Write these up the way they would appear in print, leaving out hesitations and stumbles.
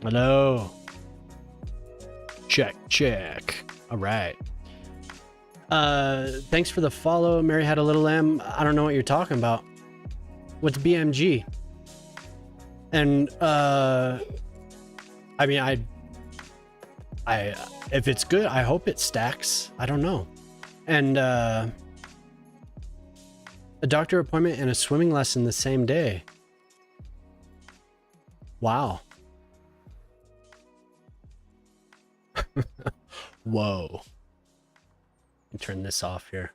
Hello. Check, check. All right. Thanks for the follow. Mary had a little lamb. I don't know what you're talking about. What's BMG? And I mean, I if it's good, I hope it stacks. I don't know. And a doctor appointment and a swimming lesson the same day. Wow. Whoa. Let me turn this off here.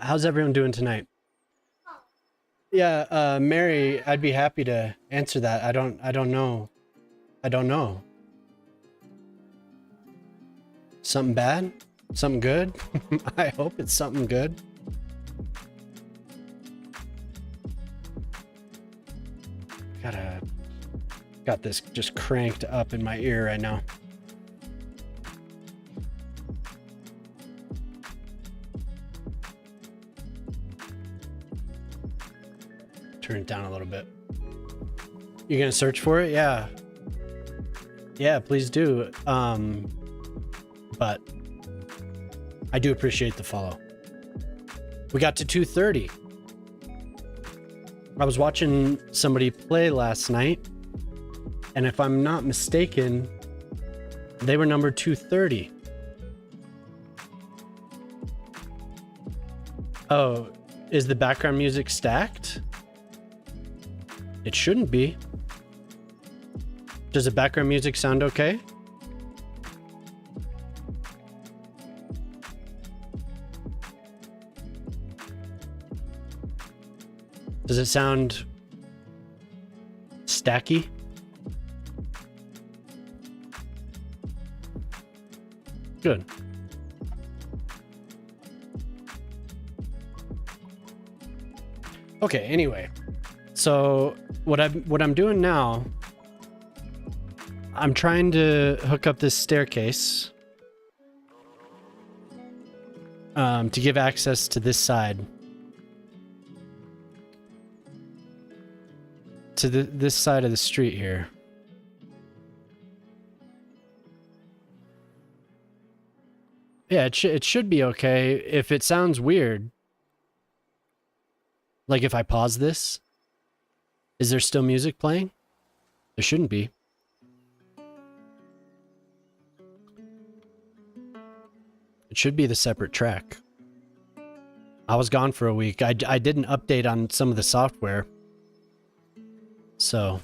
How's everyone doing tonight? Yeah, Mary, I'd be happy to answer that. I don't know. I don't know. Something bad? Something good? I hope it's something good. Got this just cranked up in my ear right now. Turn it down a little bit. You're gonna search for it? Yeah. Yeah, please do. But I do appreciate the follow. We got to 230. I was watching somebody play last night, and if I'm not mistaken, they were number 230. Oh, is the background music stacked? It shouldn't be. Does the background music sound okay? Does it sound stacky? Good. Okay, anyway. So what I'm doing now, I'm trying to hook up this staircase to give access to this side. To this side of the street here. Yeah, it should be okay. If it sounds weird, like if I pause this, is there still music playing? There shouldn't be. It should be the separate track. I was gone for a week. I didn't update on some of the software. So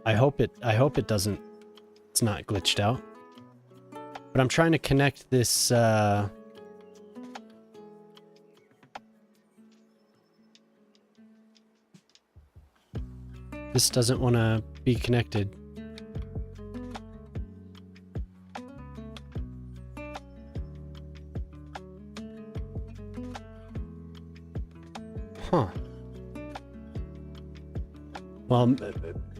I hope it doesn't, it's not glitched out. But I'm trying to connect this this doesn't want to be connected. Huh. Well,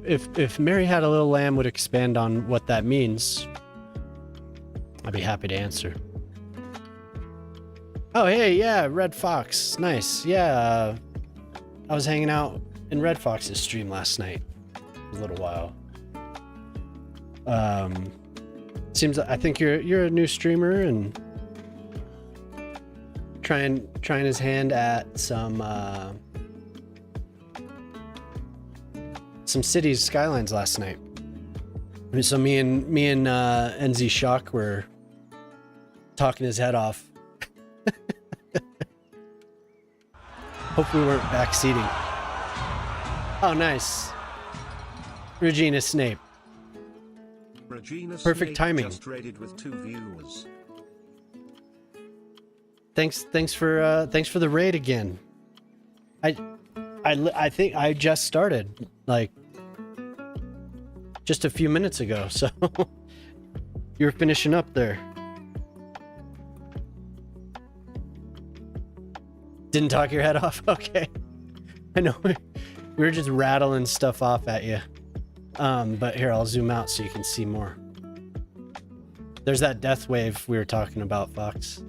if Mary Had a Little Lamb would expand on what that means, I'd be happy to answer. Oh, hey, yeah, Red Fox. Nice. Yeah, I was hanging out in Red Fox's stream last night. A little while. Seems I think you're a new streamer and trying his hand at some Cities Skylines last night. So me and NZ Shock were talking his head off. Hope we weren't backseating. Oh, nice. Regina Snape. Regina Perfect Snape timing. just raided with 2 viewers. Thanks for the raid again. I think I just started like just a few minutes ago, so you're finishing up there. Didn't talk your head off? Okay. I know we were just rattling stuff off at you. But here, I'll zoom out so you can see more. There's that death wave we were talking about, Fox.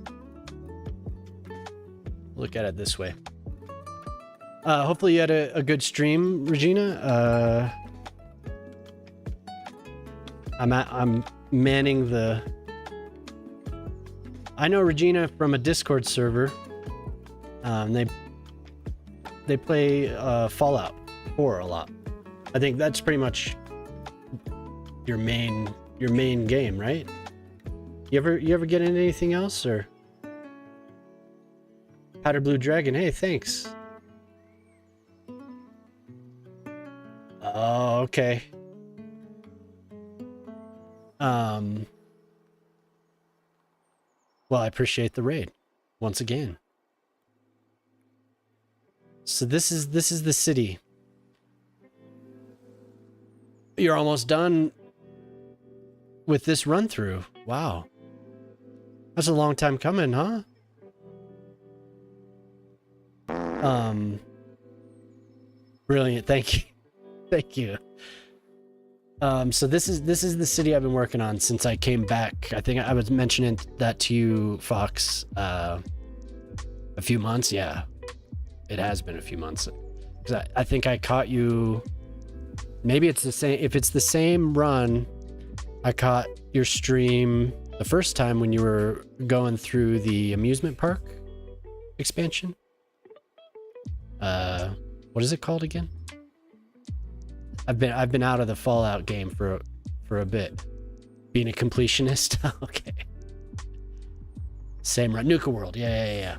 Look at it this way. Hopefully you had a good stream, Regina. I'm manning the... I know Regina from a Discord server. They play Fallout 4 a lot. I think that's pretty much your main game, right? You ever get into anything else, or? Powder Blue Dragon, hey, thanks. Oh, okay. Well, I appreciate the raid. once again. So this is the city. You're almost done with this run through. Wow. That's a long time coming, huh? Brilliant. Thank you. Thank you. So this is the city I've been working on since I came back. I think I was mentioning that to you, Fox, a few months. Yeah, it has been a few months. 'Cause I think I caught you. Maybe it's the same. If it's the same run, I caught your stream the first time when you were going through the amusement park expansion. What is it called again? I've been out of the Fallout game for a bit. Being a completionist. Okay. Same run. Nuka World. Yeah.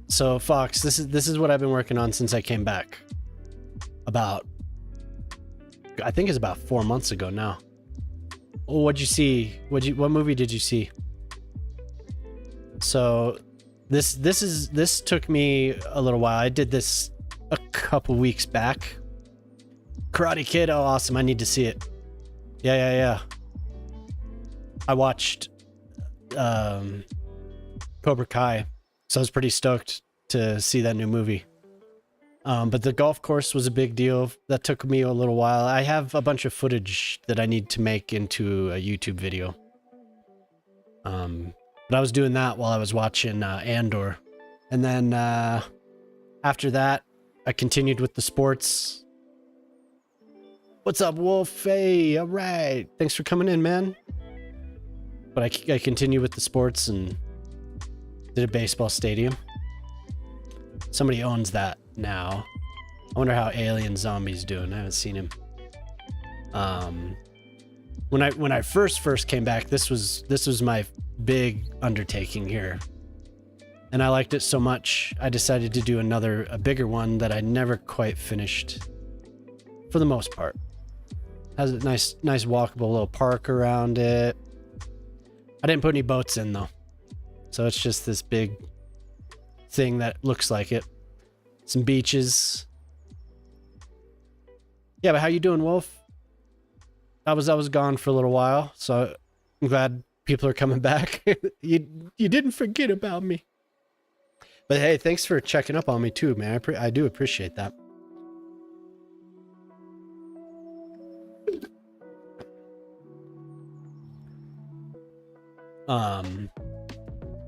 So Fox, this is what I've been working on since I came back. I think it's about 4 months ago now. Oh, what'd you see? What movie did you see? So this took me a little while. I did this a couple weeks back. Karate Kid. Oh, awesome. I need to see it. Yeah. I watched Cobra Kai, so I was pretty stoked to see that new movie. But the golf course was a big deal. That took me a little while. I have a bunch of footage that I need to make into a YouTube video. But I was doing that while I was watching Andor. And then after that, I continued with the sports. What's up, Wolf? Hey, all right. Thanks for coming in, man. But I continued with the sports and did a baseball stadium. Somebody owns that now. I wonder how Alien Zombie's doing. I haven't seen him. When I first came back, this was my big undertaking here, and I liked it so much I decided to do a bigger one that I never quite finished. For the most part, has a nice walkable little park around it. I didn't put any boats in though, so it's just this big thing that looks like it. Some beaches. Yeah, but how you doing, Wolf? I was gone for a little while, so I'm glad people are coming back. you didn't forget about me. But hey, thanks for checking up on me too, man. I do appreciate that.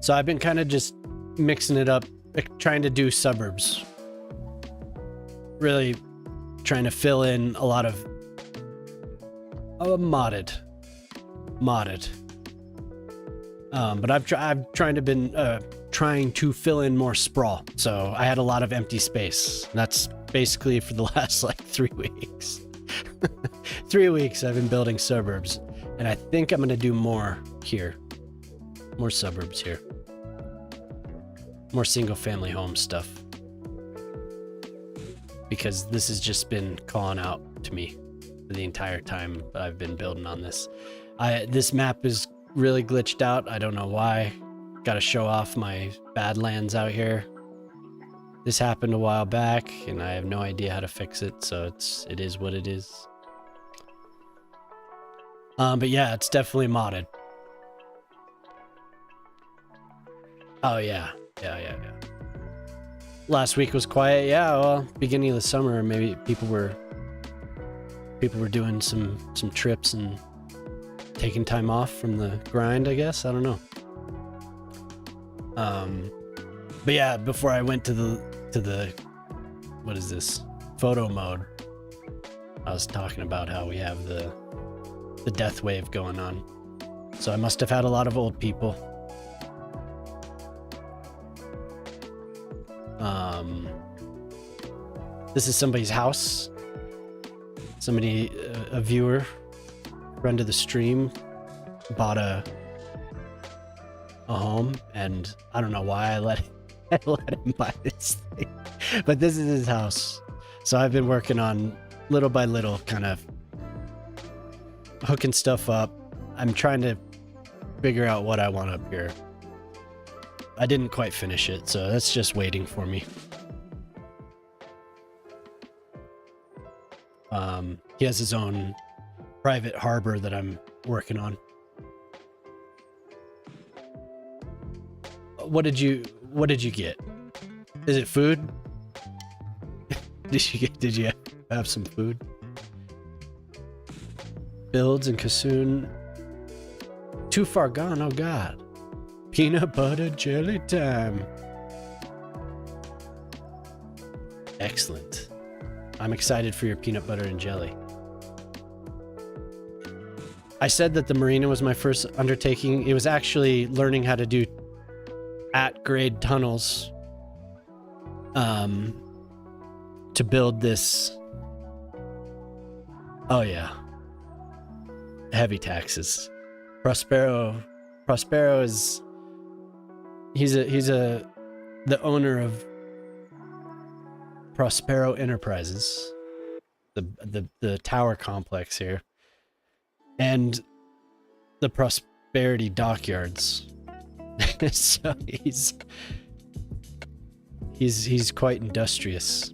So I've been kind of just mixing it up, trying to do suburbs. Really trying to fill in a lot of modded. But I've trying to fill in more sprawl. So I had a lot of empty space. That's basically for the last like 3 weeks. 3 weeks I've been building suburbs, and I think I'm gonna do more here. More suburbs here. More single family home stuff. Because this has just been calling out to me for the entire time I've been building on this. This map is really glitched out. I don't know why. Got to show off my Badlands out here. This happened a while back, and I have no idea how to fix it, so it is what it is. But yeah, it's definitely modded. Oh yeah. Last week was quiet. Yeah, well, beginning of the summer, maybe people were doing some trips and taking time off from the grind, I guess. I don't know. But yeah, before I went to the what is this? Photo mode. I was talking about how we have the death wave going on. So I must have had a lot of old people. This is somebody's house. Somebody, a viewer, friend of the stream, bought a home, and I don't know why I let him buy this thing, but this is his house. So I've been working on little by little, kind of hooking stuff up, I'm trying to figure out what I want up here. I didn't quite finish it, so that's just waiting for me. He has his own private harbor that I'm working on. What did you get? Is it food? Did you have some food? Builds and Kassoon. Too far gone, oh god. Peanut butter jelly time. Excellent. I'm excited for your peanut butter and jelly. I said that the marina was my first undertaking. It was actually learning how to do at-grade tunnels to build this. Oh yeah. Heavy taxes. Prospero is he's the owner of Prospero Enterprises, the tower complex here, and the Prosperity Dockyards. So he's quite industrious.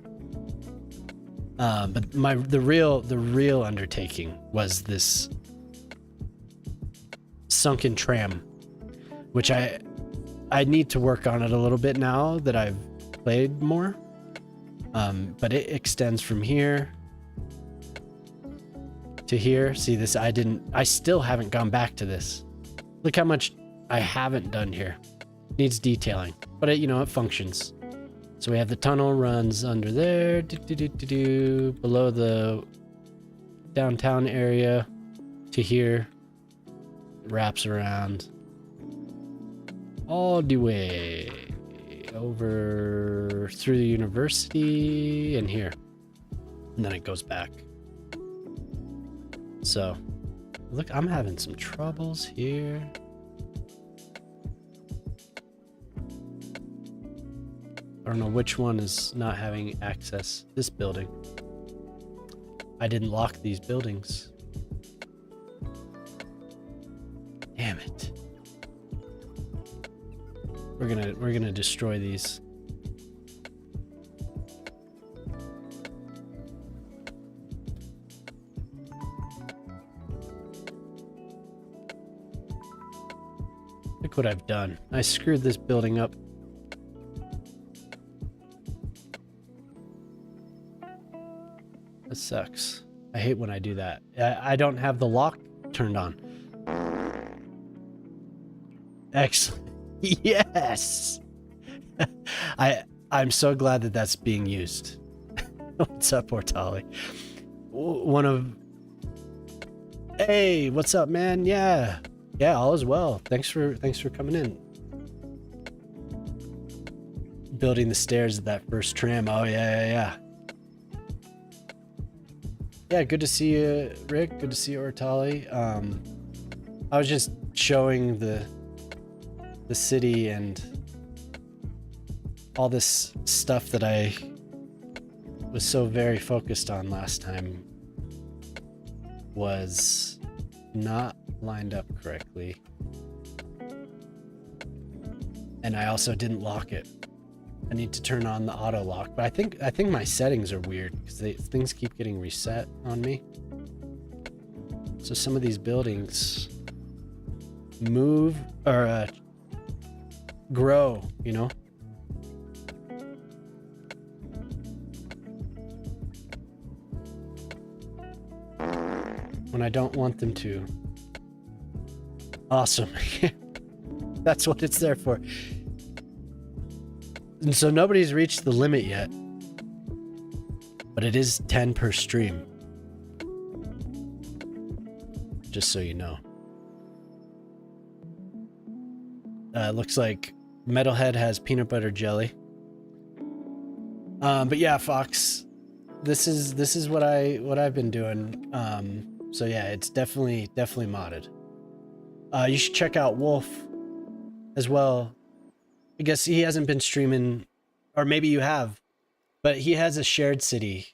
But the real undertaking was this sunken tram, which I need to work on it a little bit now that I've played more. But it extends from here to here. See this? I still haven't gone back to this. Look how much I haven't done here. Needs detailing, but it functions. So we have the tunnel runs under there, below the downtown area to here. Wraps around all the way over through the university and here, and then it goes back. So look, I'm having some troubles here. I don't know which one is not having access. This building. I didn't lock these buildings. Damn it. We're gonna destroy these. Look what I've done. I screwed this building up. That sucks. I hate when I do that. I don't have the lock turned on. Excellent. Yes. I'm so glad that that's being used. What's up, Ortali? Hey, what's up, man? Yeah, all is well. Thanks for coming in. Building the stairs of that first tram. Oh yeah. Yeah, good to see you, Rick. Good to see you, Ortali. I was just showing the city and all this stuff that I was so very focused on last time was not lined up correctly. And I also didn't lock it. I need to turn on the auto lock, but I think my settings are weird because things keep getting reset on me. So some of these buildings move or grow, when I don't want them to. Awesome. That's what it's there for. And so nobody's reached the limit yet, but it is 10 per stream. Just so you know. Looks like Metalhead has peanut butter jelly. But yeah, Fox, this is what I've been doing. So yeah, it's definitely modded. You should check out Wolf as well. I guess he hasn't been streaming, or maybe you have, but he has a shared city,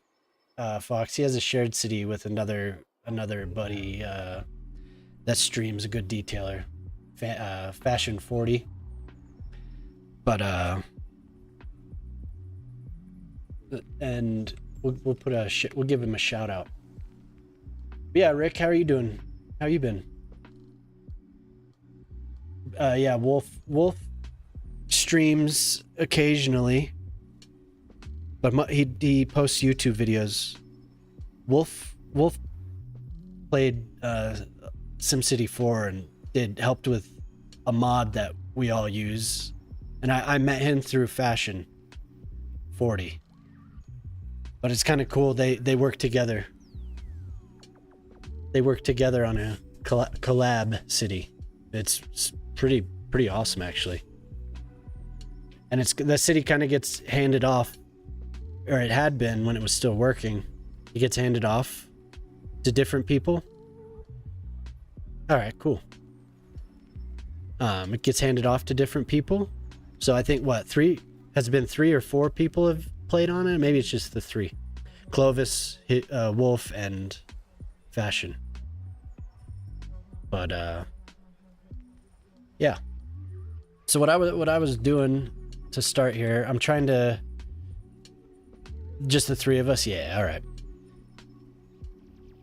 Fox. He has a shared city with another buddy That stream's a good detailer. Fashion 40. But and we'll put we'll give him a shout out. But yeah, Rick, how are you doing? How you been? Yeah, Wolf streams occasionally, but he posts YouTube videos. Wolf played SimCity 4 and helped with a mod that we all use, and I met him through Fashion 40. But it's kind of cool. They work together. They work together on a collab city. It's pretty awesome actually. And the city kind of gets handed off, or it had been when it was still working. It gets handed off to different people. All right, cool. It gets handed off to different people. So I think has it been 3 or 4 people have played on it? Maybe it's just the 3. Clovis, Wolf, and Fashion. But yeah. So what I was doing to start here, I'm trying to just the 3 of us. Yeah, all right.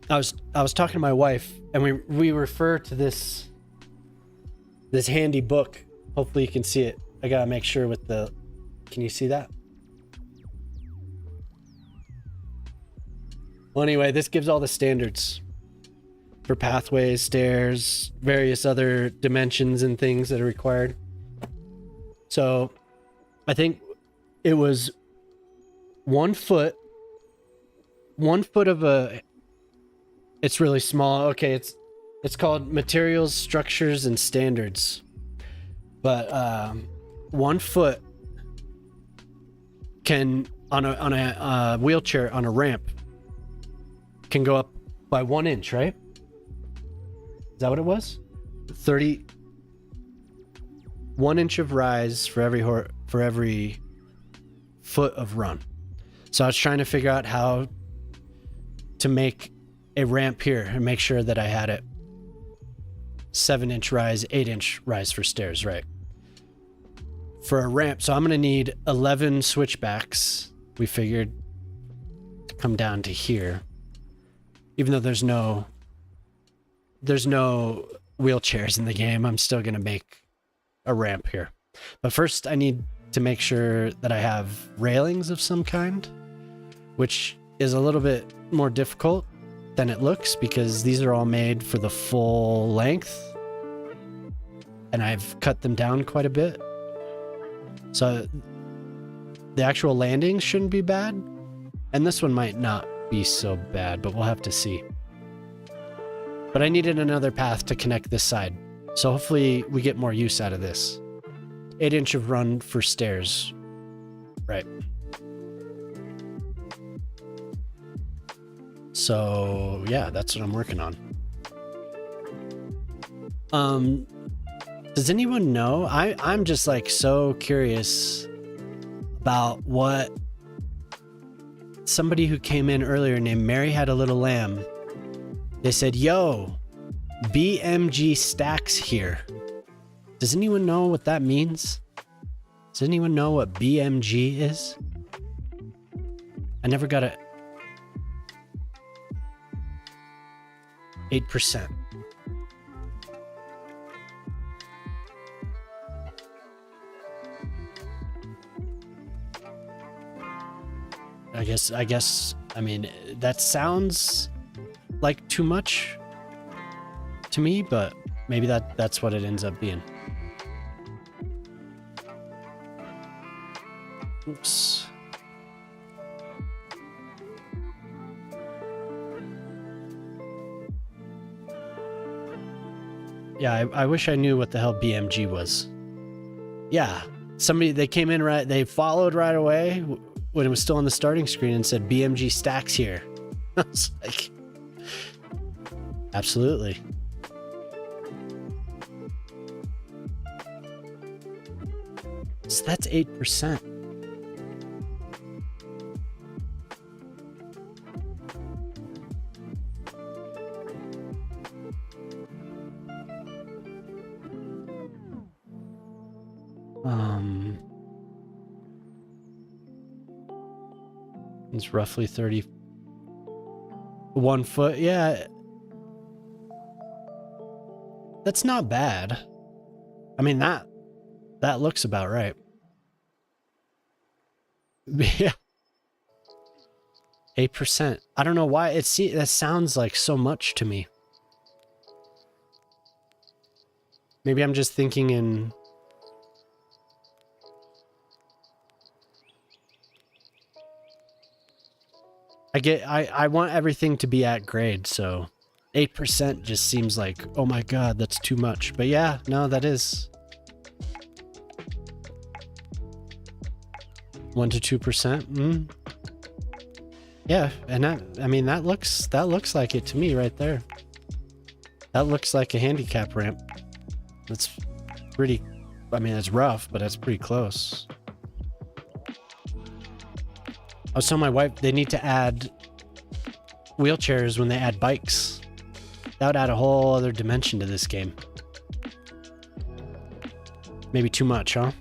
I was talking to my wife, and we refer to this handy book. Hopefully you can see it. I gotta make sure with the. Can you see that? Well, anyway, this gives all the standards for pathways, stairs, various other dimensions and things that are required. So I think it was 1 foot of a, it's really small. Okay. It's called Materials, Structures, and Standards. But 1 foot can on a wheelchair on a ramp can go up by 1 inch, right? Is that what it was? 1 inch of rise for every foot of run. So I was trying to figure out how to make a ramp here and make sure that I had it 7-inch rise, 8-inch rise for stairs, right? For a ramp, so I'm gonna need 11 switchbacks. We figured to come down to here, even though there's no wheelchairs in the game. I'm still gonna make a ramp here, but first I need to make sure that I have railings of some kind, which is a little bit more difficult than it looks because these are all made for the full length, and I've cut them down quite a bit. So the actual landings shouldn't be bad, and this one might not be so bad, but we'll have to see. But I needed another path to connect this side, so hopefully we get more use out of this. 8-inch of run for stairs, right? So yeah, that's what I'm working on. Does anyone know? I'm just like so curious about what somebody who came in earlier named Mary Had a Little Lamb. They said, yo, BMG stacks here. Does anyone know what that means? Does anyone know what BMG is? I never got a 8%. I guess, I mean, that sounds like too much to me, but maybe that's what it ends up being. Oops. Yeah, I wish I knew what the hell BMG was. Yeah, they came in right, they followed right away when it was still on the starting screen and said BMG stacks here. I was like, absolutely. So that's 8%. It's roughly 31 foot. Yeah. That's not bad. I mean, that looks about right. Yeah. 8%. I don't know why that sounds like so much to me. Maybe I'm just thinking in I want everything to be at grade, so 8% just seems like, oh my god, that's too much. But yeah, no, that is 1 to 2%. Yeah, and I mean that looks like it to me right there. That looks like a handicap ramp. That's pretty, I mean, it's rough, but that's pretty close. I was telling my wife they need to add wheelchairs when they add bikes. That would add a whole other dimension to this game. Maybe too much, huh?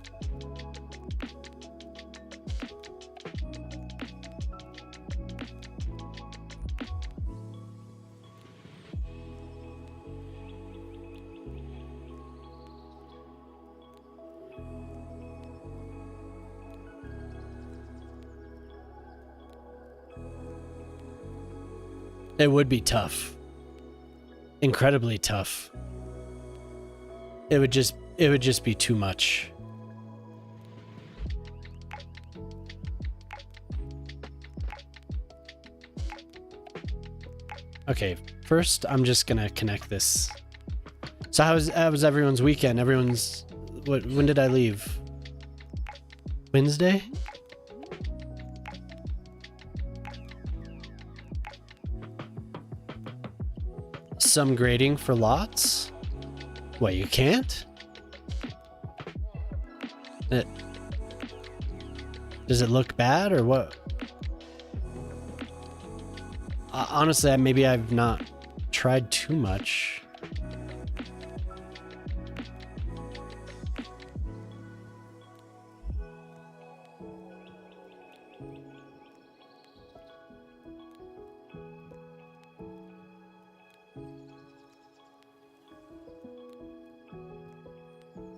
It would be tough. Incredibly tough. It would just be too much. Okay, first I'm just gonna connect this. So how was everyone's weekend? When did I leave? Wednesday? Some grading for lots? What, you can't? Does it look bad or what? Honestly, maybe I've not tried too much.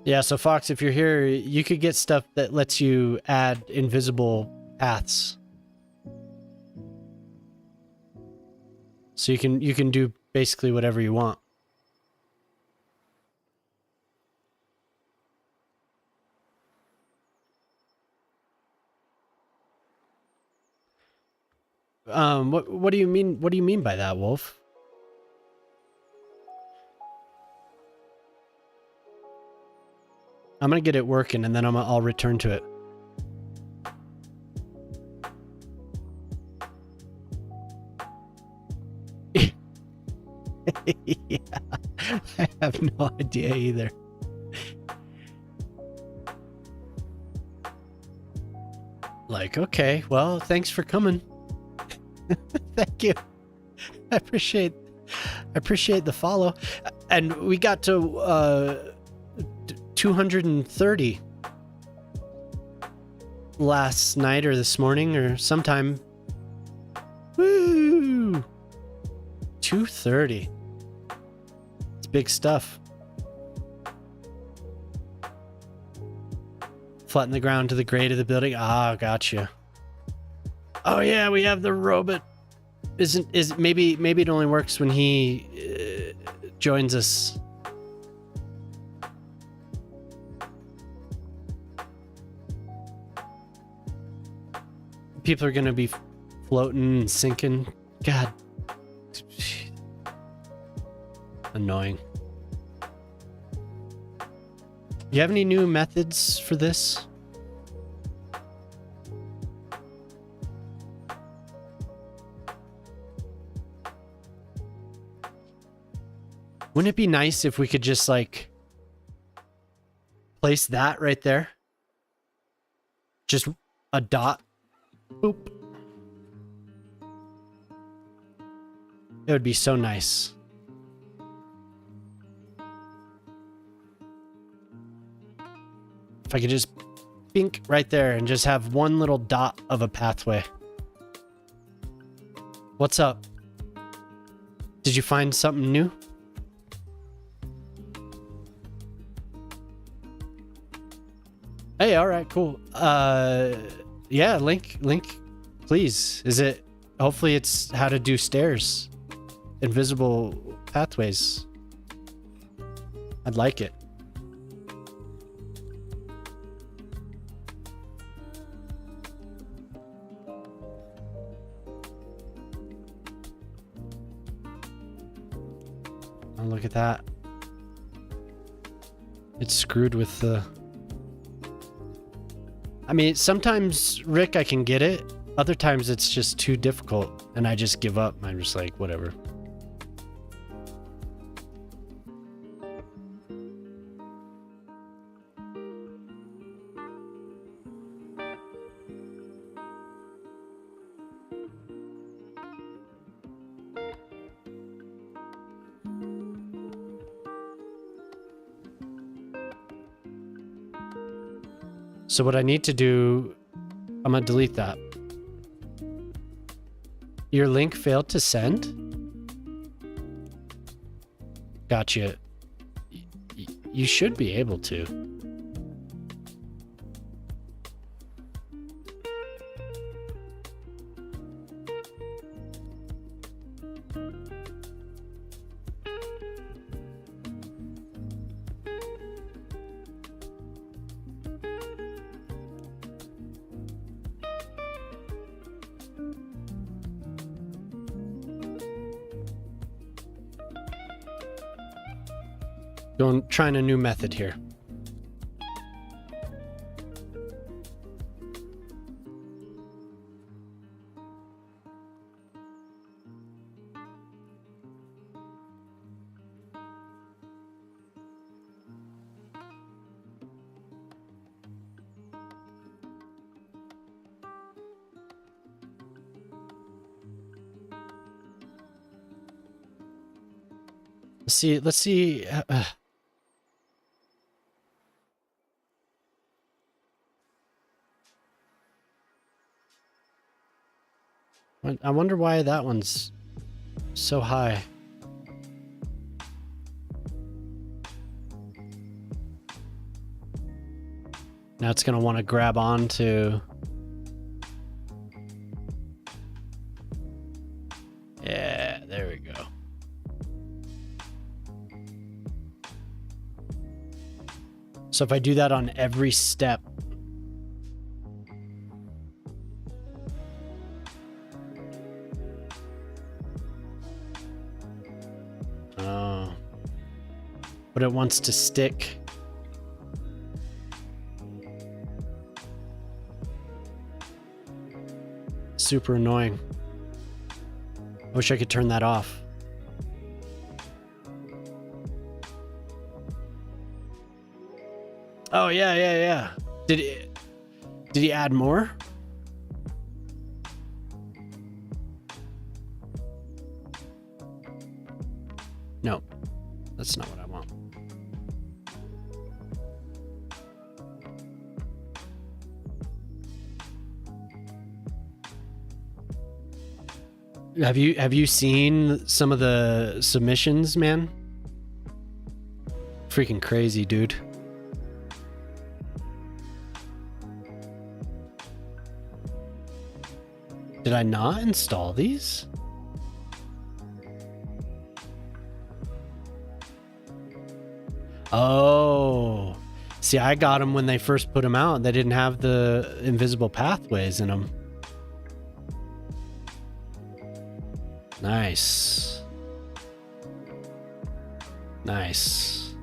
Yeah, so Fox, if you're here, you could get stuff that lets you add invisible paths. So you can do basically whatever you want. What do you mean? What do you mean by that, Wolf? I'm gonna get it working and then I'll return to it. Yeah, I have no idea either. Like, okay, well, thanks for coming. Thank you. I appreciate the follow. And we got to 230 last night or this morning or sometime. Woo! 230. It's big stuff. Flatten the ground to the grade of the building. Ah, gotcha. Oh yeah, we have the robot. Maybe it only works when he joins us. People are gonna be floating and sinking. God. Annoying. You have any new methods for this? Wouldn't it be nice if we could just like place that right there? Just a dot. Boop. It would be so nice. If I could just bink right there and just have one little dot of a pathway. What's up? Did you find something new? Hey, all right, cool. Yeah, link, please. Is it, hopefully it's how to do stairs. Invisible pathways. I'd like it. Oh, look at that. It's screwed with the... I mean, sometimes, Rick, I can get it. Other times it's just too difficult and I just give up. I'm just like, whatever. So what I need to do, I'm gonna delete that. Your link failed to send? Gotcha. You should be able to. Trying a new method here. Let's see. I wonder why that one's so high. Now it's gonna want to grab onto. Yeah, there we go. So if I do that on every step, but it wants to stick. Super annoying. I wish I could turn that off. Oh yeah. Did he add more? No, that's not what I want. Have you seen some of the submissions, man? Freaking crazy, dude. Did I not install these? Oh, see, I got them when they first put them out. They didn't have the invisible pathways in them. Nice. Nice.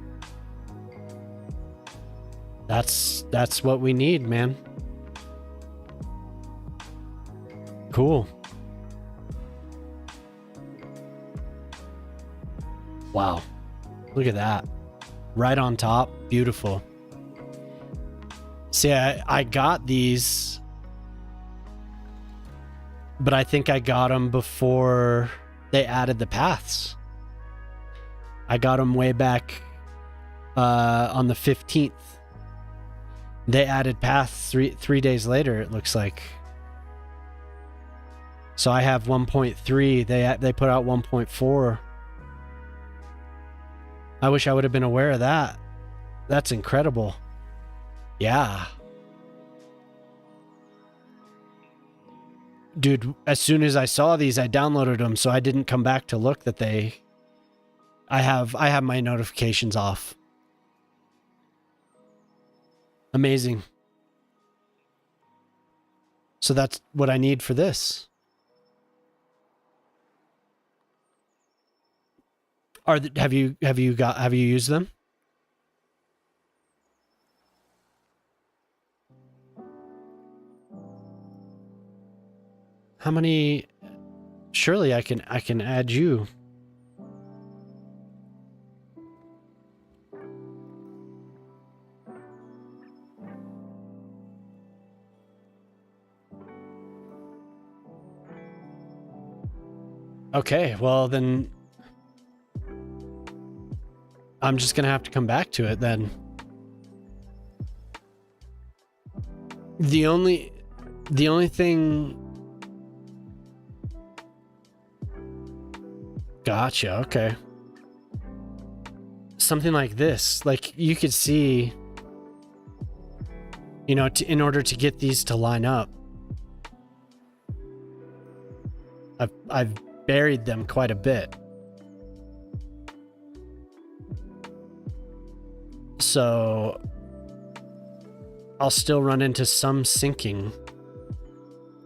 That's what we need, man. Cool. Wow. Look at that. Right on top. Beautiful. See, I got these, but I think I got them before they added the paths. I got them way back on the 15th. They added paths three days later, it looks like. So I have 1.3. They put out 1.4. I wish I would have been aware of that. That's incredible. Yeah. Dude, as soon as I saw these, I downloaded them, so I didn't come back to look that I have my notifications off. Amazing. So that's what I need for this. Have you used them? How many? Surely I can add you. Okay, well then I'm just gonna have to come back to it then. The only thing. Gotcha, okay. Something like this, like you could see, you know, in order to get these to line up, I've buried them quite a bit. So I'll still run into some syncing.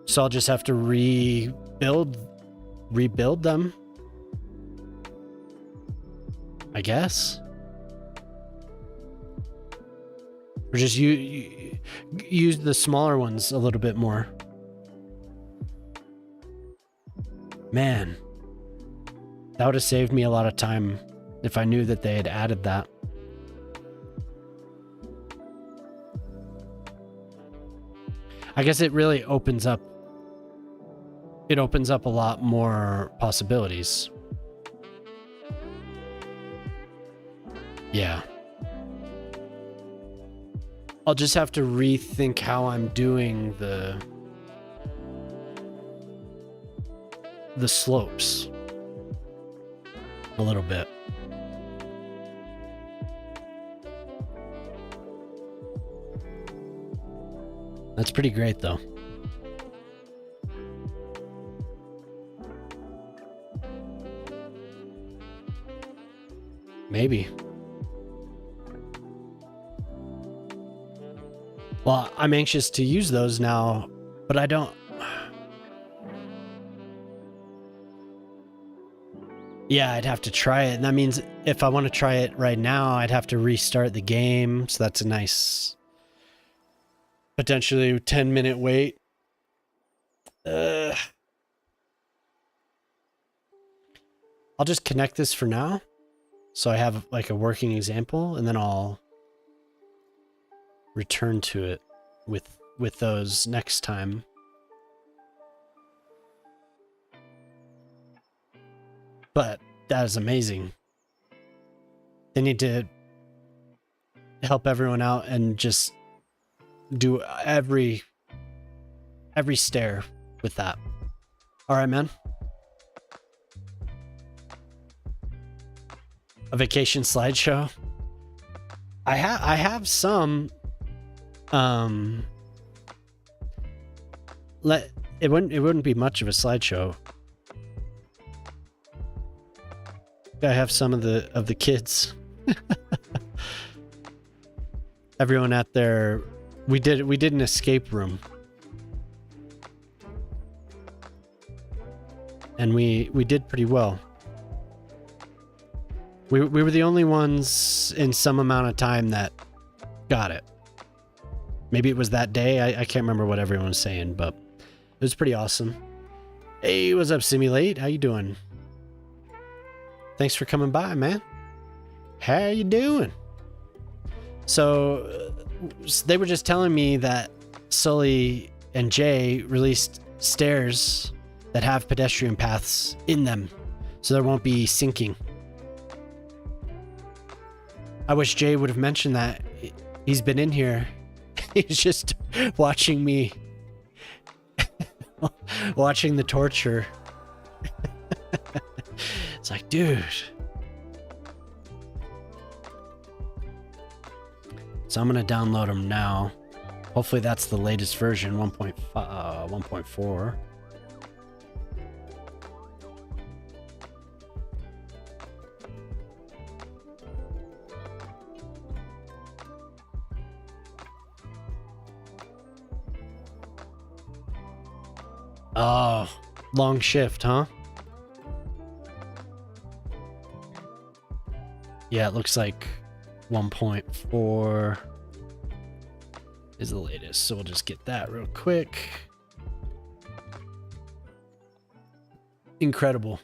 So I'll just have to rebuild them, I guess. Or just use the smaller ones a little bit more. Man, that would have saved me a lot of time if I knew that they had added that. I guess it really opens up a lot more possibilities. Yeah. I'll just have to rethink how I'm doing the slopes a little bit. That's pretty great though. Maybe. Well, I'm anxious to use those now, but I don't. Yeah, I'd have to try it. And that means if I want to try it right now, I'd have to restart the game. So that's a nice, potentially 10-minute wait. I'll just connect this for now. So I have like a working example, and then I'll return to it with those next time. But that is amazing. They need to help everyone out and just do every stair with that. All right, man. A vacation slideshow. I have some. It wouldn't be much of a slideshow. I have some of the kids. Everyone at their we did an escape room. And we did pretty well. We were the only ones in some amount of time that got it. Maybe it was that day. I can't remember what everyone was saying, but it was pretty awesome. Hey, what's up, Simulate? How you doing? Thanks for coming by, man. How you doing? So they were just telling me that Sully and Jay released stairs that have pedestrian paths in them, so there won't be sinking. I wish Jay would have mentioned that. He's been in here He's just watching me, watching the torture. It's like, dude. So I'm going to download them now. Hopefully that's the latest version, 1.4. Oh, long shift, huh? Yeah, it looks like 1.4 is the latest, so we'll just get that real quick. Incredible.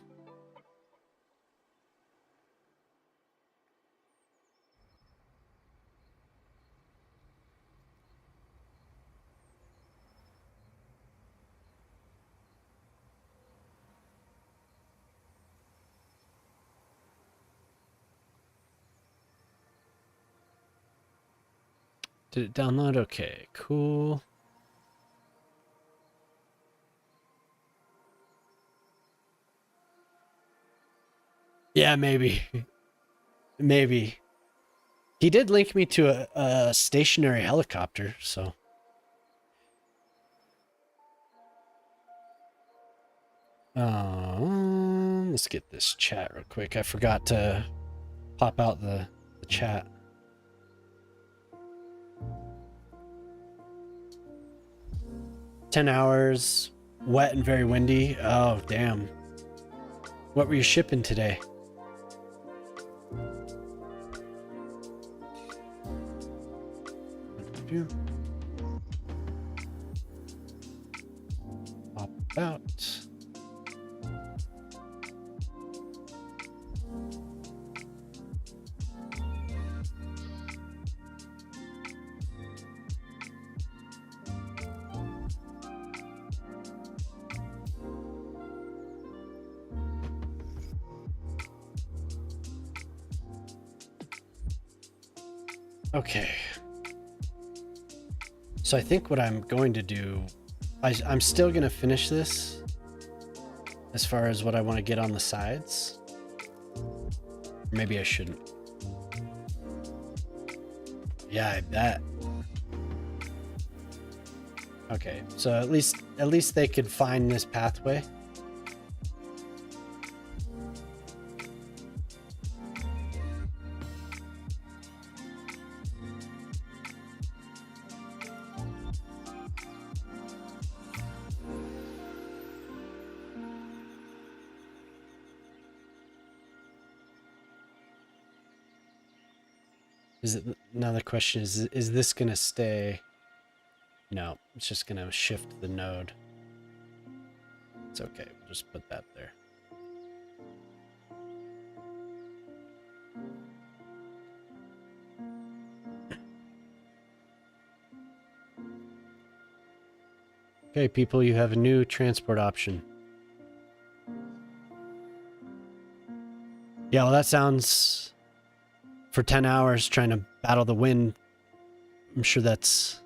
Did it download? Okay, cool. Yeah, maybe. Maybe. He did link me to a stationary helicopter, so. Let's get this chat real quick. I forgot to pop out the chat. $10, wet and very windy. Oh, damn. What were you shipping today? Pop out. Okay. So I think what I'm going to do, I'm still going to finish this as far as what I want to get on the sides. Maybe I shouldn't. Yeah, I bet. Okay, so at least they could find this pathway. Is it, now the question is this gonna stay? No, it's just gonna shift the node. It's okay, we'll just put that there. Okay, people, you have a new transport option. Yeah, well, that sounds... For 10 hours trying to battle the wind, I'm sure that's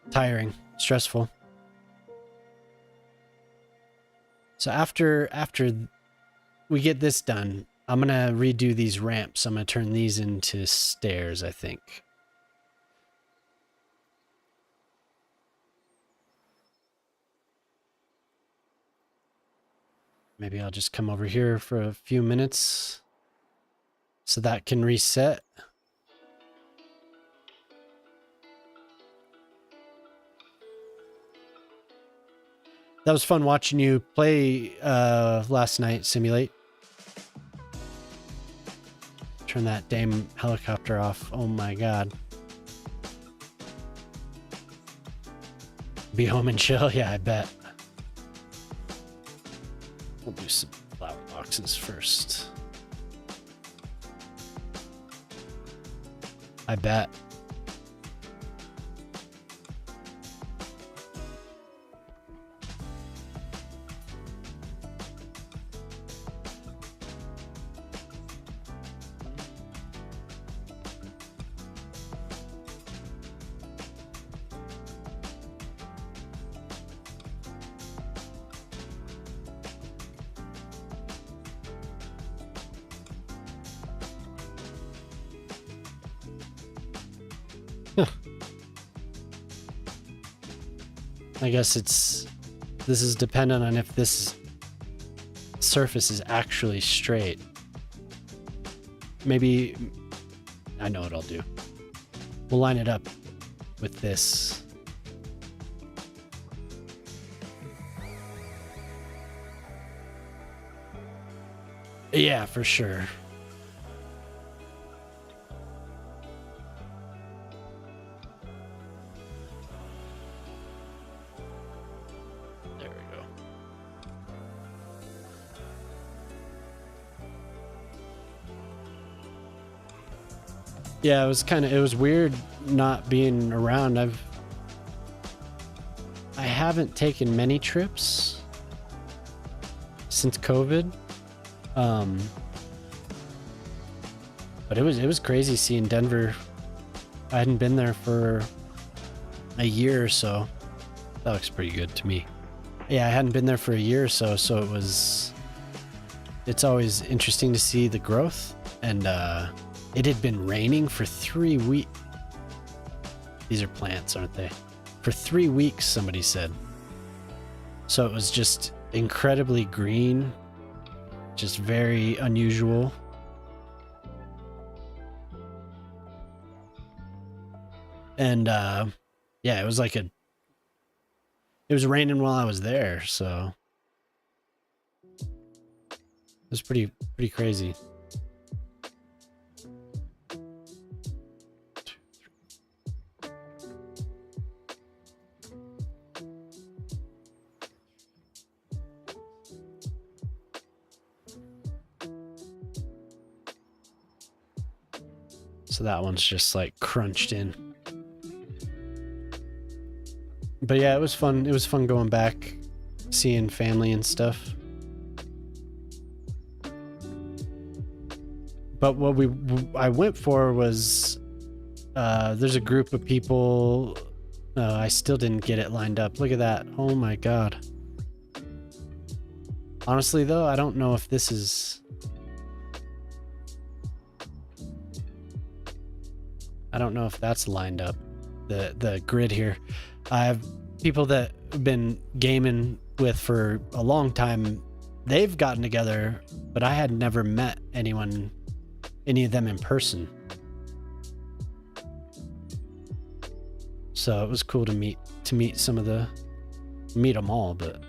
tiring, stressful. So after we get this done, I'm gonna redo these ramps. I'm gonna turn these into stairs, I think. Maybe I'll just come over here for a few minutes so that can reset. That was fun watching you play last night, Simulate. Turn that damn helicopter off. Oh my god. Be home and chill? Yeah, I bet. We'll do some flower boxes first. I bet. I guess this is dependent on if this surface is actually straight. Maybe, I know what I'll do. We'll line it up with this. Yeah, for sure. There we go. Yeah, it was weird not being around. I haven't taken many trips since COVID. But it was crazy seeing Denver. I hadn't been there for a year or so. That looks pretty good to me. Yeah, I hadn't been there for a year or so, so it's always interesting to see the growth. And it had been raining for 3 weeks. These are plants, aren't they? For 3 weeks, somebody said. So it was just incredibly green, just very unusual. And yeah, it was it was raining while I was there, so it was pretty crazy. So that one's just like crunched in. But yeah, it was fun. It was fun going back, seeing family and stuff. But what I went for was, there's a group of people. I still didn't get it lined up. Look at that. Oh my God. Honestly though, I don't know if this is, I don't know if that's lined up, the grid here. I have people that have been gaming with for a long time. They've gotten together, but I had never met any of them in person. So it was cool to meet meet them all, but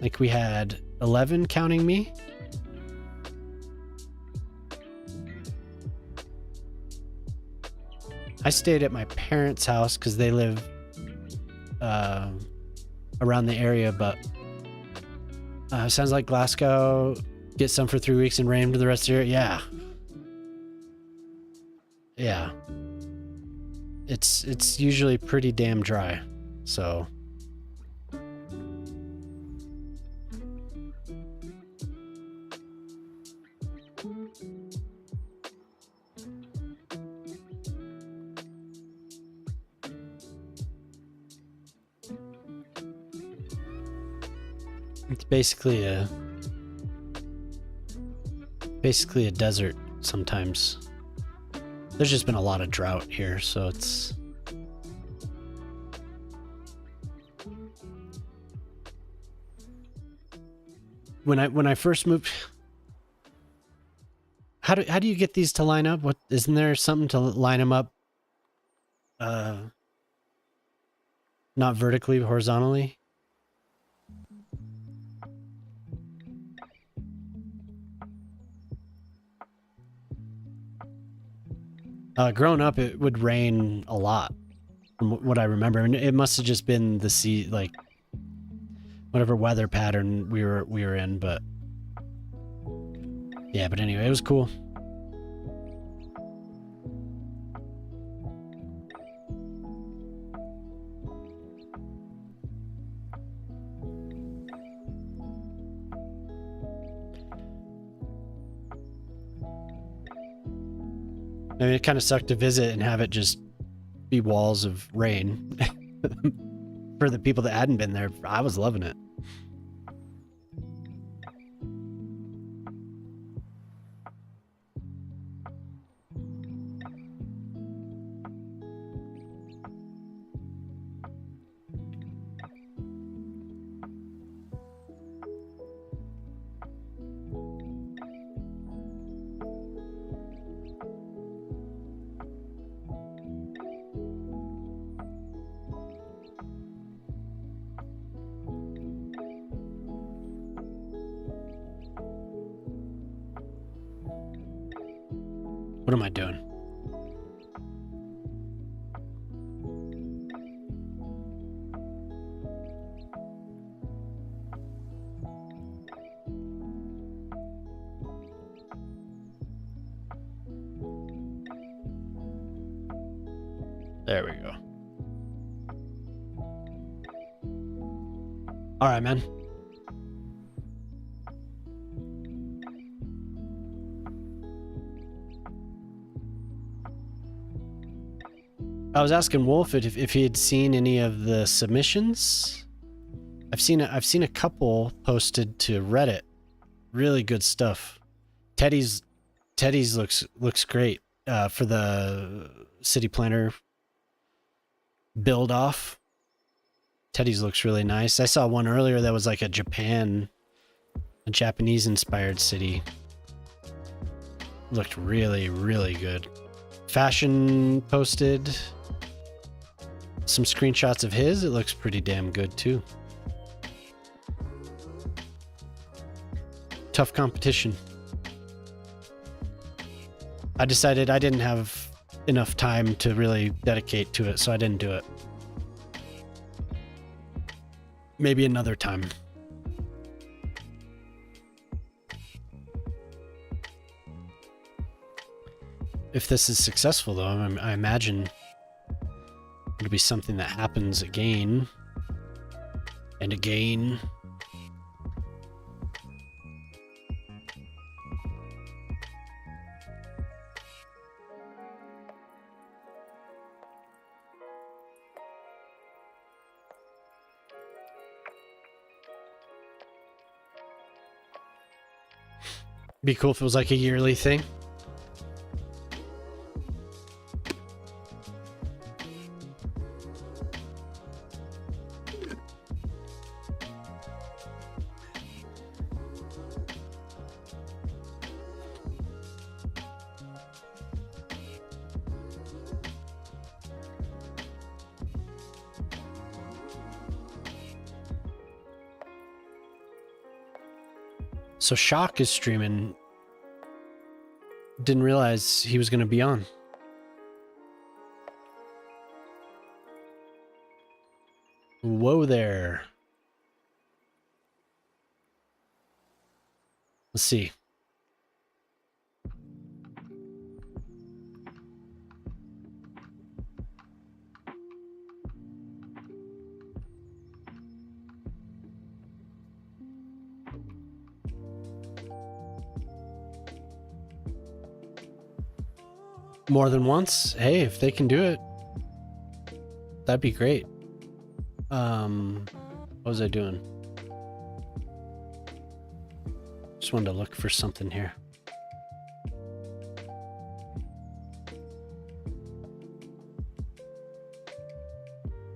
like we had 11 counting me. I stayed at my parents' house because they live around the area, but sounds like Glasgow, get some for 3 weeks and rain to the rest of the year. Yeah. It's usually pretty damn dry, so. It's basically a desert sometimes. There's just been a lot of drought here, so it's when I first moved. How do you get these to line up? What, isn't there something to line them up? Not vertically, horizontally. Growing up, it would rain a lot, from what I remember, and it must have just been the sea, like whatever weather pattern we were in. But yeah, but anyway, it was cool. I mean, it kind of sucked to visit and have it just be walls of rain. For the people that hadn't been there, I was loving it. What am I doing? There we go. All right, man. I was asking Wolf if he had seen any of the submissions. I've seen a couple posted to Reddit. Really good stuff. Teddy's looks great for the city planner build off. Teddy's looks really nice. I saw one earlier that was like a Japanese inspired city. Looked really, really good. Fashion posted some screenshots of his. It looks pretty damn good too. Tough competition. I decided I didn't have enough time to really dedicate to it, so I didn't do it. Maybe another time. If this is successful, though, I imagine it'll be something that happens again and again. Be cool if it was like a yearly thing. So Shock is streaming. Didn't realize he was going to be on. Whoa there. Let's see. More than once? Hey, if they can do it, that'd be great. What was I doing? Just wanted to look for something here.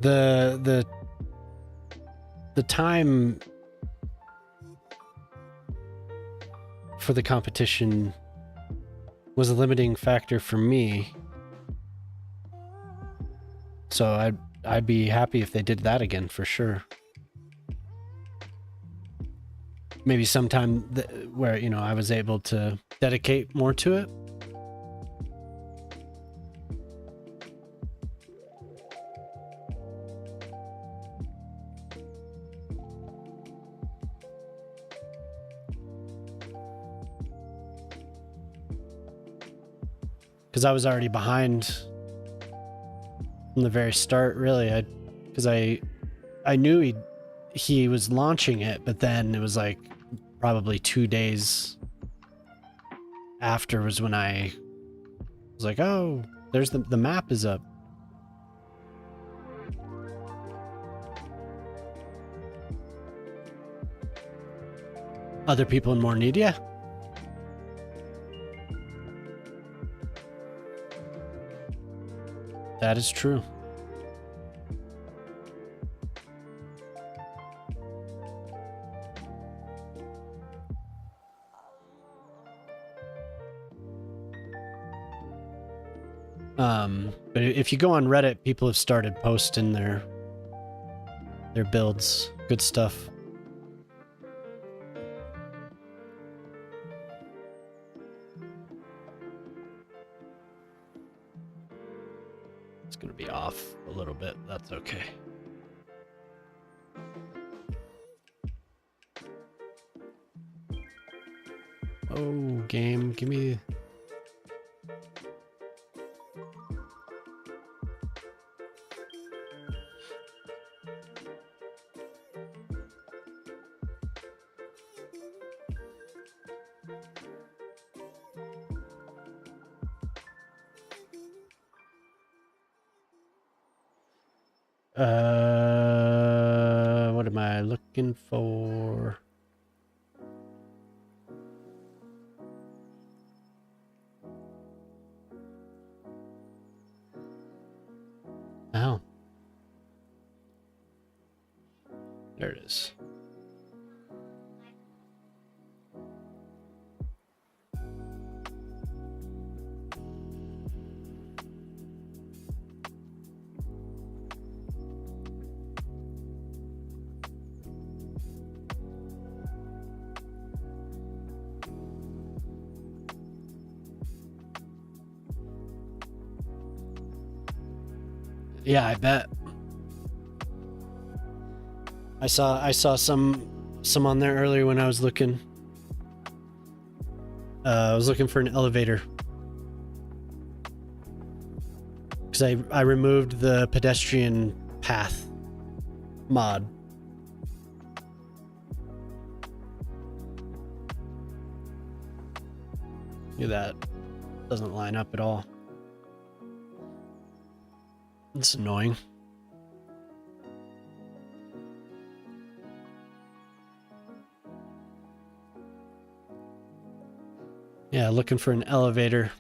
The time for the competition was a limiting factor for me. So I'd be happy if they did that again for sure. Maybe sometime where, you know, I was able to dedicate more to it. Because I was already behind from the very start, really. Because I knew he was launching it, but then it was like probably 2 days after was when I was like, oh, there's the map is up. Other people in more need, yeah. That is true. But if you go on Reddit, people have started posting their builds. Good stuff. It's gonna be off a little bit. That's okay. Oh, game, give me... What am I looking for? Oh. There it is. Yeah, I bet. I saw some on there earlier when I was looking. I was looking for an elevator because I removed the pedestrian path mod. Look at that. Doesn't line up at all. It's annoying. Yeah, looking for an elevator.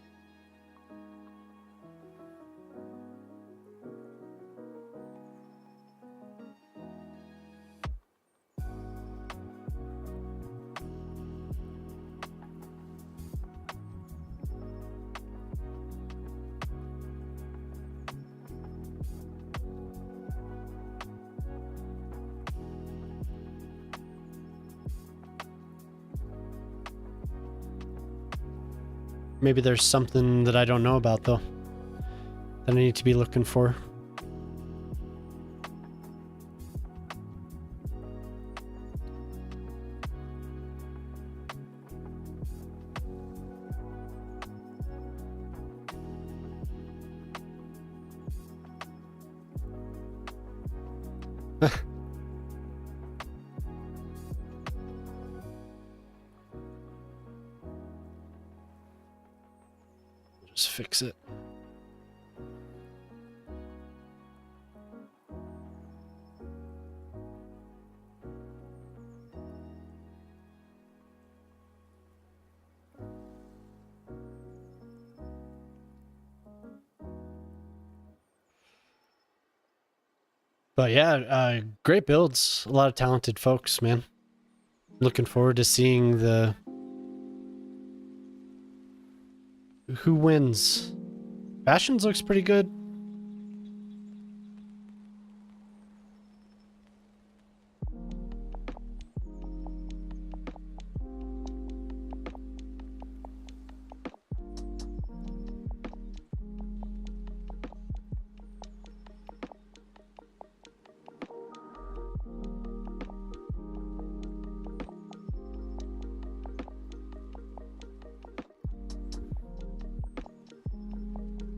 Maybe there's something that I don't know about, though, that I need to be looking for. Just fix it. But yeah, great builds. A lot of talented folks, man. Looking forward to seeing who wins. Bastions looks pretty good.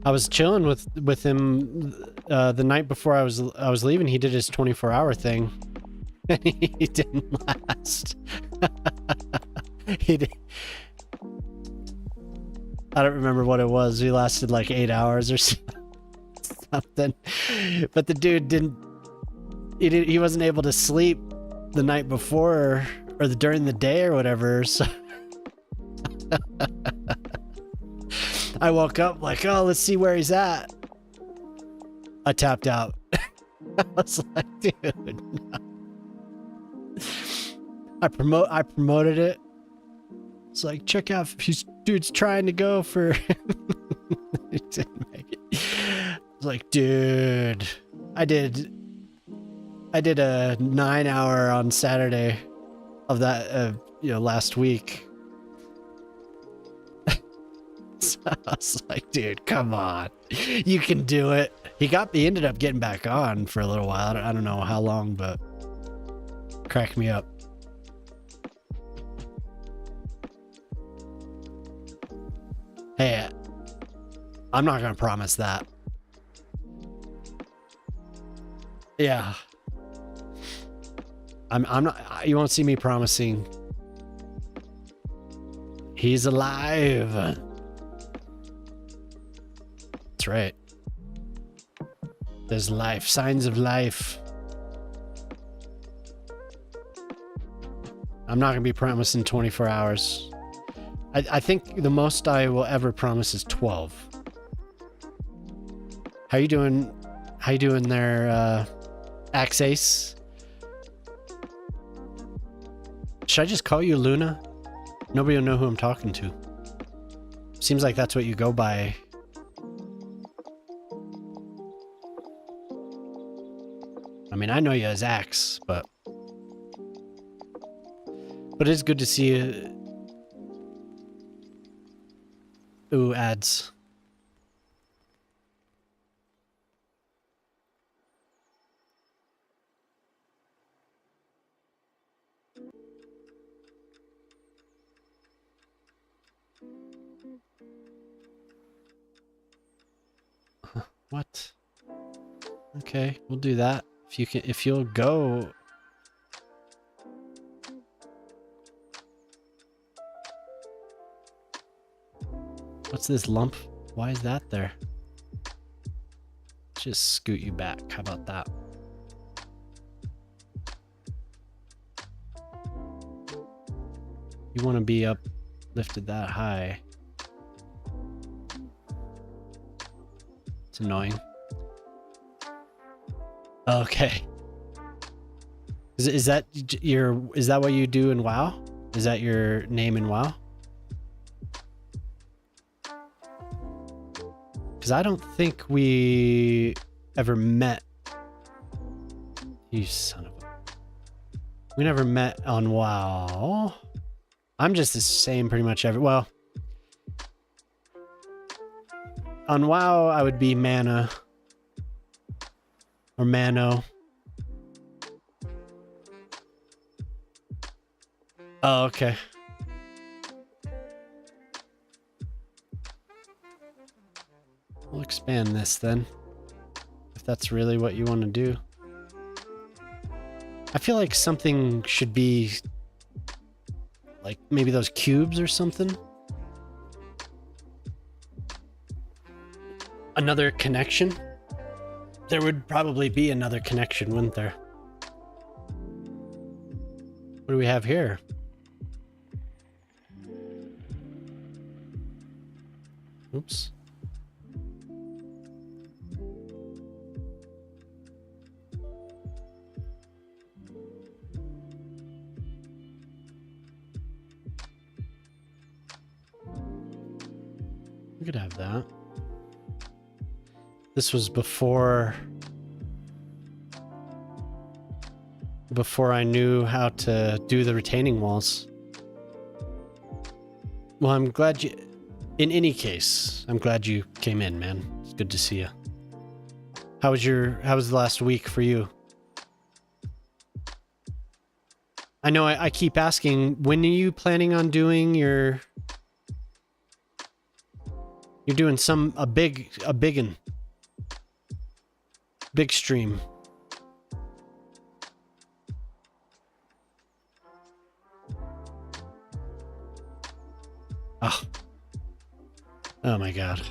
I was chilling with him the night before I was leaving. He did his 24-hour thing, and he didn't last. He did. I don't remember what it was. He lasted like 8 hours or something. But the dude didn't. He wasn't able to sleep the night before or during the day or whatever. So. I woke up like, oh, let's see where he's at. I tapped out. I was like, dude, no. I promoted it. It's like, check out if he's dude's trying to go for. He didn't make it. I was like, dude, I did a 9-hour on Saturday of that, last week. So I was like, dude, come on. You can do it. He ended up getting back on for a little while. I don't know how long, but cracked me up. Hey, I'm not gonna promise that. Yeah. I'm not, you won't see me promising. He's alive. That's right. There's life, signs of life. I'm not gonna be promising 24 hours. I think the most I will ever promise is 12. How you doing? How you doing there, Axace? Should I just call you Luna? Nobody will know who I'm talking to. Seems like that's what you go by. I mean, I know you as Axe, but it's good to see you. Ooh, ads. What? Okay, we'll do that. If you'll go. What's this lump? Why is that there? Just scoot you back. How about that? You want to be up, lifted that high. It's annoying. Okay. Is that what you do in WoW? Is that your name in WoW? Because I don't think we ever met. You son of a... We never met on WoW. I'm just the same pretty much well, on WoW I would be Mana or Mano. Oh, okay. We'll expand this then, if that's really what you want to do. I feel like something should be like maybe those cubes or something. Another connection? There would probably be another connection, wouldn't there? What do we have here? Oops. We could have that. This was before I knew how to do the retaining walls. Well, I'm glad you... In any case, I'm glad you came in, man. It's good to see you. How was the last week for you? I know I keep asking, when are you planning on doing your... You're doing a biggin. Big stream. Oh. Oh my god.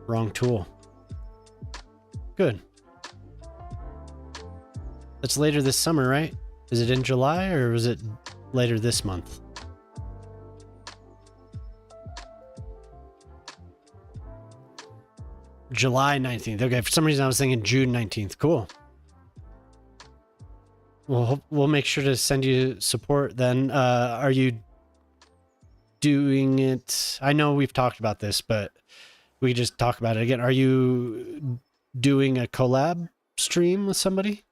Wrong tool. Good. It's later this summer, right? Is it in July or was it later this month? July 19th. Okay, for some reason I was thinking June 19th. Cool. We'll make sure to send you support then. Are you doing it? I know we've talked about this, but we could just talk about it again. Are you doing a collab stream with somebody?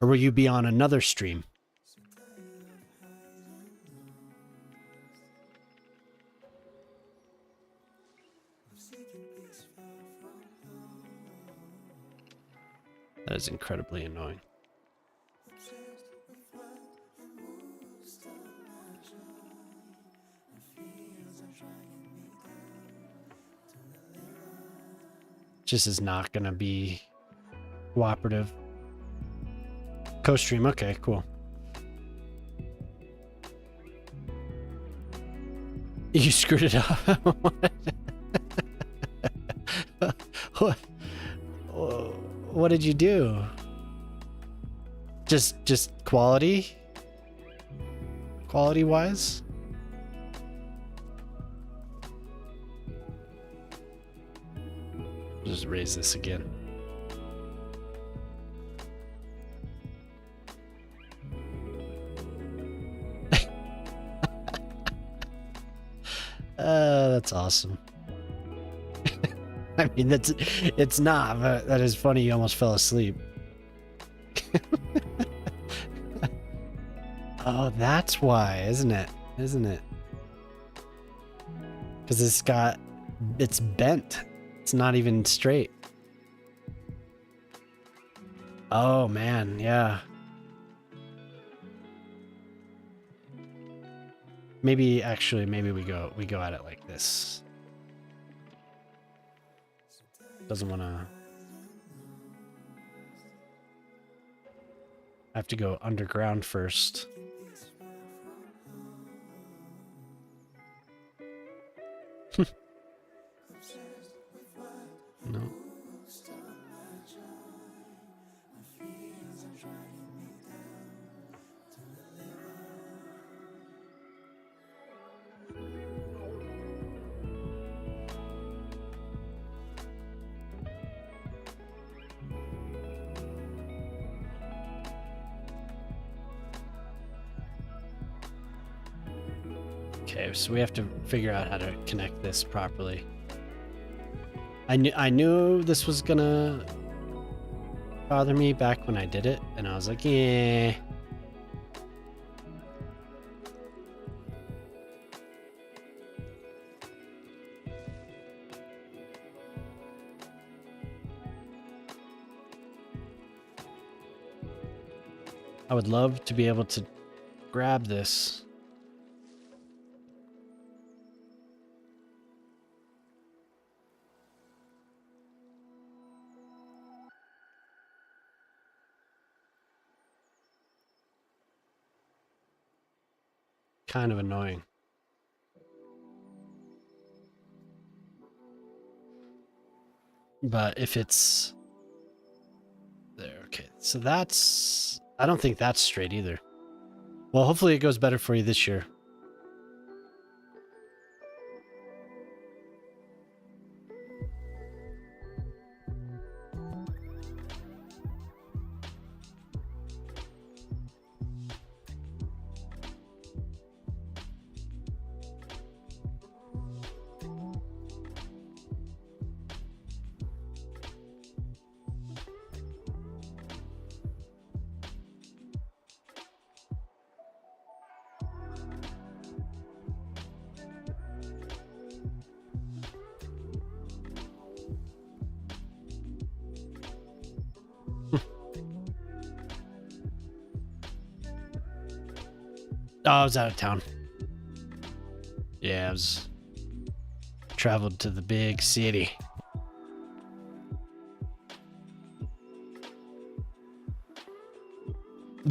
Or will you be on another stream? That is incredibly annoying. Just is not gonna be cooperative. Co-stream, okay, cool. You screwed it up. What did you do? Just quality? Quality wise? Just raise this again. That's awesome. I mean, it's not, but that is funny. You almost fell asleep. Oh, that's why, isn't it? Isn't it? Because it's bent. It's not even straight. Oh man, yeah. Maybe we go at it like this. Doesn't want to. I have to go underground first. No. Okay, so we have to figure out how to connect this properly. I knew this was gonna bother me back when I did it, and I was like, yeah. I would love to be able to grab this. Kind of annoying. But if it's there, okay. So that's, I don't think that's straight either. Well, hopefully it goes better for you this year. Oh, I was out of town. Yeah, I was traveled to the big city.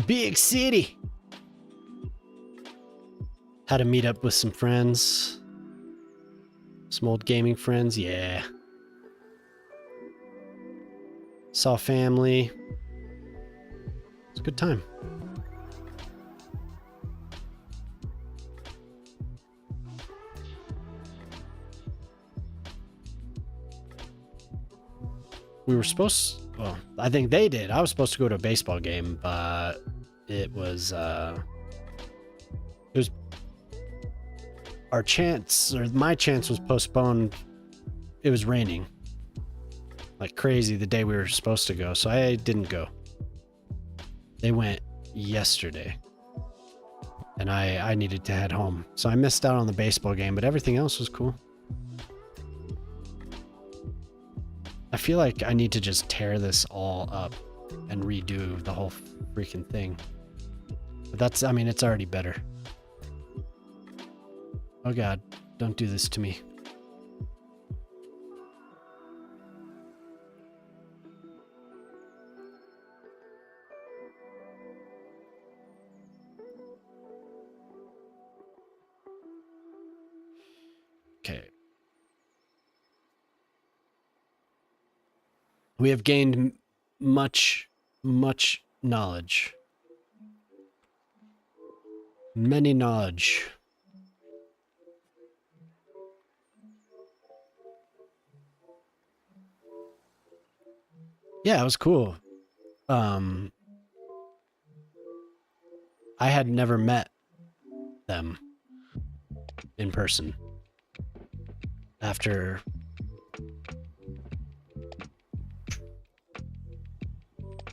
Big city. Had to meet up with some friends. Some old gaming friends, yeah. Saw family. It's a good time. We were supposed, well, I think they did. I was supposed to go to a baseball game, but it was our chance, or my chance was postponed. It was raining like crazy the day we were supposed to go, so I didn't go. They went yesterday, and I needed to head home, so I missed out on the baseball game, but everything else was cool. I feel like I need to just tear this all up and redo the whole freaking thing. But that's, I mean, it's already better. Oh God, don't do this to me. Okay. We have gained much knowledge. Many knowledge. Yeah, it was cool. I had never met them in person. After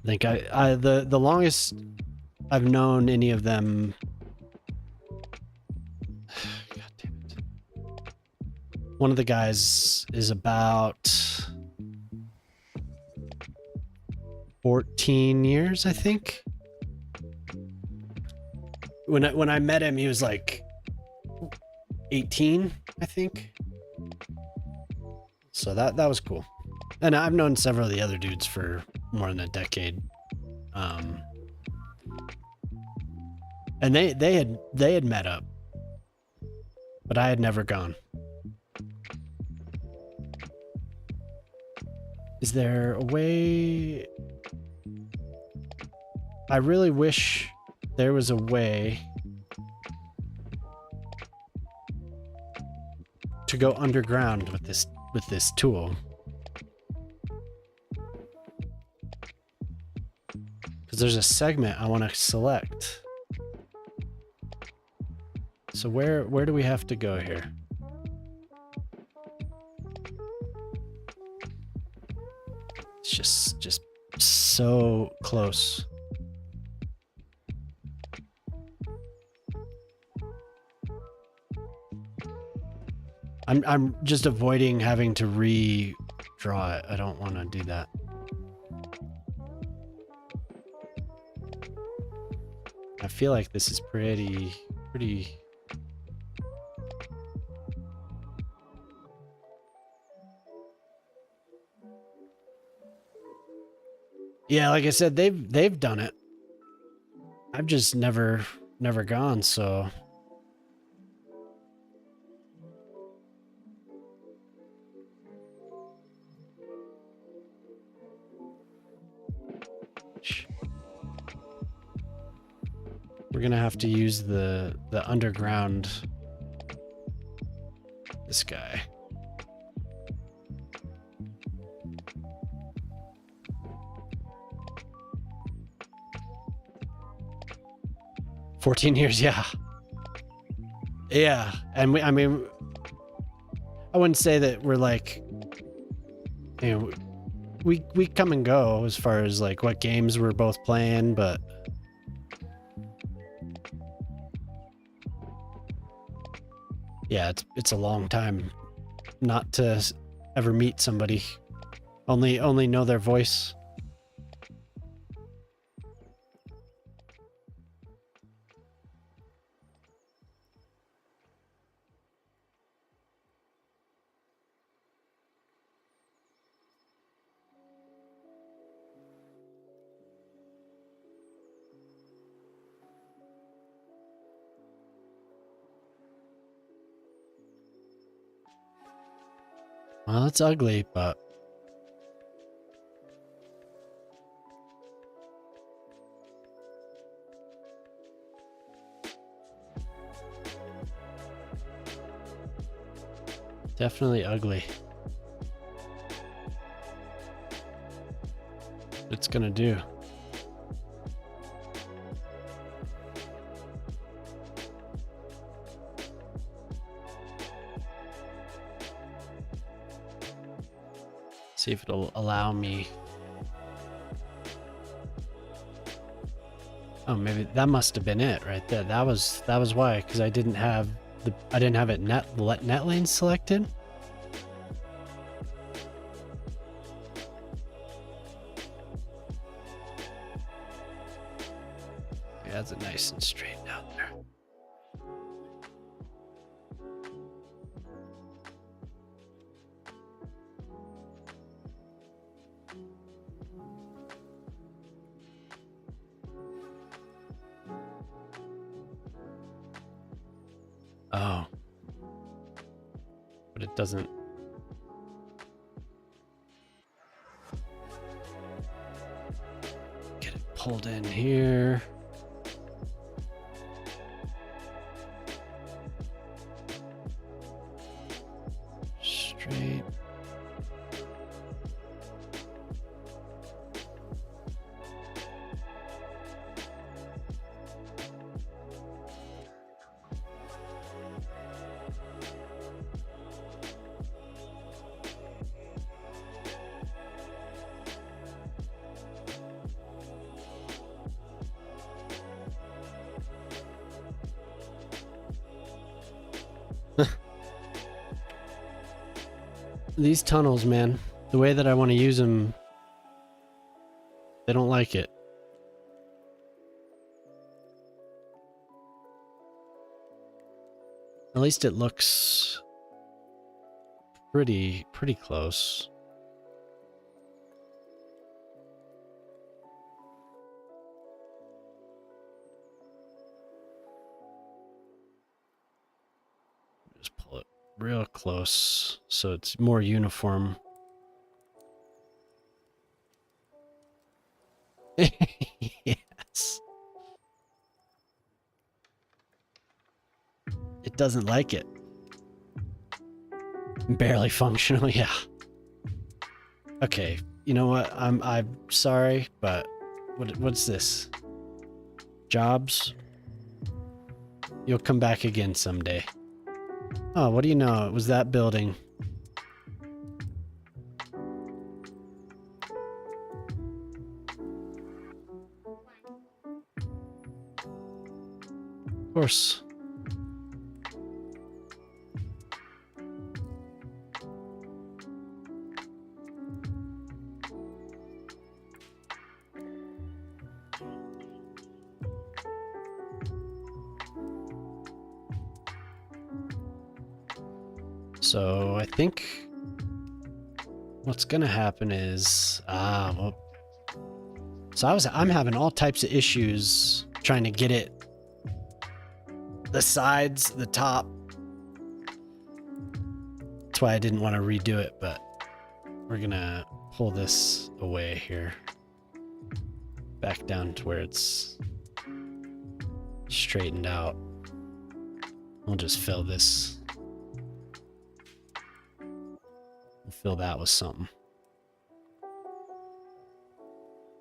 I think the longest I've known any of them. God damn it. One of the guys is about 14 years, I think. When I met him, he was like 18, I think. So that was cool. And I've known several of the other dudes for more than a decade. And they had met up, but I had never gone. Is there a way? I really wish there was a way to go underground with this tool. Because there's a segment I want to select. So where do we have to go here? It's just so close. I'm just avoiding having to redraw it. I don't want to do that. I feel like this is pretty. Yeah, like I said, they've done it. I've just never gone, so. We're gonna have to use the underground. This guy. "14 years, yeah. Yeah, and I mean, I wouldn't say that we're like, you know, we come and go as far as like what games we're both playing, but yeah, it's a long time not to ever meet somebody. Only know their voice. Well, it's ugly, but definitely ugly. It's gonna do. See if it'll allow me. Oh, maybe that must have been it right there. That was why, because I didn't have it net lane selected. nice and straight down there. Oh. But it doesn't. Get it pulled in here. Straight. These tunnels, man, the way that I want to use them, they don't like it. At least it looks pretty close. Just pull it real close so it's more uniform. Yes. It doesn't like it. Barely functional, yeah. Okay, you know what? I'm sorry, but what's this? Jobs? You'll come back again someday. Oh, what do you know? It was that building. Of course. So I think what's gonna happen is well, so I'm having all types of issues trying to get it, the sides, the top. That's why I didn't want to redo it, but we're gonna pull this away here, back down to where it's straightened out. We'll just fill this. We'll fill that with something.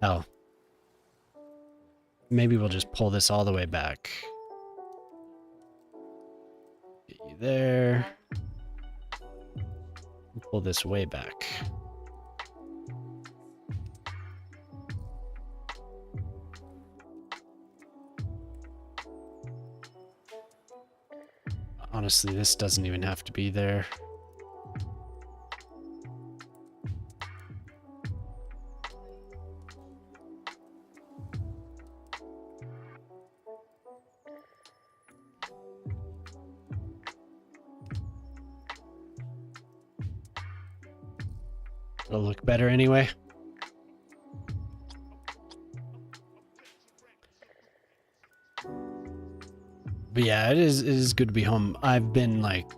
Oh. Maybe we'll just pull this all the way back. Get you there. Pull this way back. Honestly, this doesn't even have to be there. It'll look better anyway. But yeah, it is good to be home. I've been like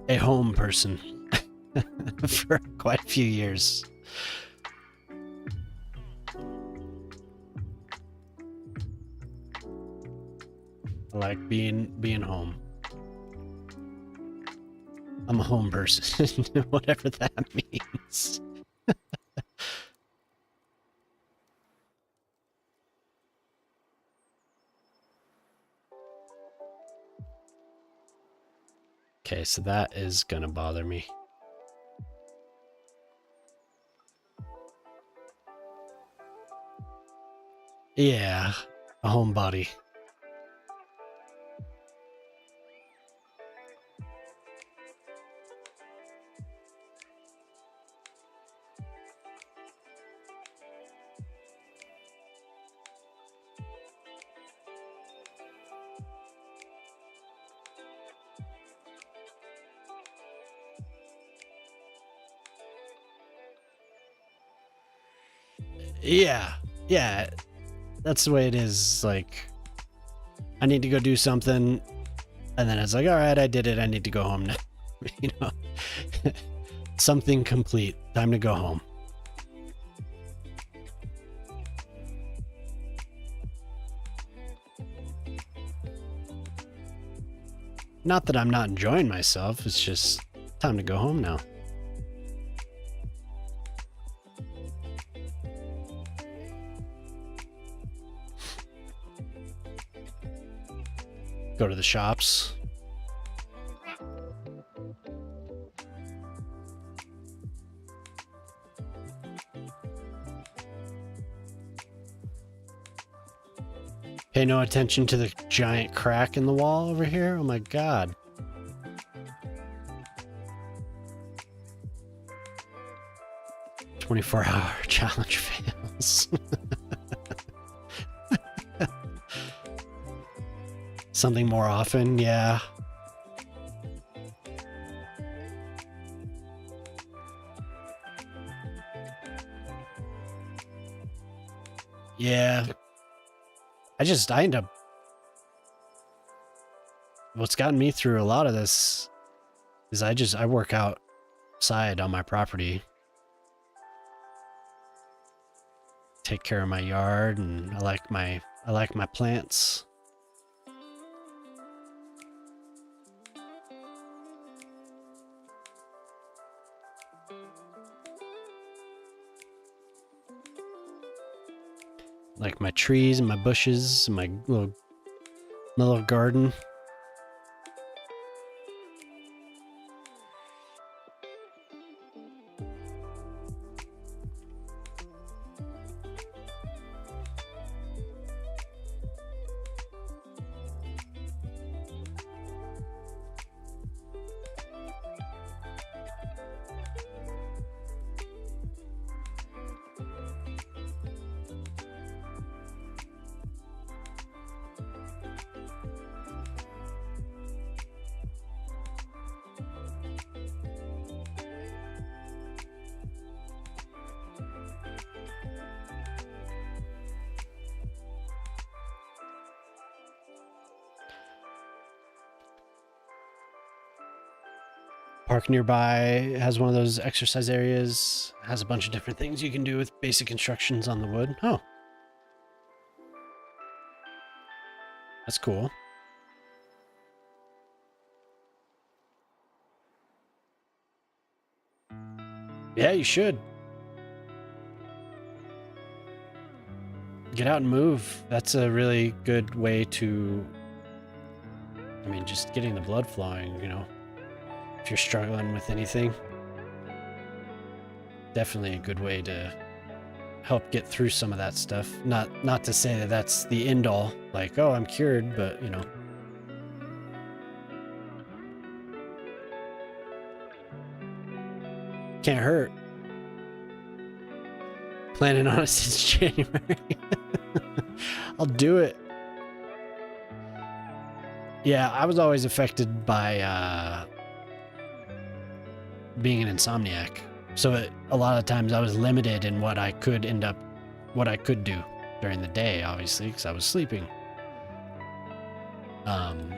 a home person for quite a few years. I like being home. I'm a home person, whatever that means. Okay, so that is gonna bother me. Yeah, a homebody. Yeah, yeah, that's the way it is. Like, I need to go do something, and then it's like, all right, I did it. I need to go home now. You know, something complete. Time to go home. Not that I'm not enjoying myself. It's just time to go home now. Go to the shops. Pay no attention to the giant crack in the wall over here. Oh my god. "24-hour challenge fails." Something more often, yeah. Yeah. I end up, what's gotten me through a lot of this is I work outside on my property. Take care of my yard, and I like my plants. Like my trees and my bushes and my little garden. Park nearby has one of those exercise areas. Has a bunch of different things you can do with basic instructions on the wood. Oh. That's cool. Yeah, you should. Get out and move. That's a really good way to, I mean, just getting the blood flowing, you know. If you're struggling with anything, definitely a good way to help get through some of that stuff. Not to say that that's the end all, like, oh, I'm cured, but you know. Can't hurt. Planning on it since January. I'll do it. Yeah, I was always affected by being an insomniac. So a lot of times I was limited in what I could do during the day, obviously, because I was sleeping. I'm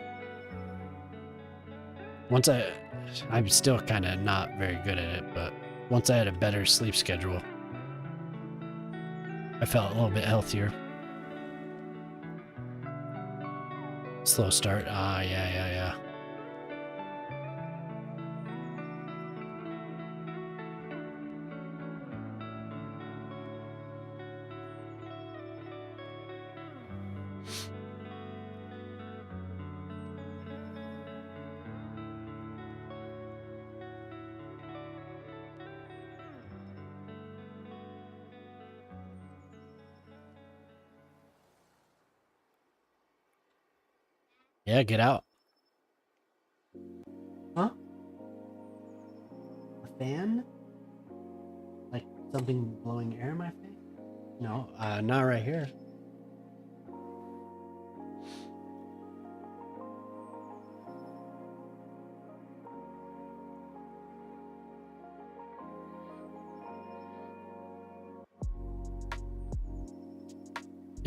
still kind of not very good at it, but once I had a better sleep schedule, I felt a little bit healthier. Slow start. Yeah. Yeah, get out. Huh? A fan? Like something blowing air in my face? No, not right here.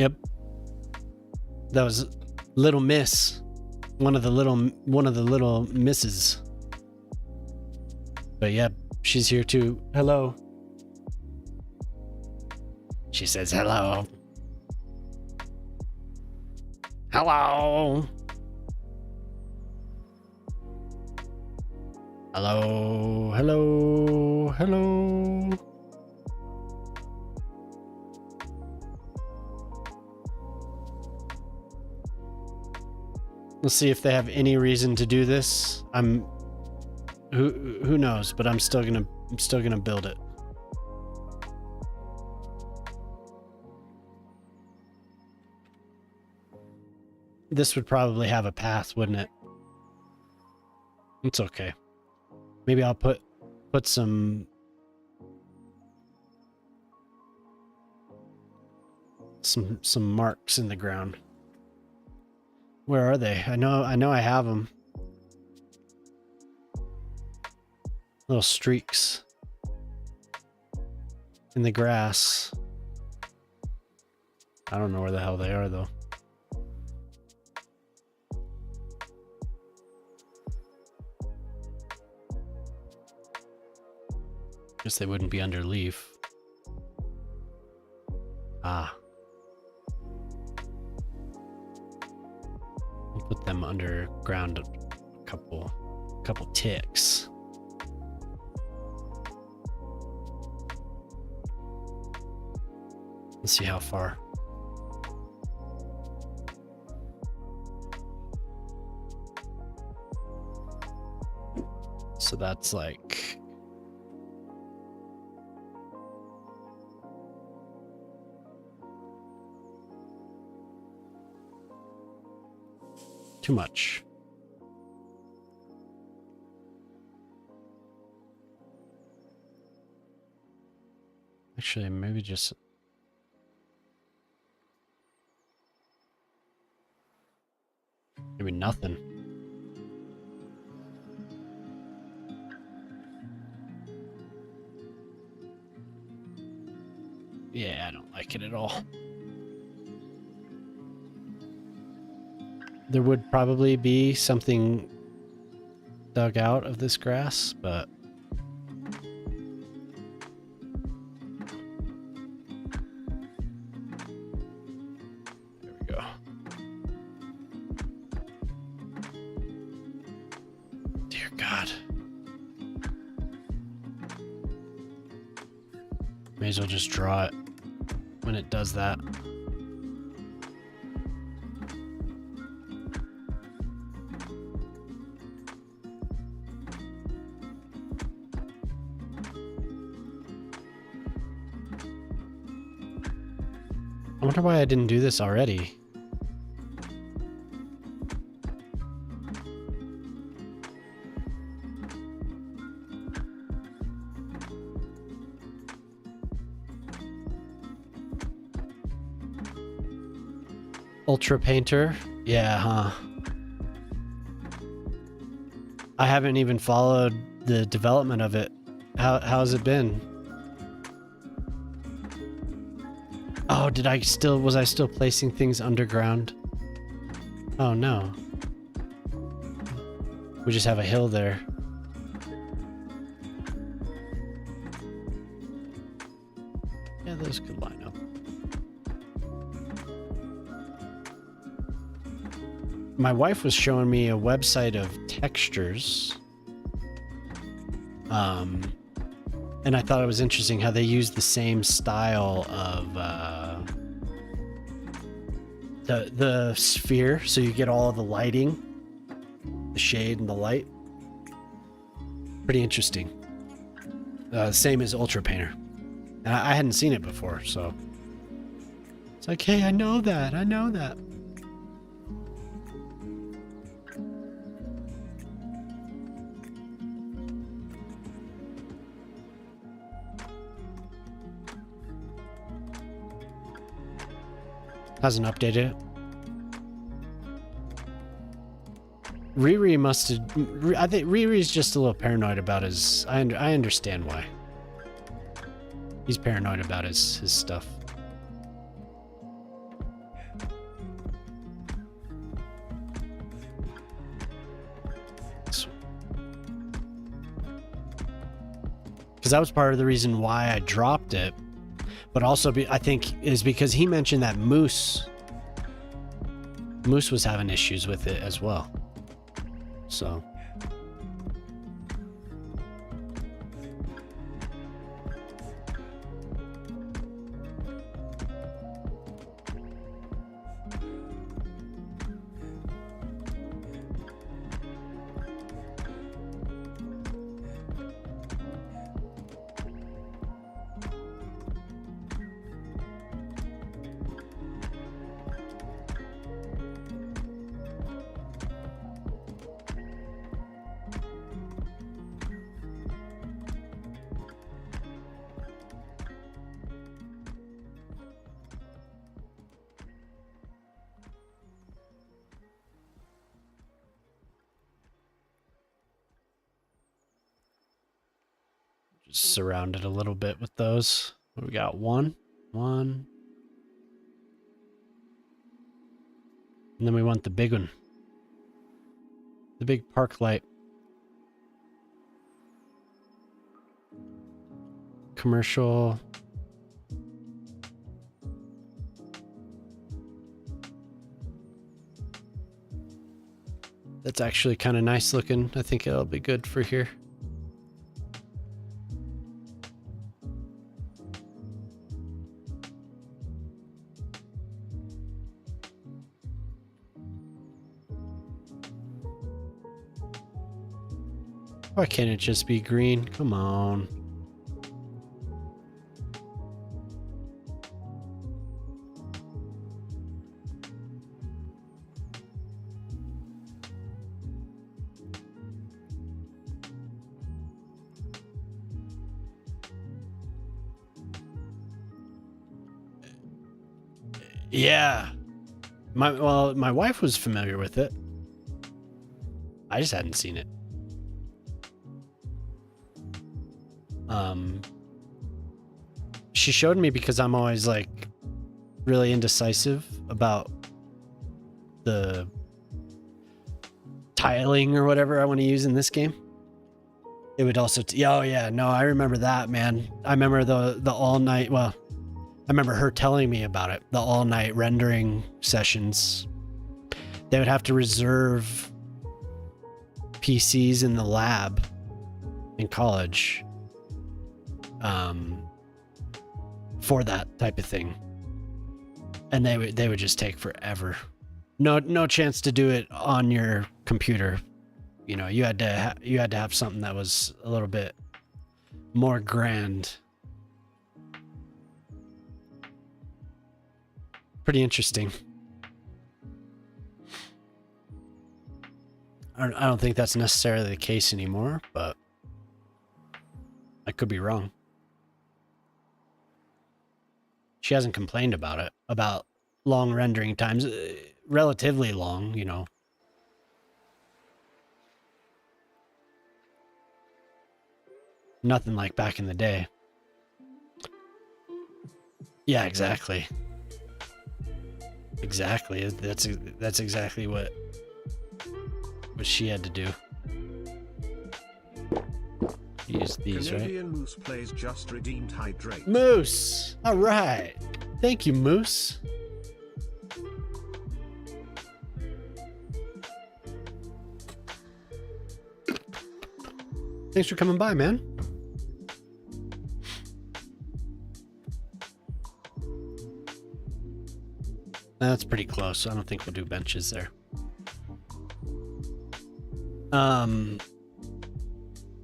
Yep. That was Little Miss. One of the little misses. But yeah, she's here too. Hello. She says hello. Hello. Hello. Hello. Hello. Let's see if they have any reason to do this. Who knows, but I'm still gonna build it. This would probably have a path, wouldn't it? It's okay. Maybe I'll put some marks in the ground. Where are they? I know I have them. Little streaks in the grass. I don't know where the hell they are though. Guess they wouldn't be under leaf. Ah. I'll put them underground a couple ticks. Let's see how far. So that's like too much. Actually, maybe just maybe nothing. Yeah, I don't like it at all. There would probably be something dug out of this grass, but there we go. Dear God. May as well just draw it when it does that. I wonder why I didn't do this already. Ultra Painter? Yeah, huh? I haven't even followed the development of it. How's it been? Oh, was I still placing things underground? Oh no. We just have a hill there. Yeah, those could line up. My wife was showing me a website of textures. And I thought it was interesting how they use the same style of the sphere, so you get all the lighting, the shade and the light. Pretty interesting. Same as Ultra Painter. And I hadn't seen it before, so it's like, hey, I know that. Hasn't updated it. Riri must have. I think Riri's just a little paranoid about his. I understand why. He's paranoid about his stuff. because that was part of the reason why I dropped it. But also, I think, is because he mentioned that Moose was having issues with it as well. So. Surrounded a little bit with those. We got one, and then we want the big one, the big park light, commercial. That's actually kind of nice looking. I think it'll be good for here. Why can't it just be green? Come on. Yeah. My wife was familiar with it. I just hadn't seen it. She showed me because I'm always like really indecisive about the tiling or whatever I want to use in this game. It would also, oh yeah, no, I remember that, man. I remember the all night, well, I remember her telling me about it, the all night rendering sessions. They would have to reserve PCs in the lab in college for that type of thing, and they would just take forever. No chance to do it on your computer. You know, you had to have something that was a little bit more grand. Pretty interesting. I don't think that's necessarily the case anymore, but I could be wrong. She hasn't complained about it, about long rendering times, relatively long, you know. Nothing like back in the day. Yeah, exactly. Exactly. That's exactly what she had to do. Use these, Canadian right? Moose plays just redeemed hydrate. Moose! All right. Thank you, Moose. Thanks for coming by, man. That's pretty close. I don't think we'll do benches there.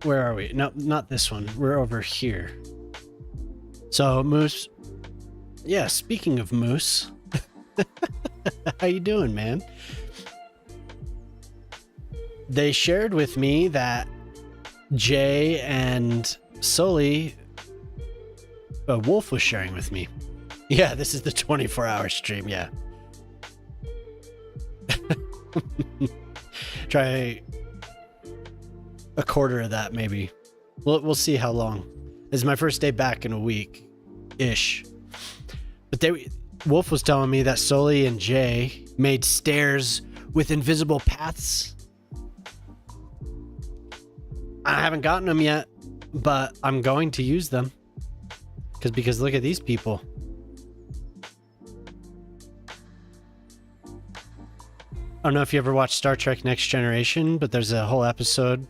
Where are we? No, not this one. We're over here. So, Moose. Yeah, speaking of Moose. How you doing, man? They shared with me that Jay and Sully, Wolf was sharing with me. Yeah, this is the 24-hour stream, yeah. Try a quarter of that, maybe. We'll see how long. This is my first day back in a week-ish. But Wolf was telling me that Sully and Jay made stairs with invisible paths. I haven't gotten them yet, but I'm going to use them because look at these people. I don't know if you ever watched Star Trek Next Generation, but there's a whole episode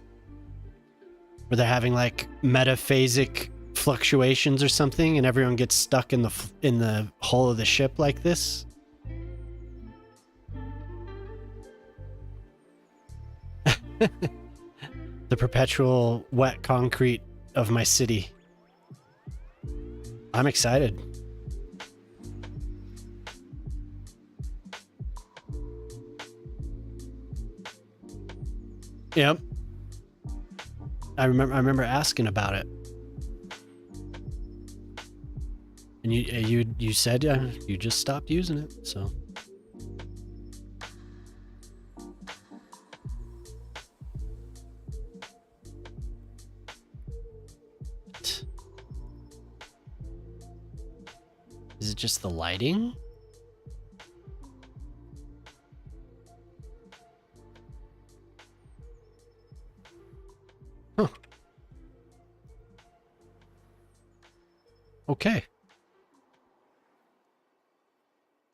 where they're having like metaphasic fluctuations or something, and everyone gets stuck in the hull of the ship like this. The perpetual wet concrete of my city. I'm excited. Yep. I remember asking about it. And you said you just stopped using it, so. Is it just the lighting? Huh. Okay.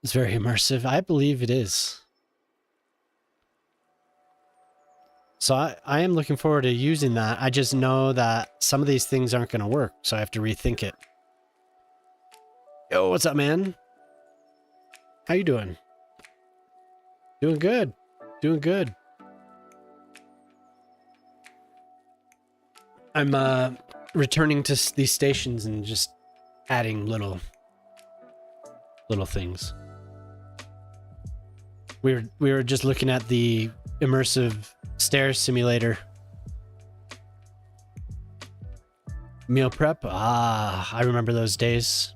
It's very immersive. I believe it is. So I am looking forward to using that. I just know that some of these things aren't going to work, so I have to rethink it. Yo, what's up, man? How you doing? Doing good. Doing good. I'm returning to these stations and just adding little things. We were just looking at the immersive stairs simulator. Meal prep. Ah, I remember those days.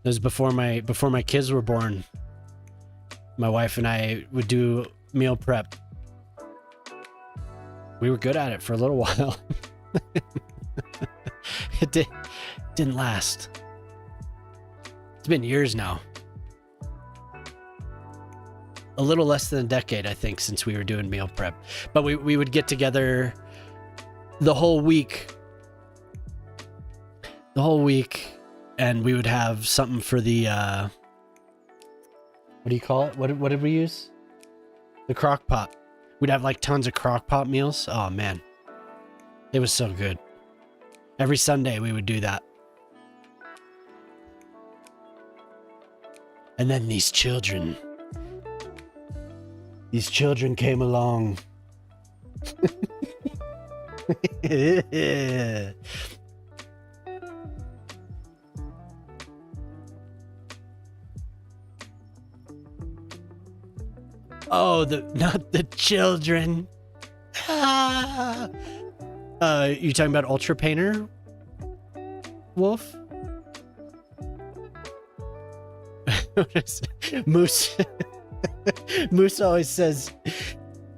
It was before my kids were born. My wife and I would do meal prep. We were good at it for a little while. It didn't last. It's been years now. A little less than a decade, I think, since we were doing meal prep. But we would get together the whole week. And we would have something for the what do you call it? What did we use? The crock pot. We'd have like tons of crock pot meals. Oh man. It was so good. Every Sunday we would do that. And then these children came along. Oh, not the children. You talking about Ultra Painter, Wolf? Moose. Moose always says,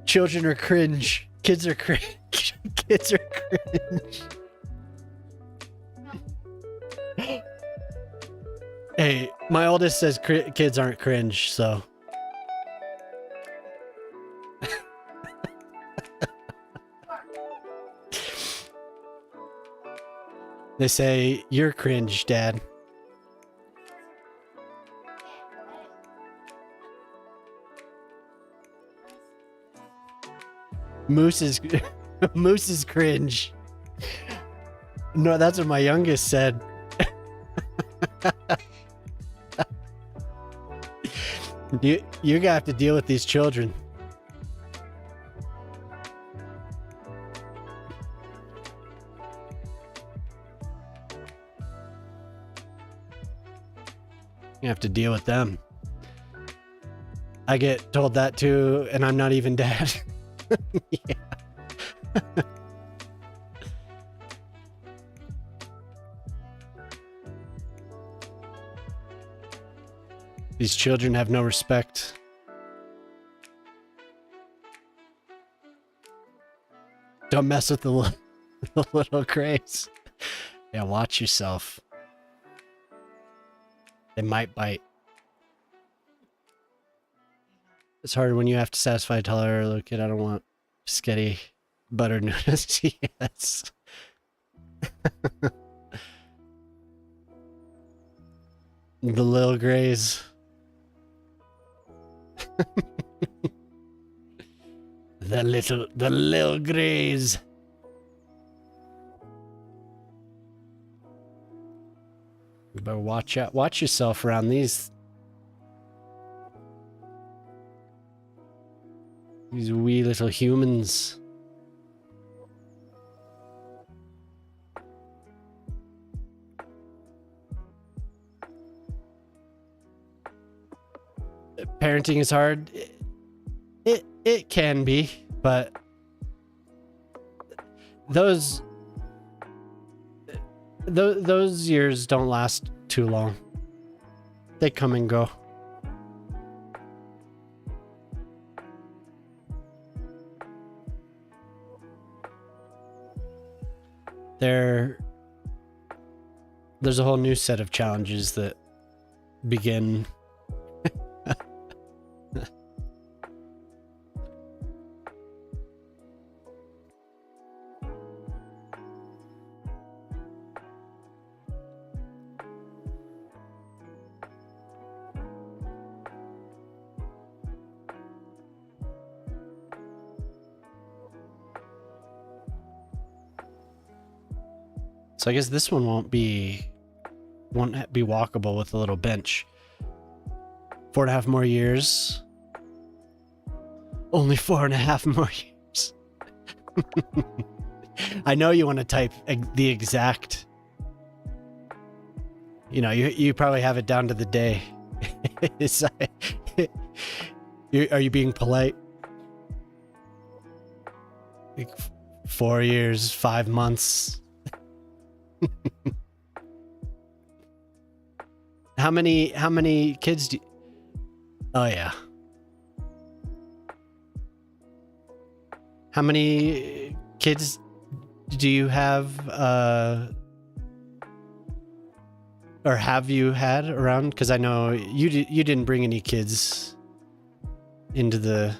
"Children are cringe. Kids are cringe. Kids are cringe." Hey, my oldest says kids aren't cringe, so. They say, "You're cringe, Dad." Moose is cringe. No, that's what my youngest said. You have to deal with these children. You have to deal with them. I get told that too, and I'm not even dad. Yeah. These children have no respect. Don't mess with the little Grace. Yeah, watch yourself. They might bite. It's hard when you have to satisfy a toddler. Little kid, I don't want spaghetti butter noodles. Yes. The little grays. The little grays. You better watch out. Watch yourself around these wee little humans. Parenting is hard. It can be, but those years don't last too long. They come and go. There's a whole new set of challenges that begin. So I guess this one won't be walkable with a little bench. 4.5 more years. Only 4.5 more years. I know you want to type the exact. You know, you probably have it down to the day. Are you being polite? Like 4 years, 5 months. How many kids do you... Oh yeah. How many kids do you have or have you had around? Because I know you didn't bring any kids into the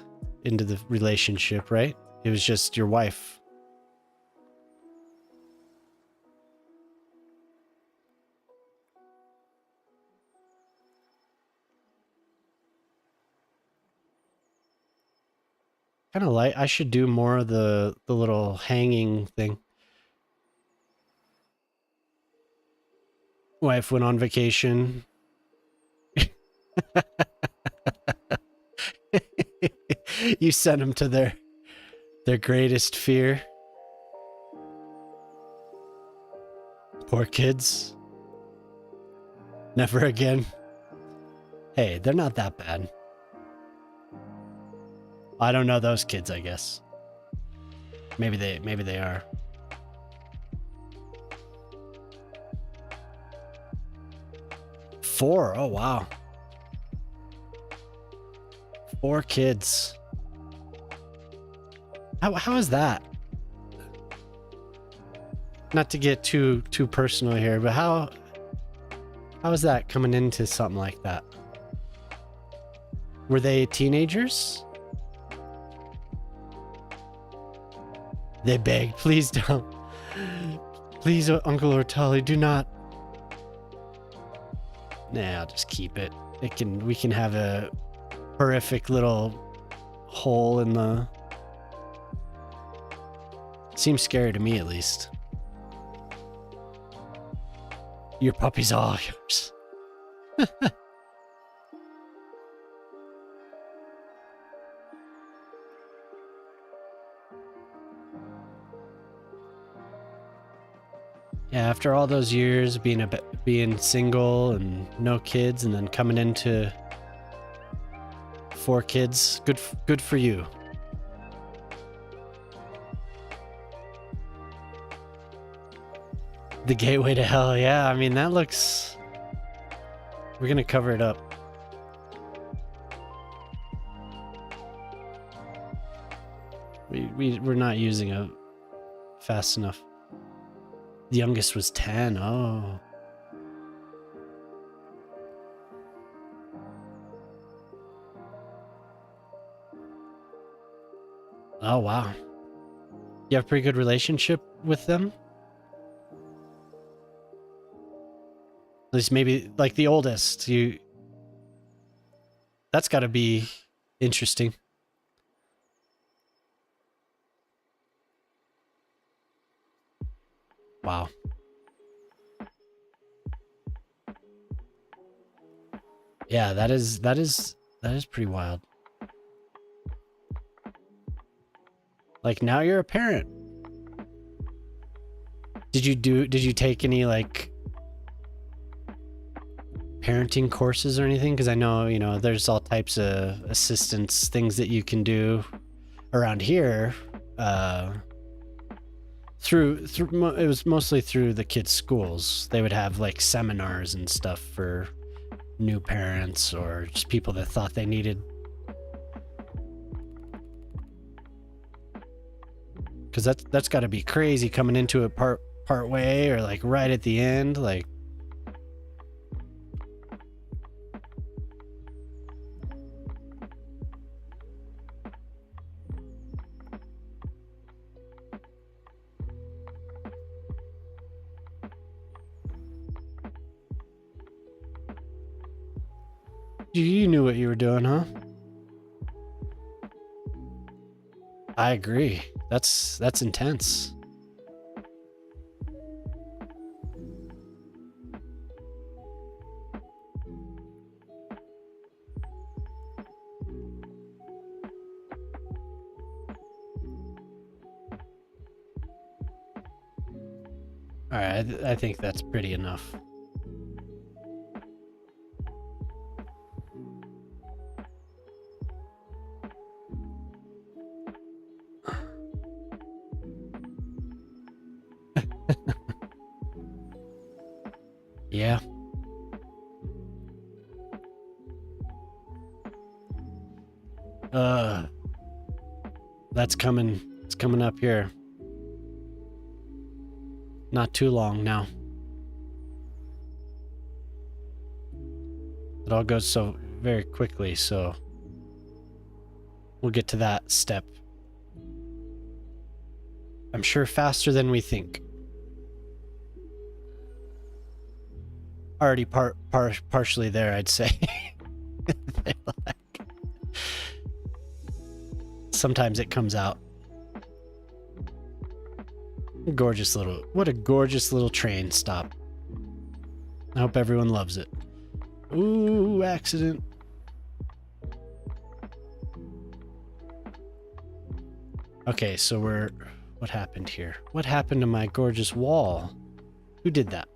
relationship, right? It was just your wife. Kind of light. I should do more of the little hanging thing. Wife went on vacation. You sent them to their greatest fear. Poor kids. Never again. Hey, they're not that bad. I don't know those kids, I guess. Maybe they are. Four. Oh wow. 4 kids. How is that? Not to get too personal here, but how is that coming into something like that? Were they teenagers? They begged, please don't. Please, Uncle Ortali, do not. Nah, I'll just keep it. We can have a horrific little hole in the... Seems scary to me, at least. Your puppy's all yours. Yeah, after all those years being single and no kids, and then coming into 4 kids, good for you. The gateway to hell, yeah. I mean, that looks... We're gonna cover it up. We're not using it fast enough. The youngest was 10. Oh. Oh, wow. You have a pretty good relationship with them? At least maybe like the oldest. That's got to be interesting. Wow. Yeah, that is pretty wild. Like now you're a parent. Did you take any like parenting courses or anything? Because I know, you know, there's all types of assistance things that you can do around here. It was mostly through the kids' schools. They would have like seminars and stuff for new parents or just people that thought they needed. Because that's got to be crazy coming into it part way or like right at the end, like. You knew what you were doing, huh? I agree. That's intense. All right, I think that's pretty enough. Yeah. That's coming. It's coming up here. Not too long now. It all goes so very quickly, so we'll get to that step. I'm sure faster than we think. Already partially there, I'd say. Sometimes it comes out. What a gorgeous little train stop. I hope everyone loves it. Ooh, accident. Okay, so what happened here? What happened to my gorgeous wall? Who did that?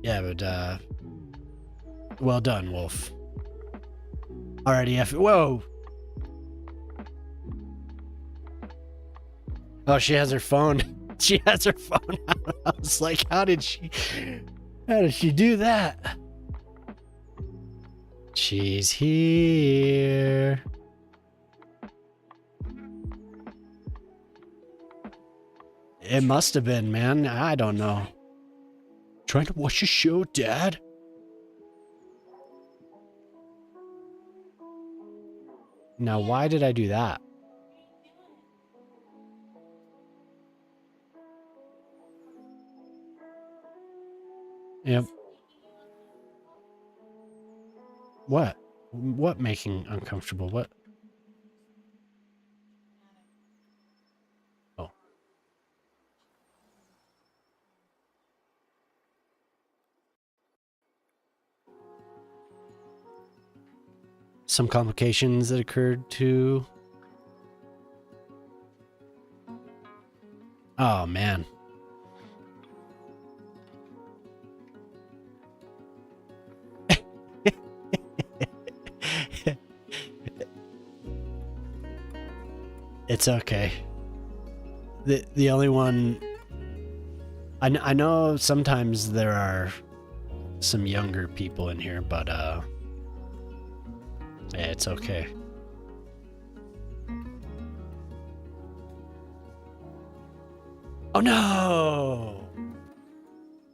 Yeah, but, well done, Wolf. Already whoa! Oh, she has her phone. She has her phone out. I was like, how did she do that? She's here. It must have been, man. I don't know. Trying to watch a show, Dad? Now, why did I do that? Yep. What? What making uncomfortable? What? Oh. Some complications that occurred to... Oh, man. It's okay. The only one... I know sometimes there are some younger people in here, but yeah, it's okay. Oh no!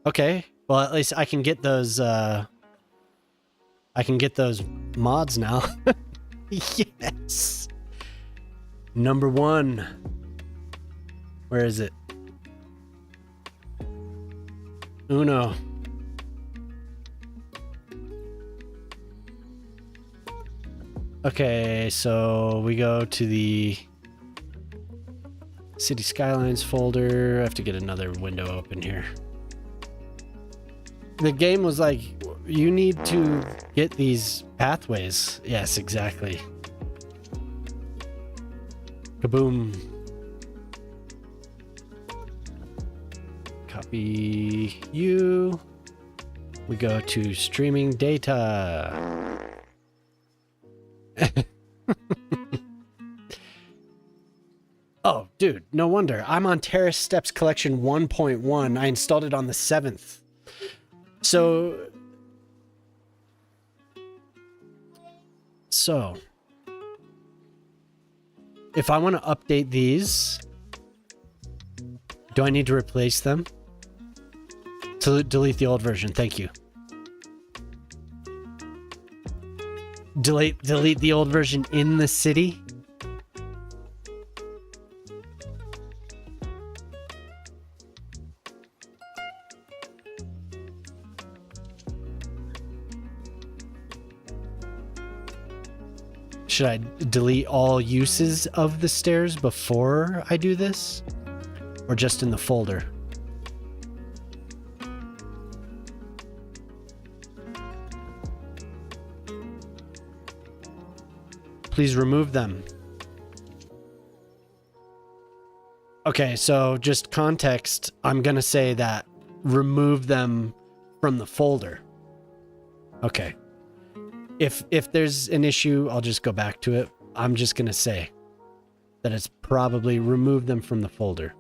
Okay, well at least I can get those mods now. Yes! Number 1. Where is it? Uno. Okay, so we go to the Cities Skylines folder. I have to get another window open here. The game was like, you need to get these pathways. Yes, exactly. Kaboom. Copy you. We go to streaming data. Oh, dude, no wonder. I'm on Terrace Steps Collection 1.1. I installed it on the 7th. So, if I want to update these, do I need to replace them? To delete the old version, thank you. Delete the old version in the city? Should I delete all uses of the stairs before I do this? Or just in the folder? Please remove them. Okay, so just context, I'm gonna say that remove them from the folder. Okay. If there's an issue, I'll just go back to it. I'm just gonna say that it's probably remove them from the folder.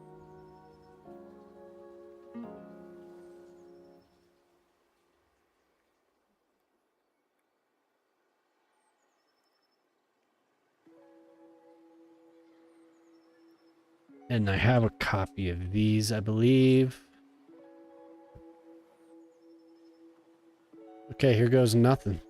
And I have a copy of these, I believe. Okay, here goes nothing.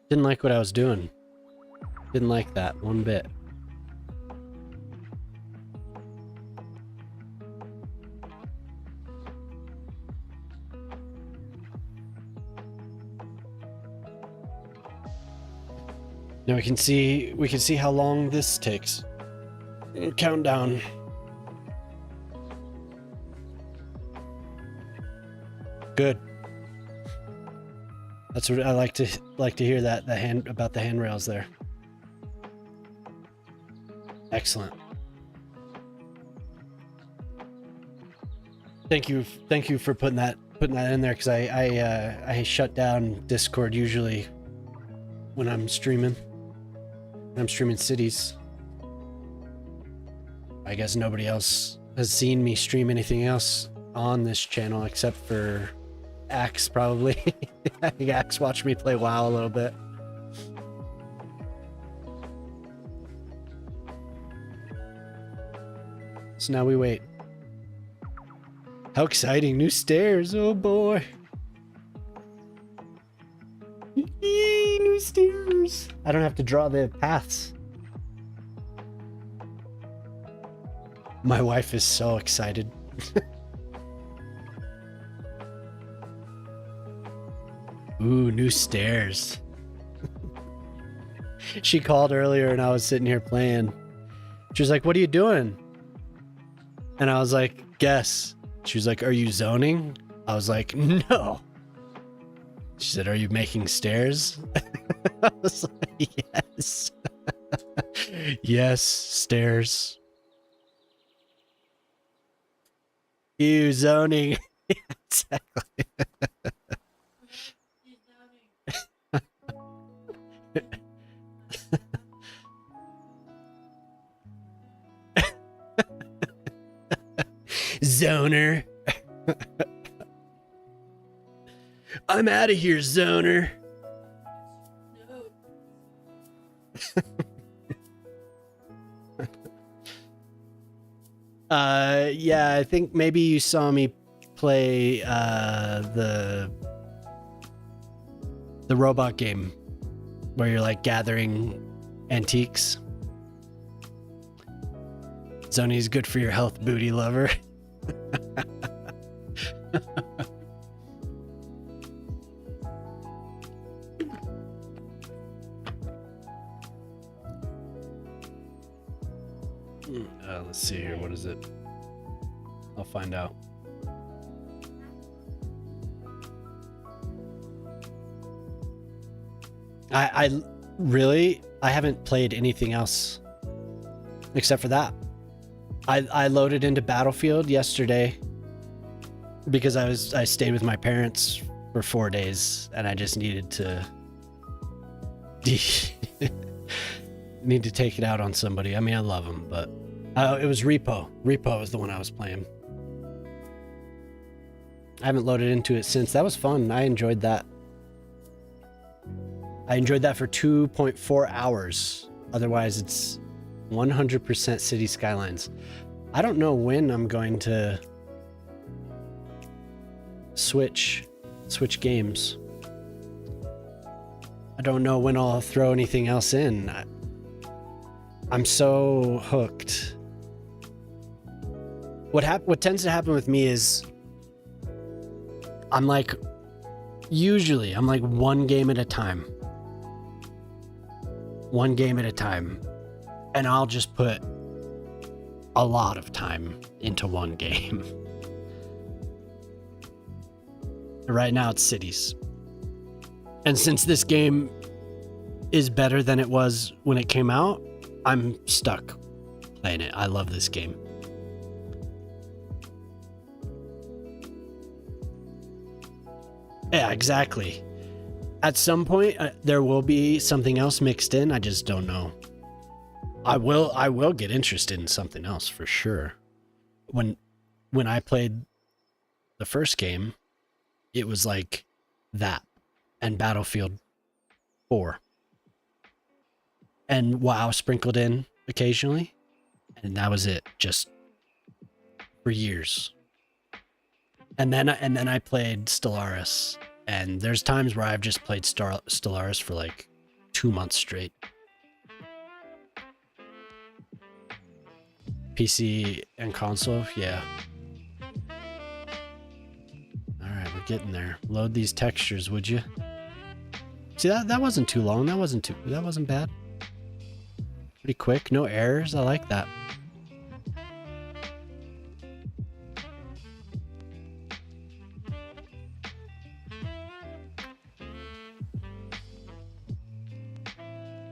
Didn't like what I was doing. Didn't like that one bit. Now we can see how long this takes. Countdown. Good. That's what I like to hear, that about the handrails there. Excellent. Thank you for putting that in there, because I shut down Discord usually when I'm streaming. When I'm streaming cities. I guess nobody else has seen me stream anything else on this channel except for Axe, probably. I think Axe watched me play WoW a little bit. So now we wait. How exciting! New stairs! Oh boy! Yee, new stairs! I don't have to draw the paths. My wife is so excited. Ooh, new stairs. She called earlier and I was sitting here playing. She was like, "What are you doing?" And I was like, "Guess." She was like, "Are you zoning?" I was like, "No." She said, "Are you making stairs?" I was like, "Yes." Yes, stairs. Ew, zoning. Exactly. Zoner. I'm out of here, Zoner. Yeah, I think maybe you saw me play the robot game where you're like gathering antiques. Zony's good for your health, booty lover. Let's see here. What is it? I'll find out. I really, I haven't played anything else except for that. I loaded into Battlefield yesterday because I stayed with my parents for 4 days and I just needed to need to take it out on somebody. I mean, I love them, but it was Repo. Repo is the one I was playing. I haven't loaded into it since. That was fun. I enjoyed that. I enjoyed that for 2.4 hours. Otherwise, it's 100% Cities Skylines. I don't know when I'm going to switch games. I don't know when I'll throw anything else in. I'm so hooked. What tends to happen with me is I'm like one game at a time. One game at a time. And I'll just put a lot of time into one game. Right now it's Cities. And since this game is better than it was when it came out, I'm stuck playing it. I love this game. Yeah, exactly. At some point, there will be something else mixed in. I just don't know. I will get interested in something else for sure. When I played the first game, it was like that and Battlefield 4. And WoW sprinkled in occasionally. And that was it, just for years. And then I played Stellaris. And there's times where I've just played Stellaris for like 2 months straight. PC and console, yeah. Alright, we're getting there. Load these textures, would you? See, that wasn't too long. That wasn't bad. Pretty quick, no errors. I like that.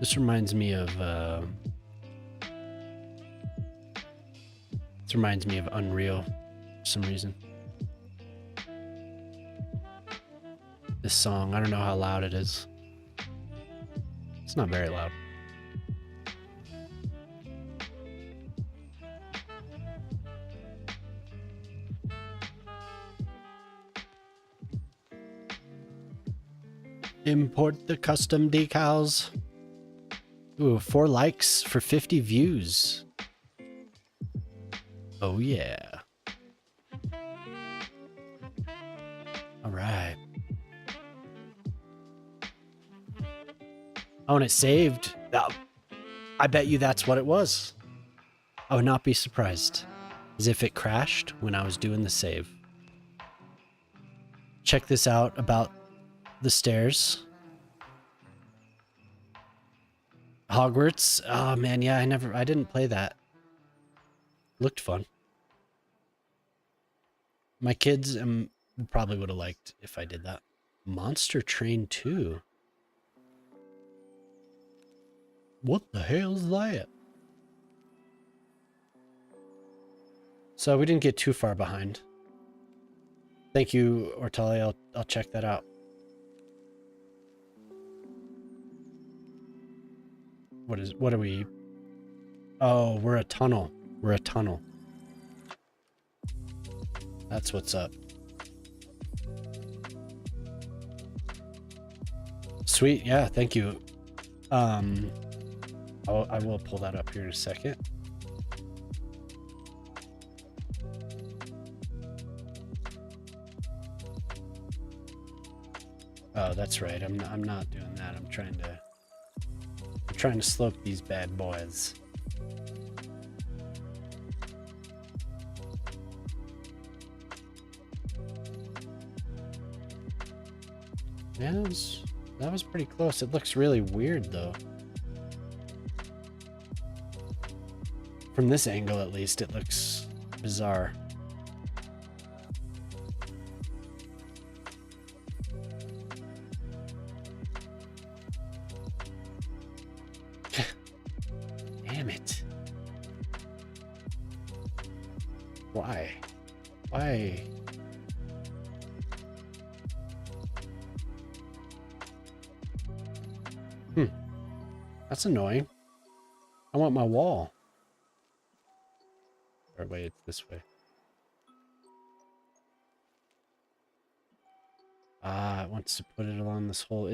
This reminds me of Unreal for some reason. This song, I don't know how loud it is. It's not very loud. Import the custom decals. Ooh, 4 likes for 50 views. Oh yeah. All right. Oh, and it saved. Oh, I bet you that's what it was. I would not be surprised. As if it crashed when I was doing the save. Check this out about the stairs. Hogwarts. Oh man, yeah, I didn't play that. Looked fun. My kids probably would have liked if I did that. Monster Train 2. What the hell's that? So we didn't get too far behind. Thank you, Ortali. I'll check that out. What are we? Oh, we're a tunnel. We're a tunnel. That's what's up. Sweet, yeah, thank you. I will pull that up here in a second. Oh, that's right. I'm not doing that. I'm trying to slope these bad boys. Yeah, that was pretty close. It looks really weird though. From this angle at least, it looks bizarre. Damn it. Why? Why? That's annoying. I want my wall. Or wait, it's this way. Ah, it wants to put it along this whole...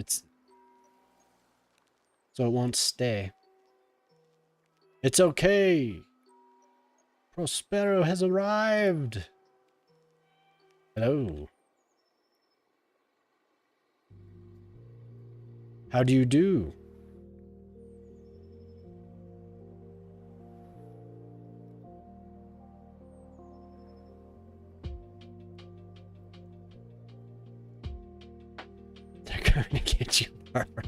So it won't stay. It's okay! Prospero has arrived! Hello. How do you do? They're gonna get you, Barbara.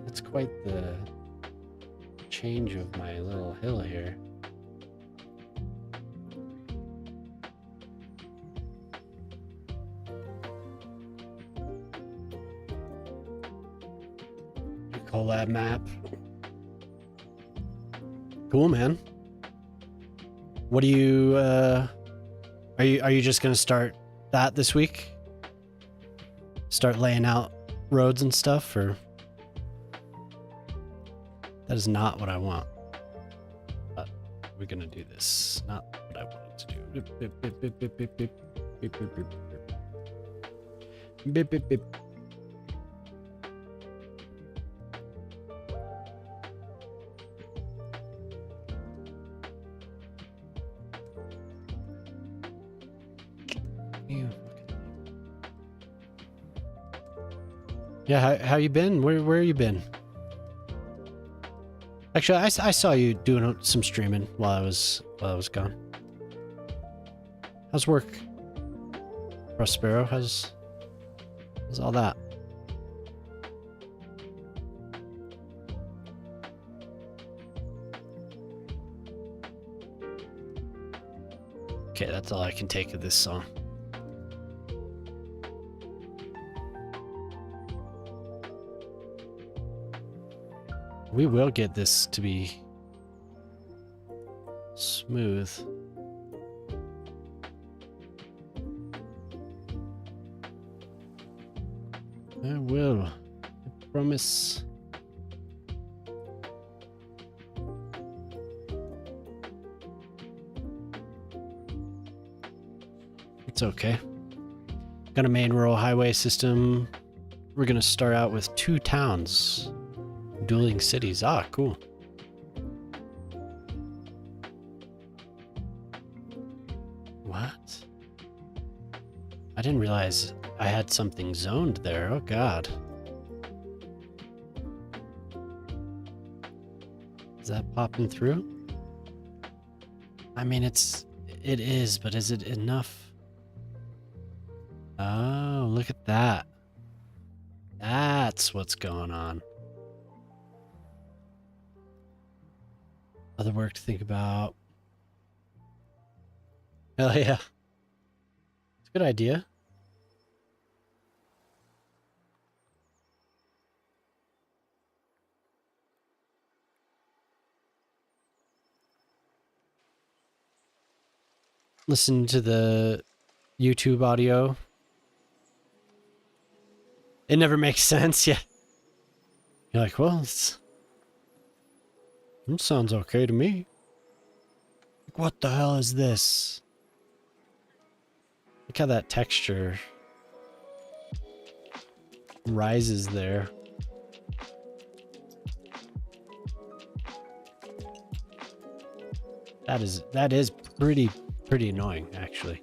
That's quite the change of my little hill here. Collab map. Cool, man. What do you are you just gonna start that this week? Start laying out roads and stuff, or that is not what I want. But we're gonna do this. Not what I wanted to do. Beep, beep, beep, beep, beep, beep, beep, beep, beep, beep, beep. Beep, beep, beep. Yeah, how you been? Where you been? Actually, I saw you doing some streaming while I was gone. How's work? Prospero, how's all that? Okay, that's all I can take of this song. We will get this to be smooth. I will. I promise. It's okay. Got a main rural highway system. We're gonna start out with 2 towns. Dueling cities. Ah, cool. What? I didn't realize I had something zoned there. Oh god. Is that popping through? I mean, it is, but is it enough? Oh, look at that. That's what's going on. Other work to think about. Hell yeah. It's a good idea. Listen to the YouTube audio. It never makes sense. Yeah. You're like, well, it sounds okay to me. What the hell is this? Look how that texture rises there. That is pretty annoying, actually.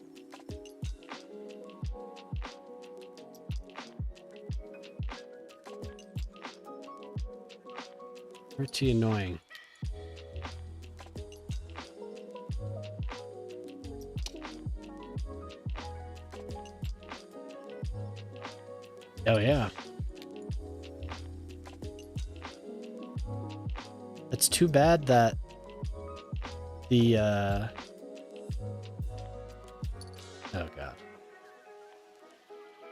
Pretty annoying. Oh yeah. It's too bad that the oh god.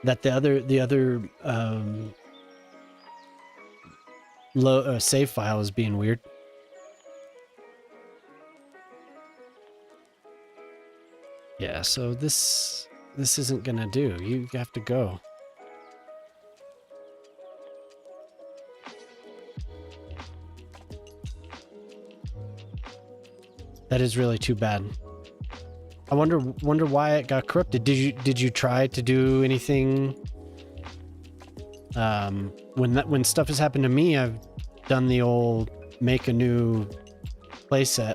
That the other save file is being weird. Yeah, so this isn't gonna do. You have to go. That is really too bad. I wonder why it got corrupted. Did you try to do anything? When stuff has happened to me, I've done the old make a new playset.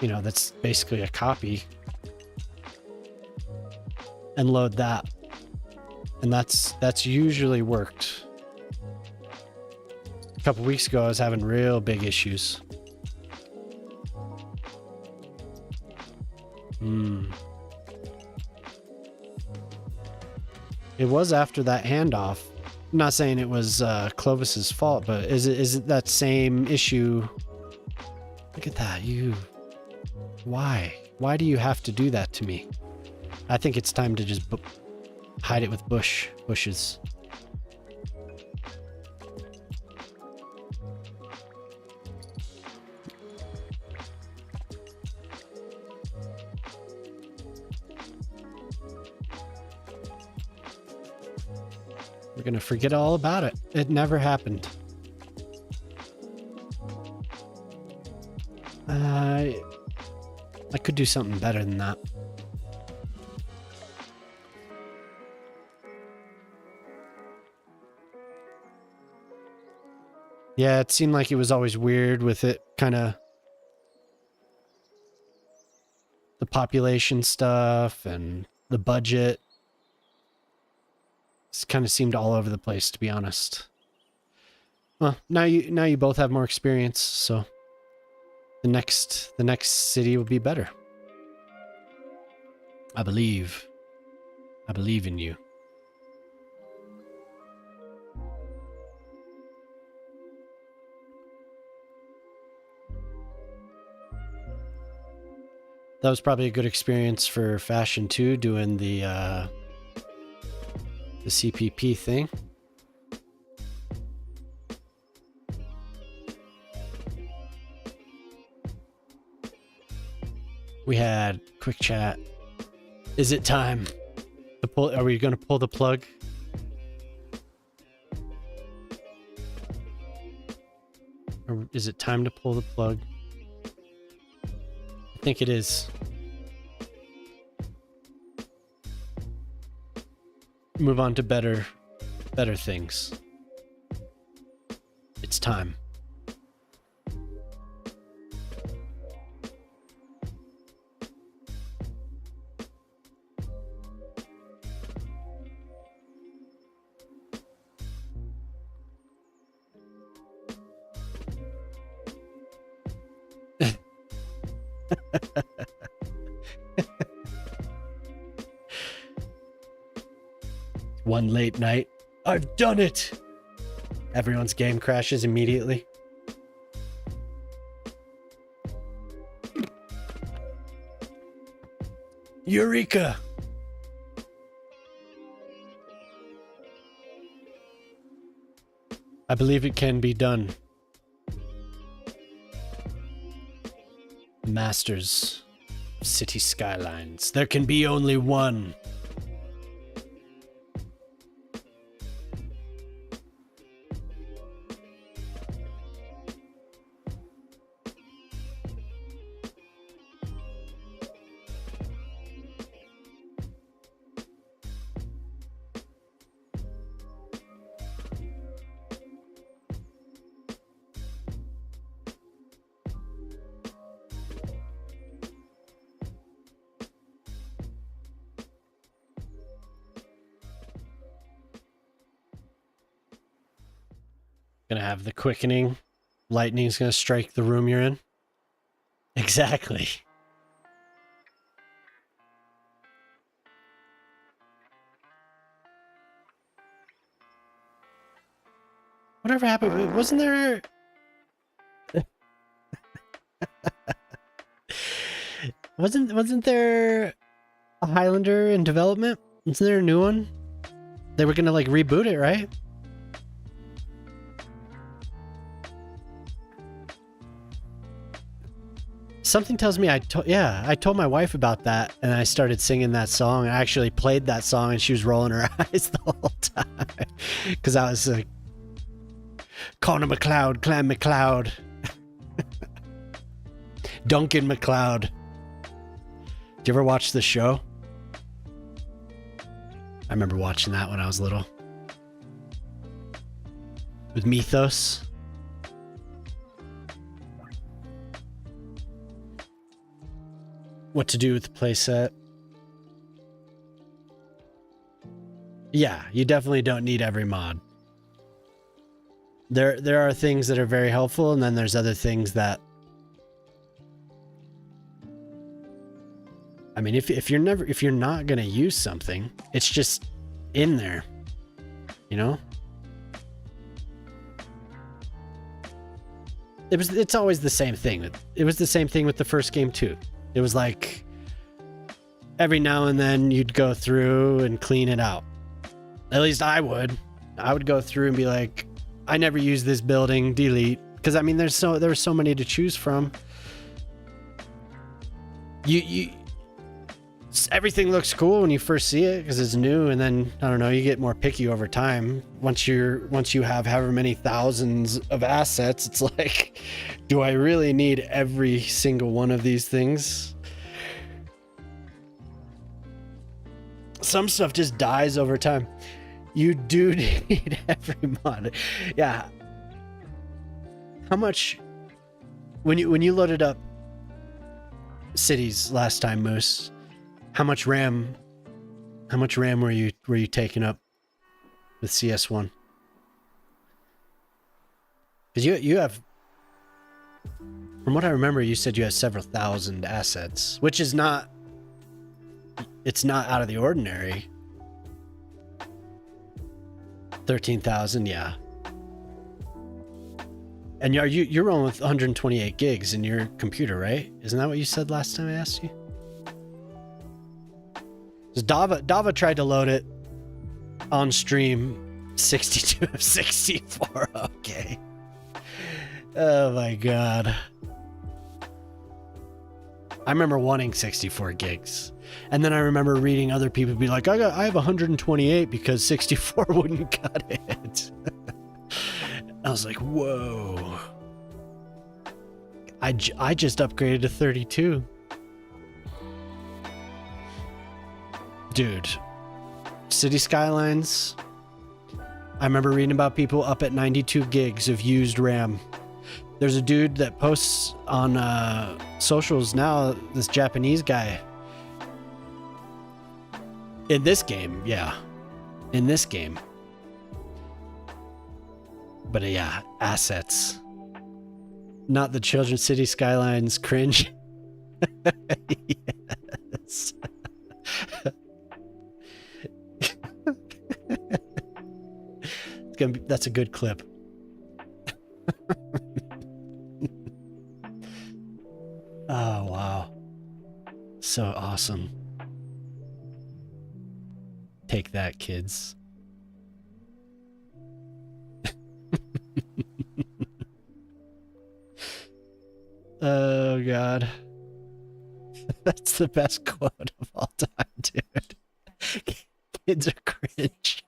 You know, that's basically a copy, and load that, and that's usually worked. A couple weeks ago, I was having real big issues. It was after that handoff. I'm not saying it was Clovis's fault, but is it that same issue? Look at that. Why do you have to do that to me? I think it's time to just hide it with bushes. We're gonna forget all about it. It never happened. I could do something better than that. Yeah, it seemed like it was always weird with it, kind of the population stuff and the budget. It kind of seemed all over the place, to be honest. Well, now you both have more experience, so the next city will be better. I believe in you. That was probably a good experience for fashion too, doing the CPP thing. We had quick chat. Is it time to pull? Are we going to pull the plug? Or is it time to pull the plug? I think it is. Move on to better things. It's time. One late night. I've done it! Everyone's game crashes immediately. Eureka! I believe it can be done. Masters of Cities Skylines. There can be only one. Gonna have the quickening. Lightning's gonna strike the room you're in. Exactly. Whatever happened? Wasn't there... wasn't there a Highlander in development? Wasn't there a new one? They were gonna like reboot it, right? Something tells me I told my wife about that, and I started singing that song. I actually played that song, and she was rolling her eyes the whole time because I was like, Connor McLeod, Clan McLeod, Duncan McLeod. Do you ever watch the show? I remember watching that when I was little. With Mythos. What to do with the playset. Yeah, you definitely don't need every mod. There are things that are very helpful, and then there's other things that... I mean, if you're not gonna use something, it's just in there, you know. It's always the same thing. It was the same thing with the first game too. It was like every now and then you'd go through and clean it out. At least I would. I would go through and be like, I never use this building, delete. Because I mean, there were so many to choose from. Everything looks cool when you first see it because it's new, and then I don't know, you get more picky over time. Once you have however many thousands of assets, it's like, do I really need every single one of these things? Some stuff just dies over time. You do need every mod. Yeah. How much when you loaded up Cities last time, Moose? How much RAM were you taking up with CS1? Because you have, from what I remember, you said you had several thousand assets, which is not, it's not out of the ordinary. 13,000, yeah. And you're rolling with 128 gigs in your computer, right? Isn't that what you said last time I asked you? Dava tried to load it on stream, 62 of 64. Okay. Oh my god. I remember wanting 64 gigs. And then I remember reading other people be like, I have 128 because 64 wouldn't cut it. I was like, whoa. I just upgraded to 32. Dude, Cities Skylines. I remember reading about people up at 92 gigs of used RAM. There's a dude that posts on socials now, this Japanese guy. In this game, yeah. In this game. But yeah, assets. Not the children. City Skylines cringe. Yes. That's a good clip. Oh, wow. So awesome. Take that, kids. Oh, God. That's the best quote of all time, dude. Kids are cringe.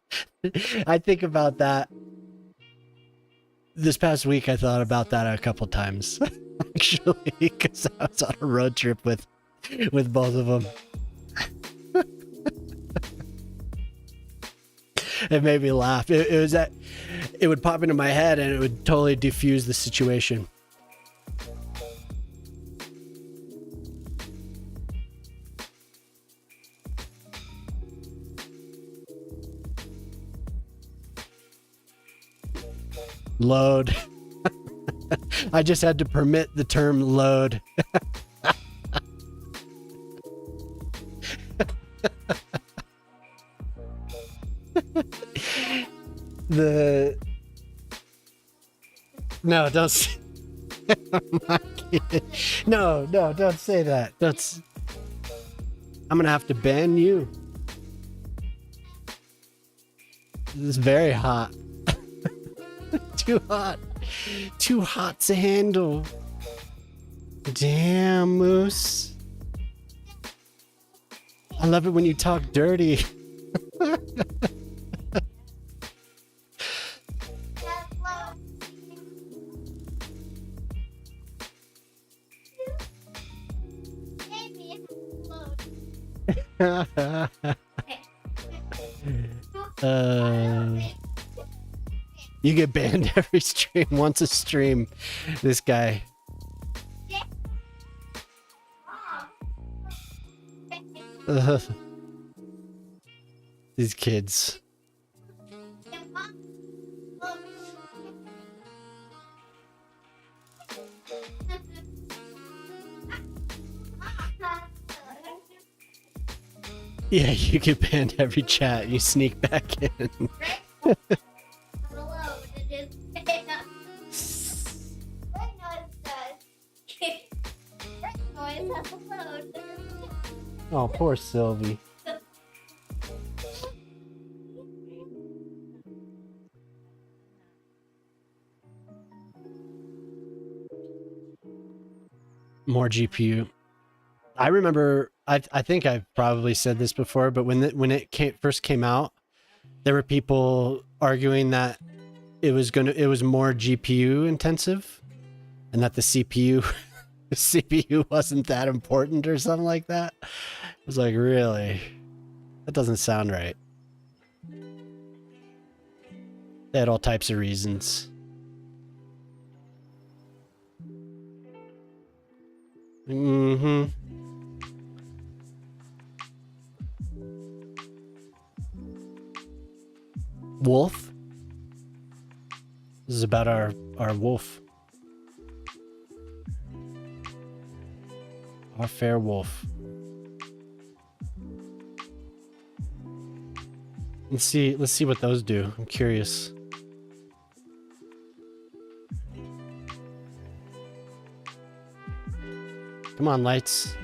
I think about that. This past week, I thought about that a couple times, actually, because I was on a road trip with both of them. It made me laugh. It was that it would pop into my head and it would totally diffuse the situation. Load. I just had to permit the term load. No, don't say... I'm not kidding. No, don't say that. I'm gonna have to ban you. This is very hot. Too hot. Too hot to handle. Damn, Moose. I love it when you talk dirty. You get banned every stream. Once a stream, this guy. These kids. Yeah, you get banned every chat. You sneak back in. Oh, poor Sylvie. More GPU. I remember, I think I've probably said this before, but when it first came out, there were people arguing that it was more GPU intensive, and that the CPU wasn't that important or something like that. I was like, really? That doesn't sound right. They had all types of reasons. Mm-hmm. Wolf? This is about our wolf. Our fair wolf. Let's see what those do. I'm curious. Come on, lights.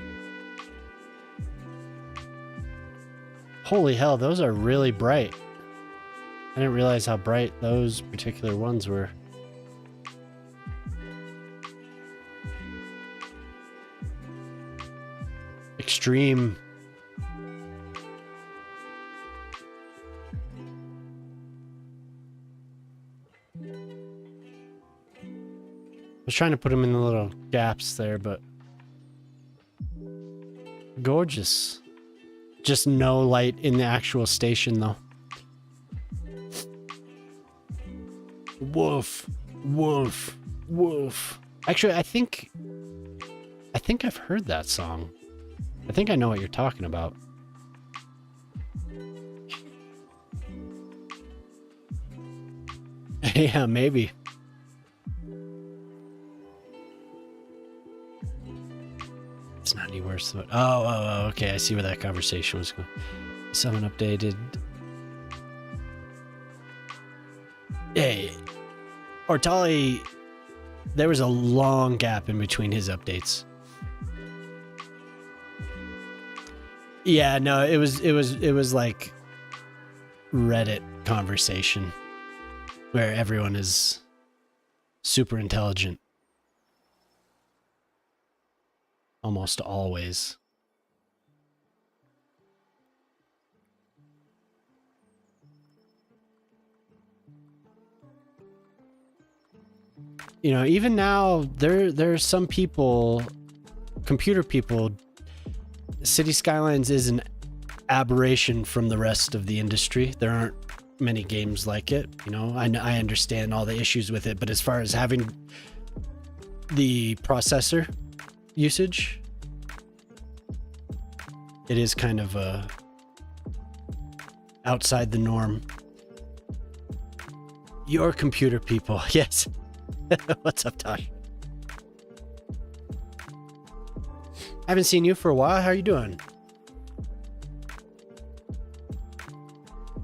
Holy hell, those are really bright. I didn't realize how bright those particular ones were. Extreme. I was trying to put them in the little gaps there, but gorgeous. Just no light in the actual station though. Woof, woof, woof. Actually, I think I've heard that song. I think I know what you're talking about. Yeah, maybe. It's not any worse than... Oh, okay. I see where that conversation was going. Someone updated... Hey, Ortali, there was a long gap in between his updates. Yeah, no, it was like Reddit conversation where everyone is super intelligent. Almost always. You know, even now, there's some people, computer people, Cities Skylines is an aberration from the rest of the industry. There aren't many games like it. You know, I understand all the issues with it, but as far as having the processor usage, it is kind of outside the norm. Your computer people. Yes. What's up, Tosh? I haven't seen you for a while. How are you doing?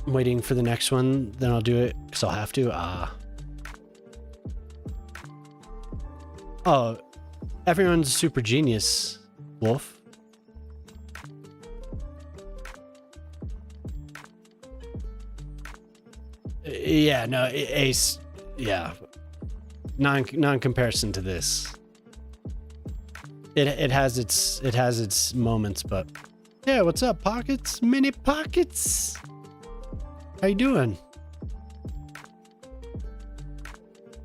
I'm waiting for the next one, then I'll do it because I'll have to. Oh, everyone's a super genius, Wolf. Yeah, no, Ace. Yeah, non-comparison to this. It has its moments, but yeah. What's up, Pockets? Mini Pockets. How you doing?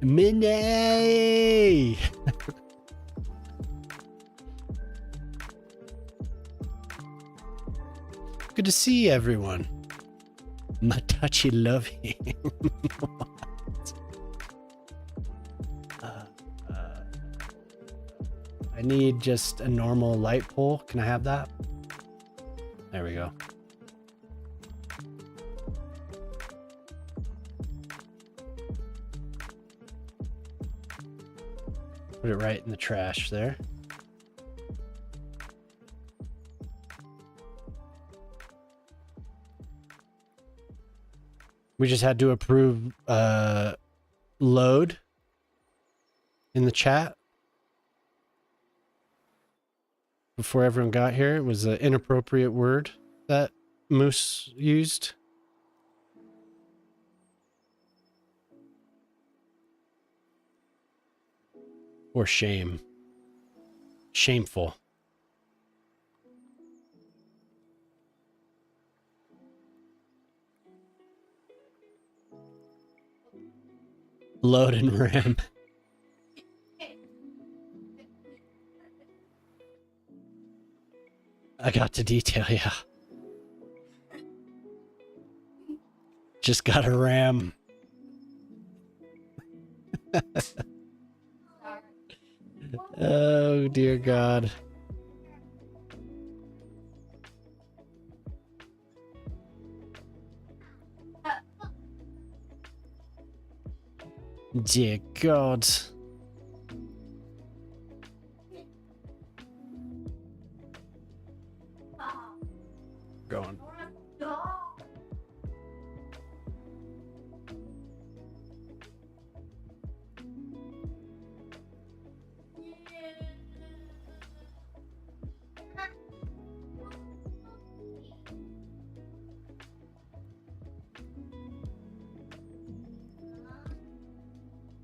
Mini. Good to see everyone. My touchy lovey. I need just a normal light pole. Can I have that? There we go. Put it right in the trash there. We just had to approve load in the chat before everyone got here. It was an inappropriate word that Moose used. Or shame. Shameful. Load and ram. I got to detail, yeah. Just got a ram. Oh, dear God. Dear God. Going.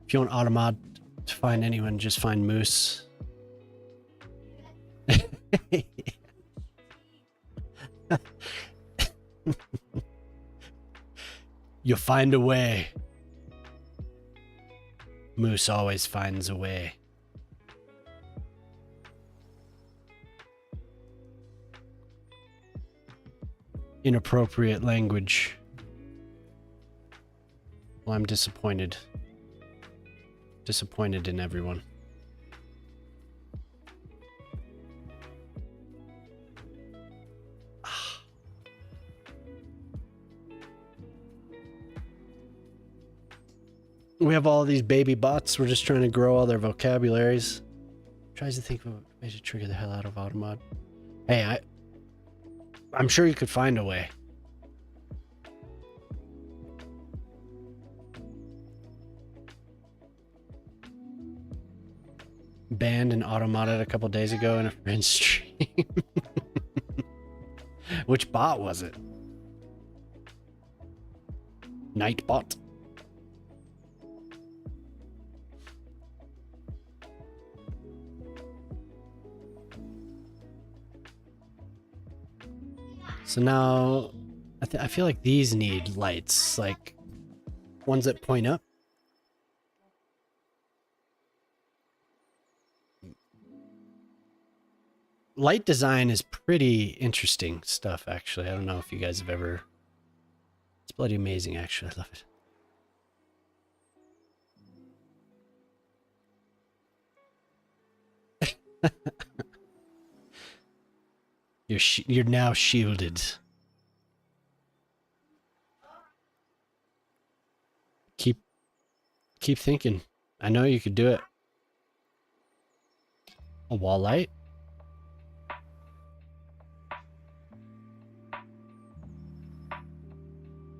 If you want Automod to find anyone, just find Moose. You'll find a way. Moose always finds a way. Inappropriate language. Well, I'm disappointed. Disappointed in everyone. We have all these baby bots. We're just trying to grow all their vocabularies. Tries to think of a way to trigger the hell out of Automod. Hey, I'm sure you could find a way. Banned and automodded a couple days ago in a friend's stream. Which bot was it? Nightbot? So now I feel like these need lights, like ones that point up. Light design is pretty interesting stuff, actually. I don't know if you guys have ever... It's bloody amazing, actually. I love it. You're now shielded. Keep keep thinking. I know you could do it. A wall light?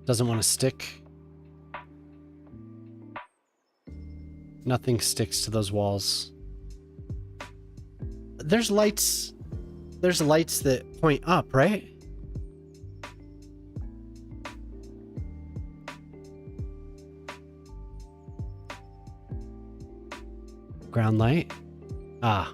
Doesn't want to stick. Nothing sticks to those walls. There's lights. There's lights that point up, right? Ground light. Ah.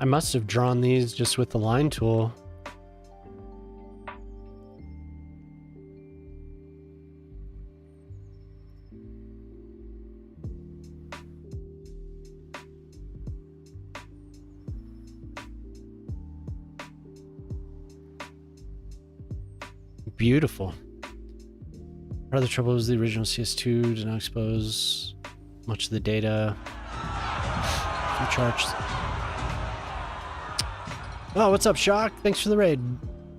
I must have drawn these just with the line tool. Beautiful. Part of the trouble is the original CS2 did not expose much of the data. Few charts. Oh, what's up, Shock? Thanks for the raid,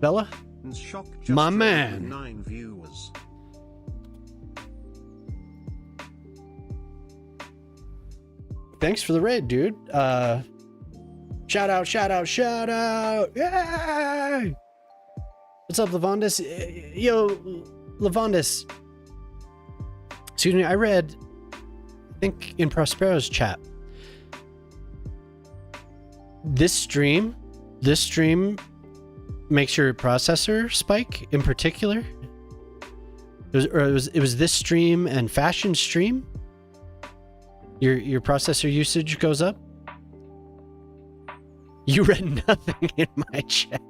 Bella. Shock just My man. 9 viewers. Thanks for the raid, dude. Shout out, shout out, shout out. Yay! What's up, Lavondis? Yo, Lavondis. Excuse me, I read, I think in Prospero's chat, this stream makes your processor spike in particular. It was this stream and fashion stream. Your processor usage goes up. You read nothing in my chat.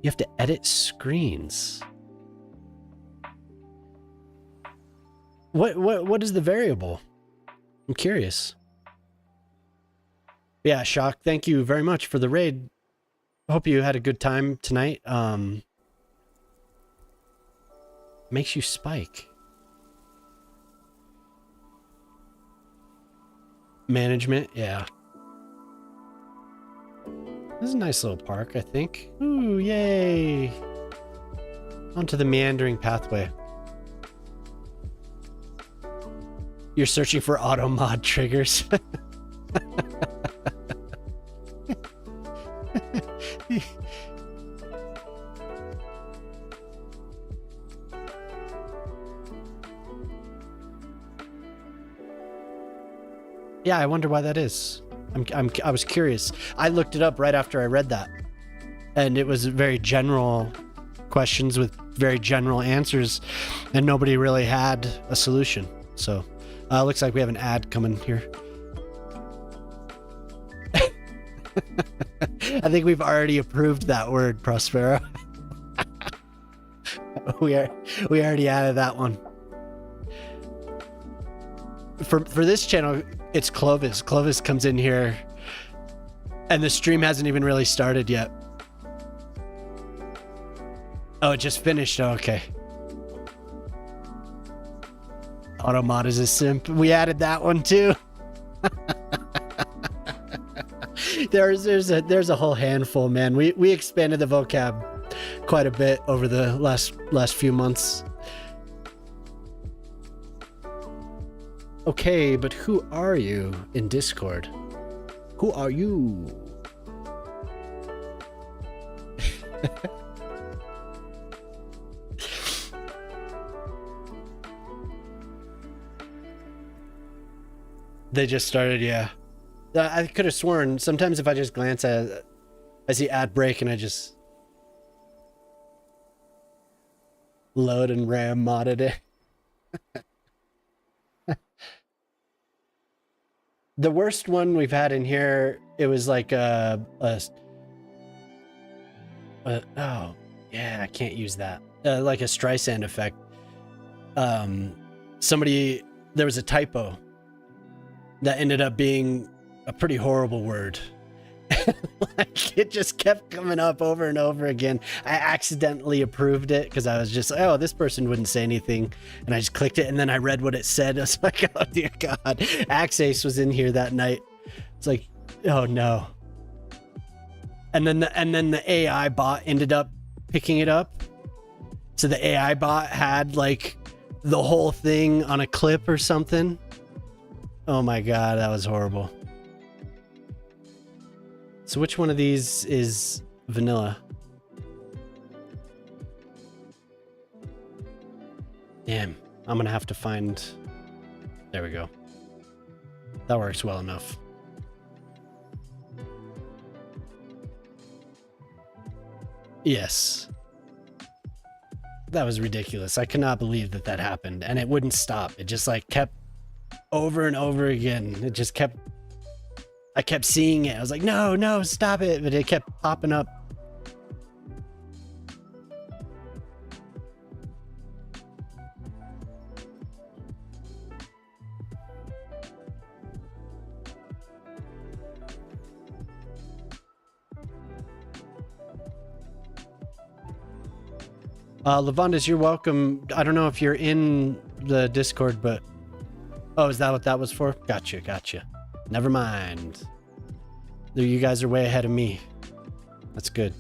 You have to edit screens. What is the variable? I'm curious. Yeah, Shock, thank you very much for the raid. Hope you had a good time tonight. Makes you spike. Management, yeah. This is a nice little park, I think. Ooh, yay! Onto the meandering pathway. You're searching for auto mod triggers. Yeah, I wonder why that is. I was curious. I looked it up right after I read that, and it was very general questions with very general answers, and nobody really had a solution. So, looks like we have an ad coming here. I think we've already approved that word, Prospero. we already added that one. For this channel, it's Clovis. Clovis comes in here, and the stream hasn't even really started yet. Oh, it just finished. Oh, okay. Automod is a simp. We added that one too. There's a whole handful, man. We expanded the vocab quite a bit over the last few months. Okay, but who are you in Discord? Who are you? They just started, yeah. I could have sworn sometimes if I just glance at, I see ad break and I just load and RAM modded it. The worst one we've had in here, it was like oh yeah, I can't use that. Like a Streisand effect. There was a typo that ended up being a pretty horrible word, Like, it just kept coming up over and over again. I accidentally approved it because I was just, oh, this person wouldn't say anything, and I just clicked it, and then I read what it said. I was like, oh dear God. Axace was in here that night. It's like, oh no. And then the AI bot ended up picking it up. So the AI bot had like the whole thing on a clip or something. Oh my God, that was horrible. So which one of these is vanilla? Damn, I'm gonna have to find... There we go. That works well enough. Yes. That was ridiculous. I could not believe that that happened, and it wouldn't stop. It just like kept over and over again. It just kept... I kept seeing it. I was like, no, no, stop it. But it kept popping up. Lavandis, you're welcome. I don't know if you're in the Discord, but... Oh, is that what that was for? Gotcha, gotcha. Never mind. You guys are way ahead of me. That's good.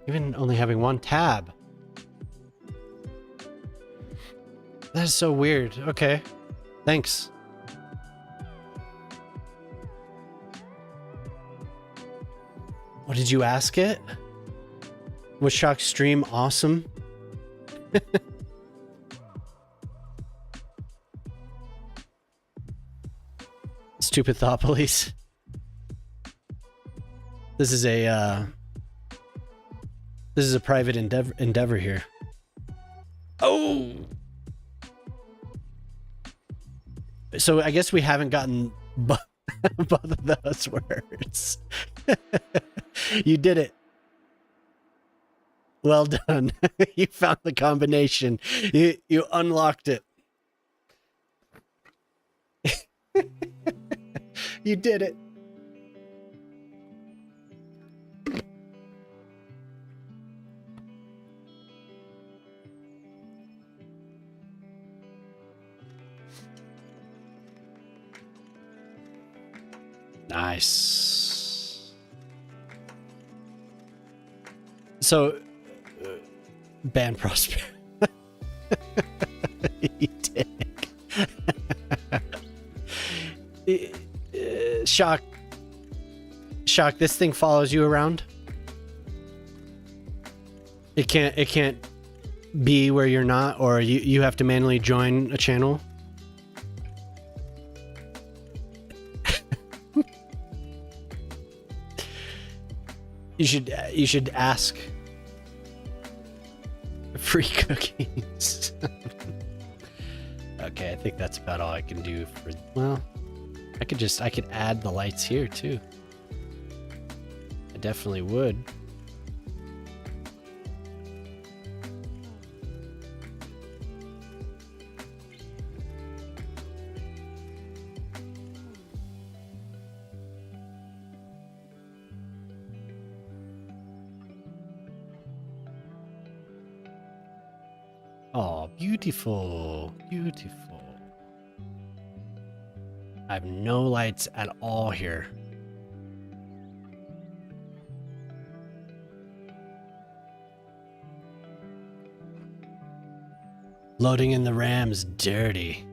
Even only having one tab. That is so weird. Okay. Thanks. What did you ask it? Was Shock stream awesome? Stupid thought police. This is a private endeavor here. Oh! So I guess we haven't gotten both of those words. You did it. Well done. You found the combination. You unlocked it. You did it. Nice. So, ban Prosper. You dick. Shock. Shock, this thing follows you around? It can't be where you're not, or you have to manually join a channel? You should ask. Free cookies. Okay, I think that's about all I can do for... Well, I could add the lights here too. I definitely would. Oh, beautiful, beautiful. I have no lights at all here. Loading in the RAM's dirty.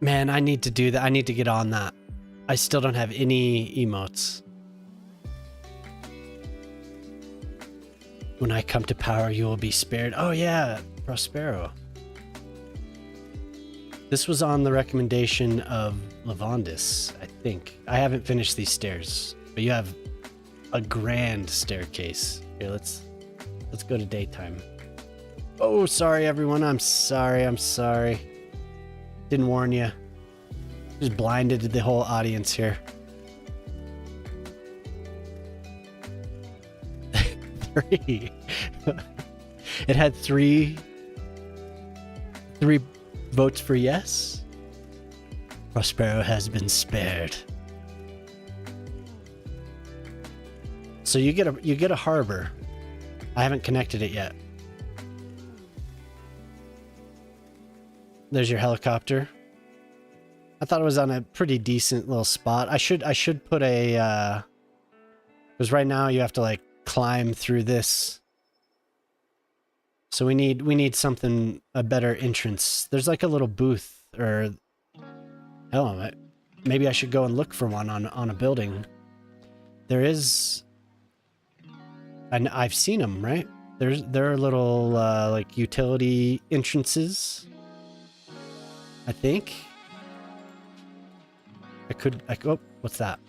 Man, I need to do that. I need to get on that. I still don't have any emotes. When I come to power, you will be spared. Oh yeah, Prospero. This was on the recommendation of Lavondis, I think. I haven't finished these stairs, but you have a grand staircase. Here, let's go to daytime. Oh, sorry everyone. I'm sorry. Didn't warn you. Just blinded the whole audience here. 3. It had three votes for yes. Prospero has been spared. So you get a harbor. I haven't connected it yet. There's your helicopter. I thought it was on a pretty decent little spot. I should put a because right now you have to like climb through this. So we need something, a better entrance. There's like a little booth, or hell, maybe I should go and look for one on a building. There is, and I've seen them, right? There are little like utility entrances. I think. Oh, what's that?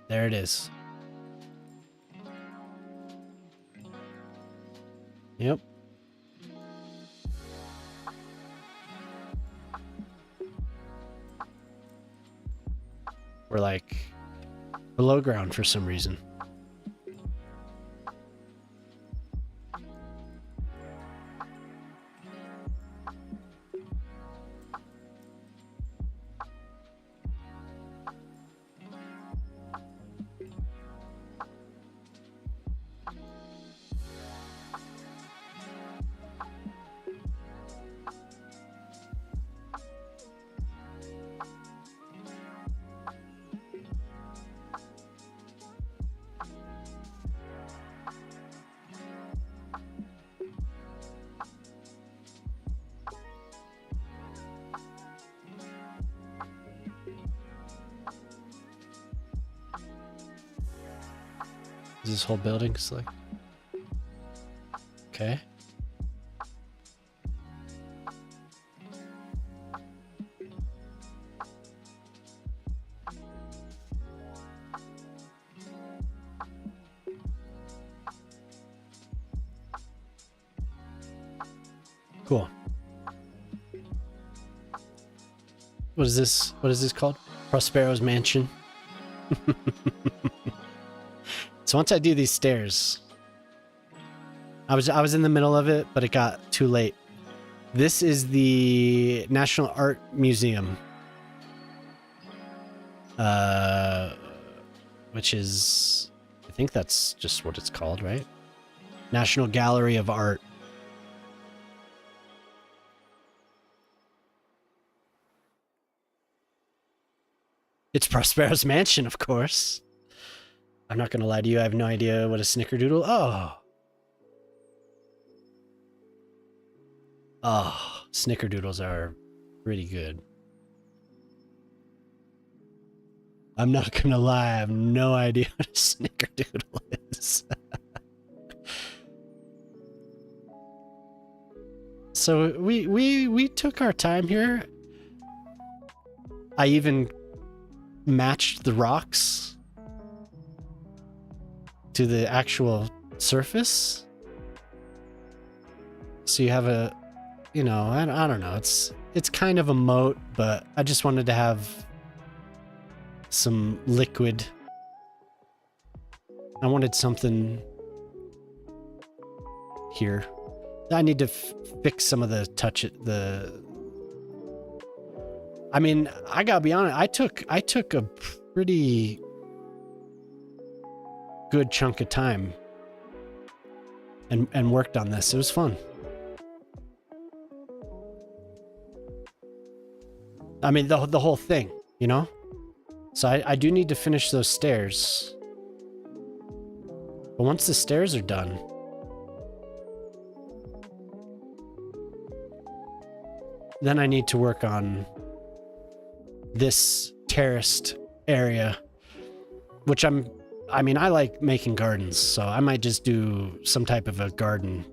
There it is. Yep. We're like below ground for some reason. Is this whole building select? Okay. Cool. What is this? What is this called? Prospero's Mansion. So once I do these stairs, I was in the middle of it, but it got too late. This is the National Art Museum, which is, I think that's just what it's called, right? National Gallery of Art. It's Prospero's Mansion, of course. I'm not going to lie to you. I have no idea what a snickerdoodle. Oh, snickerdoodles are pretty good. I'm not going to lie. I have no idea what a snickerdoodle is. So we took our time here. I even matched the rocks to the actual surface. So you have a, you know, I don't know. It's kind of a moat, but I just wanted to have some liquid. I wanted something here. I need to fix some of the I mean, I gotta be honest. I took a pretty good chunk of time and worked on this. It was fun. I mean, the whole thing, you know? So I do need to finish those stairs. But once the stairs are done, then I need to work on this terraced area, which I mean, I like making gardens, so I might just do some type of a garden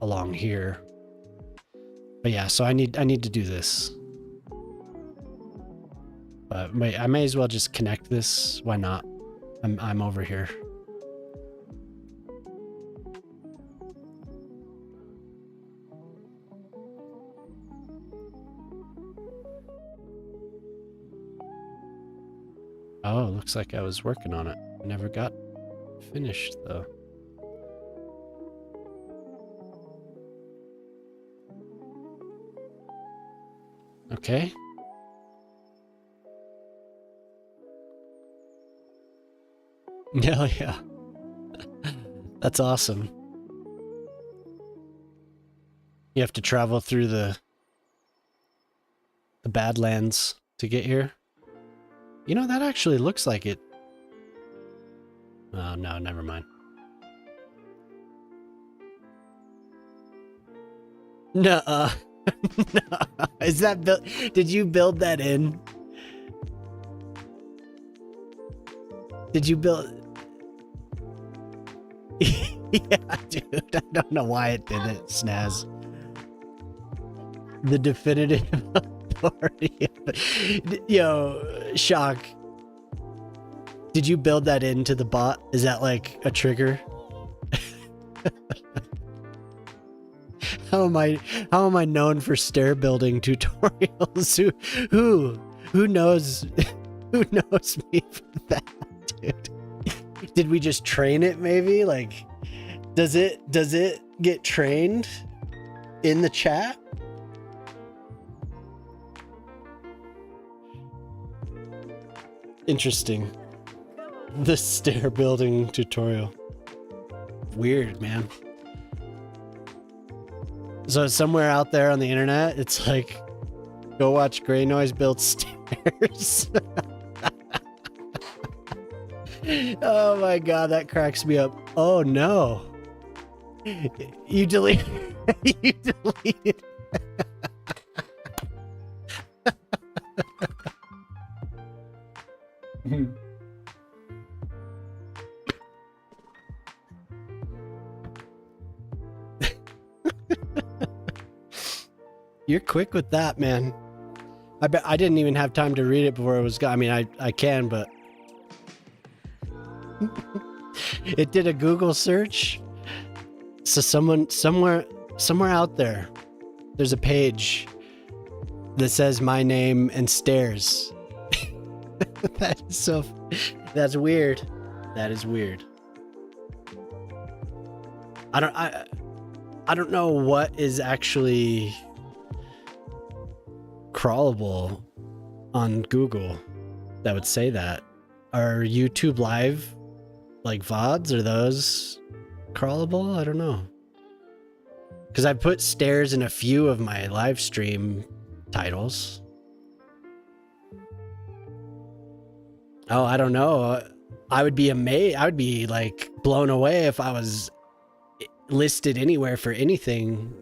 along here. But yeah, so I need to do this. But wait, I may as well just connect this. Why not? I'm over here. Oh, looks like I was working on it. I never got finished though. Okay. Hell yeah. That's awesome. You have to travel through the Badlands to get here. You know, that actually looks like it. Oh, no, never mind. Nuh-uh. No. Is that built? Did you build that in? Did you build? Yeah, dude. I don't know why it did it, Snaz. The definitive authority. Yo, Shock. Did you build that into the bot? Is that like a trigger? How am I known for stair building tutorials? Who knows who knows me for that, dude? Did we just train it maybe? Like does it get trained in the chat? Interesting. The stair building tutorial. Weird, man. So somewhere out there on the internet, it's like, go watch Grey Noise build stairs. Oh my god, that cracks me up. Oh no. You delete you deleted. You're quick with that, man. I bet I didn't even have time to read it before it was gone. I mean, I can, but it did a Google search. So somewhere out there, there's a page that says my name and stairs. That's weird. That is weird. I don't know what is actually crawlable on Google that would say that. Are YouTube live like VODs? Are those crawlable? I don't know. Because I put stairs in a few of my live stream titles. Oh, I don't know. I would be amazed. I would be like blown away if I was listed anywhere for anything.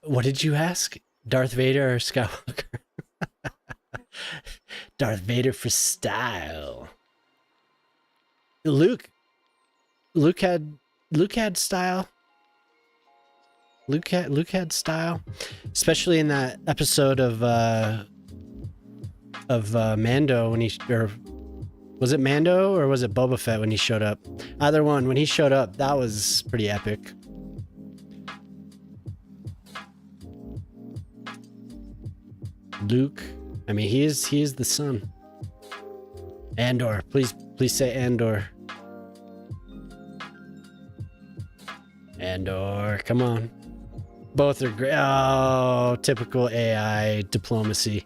What did you ask? Darth Vader or Skywalker? Darth Vader for style. Luke had style. Luke had style, especially in that episode of Mando when he, or was it Mando or was it Boba Fett when he showed up? Either one. When he showed up, that was pretty epic. Luke, I mean, he is the son. Andor, please say Andor. Andor, come on. Both are great. Oh, typical AI diplomacy.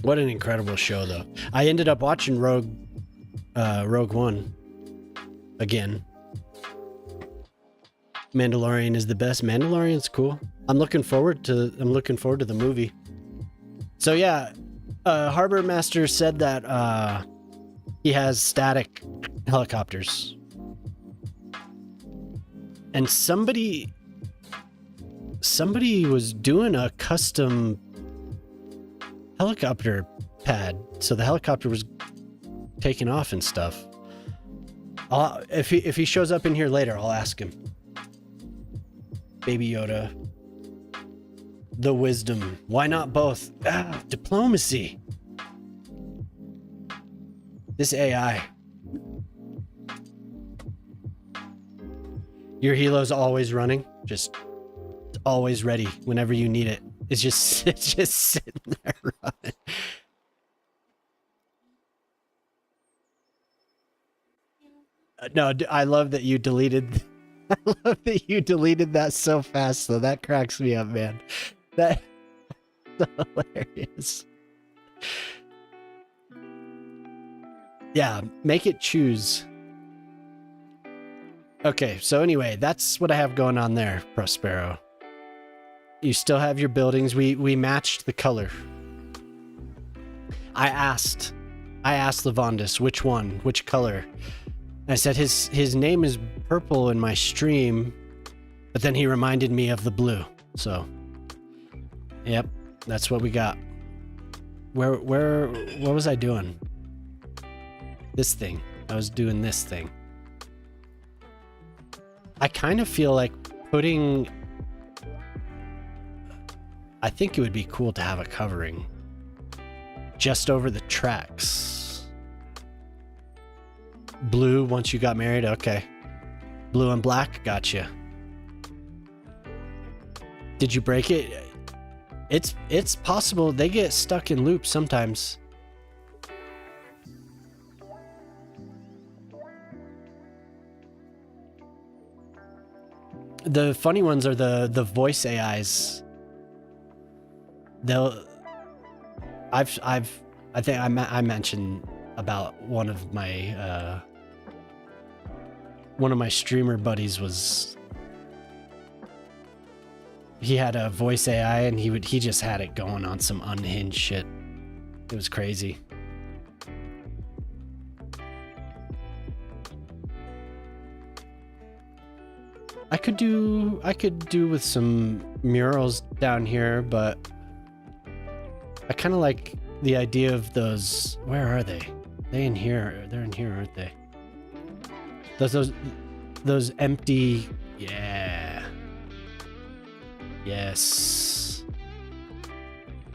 What an incredible show, though. I ended up watching Rogue One again. Mandalorian is the best. Mandalorian's cool. I'm looking forward to the movie. So yeah, Harbor Master said that he has static helicopters. And somebody was doing a custom helicopter pad. So the helicopter was taking off and stuff. If he shows up in here later, I'll ask him. Baby Yoda. The wisdom. Why not both? Diplomacy. This AI. Your helo's always running, just always ready whenever you need it. It's just sitting there running. No, I love that you deleted. I love that you deleted that so fast, though. That cracks me up, man. That's hilarious. Yeah, make it choose. Okay, so anyway, that's what I have going on there, Prospero. You still have your buildings. We matched the color. I asked Lavondis which color. I said his name is purple in my stream, but then he reminded me of the blue. So, yep, that's what we got. What was I doing? This thing. I was doing this thing. I kind of feel like putting... I think it would be cool to have a covering just over the tracks. Blue once you got married, okay. Blue and black, gotcha. Did you break it? It's possible they get stuck in loops sometimes. The funny ones are the voice AIs. I think I mentioned about one of my streamer buddies was, he had a voice AI and he just had it going on some unhinged shit. It was crazy. I could do with some murals down here, but I kind of like the idea of those. Where are they? They in here? They're in here, aren't they? Those empty. Yeah. Yes.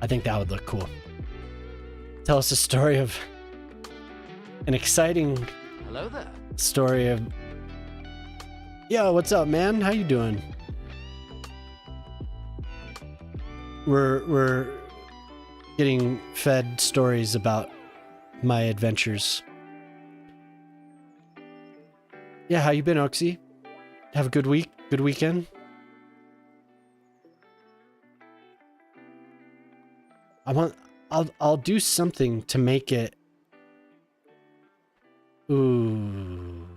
I think that would look cool. Tell us a story of an exciting. Hello there. Story of. Yo, what's up, man? How you doing? We're getting fed stories about my adventures. Yeah, how you been, Oxy? Have a good week? Good weekend? I'll do something to make it. Ooh.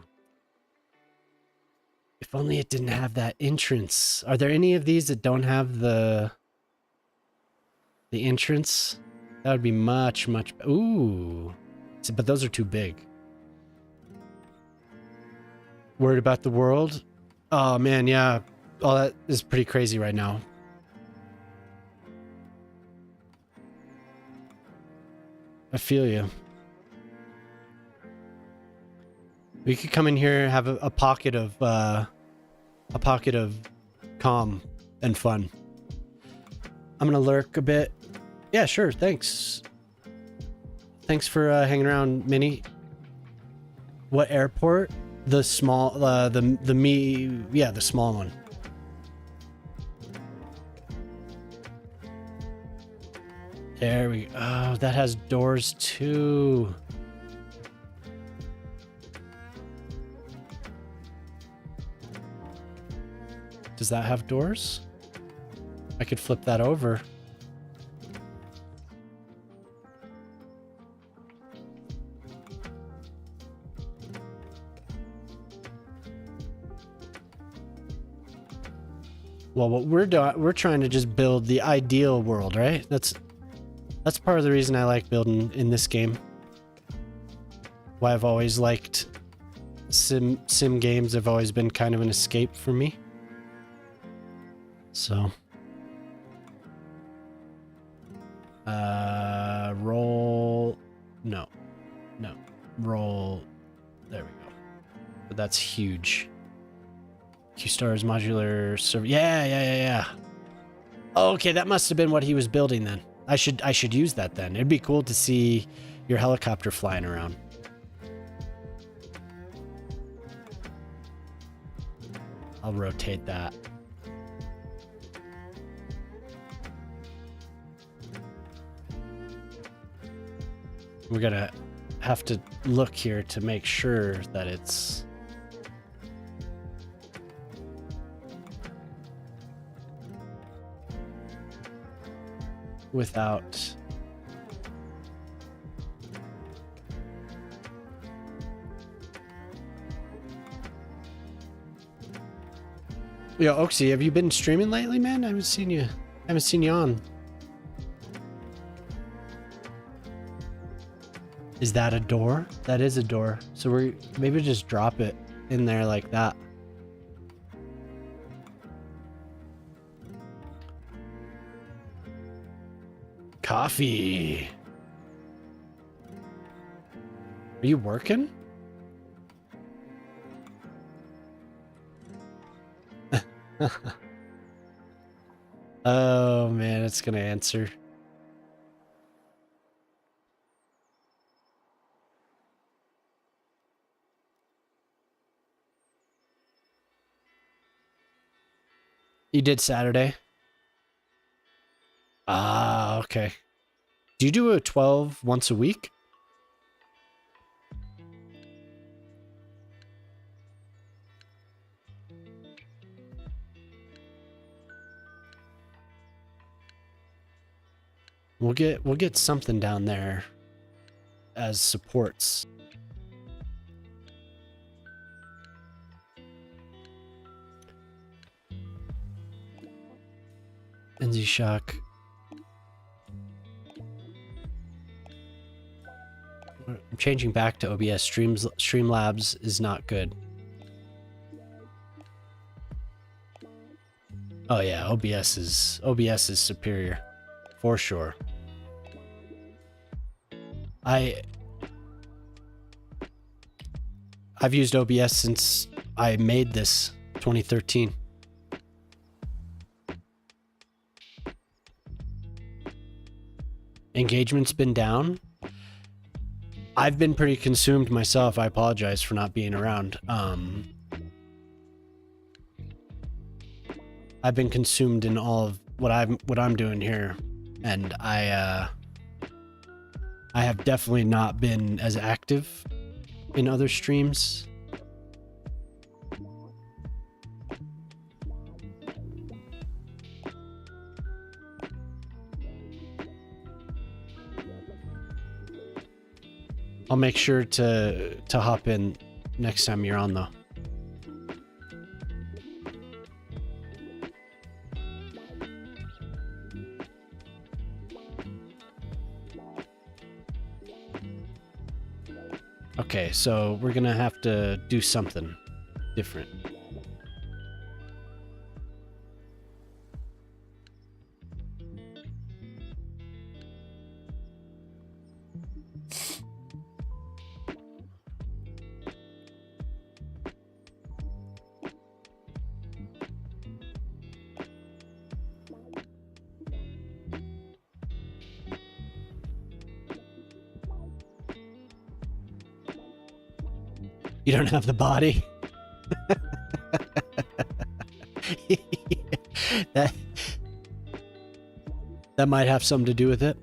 If only it didn't have that entrance. Are there any of these that don't have the entrance? That would be much. Ooh. But those are too big. Worried about the world? Oh man, yeah. All that is pretty crazy right now. I feel you. We could come in here and have a pocket of calm and fun. I'm gonna lurk a bit. Yeah, sure. Thanks. Thanks for hanging around, Minnie. What airport? The small, the small one. There we go. Oh, that has doors too. Does that have doors? I could flip that over. Well, what we're trying to just build the ideal world, right? That's part of the reason I like building in this game. Why I've always liked sim games have always been kind of an escape for me. So, roll, no. roll. There we go. But that's huge. Q-Stars modular server. Yeah. Okay, that must have been what he was building then. I should use that then. It'd be cool to see your helicopter flying around. I'll rotate that. We're gonna have to look here to make sure that it's without Yo, Oxy, have you been streaming lately, man? I haven't seen you on. Is that a door? That is a door. So we're maybe just drop it in there like that. Coffee. Are you working? Oh man, it's gonna answer. You did Saturday? Ah, okay. Do you do a 12 once a week? We'll get something down there as supports. NZ Shock. I'm changing back to OBS. Streamlabs is not good. Oh yeah, OBS is superior. For sure. I've used OBS since I made this 2013. Engagement's been down. I've been pretty consumed myself. I apologize for not being around. I've been consumed in all of what I'm doing here, and I have definitely not been as active in other streams. I'll make sure to hop in next time you're on though. Okay, so we're gonna have to do something different. You don't have the body. that might have something to do with it.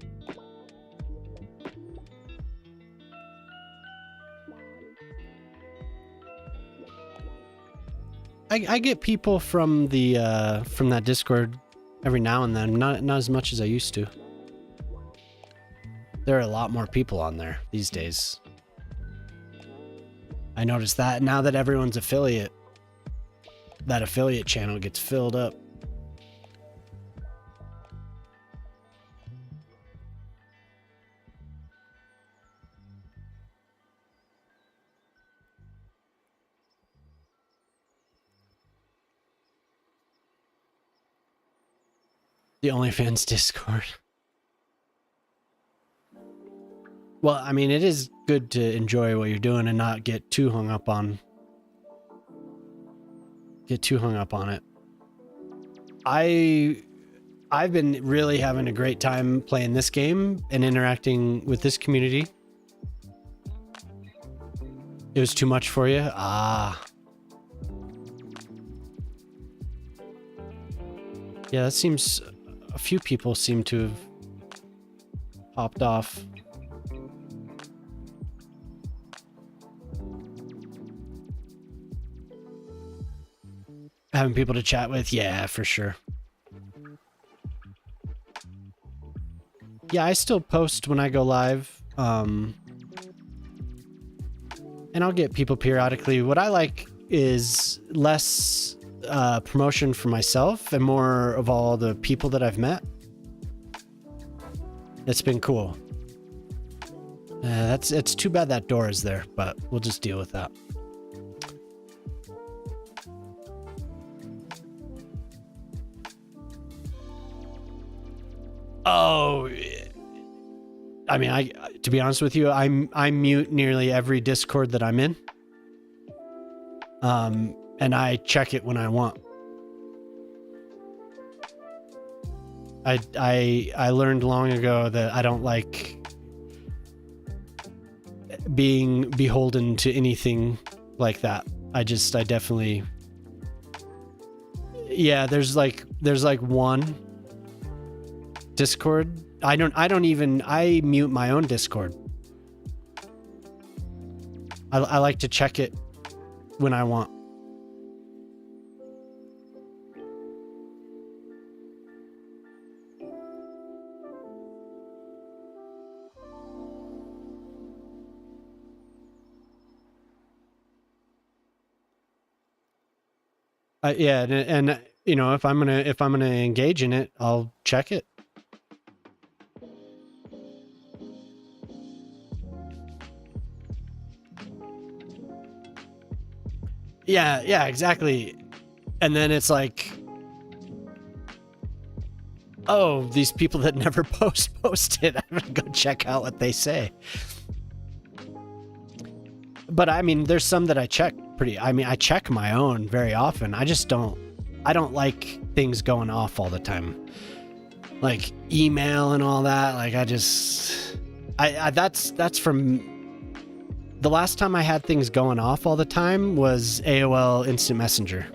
I get people from that Discord every now and then, not as much as I used to. There are a lot more people on there these days. I noticed that now that everyone's affiliate, that affiliate channel gets filled up. The OnlyFans Discord. Well, I mean, it is good to enjoy what you're doing and not get too hung up on it. I've been really having a great time playing this game and interacting with this community. It was too much for you? Ah. Yeah, that seems... A few people seem to have popped off. Having people to chat with? Yeah, for sure. Yeah, I still post when I go live. And I'll get people periodically. What I like is less promotion for myself and more of all the people that I've met. It's been cool. It's too bad that door is there, but we'll just deal with that. Oh, I mean, to be honest with you, I mute nearly every Discord that I'm in. And I check it when I want. I learned long ago that I don't like being beholden to anything like that. I definitely... Yeah, there's like one Discord. I mute my own Discord. I like to check it when I want. Yeah, and you know, if I'm gonna engage in it, I'll check it. Yeah, exactly. And then it's like, oh, these people that never posted, I'm gonna go check out what they say. But I mean, there's some that I check I check my own very often. I don't like things going off all the time. Like email and all that. Like that's from the last time I had things going off all the time was AOL Instant Messenger.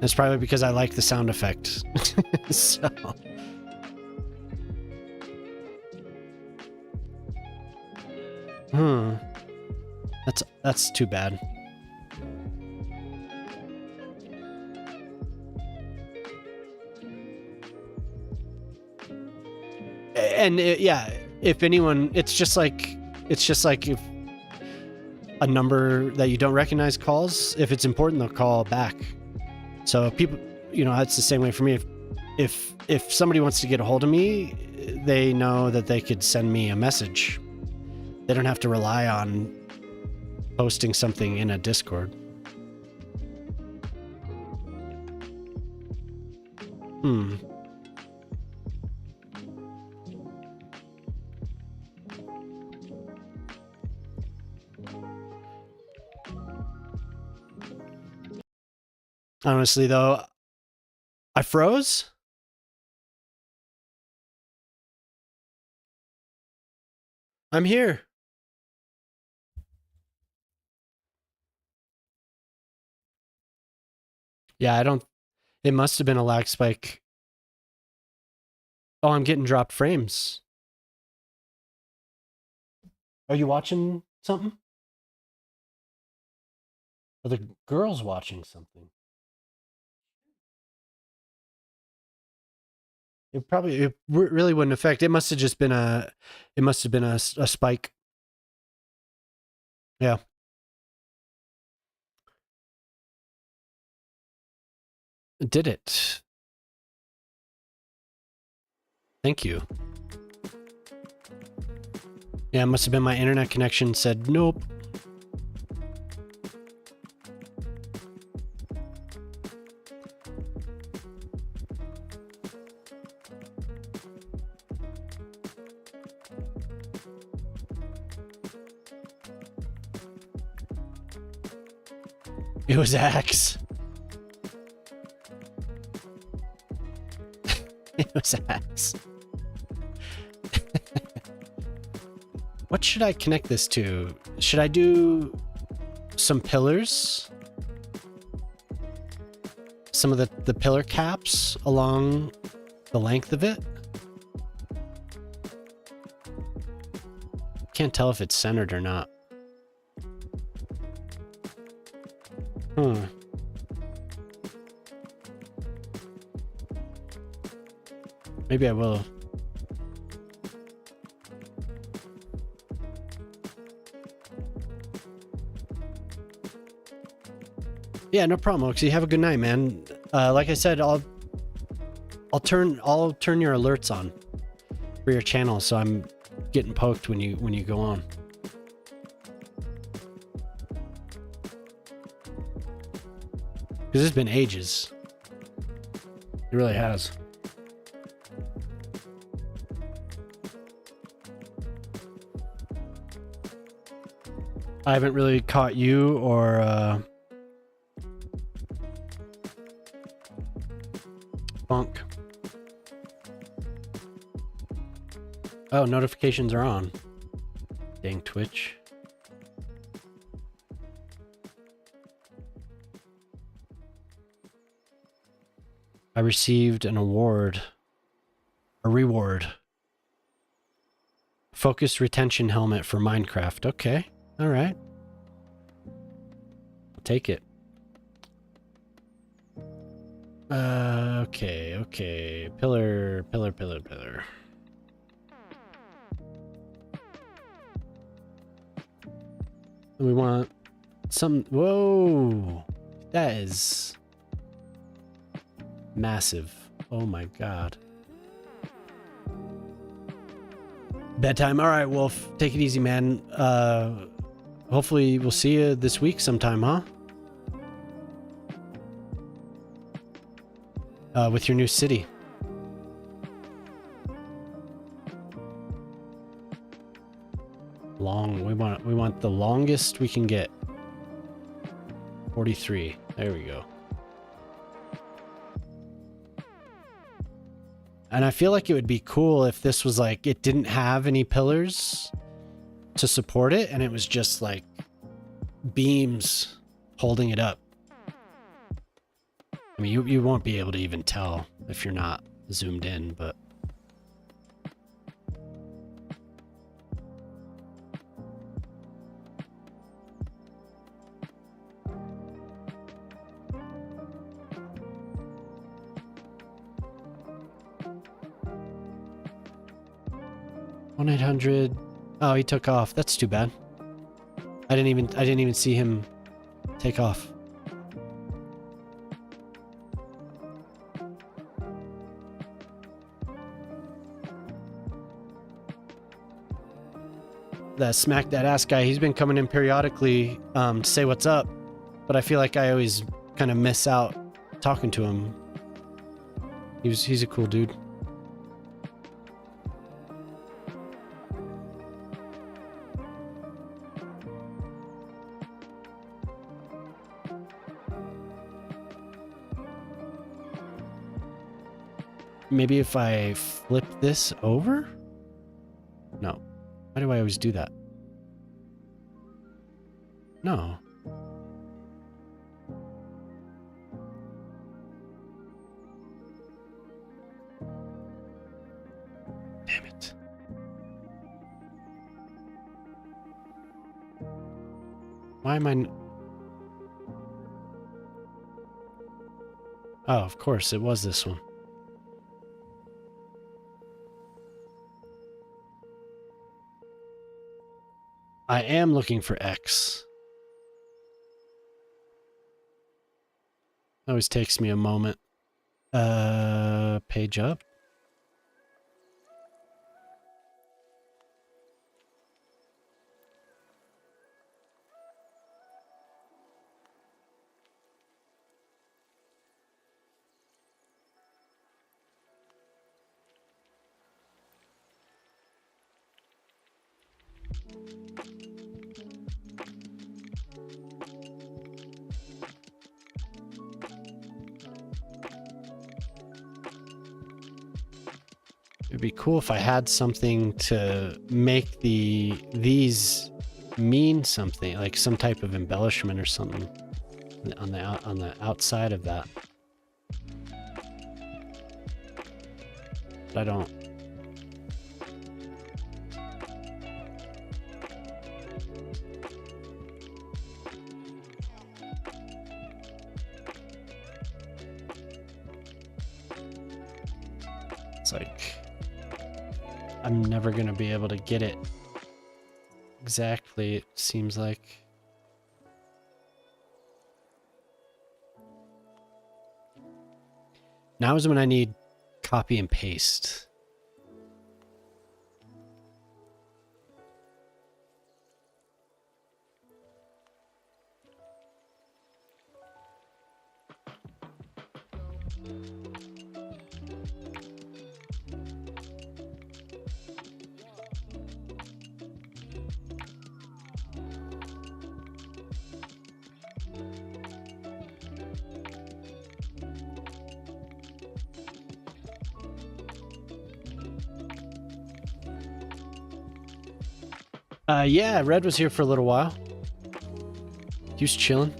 That's probably because I like the sound effect. So that's too bad. And yeah, if anyone, it's just like if a number that you don't recognize calls, if it's important, they'll call back. So people, you know, it's the same way for me. If somebody wants to get a hold of me, they know that they could send me a message. They don't have to rely on posting something in a Discord. Honestly, though, I froze. I'm here. Yeah, it must have been a lag spike. Oh, I'm getting dropped frames. Are you watching something? Are the girls watching something? It really wouldn't affect. It must have just been a spike. Yeah. Did it. Thank you. Yeah, it must have been my internet connection said nope. It was Axe. It was Axe. What should I connect this to? Should I do some pillars? Some of the pillar caps along the length of it? Can't tell if it's centered or not. Maybe I will. Yeah, no problem, Oxy. Have a good night, man. Like I said, I'll turn your alerts on for your channel, so I'm getting poked when you go on. Because it's been ages. It really has. I haven't really caught you or Funk. Oh, notifications are on. Dang Twitch. I received an award. A reward. Focused retention helmet for Minecraft. Okay. All right. I'll take it. Okay. Pillar. We want some... Whoa! That is... massive. Oh my god. Bedtime. All right, Wolf. Take it easy, man. Hopefully we'll see you this week sometime, huh? With your new city. Long. We want the longest we can get. 43. There we go. And I feel like it would be cool if this was like, it didn't have any pillars to support it, and it was just like beams holding it up. I mean, you won't be able to even tell if you're not zoomed in, but... one 800. Oh, he took off. That's too bad. I didn't even see him take off. That Smack That Ass guy, he's been coming in periodically to say what's up, but I feel like I always kind of miss out talking to him. He's a cool dude. Maybe if I flip this over? No. Why do I always do that? No. Damn it. Why am I... Oh, of course, it was this one. I am looking for X. Always takes me a moment. Page up. It'd be cool if I had something to make these mean something, like some type of embellishment or something on the outside of that. But I don't. It's like I'm never gonna be able to get it exactly, it seems like. Now is when I need copy and paste. Yeah, Red was here for a little while. He was chilling.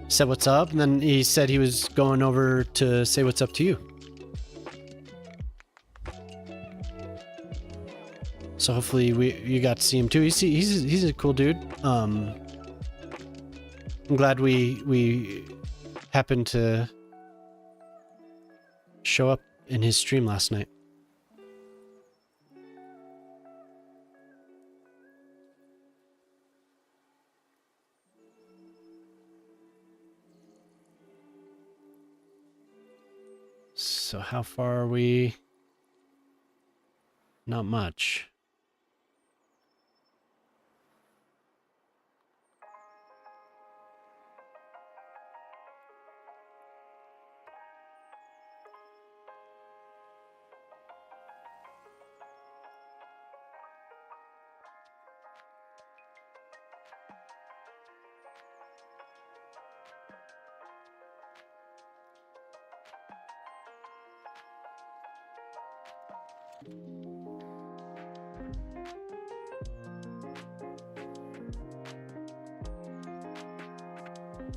Said what's up, and then he said he was going over to say what's up to you. So hopefully you got to see him too. He's a cool dude. I'm glad we happened to show up in his stream last night. So how far are we? Not much.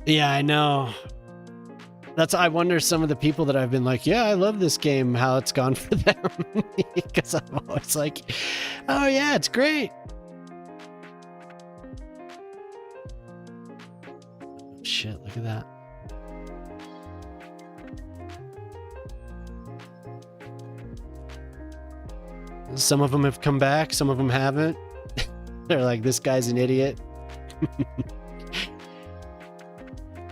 Yeah, I know. I wonder some of the people that I've been like, yeah, I love this game, how it's gone for them. Because I'm always like, oh yeah, it's great. Shit, look at that. Some of them have come back, some of them haven't. They're like, this guy's an idiot.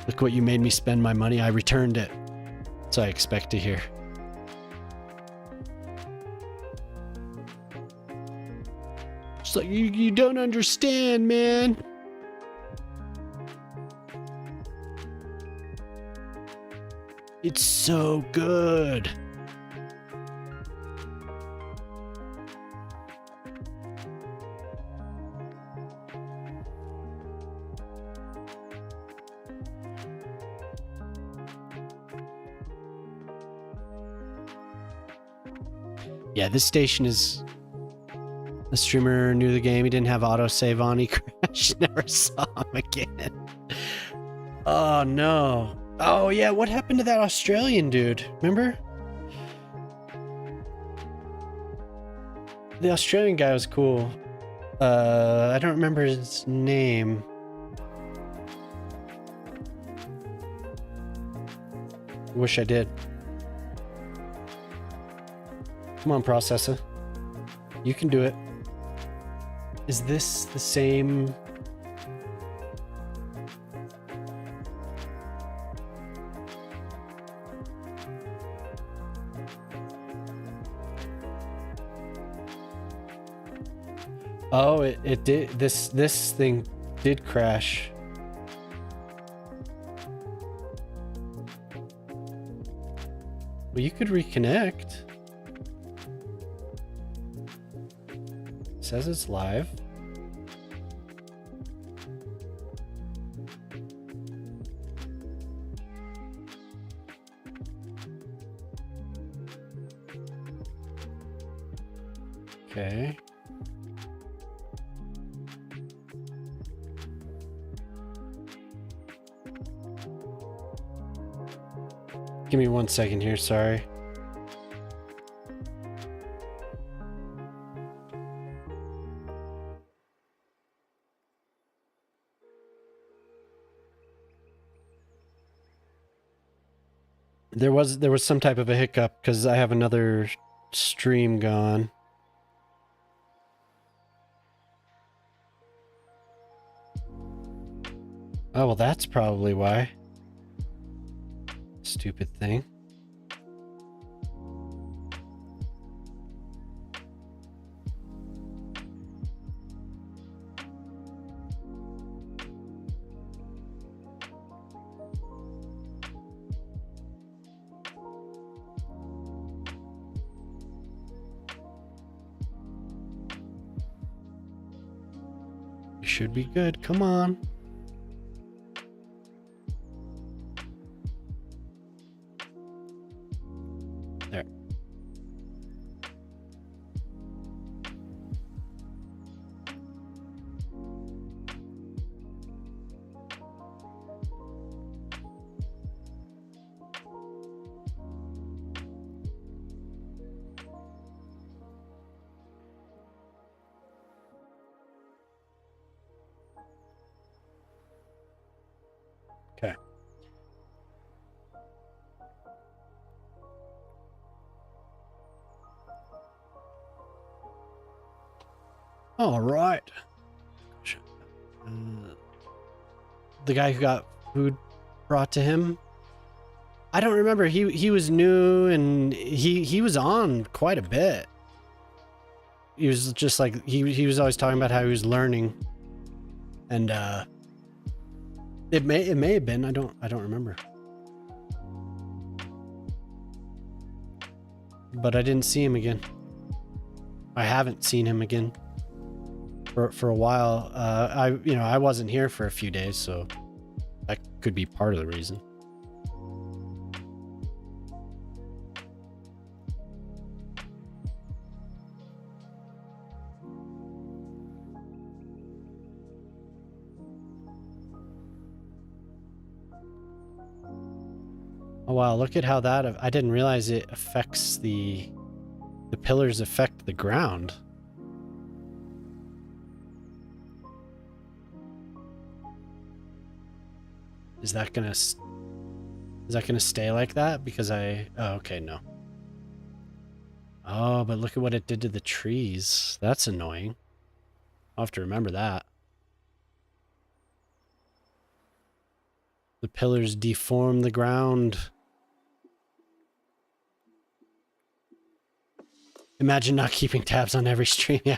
Look what you made me spend my money. I returned it. That's what I expect to hear. It's like, you don't understand, man. It's so good. Yeah, this station is... The streamer knew the game. He didn't have autosave on. He crashed. Never saw him again. Oh, no. Oh, yeah. What happened to that Australian dude? Remember? The Australian guy was cool. I don't remember his name. Wish I did. Come on, processor. You can do it. Is this the same? Oh, it did. This thing did crash. Well, you could reconnect. It says it's live. Okay. Give me 1 second here, sorry. There was some type of a hiccup because I have another stream gone. Oh, well, that's probably why. Stupid thing. You should be good. Come on. There. Okay. All right. The guy who got food brought to him. I don't remember. He was new and he was on quite a bit. He was just like he was always talking about how he was learning, and it may have been. I don't remember. But I didn't see him again. I haven't seen him again for a while. I wasn't here for a few days, so that could be part of the reason. Oh wow, look at how that, I didn't realize it affects the pillars affect the ground. Is that gonna stay like that? Because oh, okay, no. Oh, but look at what it did to the trees. That's annoying. I'll have to remember that. The pillars deform the ground. Imagine not keeping tabs on every stream. Yeah.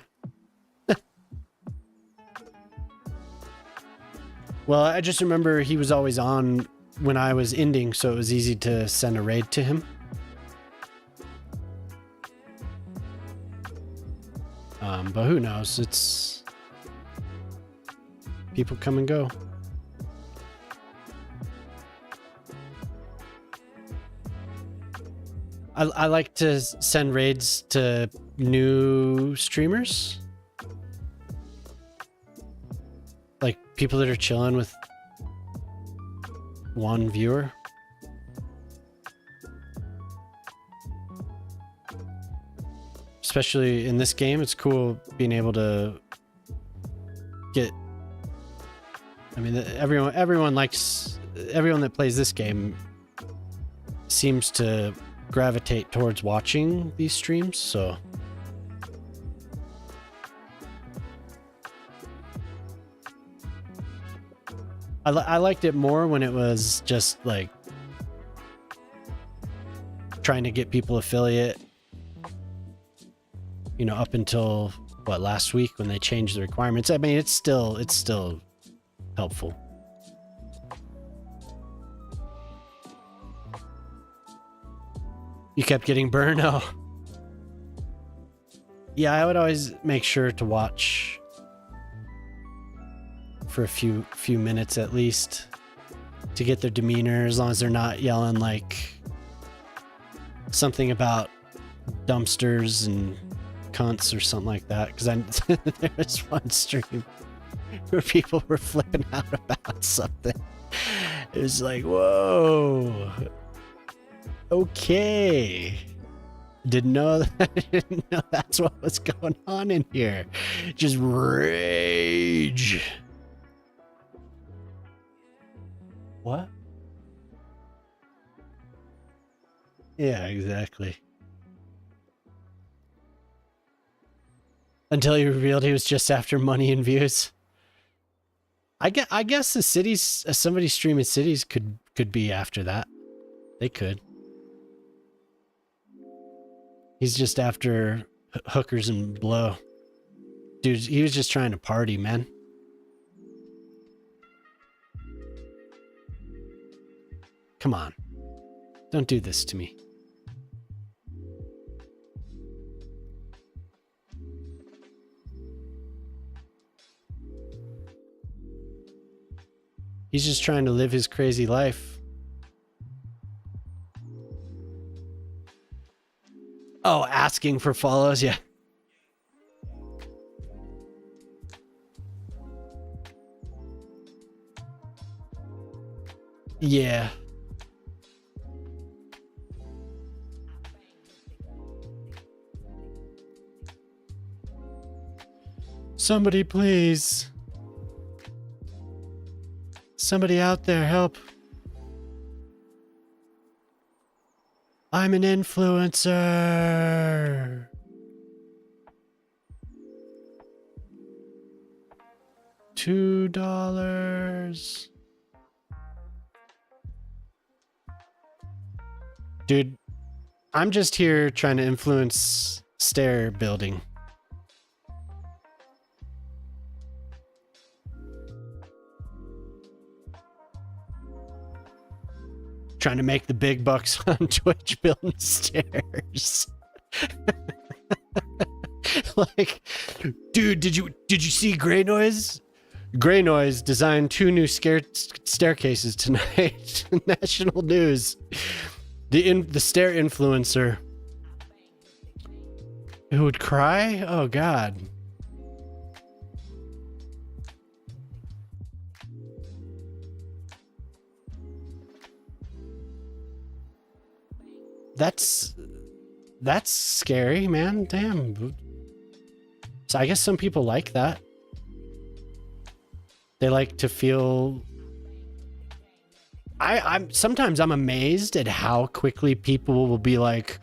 Well, I just remember he was always on when I was ending, so it was easy to send a raid to him. But who knows? It's... people come and go. I like to send raids to new streamers. Like people that are chilling with one viewer. Especially in this game, it's cool being able to get... I mean, everyone that plays this game seems to gravitate towards watching these streams, so... I liked it more when it was just like trying to get people affiliate, you know, up until what, last week when they changed the requirements. I mean, it's still helpful. You kept getting burned? Oh. Yeah, I would always make sure to watch for a few minutes at least to get their demeanor, as long as they're not yelling like something about dumpsters and cunts or something like that. Because there was one stream where people were flipping out about something. It was like, whoa. Okay. Didn't know that's what was going on in here. Just rage. What? Yeah, exactly. Until he revealed he was just after money and views. I guess the cities, somebody streaming cities could be after that. They could. He's just after hookers and blow. Dude, he was just trying to party, man. Come on. Don't do this to me. He's just trying to live his crazy life. Oh, asking for follows, yeah. Yeah. Somebody please. Somebody out there, help. I'm an influencer. $2. Dude, I'm just here trying to influence stair building. Trying to make the big bucks on Twitch building stairs. Like, dude, did you see Grey Noise? Grey Noise designed 2 new staircases tonight. National news. The stair influencer who would cry? Oh God. That's scary, man. Damn. So I guess some people like that. They like to feel. I'm sometimes I'm amazed at how quickly people will be like,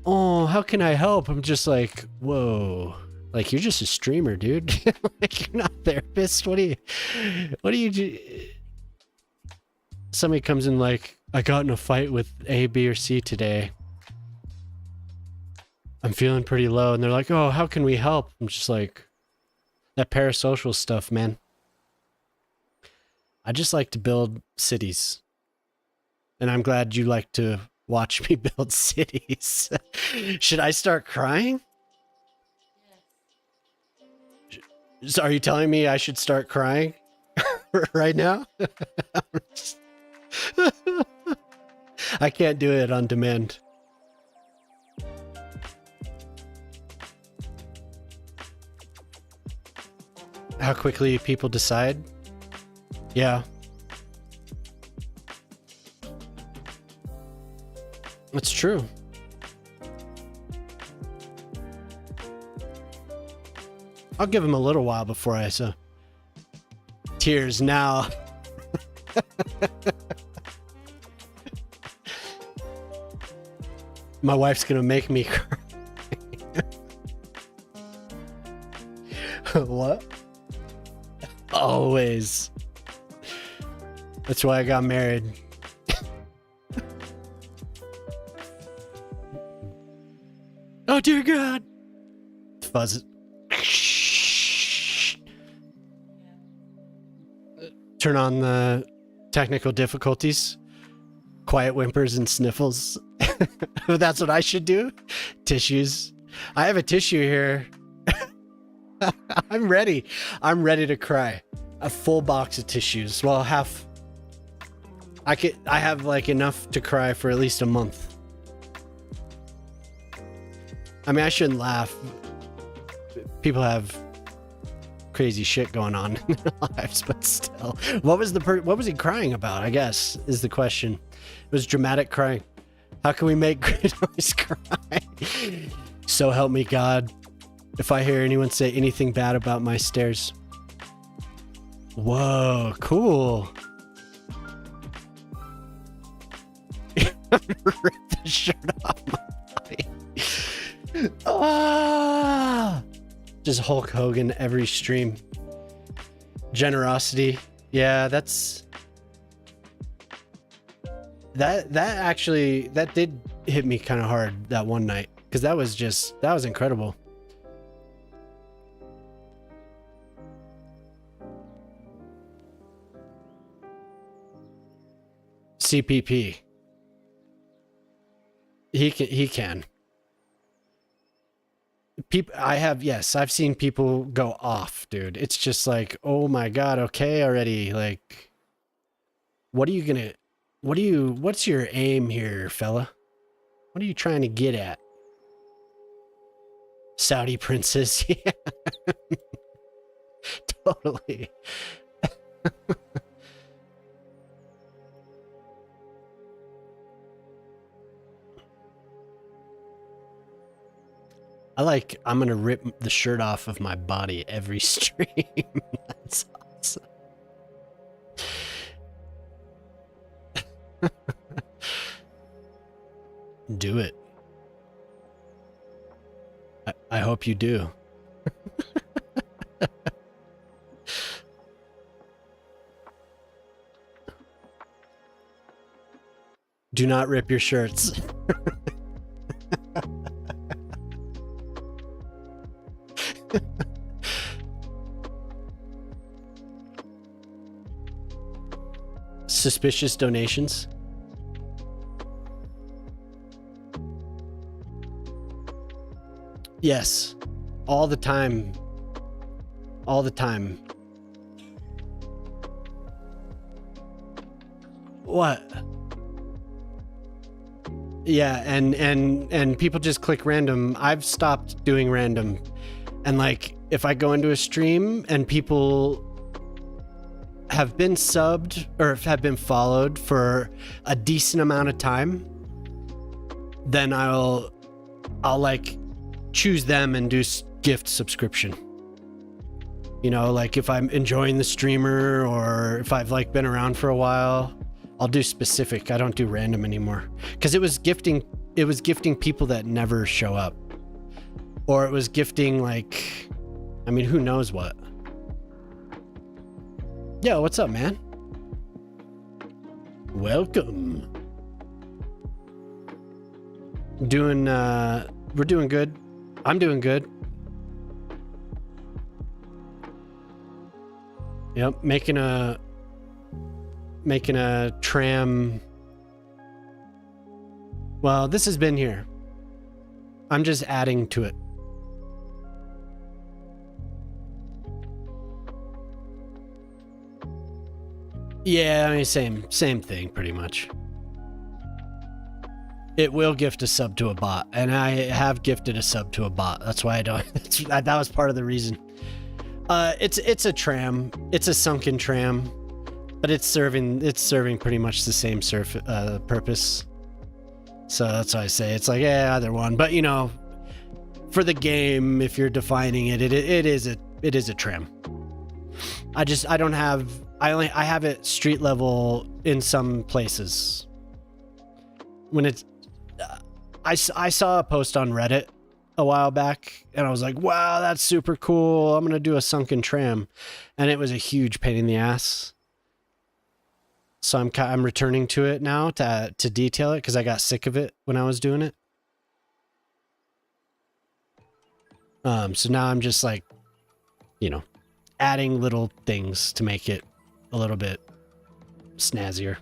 "Oh, how can I help?" I'm just like, "Whoa." Like, you're just a streamer, dude. Like, you're not a therapist. What do you do? Somebody comes in like, I got in a fight with A, B, or C today. I'm feeling pretty low. And they're like, oh, how can we help? I'm just like, that parasocial stuff, man. I just like to build cities. And I'm glad you like to watch me build cities. Should I start crying? So are you telling me I should start crying right now? I can't do it on demand. How quickly people decide? Yeah. It's true. I'll give him a little while before I say tears now. My wife's gonna make me cry. What? Always. That's why I got married. Oh dear God. Fuzz it. Turn on the technical difficulties. Quiet whimpers and sniffles. That's what I should do. Tissues. I have a tissue here. I'm ready. I'm ready to cry. A full box of tissues. Well, half. I have like enough to cry for at least a month. I mean, I shouldn't laugh. people have crazy shit going on in their lives, but still. What was he crying about, I guess, is the question. It was dramatic crying. How can we make Kratos cry? So help me God. If I hear anyone say anything bad about my stairs. Whoa, cool. Rip the shirt off my body. Ah! Just Hulk Hogan every stream. Generosity. Yeah, that's... That did hit me kind of hard that one night. Because that was incredible. CPP. He can. I've seen people go off, dude. It's just like, oh my God, okay already. Like, what's your aim here, fella? What are you trying to get at? Saudi princess, yeah. Totally. I'm gonna rip the shirt off of my body every stream. That's awesome. Do it. I hope you do. Do not rip your shirts. Suspicious donations. Yes. All the time. All the time. What? Yeah, and people just click random. I've stopped doing random. And like, if I go into a stream and people have been subbed or have been followed for a decent amount of time, then I'll like choose them and do gift subscription. You know, like if I'm enjoying the streamer or if I've like been around for a while, I'll do specific. I don't do random anymore because it was gifting people that never show up, or it was gifting like, I mean, who knows what. Yo, what's up, man? Welcome. We're doing good. I'm doing good. Yep, making a tram. Well, this has been here. I'm just adding to it. Yeah, I mean, same thing, pretty much. It will gift a sub to a bot, and I have gifted a sub to a bot. That's why I don't. That was part of the reason. It's a tram. It's a sunken tram, but it's serving pretty much the same purpose. So that's why I say it's like, yeah, either one. But you know, for the game, if you're defining it, it is a tram. I have it street level in some places. When it's, I saw a post on Reddit a while back and I was like, wow, that's super cool. I'm going to do a sunken tram. And it was a huge pain in the ass. So I'm returning to it now to detail it because I got sick of it when I was doing it. So now I'm just like, you know, adding little things to make it a little bit snazzier.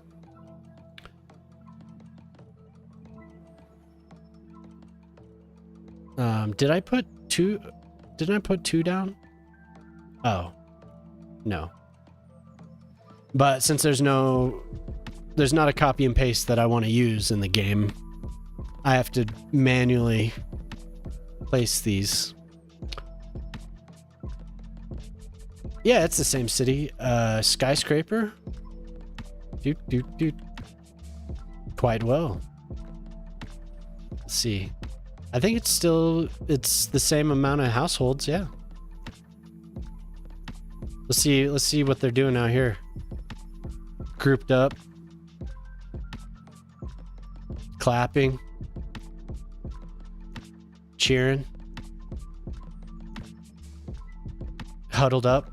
Did I put two down? Oh, no. But since there's not a copy and paste that I want to use in the game, I have to manually place these. Yeah, it's the same city. Skyscraper. Doot. Quite well. Let's see. I think it's the same amount of households, yeah. Let's see what they're doing out here. Grouped up. Clapping. Cheering. Huddled up.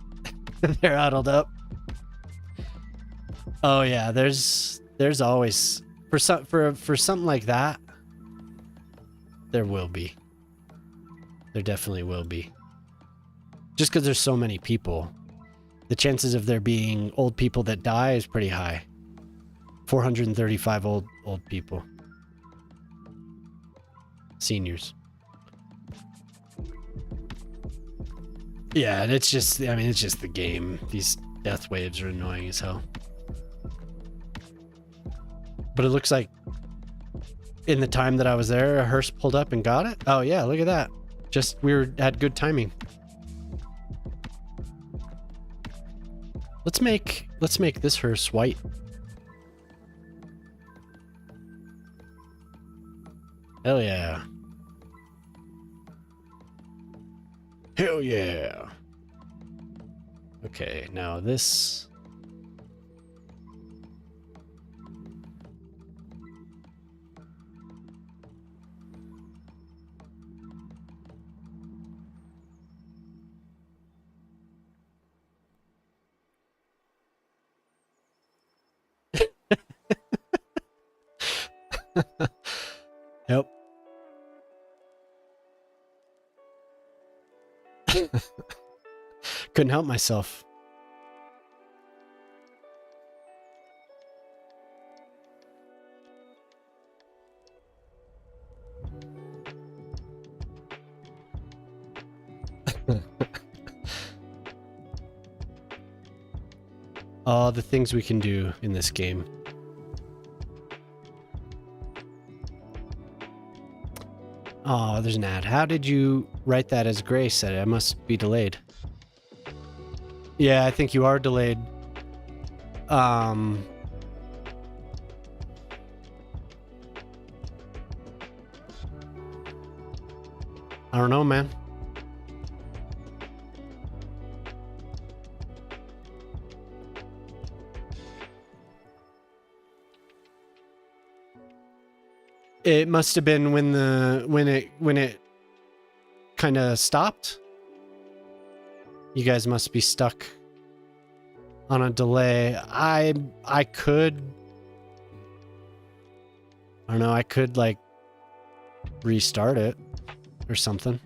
They're huddled up. Oh yeah, there's always for something like that. There will be. There definitely will be. Just because there's so many people, the chances of there being old people that die is pretty high. 435 old people. Seniors. Yeah, and it's just the game. These death waves are annoying as hell. But it looks like in the time that I was there, a hearse pulled up and got it. Oh yeah, look at that. Just had good timing. Let's make this hearse white. Hell yeah. Hell yeah. Okay, now this. Yep. Couldn't help myself. All the things we can do in this game. Oh, there's an ad. How did you write that as Gray said it? I must be delayed. Yeah, I think you are delayed. I don't know, man. It must have been when it kind of stopped. You guys must be stuck on a delay. I don't know, I could like restart it or something.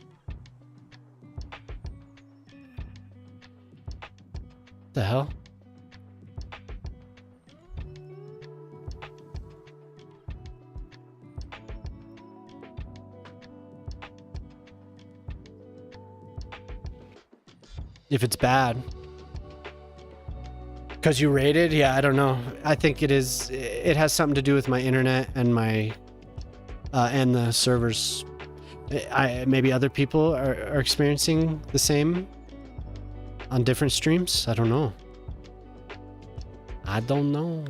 The hell? If it's bad. Because you rated? Yeah, I don't know. I think it has something to do with my internet and my and the servers. Maybe other people are experiencing the same on different streams. I don't know. I don't know.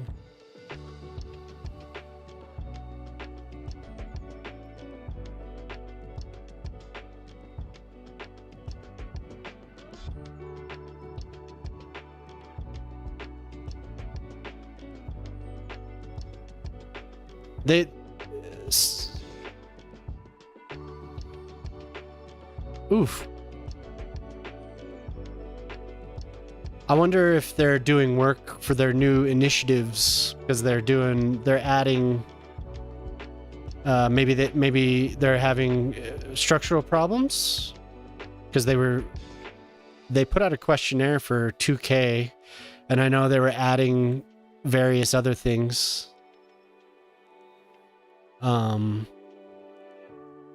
They... Oof. I wonder if they're doing work for their new initiatives because they're adding maybe they're having structural problems because they put out a questionnaire for 2K and I know they were adding various other things.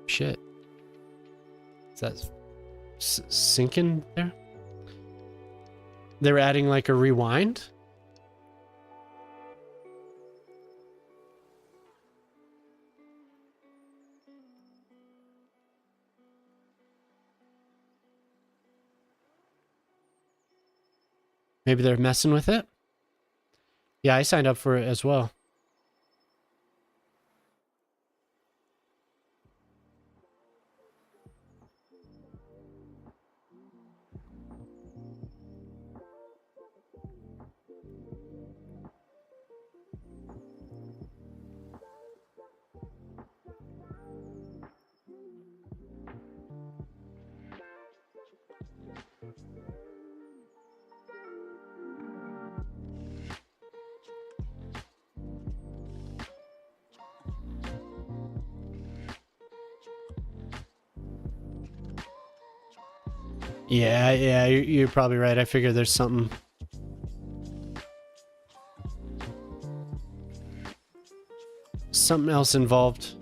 Shit. Is that sinking there? They were adding like a rewind? Maybe they're messing with it. Yeah, I signed up for it as well. Yeah, you're probably right. I figure there's something else involved.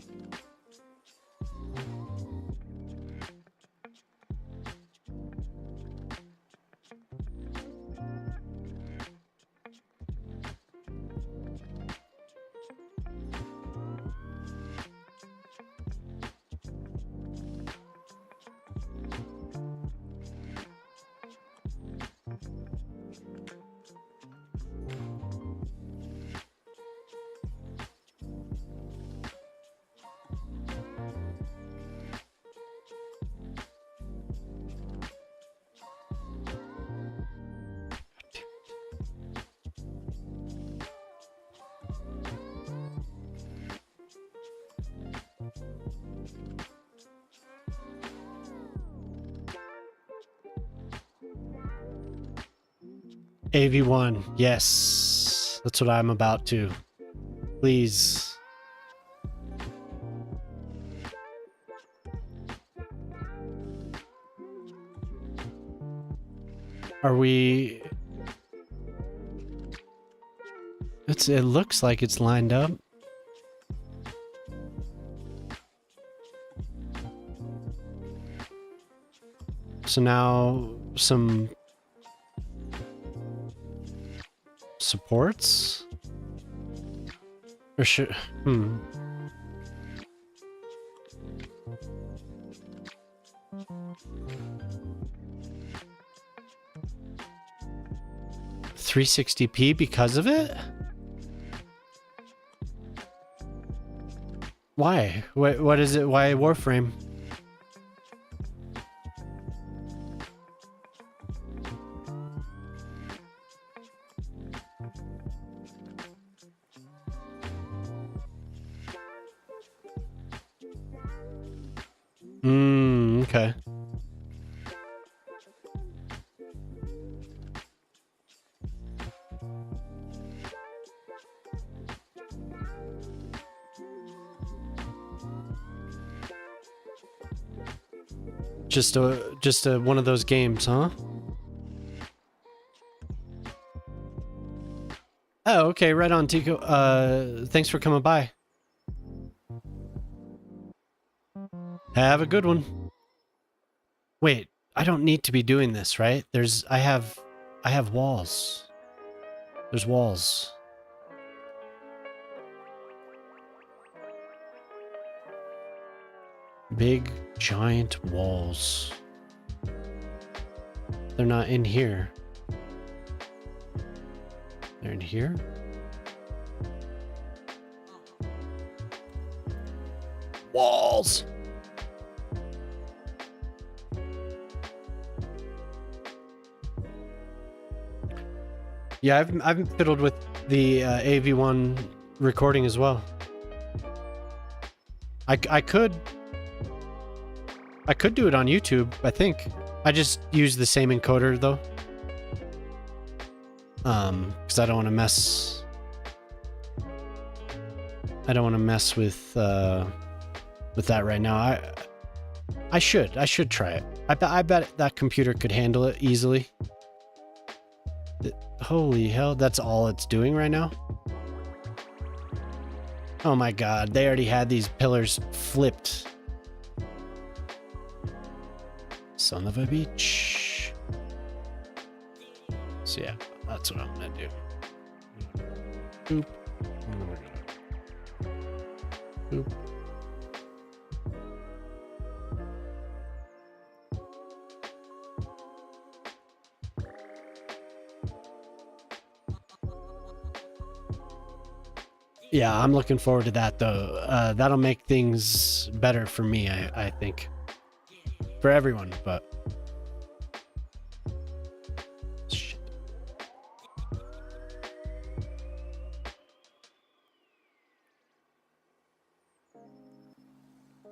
AV1, yes. That's what I'm about to. Please. Are we... it looks like it's lined up. So now some supports? Or should... 360p because of it? Why? What is it? Why Warframe? Okay. Just a one of those games, huh? Oh, okay, right on, Tico. Thanks for coming by. Have a good one. Wait, I don't need to be doing this, right? I have walls. There's walls. Big, giant walls. They're not in here. They're in here? Walls! Yeah, I've fiddled with the AV1 recording as well. I could do it on YouTube, I think. I just use the same encoder though. Because I don't want to mess with that right now. I should try it. I bet that computer could handle it easily. Holy hell, that's all it's doing right now? Oh my god, they already had these pillars flipped. Son of a bitch. So yeah, that's what I'm gonna do. Boop. Boop. Yeah, I'm looking forward to that though. That'll make things better for me, I think. For everyone, but shit.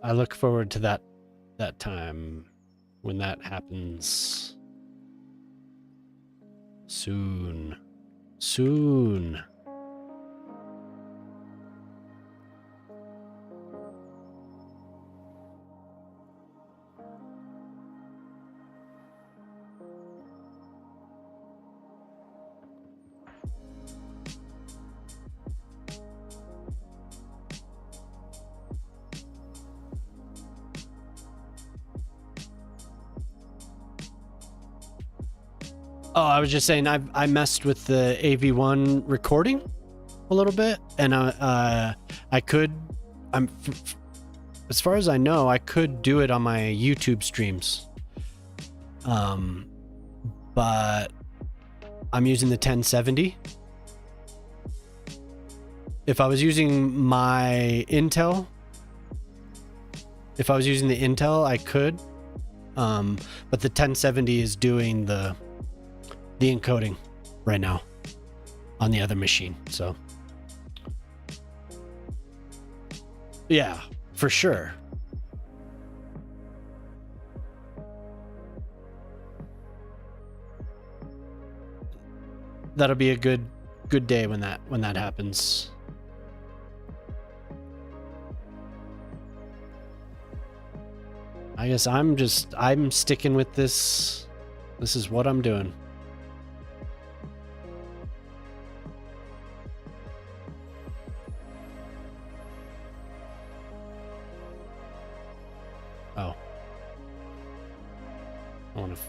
I look forward to that time when that happens. Soon. Soon. Oh, I was just saying I messed with the AV1 recording a little bit, and I could, as far as I know, I could do it on my YouTube streams. But I'm using the 1070. If I was using my Intel, if I was using the Intel, I could. But the 1070 is doing the encoding right now on the other machine. So yeah, for sure. That'll be a good day when that happens. I guess I'm sticking with this. This is what I'm doing. Oh. I want to...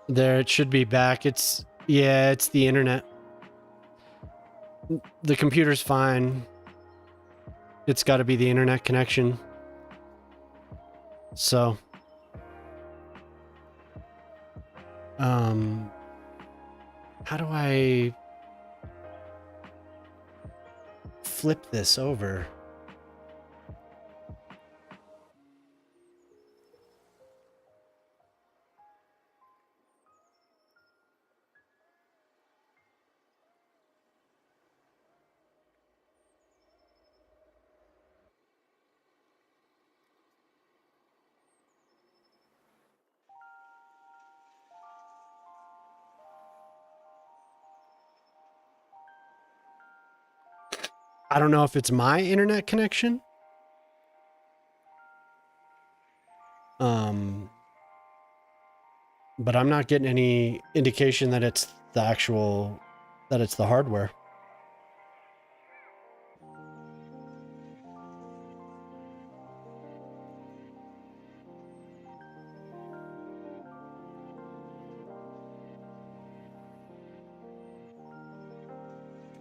There, it should be back. It's the internet. The computer's fine. It's got to be the internet connection. So, how do I flip this over? I don't know if it's my internet connection. But I'm not getting any indication that it's the hardware.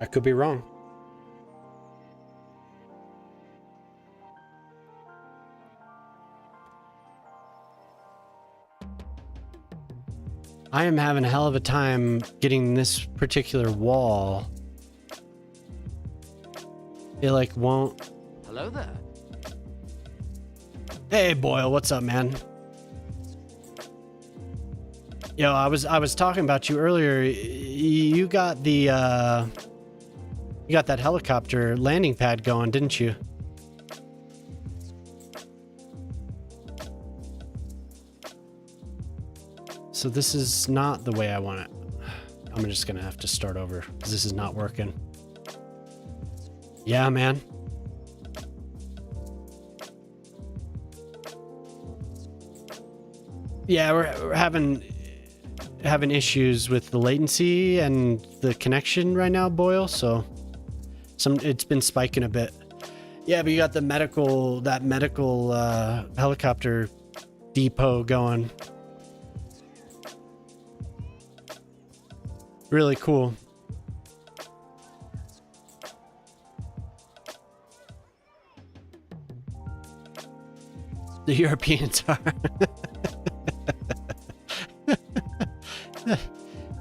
I could be wrong. I am having a hell of a time getting this particular wall. It like won't. Hello there. Hey Boyle, what's up, man? Yo, I was talking about you earlier. You got the you got that helicopter landing pad going, didn't you? So this is not the way I want it. I'm just gonna have to start over because this is not working. Yeah, man. Yeah, we're having issues with the latency and the connection right now, Boyle. So it's been spiking a bit. Yeah, but you got that medical helicopter depot going. Really cool. The Europeans are.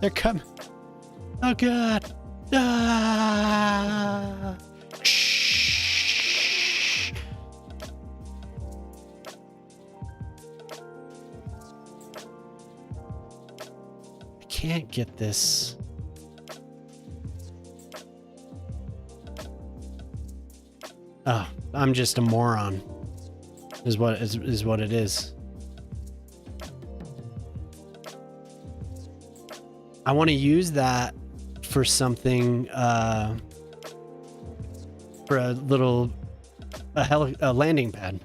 They're coming. Oh god. Ah. Shh. I can't get this. Oh, I'm just a moron. Is what it is. I want to use that for something, for a landing pad.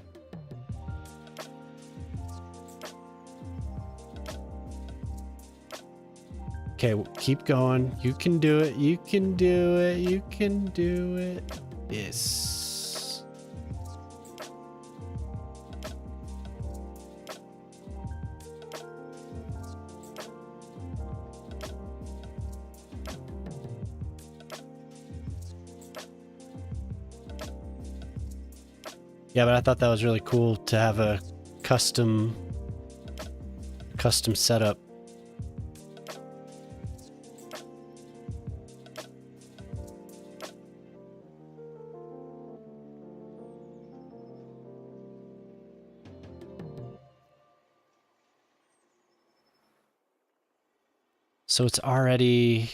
Okay, keep going. You can do it. You can do it. You can do it. Yes. Yeah, but I thought that was really cool to have a custom setup. So it's already,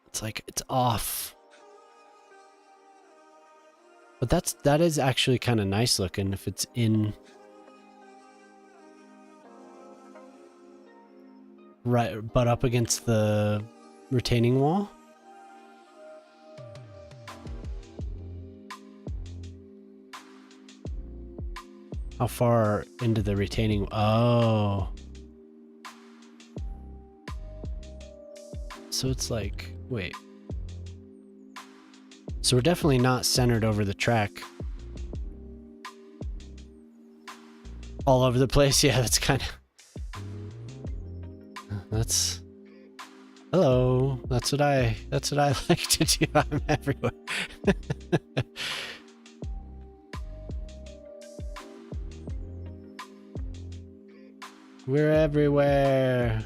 it's like it's off. But that is actually kind of nice looking if it's in right butt up against the retaining wall. How far into the retaining? Oh. So it's like, wait. So we're definitely not centered over the track. All over the place. Yeah, that's kind of... That's... Hello. That's what I like to do. I'm everywhere. We're everywhere.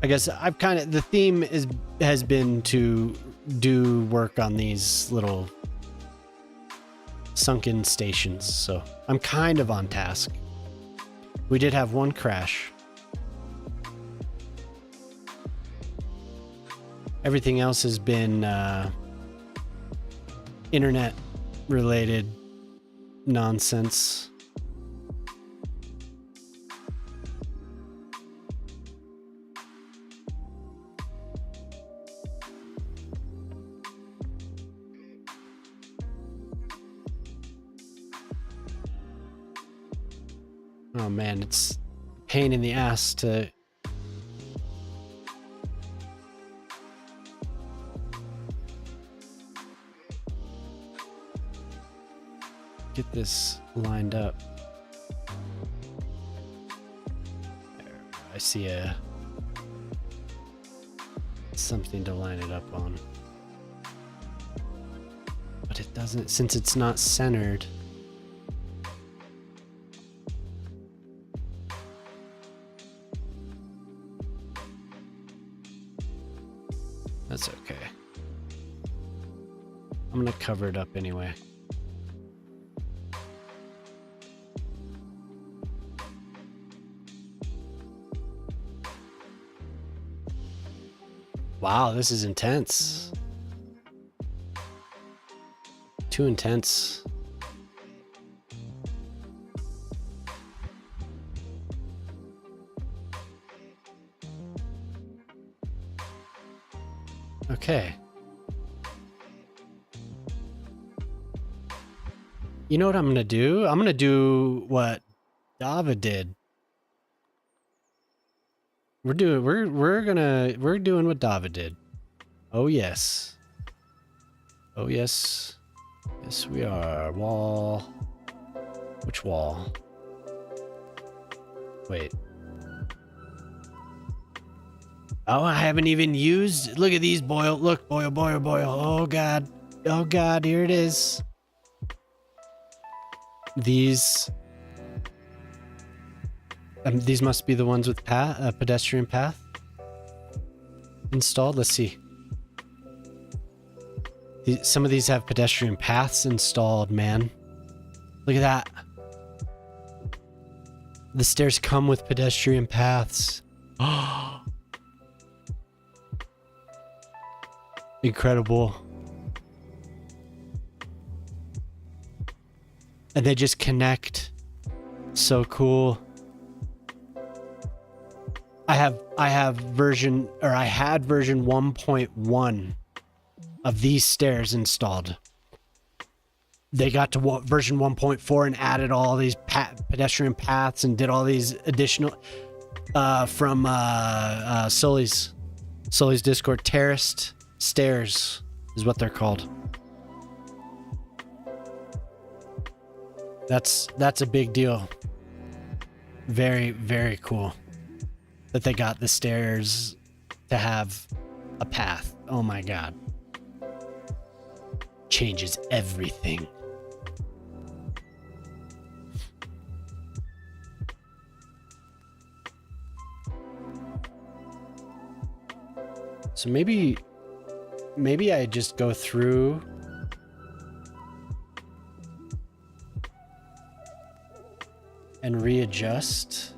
I guess I've kind of, the theme has been to do work on these little sunken stations, so I'm kind of on task. We did have one crash. Everything else has been internet related nonsense. Oh man, it's a pain in the ass to get this lined up. There, I see something to line it up on. But it doesn't, since it's not centered. That's okay. I'm gonna cover it up anyway. Wow, this is intense. Too intense. Okay. You know what I'm gonna do? I'm gonna do what Dava did. We're doing what Dava did. Oh yes. Oh yes. Yes we are. Wall. Which wall? Wait. Oh, I haven't even used. Look at these, Boyle. Look, Boyle, Boyle, Boyle. Oh god. Oh god, here it is. These must be the ones with pedestrian path installed. Let's see. Some of these have pedestrian paths installed, man. Look at that. The stairs come with pedestrian paths. Oh, incredible. And they just connect. So cool. I had version 1.1 of these stairs installed. They got to version 1.4 and added all these pedestrian paths and did all these additional from Sully's Discord. Terraced stairs is what they're called. That's a big deal. Very, very cool that they got the stairs to have a path. Oh my god. Changes everything. So maybe I just go through and readjust.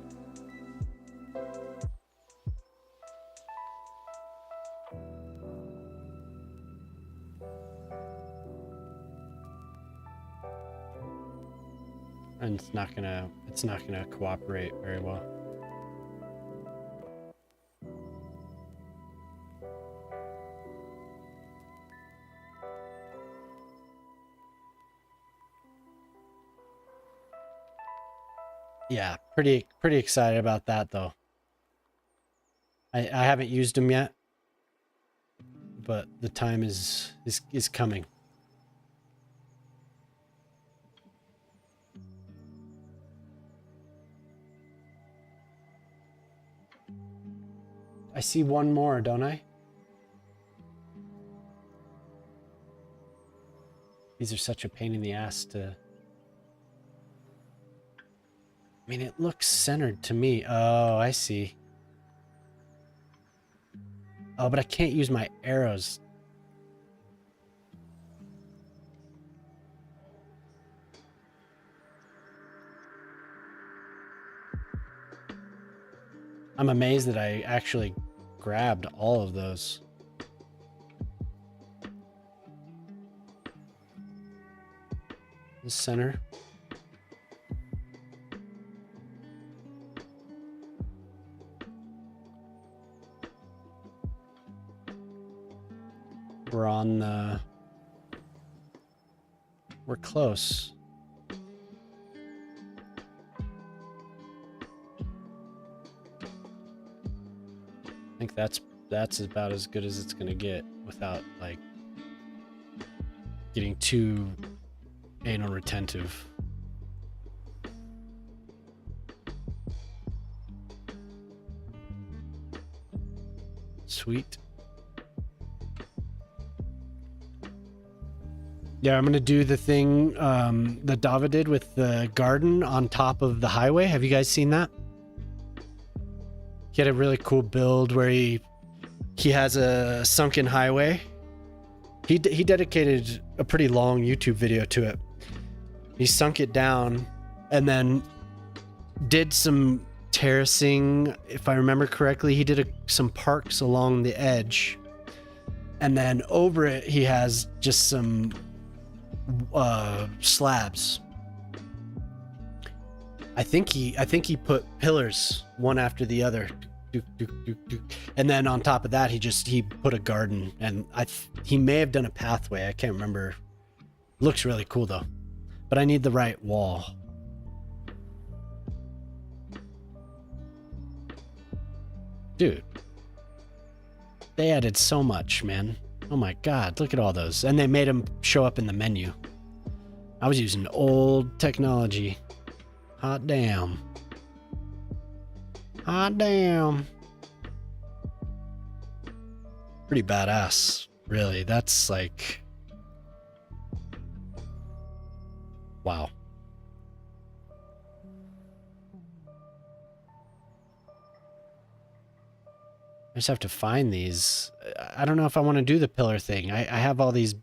And it's not gonna cooperate very well. Yeah, pretty excited about that though. I haven't used them yet, but the time is coming. I see one more, don't I? These are such a pain in the ass to... I mean, it looks centered to me. Oh, I see. Oh, but I can't use my arrows. I'm amazed that I actually grabbed all of those. The center. We're on the... We're close. I think that's about as good as it's gonna get without like getting too anal retentive. Sweet. Yeah, I'm gonna do the thing that Dava did with the garden on top of the highway. Have you guys seen that? He had a really cool build where he has a sunken highway. He dedicated a pretty long YouTube video to it. He sunk it down and then did some terracing, if I remember correctly. He did some parks along the edge, and then over it he has just some slabs. I think he put pillars one after the other And then on top of that, he put a garden, and he may have done a pathway. I can't remember. Looks really cool though, but I need the right wall. Dude, they added so much, man. Oh my God, look at all those. And they made them show up in the menu. I was using old technology. Hot damn. Hot damn. Pretty badass, really. That's like... Wow. I just have to find these. I don't know if I want to do the pillar thing. I have all these.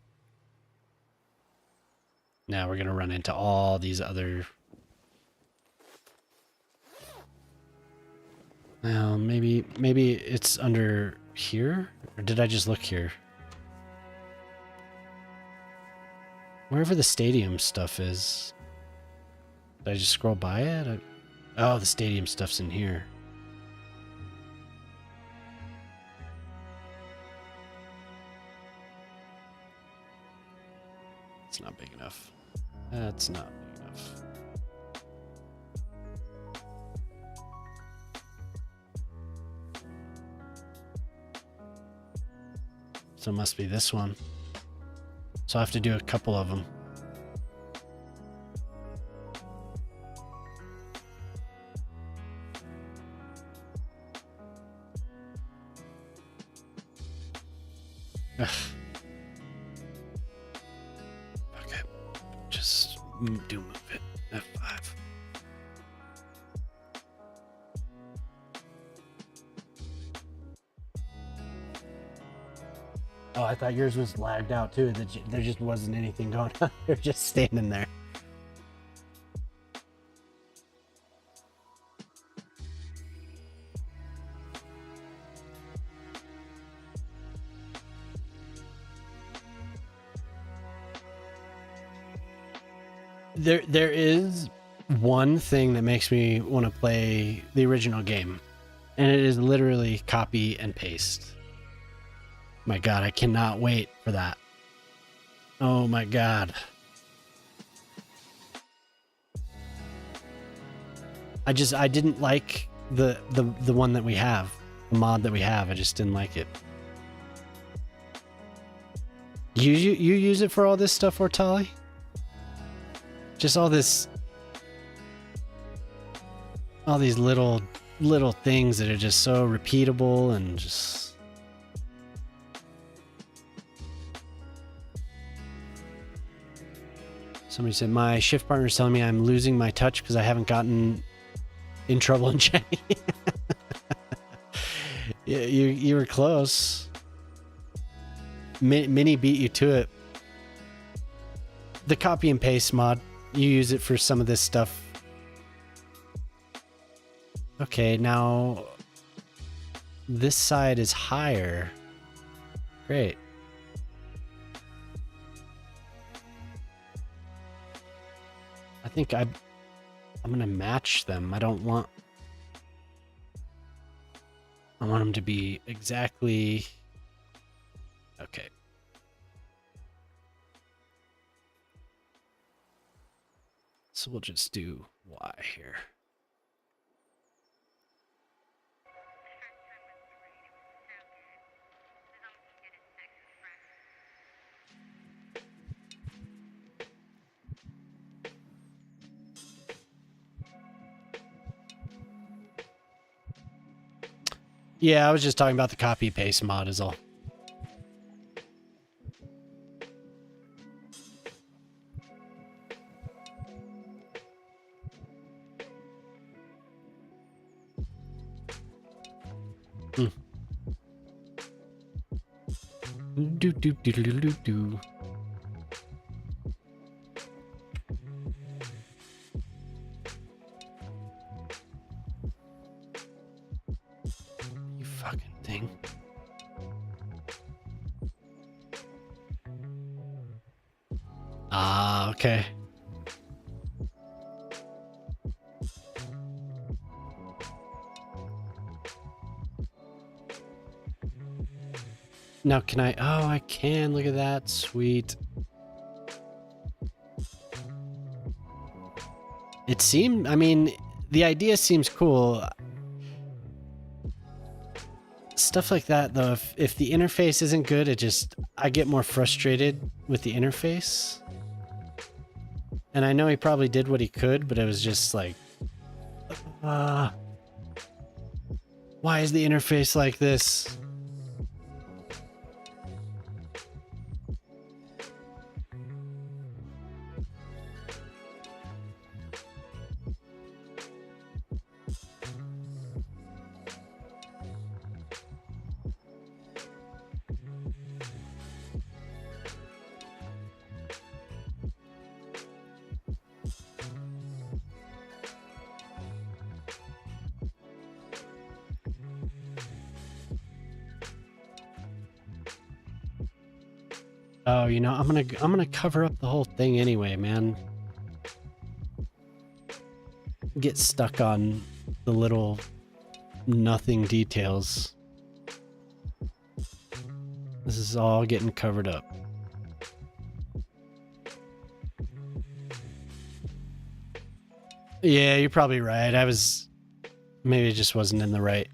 Now we're going to run into all these other. Well, maybe it's under here? Or did I just look here? Wherever the stadium stuff is. Did I just scroll by it? Oh, the stadium stuff's in here. It's not big enough. That's not big enough. So it must be this one. So I have to do a couple of them. Ugh. Okay. Just move it. F5. Oh, I thought yours was lagged out too. There just wasn't anything going on. They're just standing there. There is one thing that makes me want to play the original game, and it is literally copy and paste. My God, I cannot wait for that. Oh my God. I didn't like the one that we have, the mod that we have. I just didn't like it. You use it for all this stuff, Ortali? Just all these little things that are just so repeatable and just... Somebody said, my shift partner is telling me I'm losing my touch because I haven't gotten in trouble in chatting. Yeah, you were close. Mini beat you to it. The copy and paste mod, you use it for some of this stuff. Okay, now this side is higher. Great. I think I'm gonna match them. I want them to be exactly okay. So we'll just do Y here. Yeah, I was just talking about the copy paste mod is all. Do do do do do do. You fucking thing. Ah, okay. Now can I? Oh, I can. Look at that. Sweet. It seemed, I mean, the idea seems cool. Stuff like that, though, if the interface isn't good, I get more frustrated with the interface. And I know he probably did what he could, but it was just like, why is the interface like this? Oh, you know, I'm gonna cover up the whole thing anyway, man. Get stuck on the little nothing details. This is all getting covered up. Yeah, you're probably right. Maybe it just wasn't in the right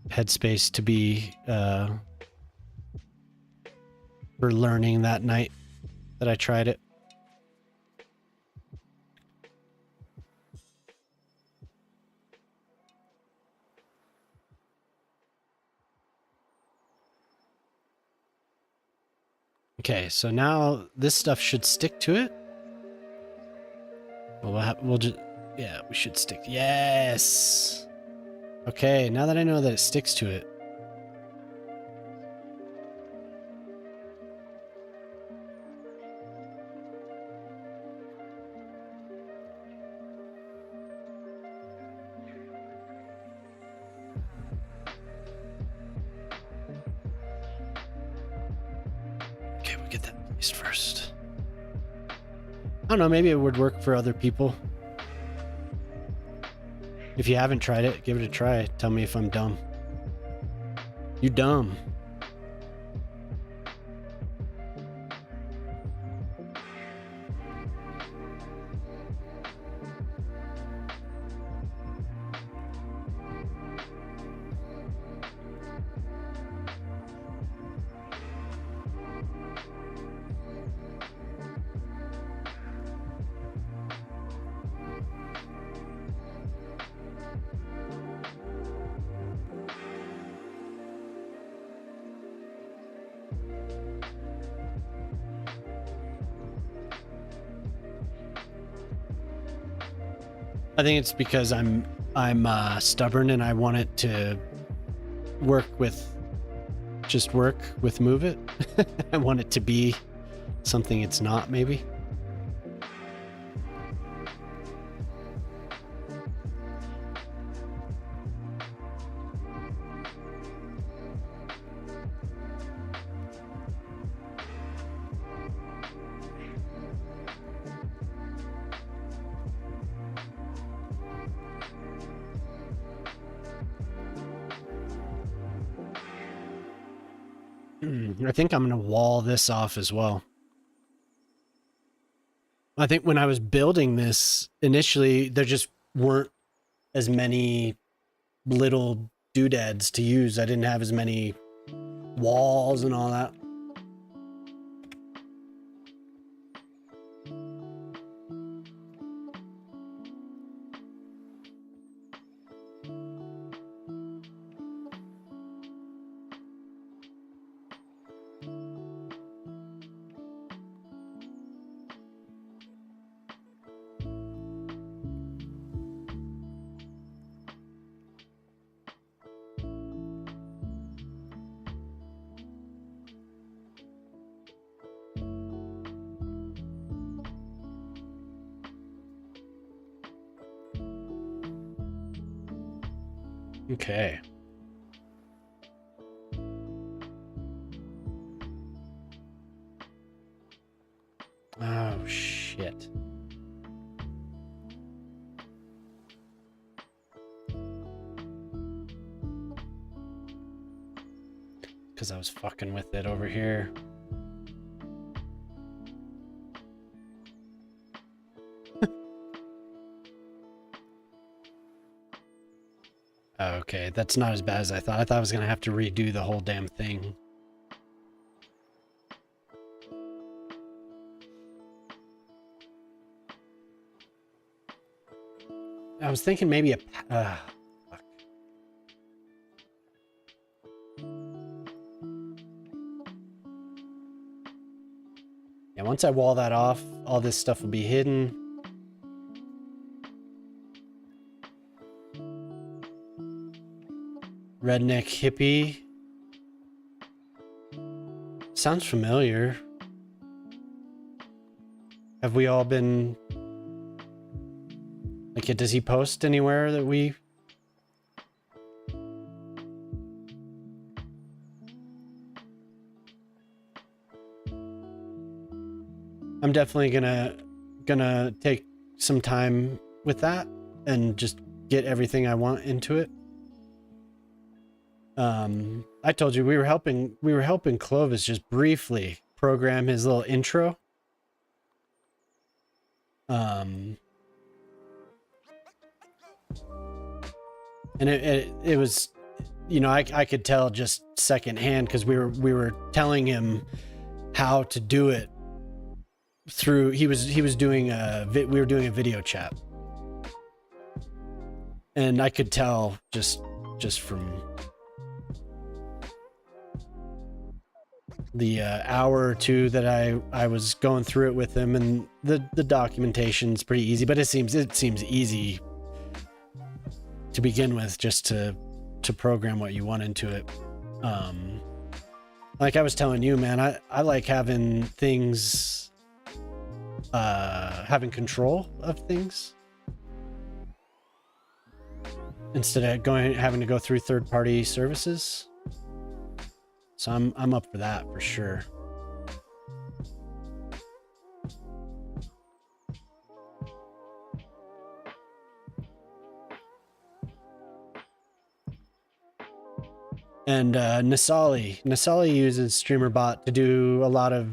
headspace to be for learning that night that I tried it. Okay, so now this stuff should stick to it. We'll just, yeah, we should stick. Yes. Okay, now that I know that it sticks to it. Okay, we'll get that placed first. I don't know, maybe it would work for other people. If you haven't tried it, give it a try. Tell me if I'm dumb. You dumb. I think it's because I'm stubborn and I want it to work with move it. I want it to be something it's not, maybe. I think I'm going to wall this off as well. I think when I was building this initially, there just weren't as many little doodads to use. I didn't have as many walls and all that. Okay. Oh, shit. because I was fucking with it over here. Okay, that's not as bad as I thought. I thought I was gonna have to redo the whole damn thing. I was thinking maybe a... fuck. Yeah, once I wall that off, all this stuff will be hidden. Redneck hippie. Sounds familiar. Have we all been... Like, does he post anywhere that we... I'm definitely gonna take some time with that and just get everything I want into it. I told you we were helping Clovis just briefly program his little intro. And it was, you know, I could tell just secondhand because we were telling him how to do it through, he was doing we were doing a video chat, and I could tell just from the hour or two that I was going through it with him, and the documentation's pretty easy, but it seems easy to begin with, just to program what you want into it. Like I was telling you, man, I like having things, having control of things instead of having to go through third-party services. So I'm up for that for sure. And Nasali uses StreamerBot to do a lot of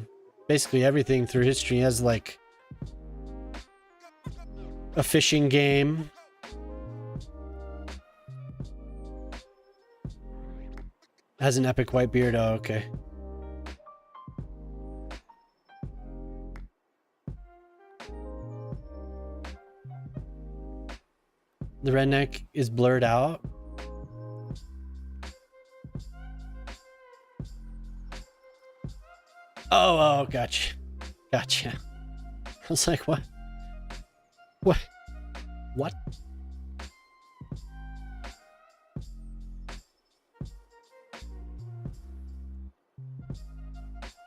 basically everything through his stream. He has like a fishing game. Has an epic white beard. Oh, okay. The redneck is blurred out. Oh, gotcha. I was like, what? What?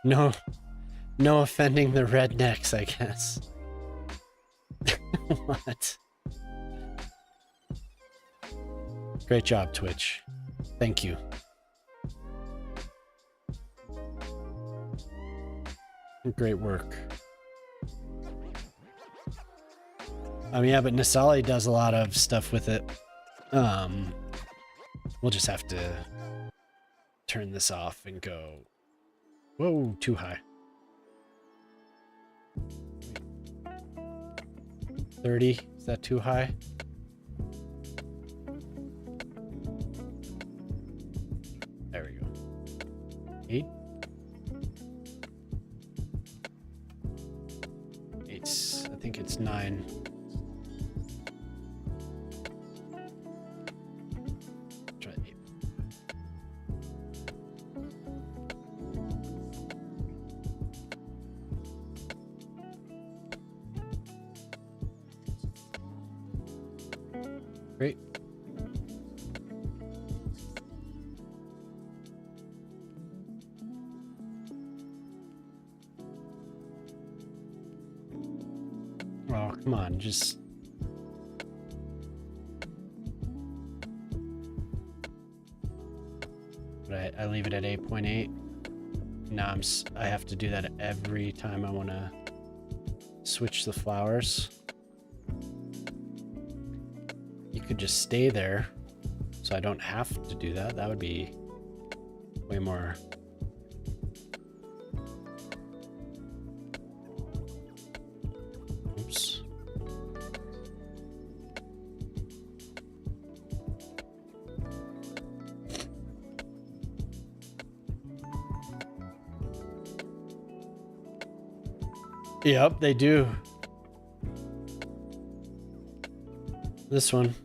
No offending the rednecks, I guess. What? Great job, Twitch. Thank you. Great work. Yeah, but Nasali does a lot of stuff with it. We'll just have to turn this off and go. Whoa, too high. 30, is that too high? There we go. 8. 8's, I think it's 9. Try 8. Great. Oh, come on, just... But I leave it at 8.8. Now I have to do that every time I want to switch the flowers. You could just stay there, so I don't have to do that. That would be way more. Oops. Yep, they do. This one.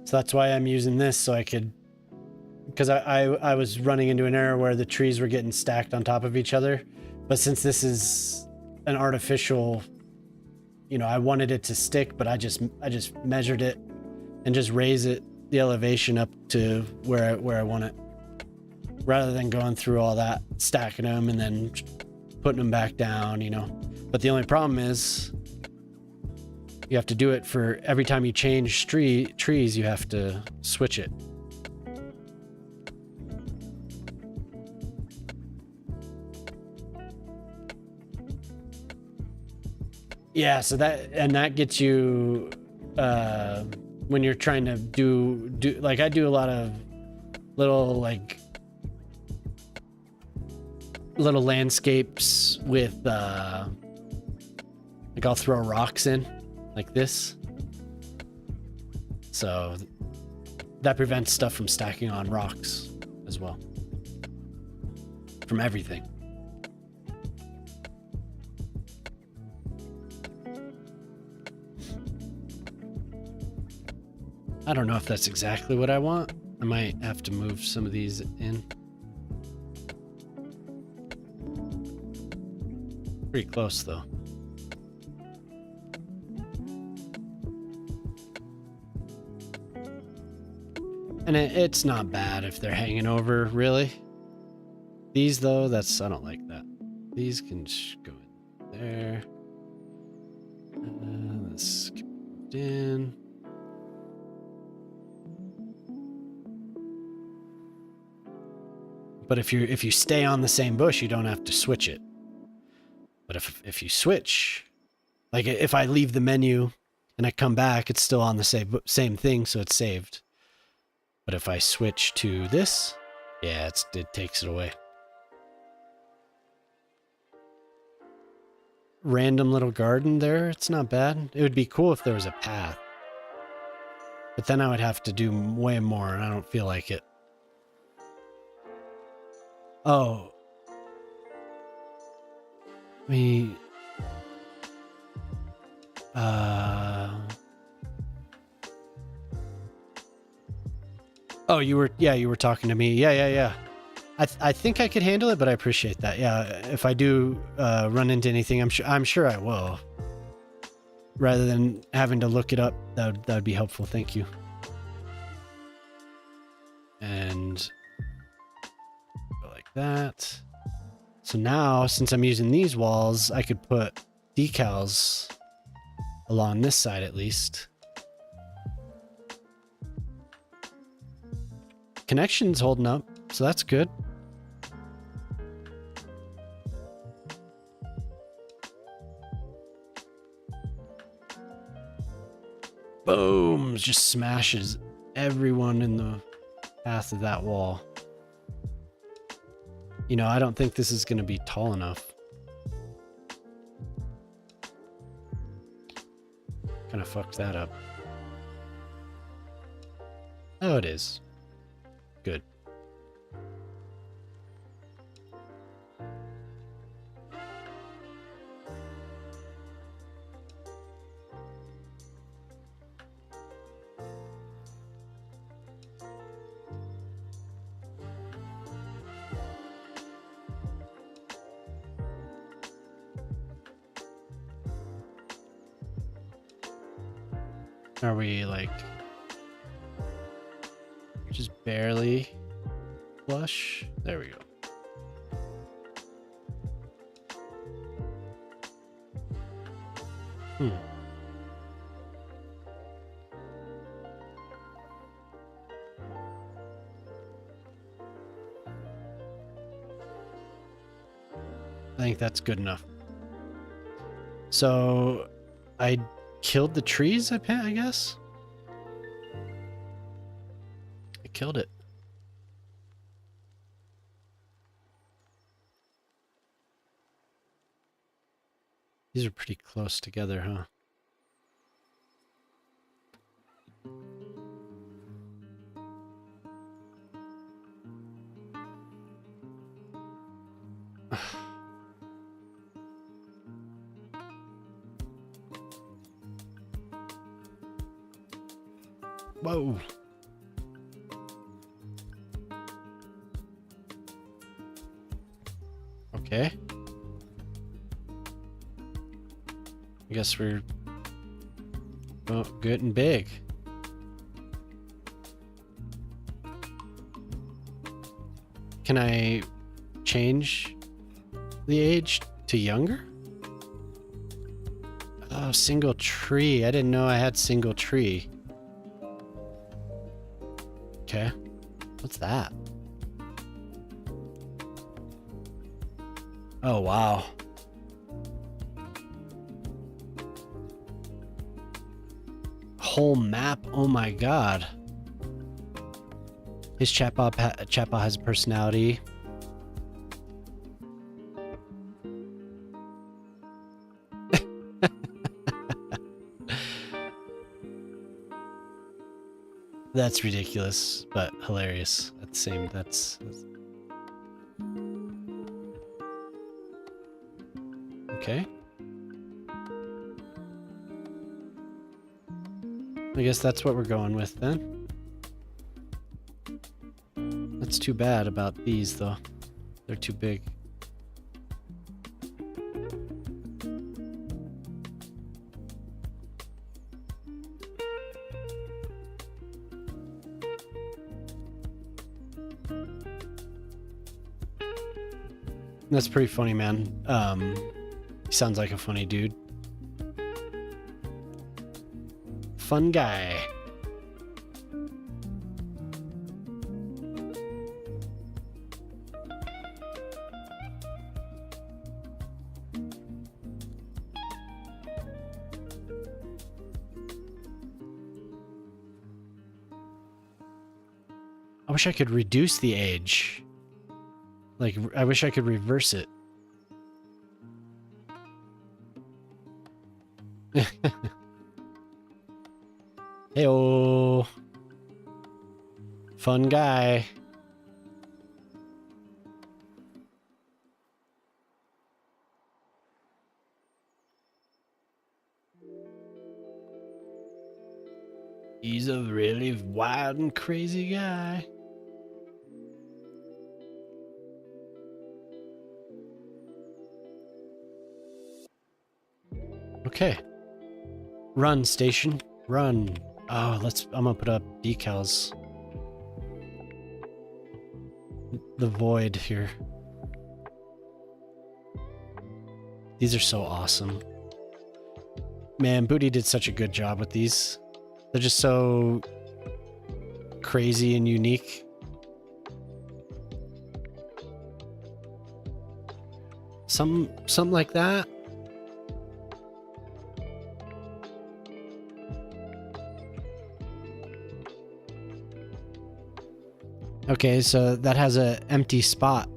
So that's why I'm using this, so I could, because I was running into an error where the trees were getting stacked on top of each other. But since this is an artificial, you know, I wanted it to stick, but I just measured it and just raise it, the elevation up to where I want it, rather than going through all that, stacking them and then putting them back down, you know. But the only problem is you have to do it for every time you change trees, you have to switch it. Yeah, so that gets you when you're trying to do like, I do a lot of little landscapes with like, I'll throw rocks in like this, so that prevents stuff from stacking on rocks as well, from everything. I don't know if that's exactly what I want. I might have to move some of these in. Pretty close though. And it's not bad if they're hanging over, really. These though, I don't like that. These can just go in there. Let's get moved in. But if you stay on the same bush, you don't have to switch it. But if you switch, like if I leave the menu and I come back, it's still on the same thing, so it's saved. But if I switch to this, yeah, it takes it away. Random little garden there, it's not bad. It would be cool if there was a path. But then I would have to do way more, and I don't feel like it. Oh. Oh, you were talking to me. Yeah. I think I could handle it, but I appreciate that. Yeah, if I do run into anything, I'm sure I will. Rather than having to look it up, that would be helpful. Thank you. And go like that. So now, since I'm using these walls, I could put decals along this side at least. Connection's holding up, so that's good. Boom! Just smashes everyone in the path of that wall. You know, I don't think this is going to be tall enough. Kind of fucked that up. Oh, it is. Good. Are we like just barely flush? There we go. I think that's good enough. So I killed the trees, I guess? killed it. These are pretty close together, huh? Whoa. Okay. I guess we're getting big. Can I change the age to younger? Oh, single tree. I didn't know I had single tree. Okay. What's that? Oh, wow. Whole map. Oh my god. His chatbot has a personality. That's ridiculous, but hilarious at the same. That's okay. I guess that's what we're going with then. That's too bad about these though. They're too big. That's pretty funny, man. He sounds like a funny dude. Fun guy. I wish I could reduce the age. Like, I wish I could reverse it. Heyo. Fun guy. He's a really wild and crazy guy. Okay. Run, station. Run. Oh, I'm gonna put up decals. The void here. These are so awesome. Man, Booty did such a good job with these. They're just so crazy and unique. Something like that. Okay, so that has an empty spot.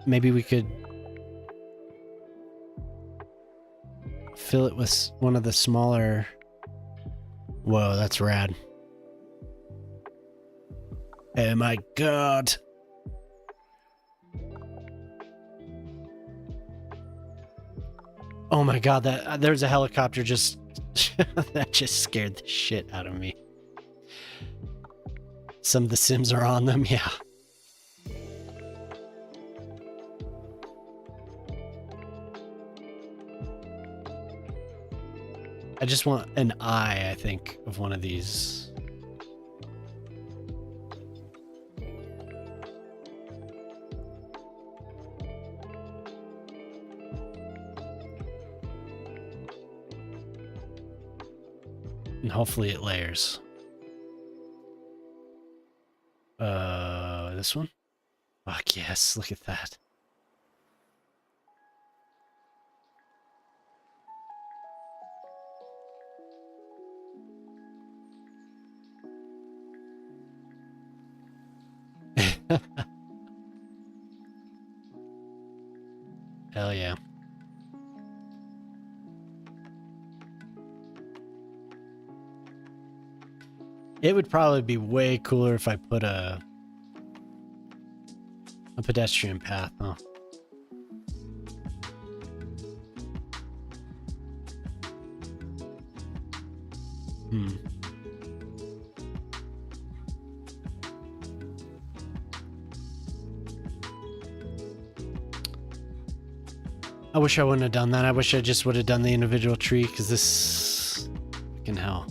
Maybe we could fill it with one of the smaller... Whoa, that's rad. Oh my god. Oh my god, there's a helicopter just... that just scared the shit out of me. Some of the Sims are on them, yeah. I just want an eye, I think, of one of these. And hopefully it layers. This one? Fuck yes, look at that. Hell yeah. It would probably be way cooler if I put a pedestrian path, huh? Hmm. I wish I wouldn't have done that. I wish I just would have done the individual tree, because this... fucking hell.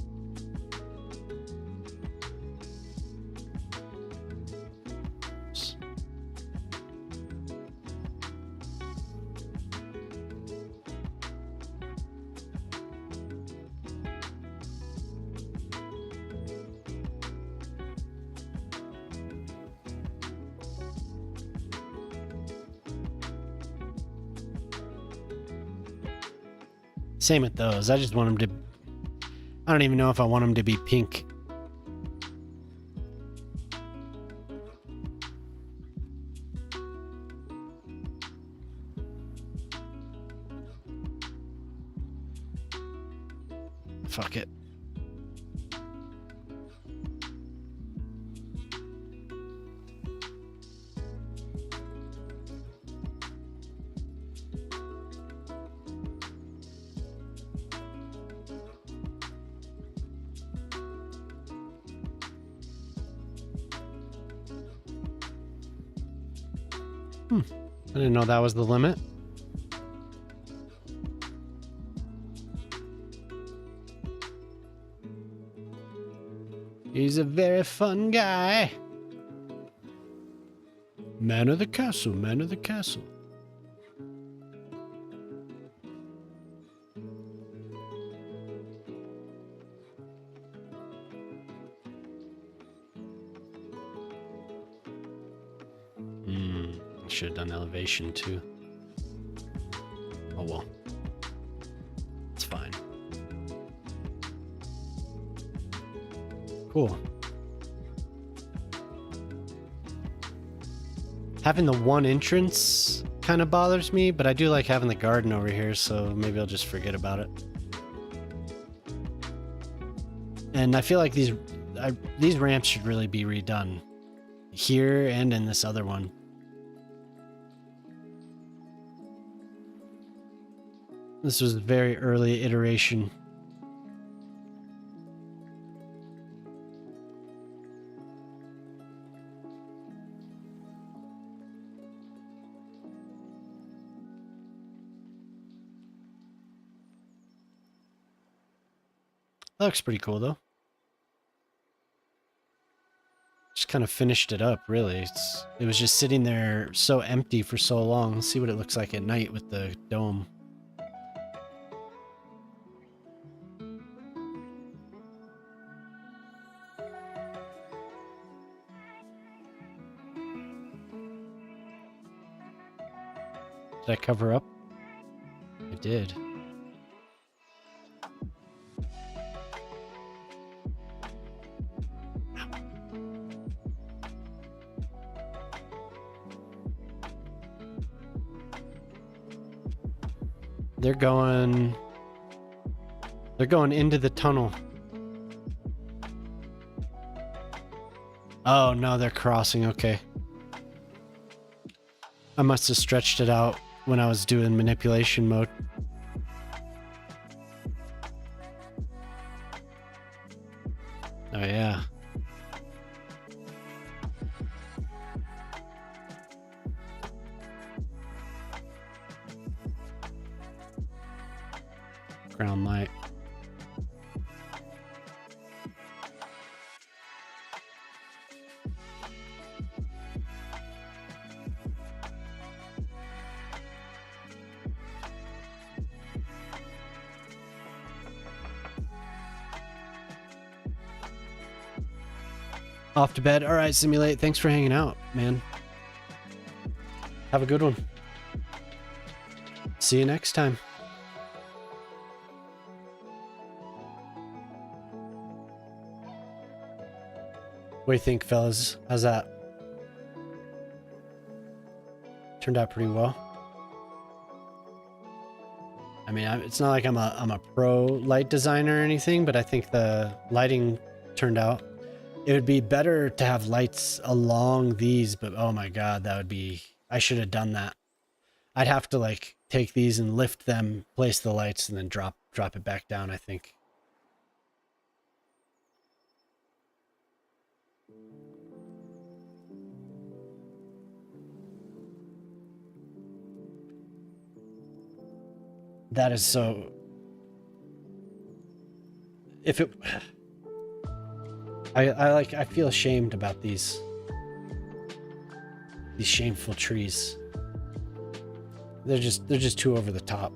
Same with those. I just want them to... I don't even know if I want them to be pink. Fuck it. I didn't know that was the limit. He's a very fun guy. Man of the castle, man of the castle. I should have done elevation too. Oh well. It's fine. Cool. Having the one entrance kind of bothers me, but I do like having the garden over here, so maybe I'll just forget about it. And I feel like these ramps should really be redone here and in this other one. This was a very early iteration. That looks pretty cool though. Just kind of finished it up, really. It was just sitting there so empty for so long. Let's see what it looks like at night with the dome. Did I cover up? I did. They're going into the tunnel. Oh no, they're crossing. Okay. I must have stretched it out when I was doing manipulation mode. Oh yeah. Ground light. Off to bed. All right, Simulate. Thanks for hanging out, man. Have a good one. See you next time. What do you think, fellas? How's that? turned out pretty well. I mean, it's not like I'm a pro light designer or anything, but I think the lighting turned out. It would be better to have lights along these, but oh my god, that would be... I should have done that. I'd have to like take these and lift them, place the lights, and then drop it back down, I think. That is so... If it... I feel ashamed about these shameful trees. They're just too over the top.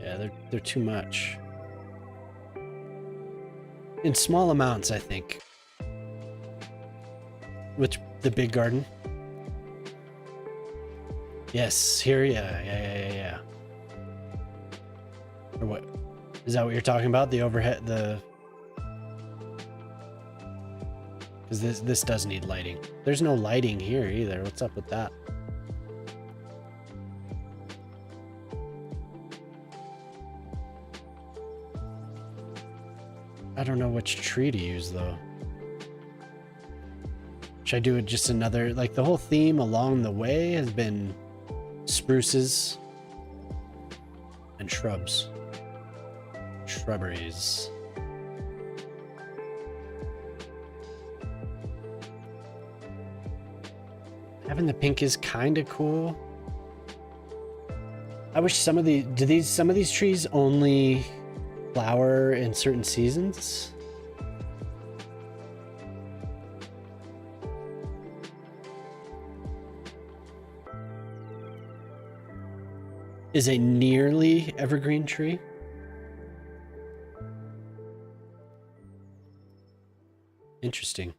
Yeah, they're too much. In small amounts, I think. With the big garden. Yes, here, yeah. Or what? Is that what you're talking about? The overhead, because this does need lighting. There's no lighting here either. What's up with that? I don't know which tree to use though. Should I do it just another, like the whole theme along the way has been spruces and shrubs. Shrubberies. Having the pink is kind of cool. I wish some of these trees only flower in certain seasons? Is a nearly evergreen tree? Interesting.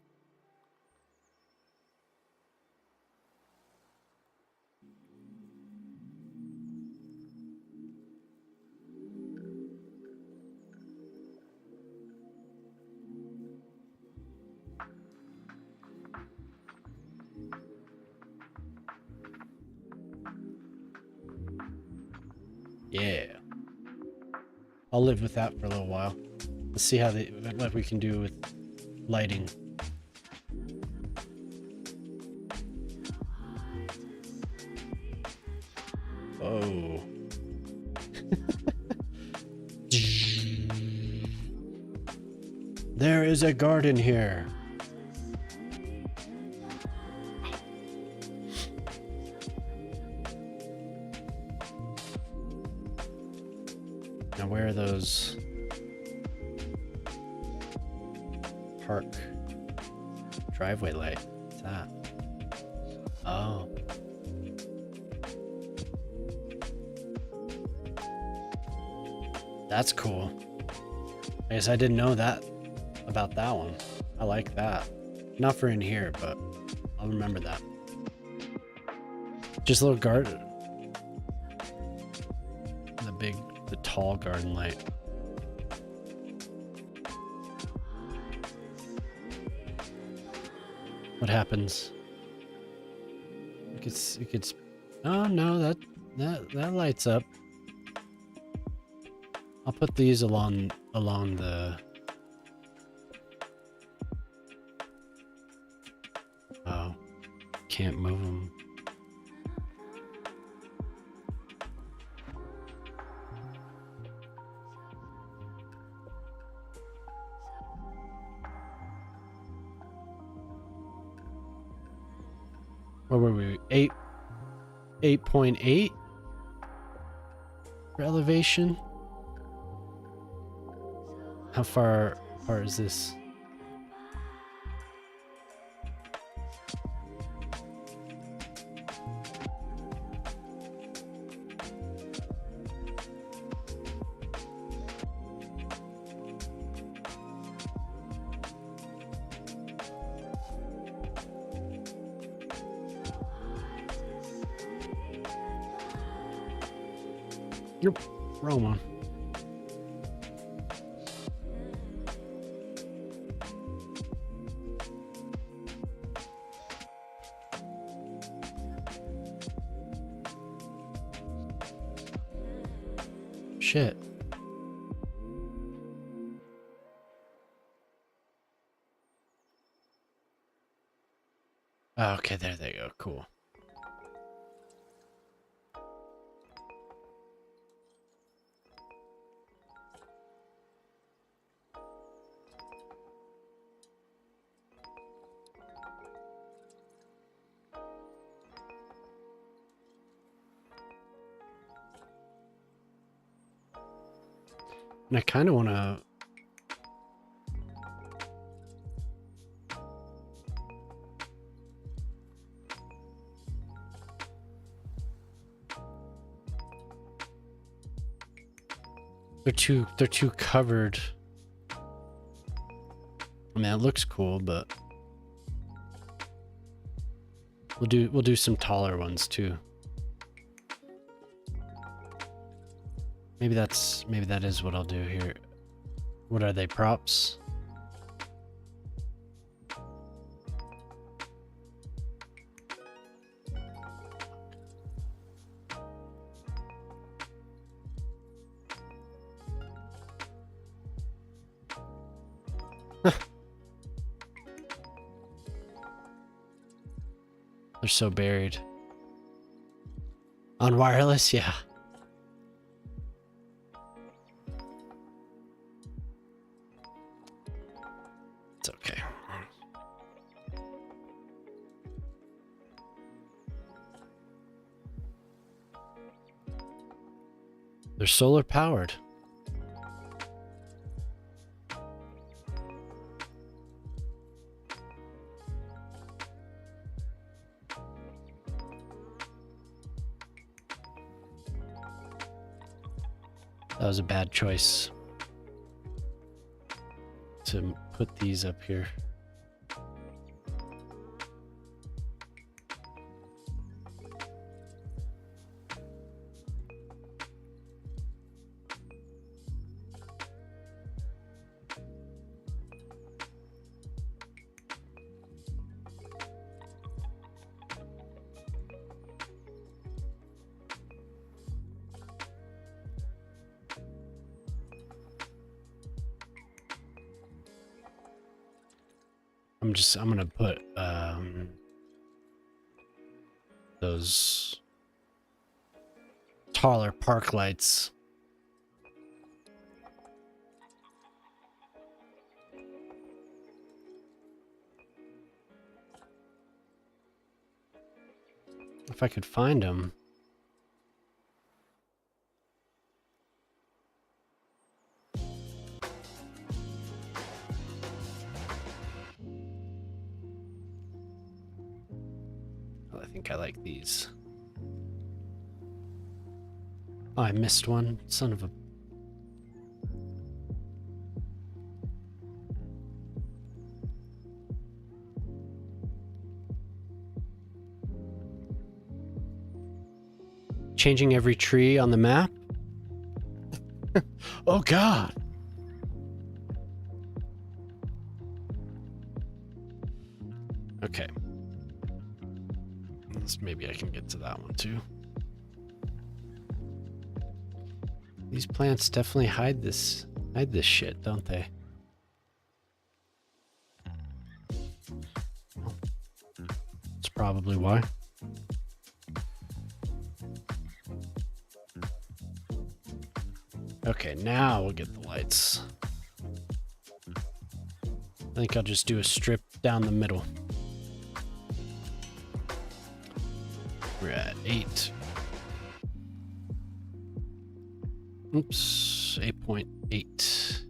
Yeah. I'll live with that for a little while. Let's see what we can do with lighting. Oh. There is a garden here. Now where are those park driveway light? What's that? Oh. That's cool. I guess I didn't know that about that one. I like that. Not for in here, but I'll remember that. Just a little garden. The tall garden light. What happens? It gets. Oh no, that lights up. I'll put these along the. Oh, can't move them. Where were we? 8.8 for elevation. How far is this? Nope. Wrong one. Shit. Oh, okay, there they go. Cool. And I kind of want to... They're too covered. I mean, it looks cool, but we'll do some taller ones too. Maybe that is what I'll do here. What are they, props? They're so buried. On wireless, yeah. It's okay. They're solar powered. That was a bad choice to put these up here. I'm gonna put those taller park lights. If I could find them. I think I like these. Oh, I missed one. Son of a... Changing every tree on the map? Oh, God. Okay. Maybe I can get to that one too. These plants definitely hide this shit, don't they? That's probably why. Okay, now we'll get the lights. I think I'll just do a strip down the middle. We're at 8. Oops, 8.8.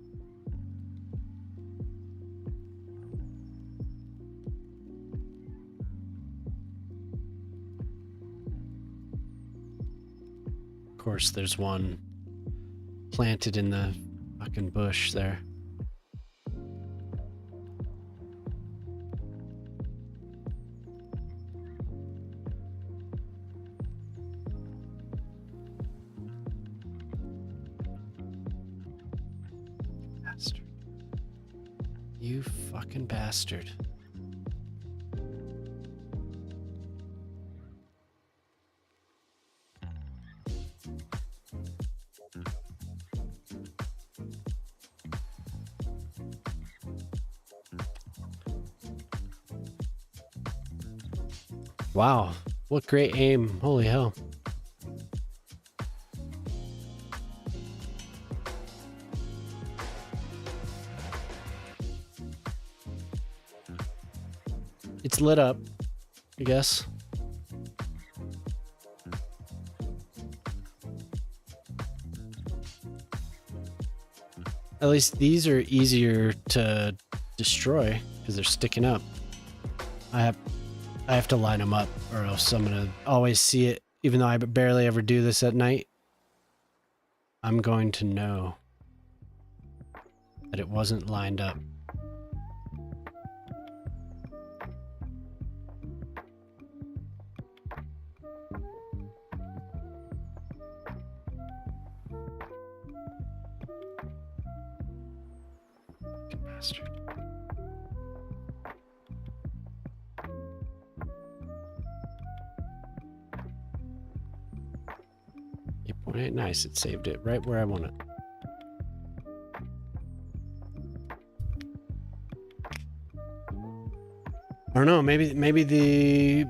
Of course, there's one planted in the fucking bush there. You fucking bastard. Wow, what great aim. Holy hell. It's lit up, I guess. At least these are easier to destroy because they're sticking up. I have to line them up or else I'm gonna always see it. Even though I barely ever do this at night, I'm going to know that it wasn't lined up. Bastard. 8.8, nice. It saved it right where I want it. I don't know. Maybe the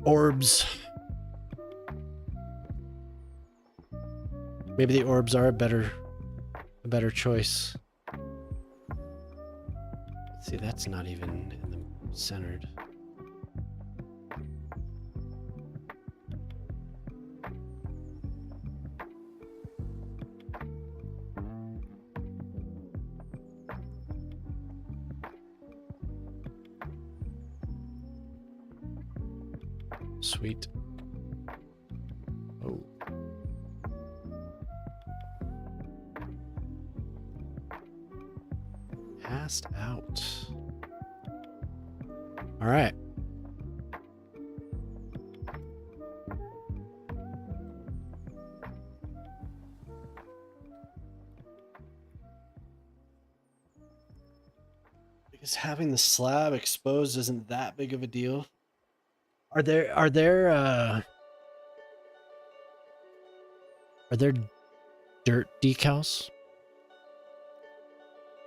orbs. Maybe the orbs are a better choice. See, that's not even in the centered. Sweet. Oh. Passed out. All right. Because having the slab exposed isn't that big of a deal. Are there dirt decals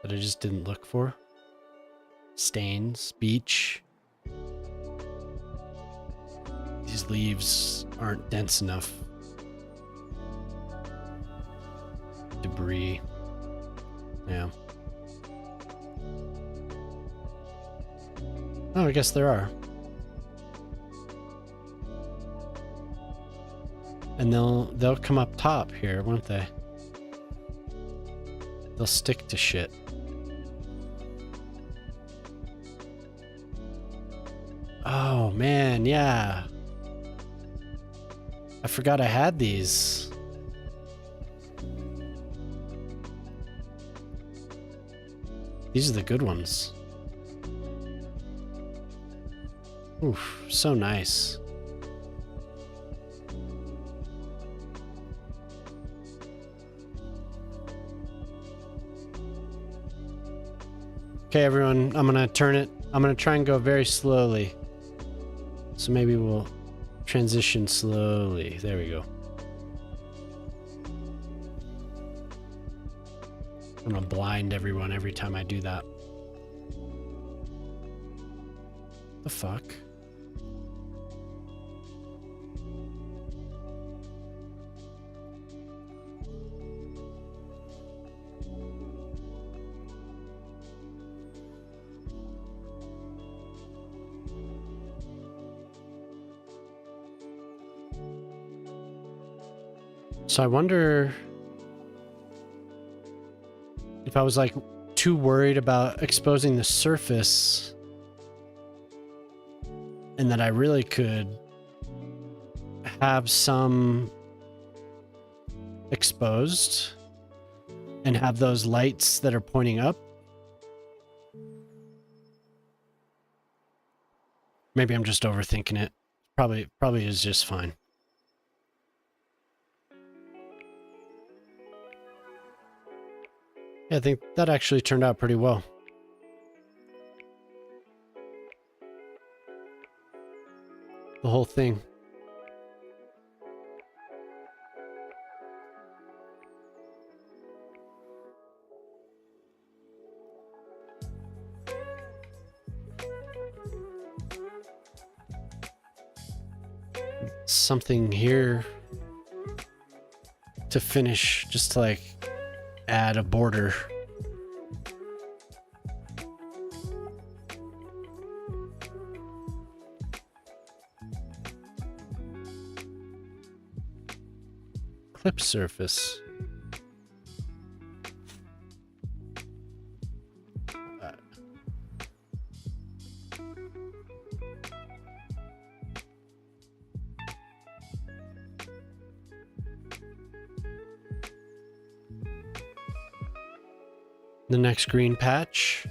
that I just didn't look for? Stains, beach. These leaves aren't dense enough. Debris. Yeah. Oh, I guess there are. And they'll come up top here, won't they? They'll stick to shit. Oh man, yeah. I forgot I had these. These are the good ones. Oof, so nice. Okay, everyone, I'm gonna turn it. I'm gonna try and go very slowly. So maybe we'll transition slowly. There we go. I'm gonna blind everyone every time I do that. The fuck? So I wonder if I was like too worried about exposing the surface and that I really could have some exposed and have those lights that are pointing up. Maybe I'm just overthinking it. Probably is just fine. Yeah, I think that actually turned out pretty well. whole thing. Something here to finish, just to like add a border. Clip surface. The next green patch.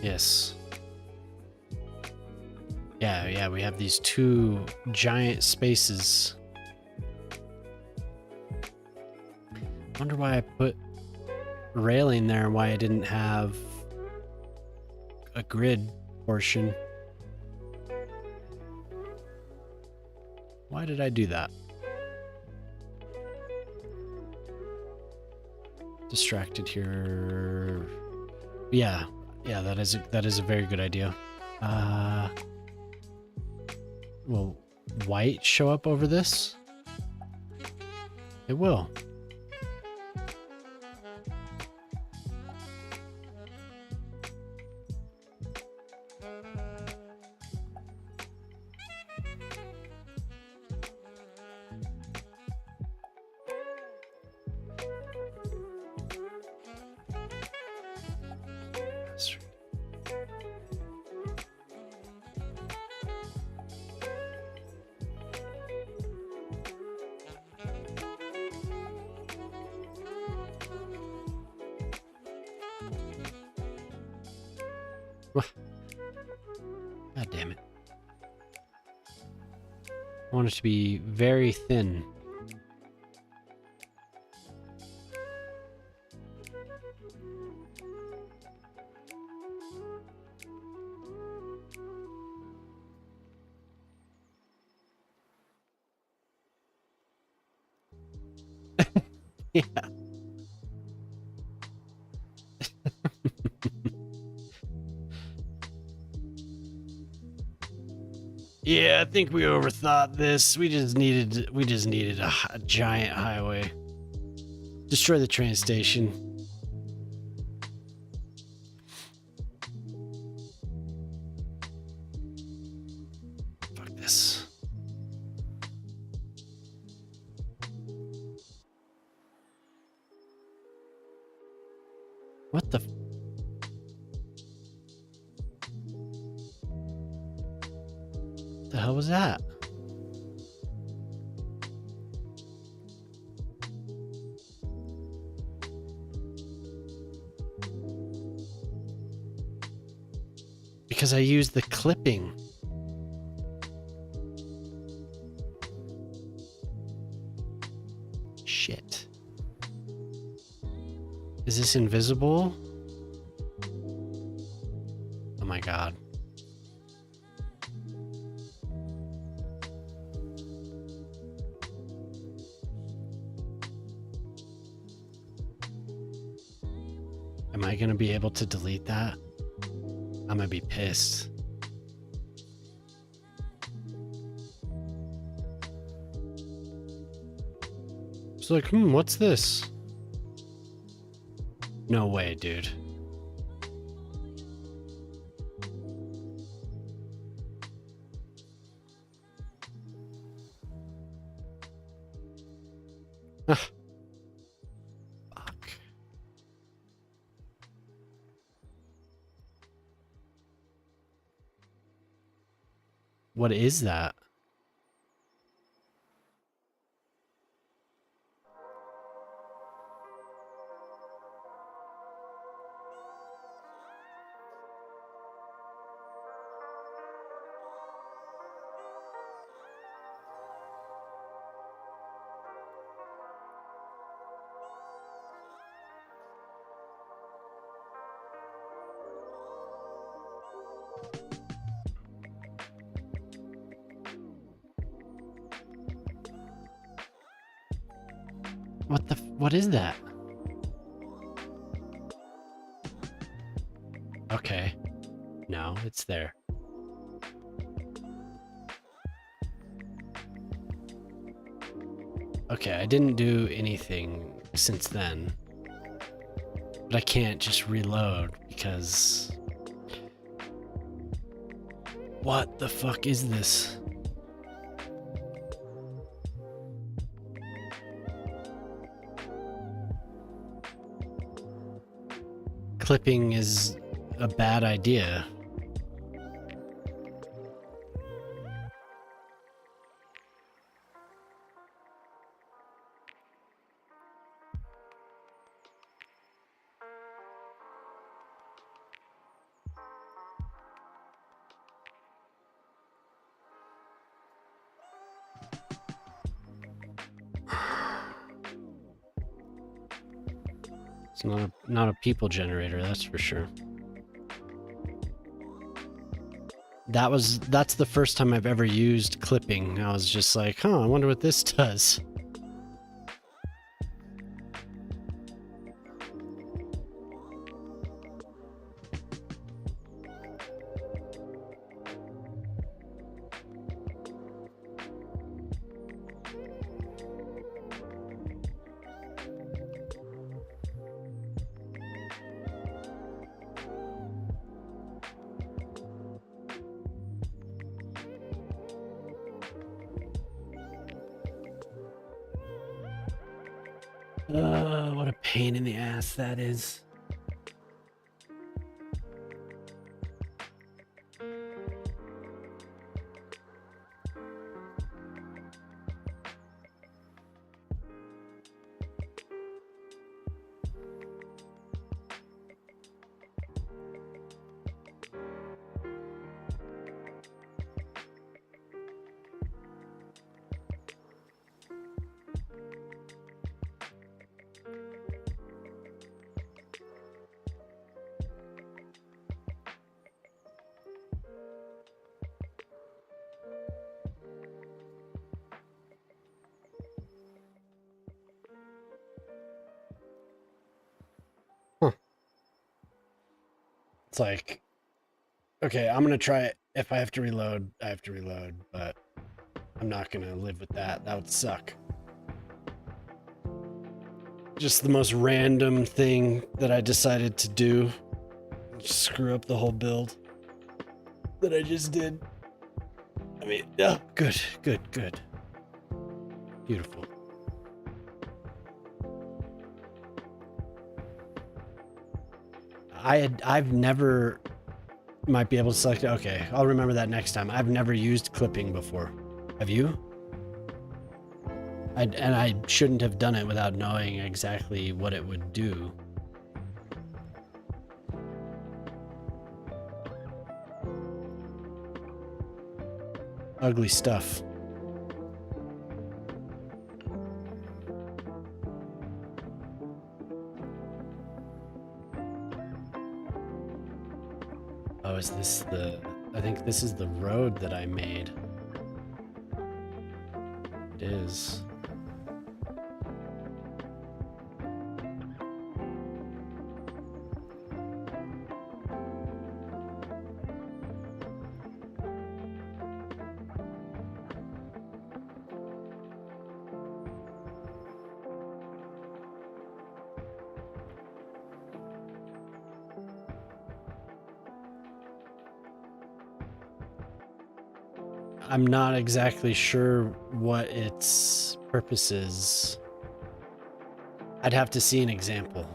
Yes. Yeah, we have these two giant spaces. Wonder why I put railing there and why I didn't have a grid portion. Why did I do that? Distracted here. Yeah, that is a very good idea. Will white show up over this? It will. God damn it. I want it to be very thin. Yeah. Yeah, I think we overthought this. We just needed a giant highway. Destroy the train station. Fuck this. What the hell was that? Because I used the clipping. Shit. Is this invisible? Oh my god. Am I gonna be able to delete that? I'm gonna be pissed. It's like, what's this? No way, dude. Fuck. What is that? what is that? Okay. No, it's there. Okay, I didn't do anything since then. But I can't just reload because... What the fuck is this? Clipping is a bad idea. It's not a people generator, that's for sure. That's the first time I've ever used clipping. I was just like, huh, I wonder what this does. What a pain in the ass that is. It's like, okay, I'm gonna try it. If I have to reload, I have to reload, but I'm not gonna live with that. That would suck. Just the most random thing that I decided to do. Just screw up the whole build that I just did. I mean, oh, good. Beautiful. I've never, might be able to select it. Okay, I'll remember that next time. I've never used clipping before. Have you? And I shouldn't have done it without knowing exactly what it would do. Ugly stuff. Oh, is this the... I think this is the road that I made. It is. I'm not exactly sure what its purpose is. I'd have to see an example.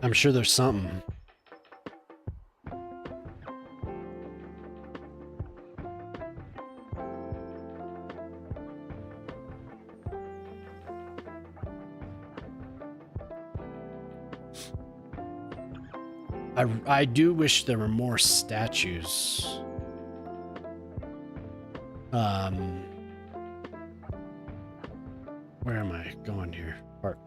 I'm sure there's something. I do wish there were more statues. Where am I going here? Park.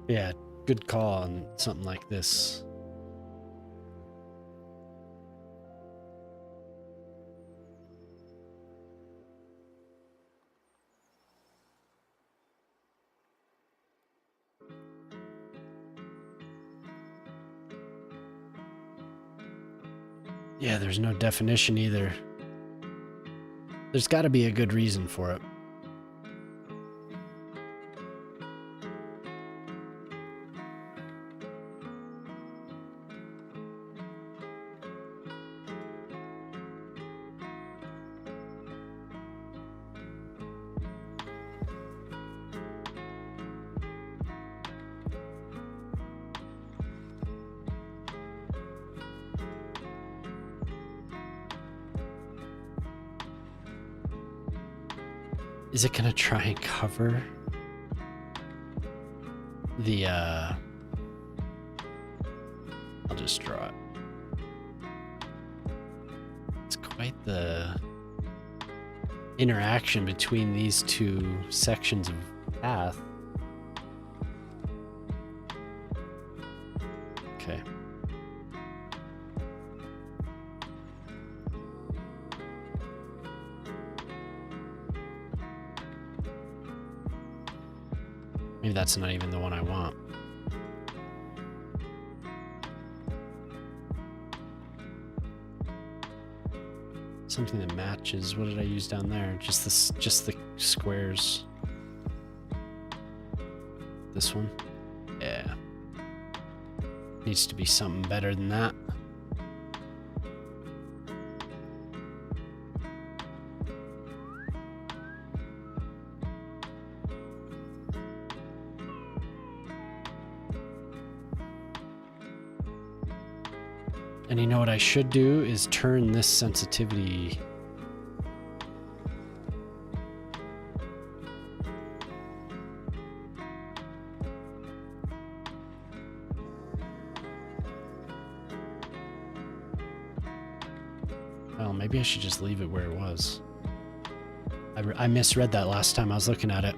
Yeah, good call on something like this. Yeah, there's no definition either. There's got to be a good reason for it. Is it gonna try and cover the, I'll just draw it. It's quite the interaction between these two sections of path. Okay. Maybe that's not even the one I want. Something that matches. What did I use down there? Just this, just the squares. This one? Yeah. Needs to be something better than that. And you know what I should do is turn this sensitivity. Well, maybe I should just leave it where it was. I misread that last time I was looking at it.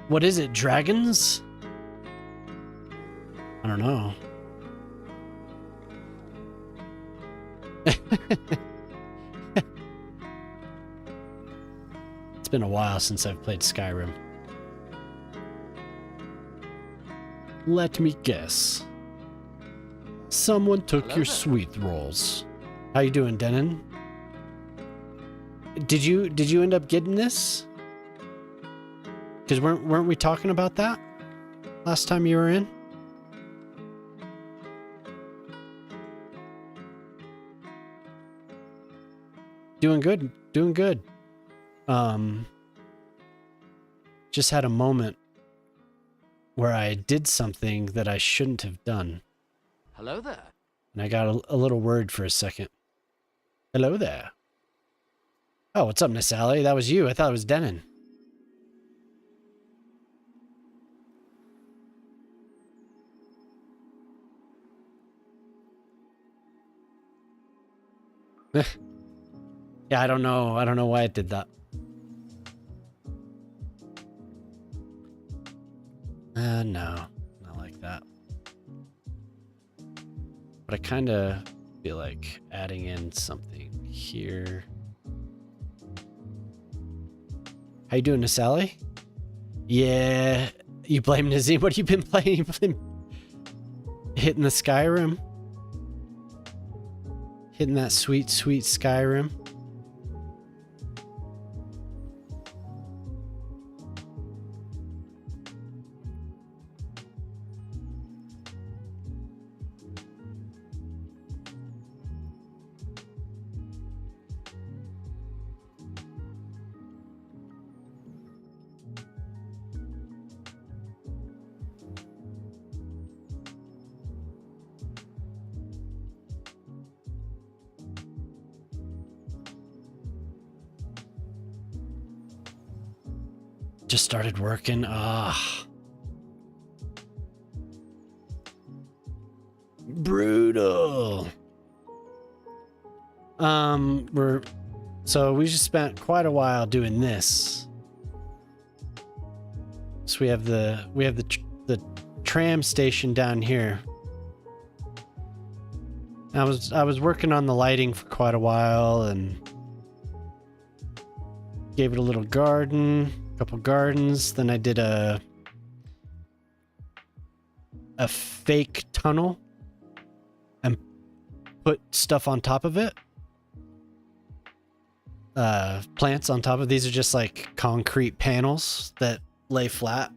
What is it, dragons? I don't know. It's been a while since I've played Skyrim. Let me guess. Someone took your sweet rolls. How you doing, Denon? Did you end up getting this? Because weren't we talking about that last time you were in? Doing good, doing good. Just had a moment where I did something that I shouldn't have done. Hello there. And I got a little word for a second. Hello there. Oh, what's up, Miss Sally? That was you. I thought it was Denon. Yeah, I don't know. I don't know why it did that. No, not like that. But I kind of feel like adding in something here. How you doing, Sally? Yeah, you blame Nazim. What have you been playing? You've been hitting the Skyrim. Hitting that sweet, sweet Skyrim. Just started working. Brutal. So we just spent quite a while doing this. So we have the tram station down here. I was working on the lighting for quite a while and gave it a little garden, a couple gardens. Then I did a fake tunnel and put stuff on top of it. Plants on top of these are just like concrete panels that lay flat.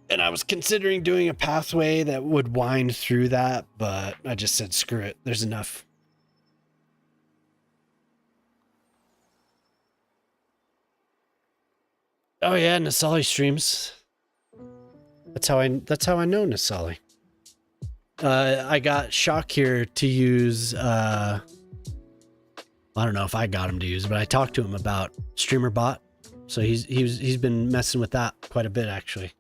And I was considering doing a pathway that would wind through that, but I just said, screw it. There's enough. Oh yeah, Nasali streams. That's how I know Nasali. I got Shock here to use, I don't know if I got him to use, but I talked to him about StreamerBot. So he's been messing with that quite a bit actually.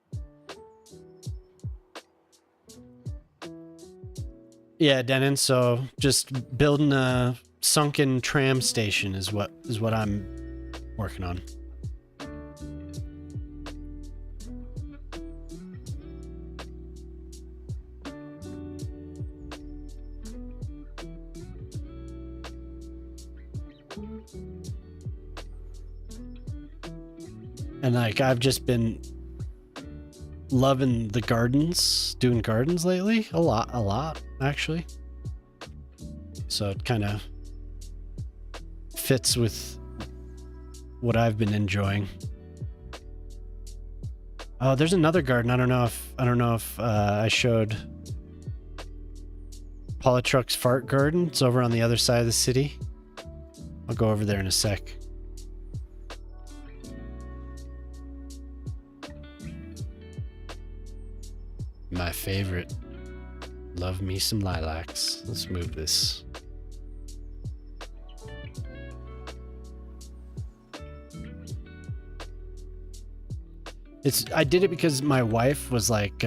Yeah, Denon, so just building a sunken tram station is what I'm working on. And like I've just been loving the gardens, doing gardens lately, a lot actually. So it kind of fits with what I've been enjoying. Oh, there's another garden. I don't know if I showed Polytruck's fart garden. It's over on the other side of the city. I'll go over there in a sec. My favorite. Love me some lilacs. Let's move this. I did it because my wife was like,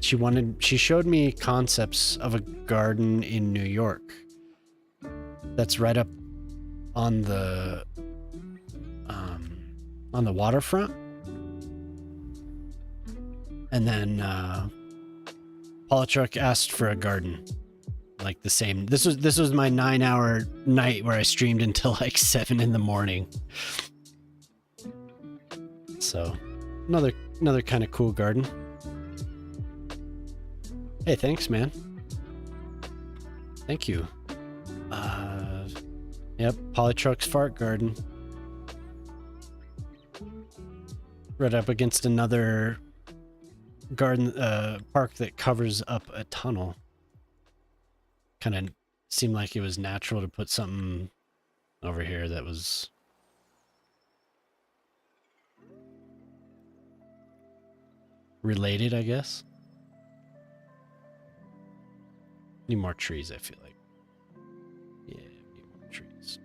she showed me concepts of a garden in New York that's right up on the waterfront. And then Polytruck asked for a garden, like the same. This was my 9-hour night where I streamed until like 7 in the morning. So another kind of cool garden. Hey, thanks, man. Thank you. Yep, Polytruck's fart garden. Right up against another garden park that covers up a tunnel. Kind of seemed like it was natural to put something over here that was related, I guess. Need more trees, I feel like. Yeah, need more trees.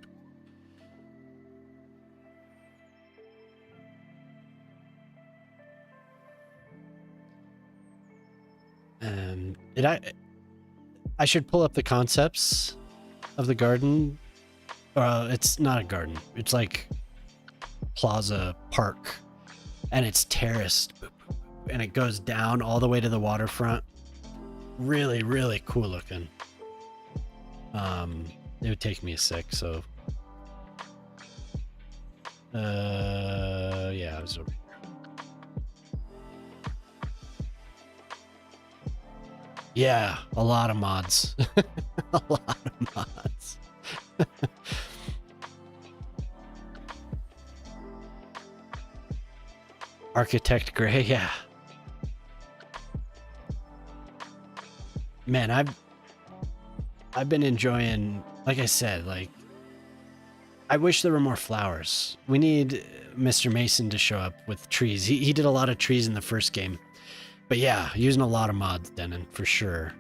I should pull up the concepts of the garden. It's not a garden. It's like Plaza Park, and it's terraced, and it goes down all the way to the waterfront. Really, really cool looking. It would take me a sec, so. Yeah, I was over here. Yeah, a lot of mods. A lot of mods. Architect Gray, yeah. Man, I've been enjoying, like I said, like I wish there were more flowers. We need Mr. Mason to show up with trees. He did a lot of trees in the first game. But yeah, using a lot of mods, Denon, for sure.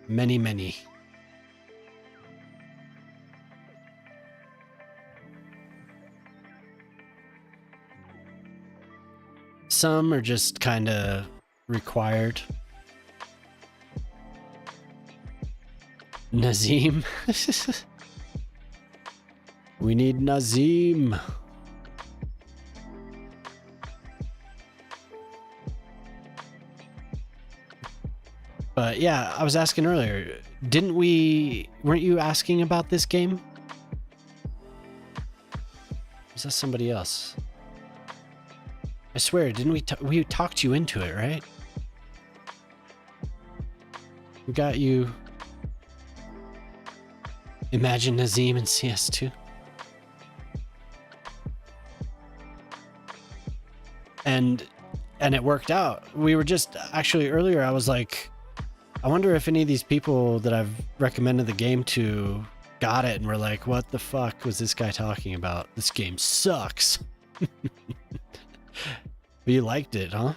Many, many. Some are just kind of required. Nazim. We need Nazim. But yeah, I was asking earlier, weren't you asking about this game? Is that somebody else? I swear, didn't we talked you into it, right? We got you. Imagine Nazim in CS2. And it worked out. We were just actually earlier, I was like, I wonder if any of these people that I've recommended the game to got it and were like, what the fuck was this guy talking about? This game sucks. But you liked it, huh?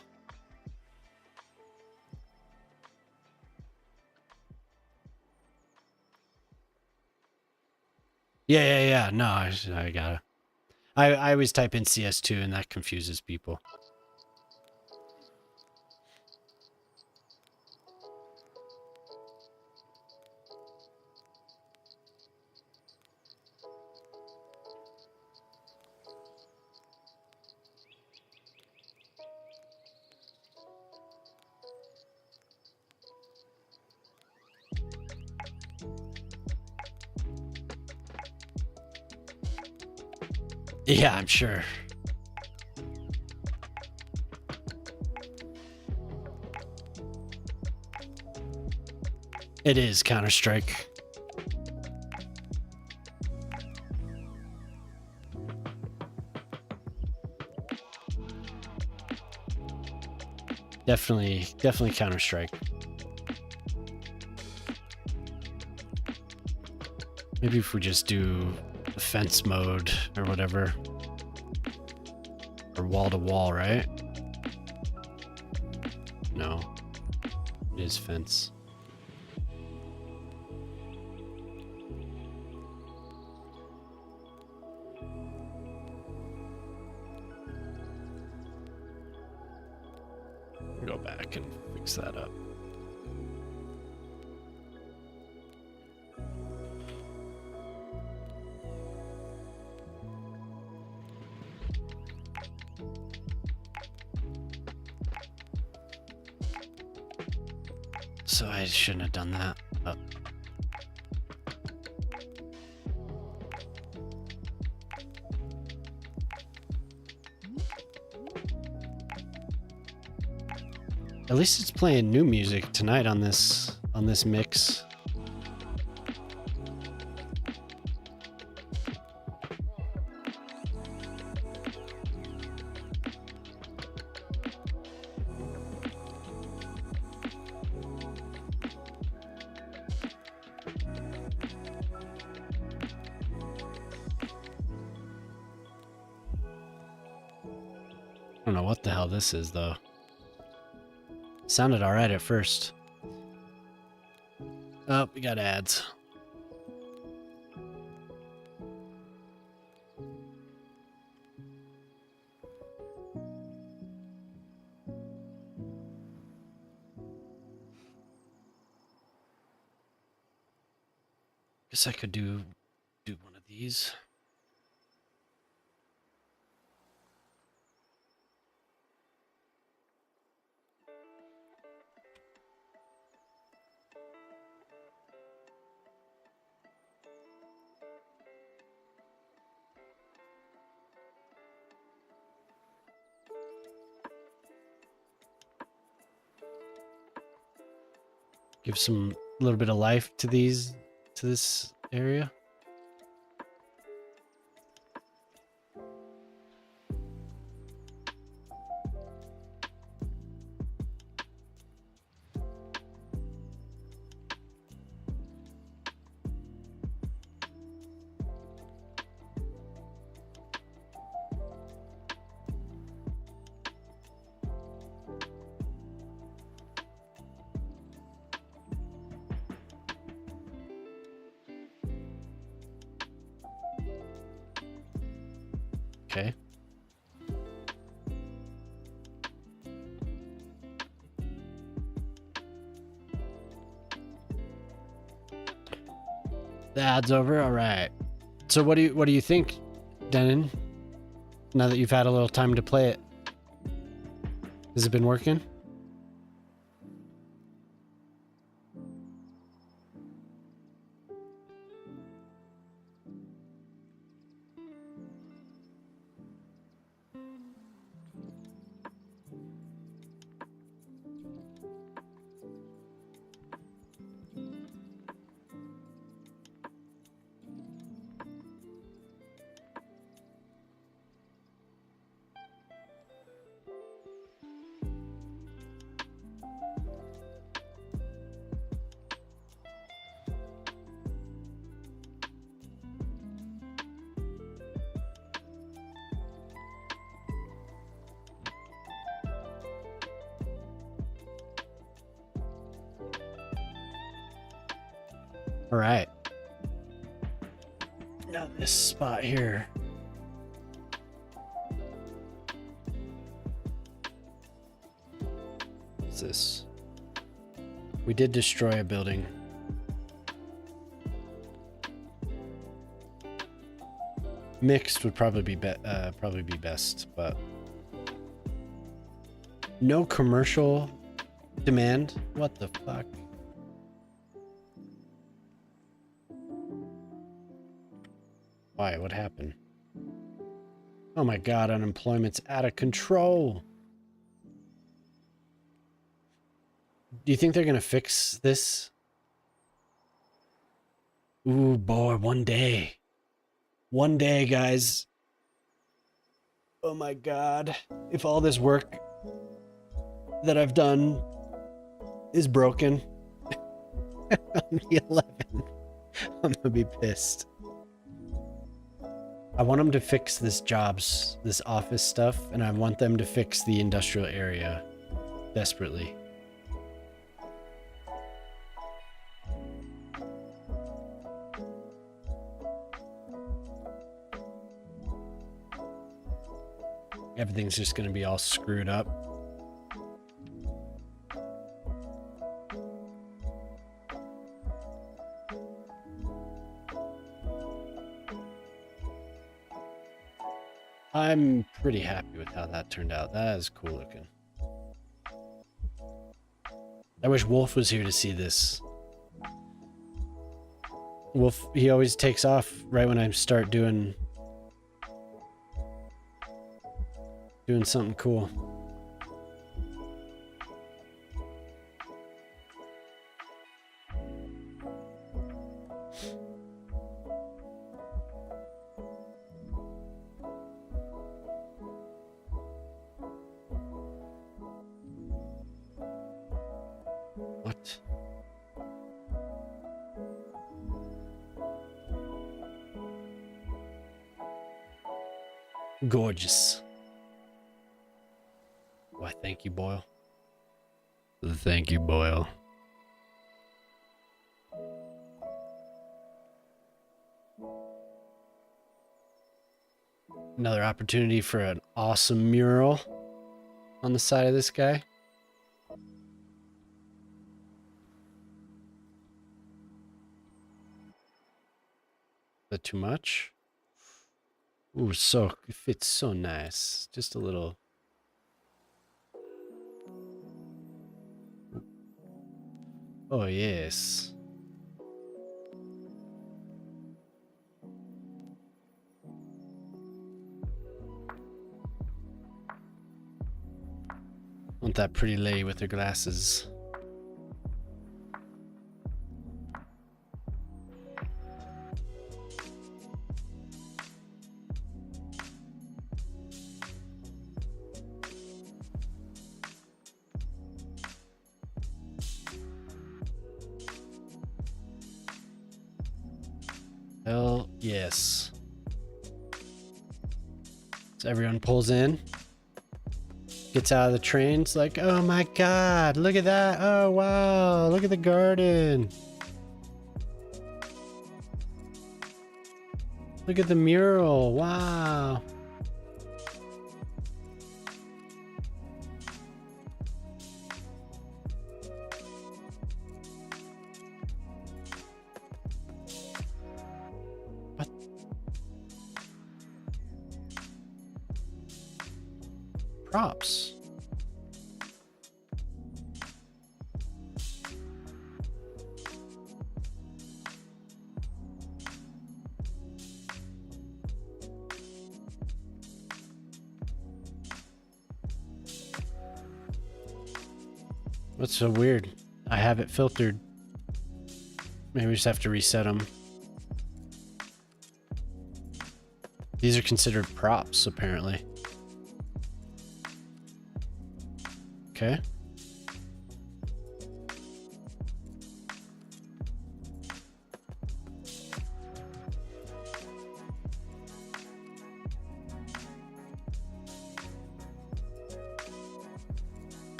Yeah. No, I got it. I always type in CS2 and that confuses people. Yeah, I'm sure. It is Counter-Strike. Definitely Counter-Strike. Maybe if we just do defense mode or whatever. Or wall to wall, right? No. It is fence. Go back and fix that up. So I shouldn't have done that. Oh. At least it's playing new music tonight on this mix. I don't know what the hell this is though. Sounded alright at first. Oh, we got ads. Guess I could do one of these. Give some little bit of life to this area. Okay. The ad's over. All right. So what do you think, Denon? Now that you've had a little time to play it, has it been working? All right. Now this spot here. What's this? We did destroy a building. Mixed would probably be best, but no commercial demand. What the fuck? Why? What happened? Oh my god, unemployment's out of control. Do you think they're gonna fix this? Ooh, boy, one day. One day, guys. Oh my god. If all this work that I've done is broken on the 11th, I'm gonna be pissed. I want them to fix this office stuff, and I want them to fix the industrial area desperately. Everything's just gonna be all screwed up. I'm pretty happy with how that turned out. That is cool looking. I wish Wolf was here to see this. Wolf, he always takes off right when I start doing something cool. What? Gorgeous. Why, thank you, Boyle. Thank you, Boyle. Another opportunity for an awesome mural on the side of this guy. Is that too much? Ooh, so it fits so nice. Just a little. Oh, yes. Want that pretty lady with her glasses. Hell yes. So everyone pulls in, gets out of the train. It's like, oh my god, look at that. Oh wow, look at the garden. Look at the mural. Wow. props. What's so weird? I have it filtered. Maybe we just have to reset them. These are considered props, apparently. Okay.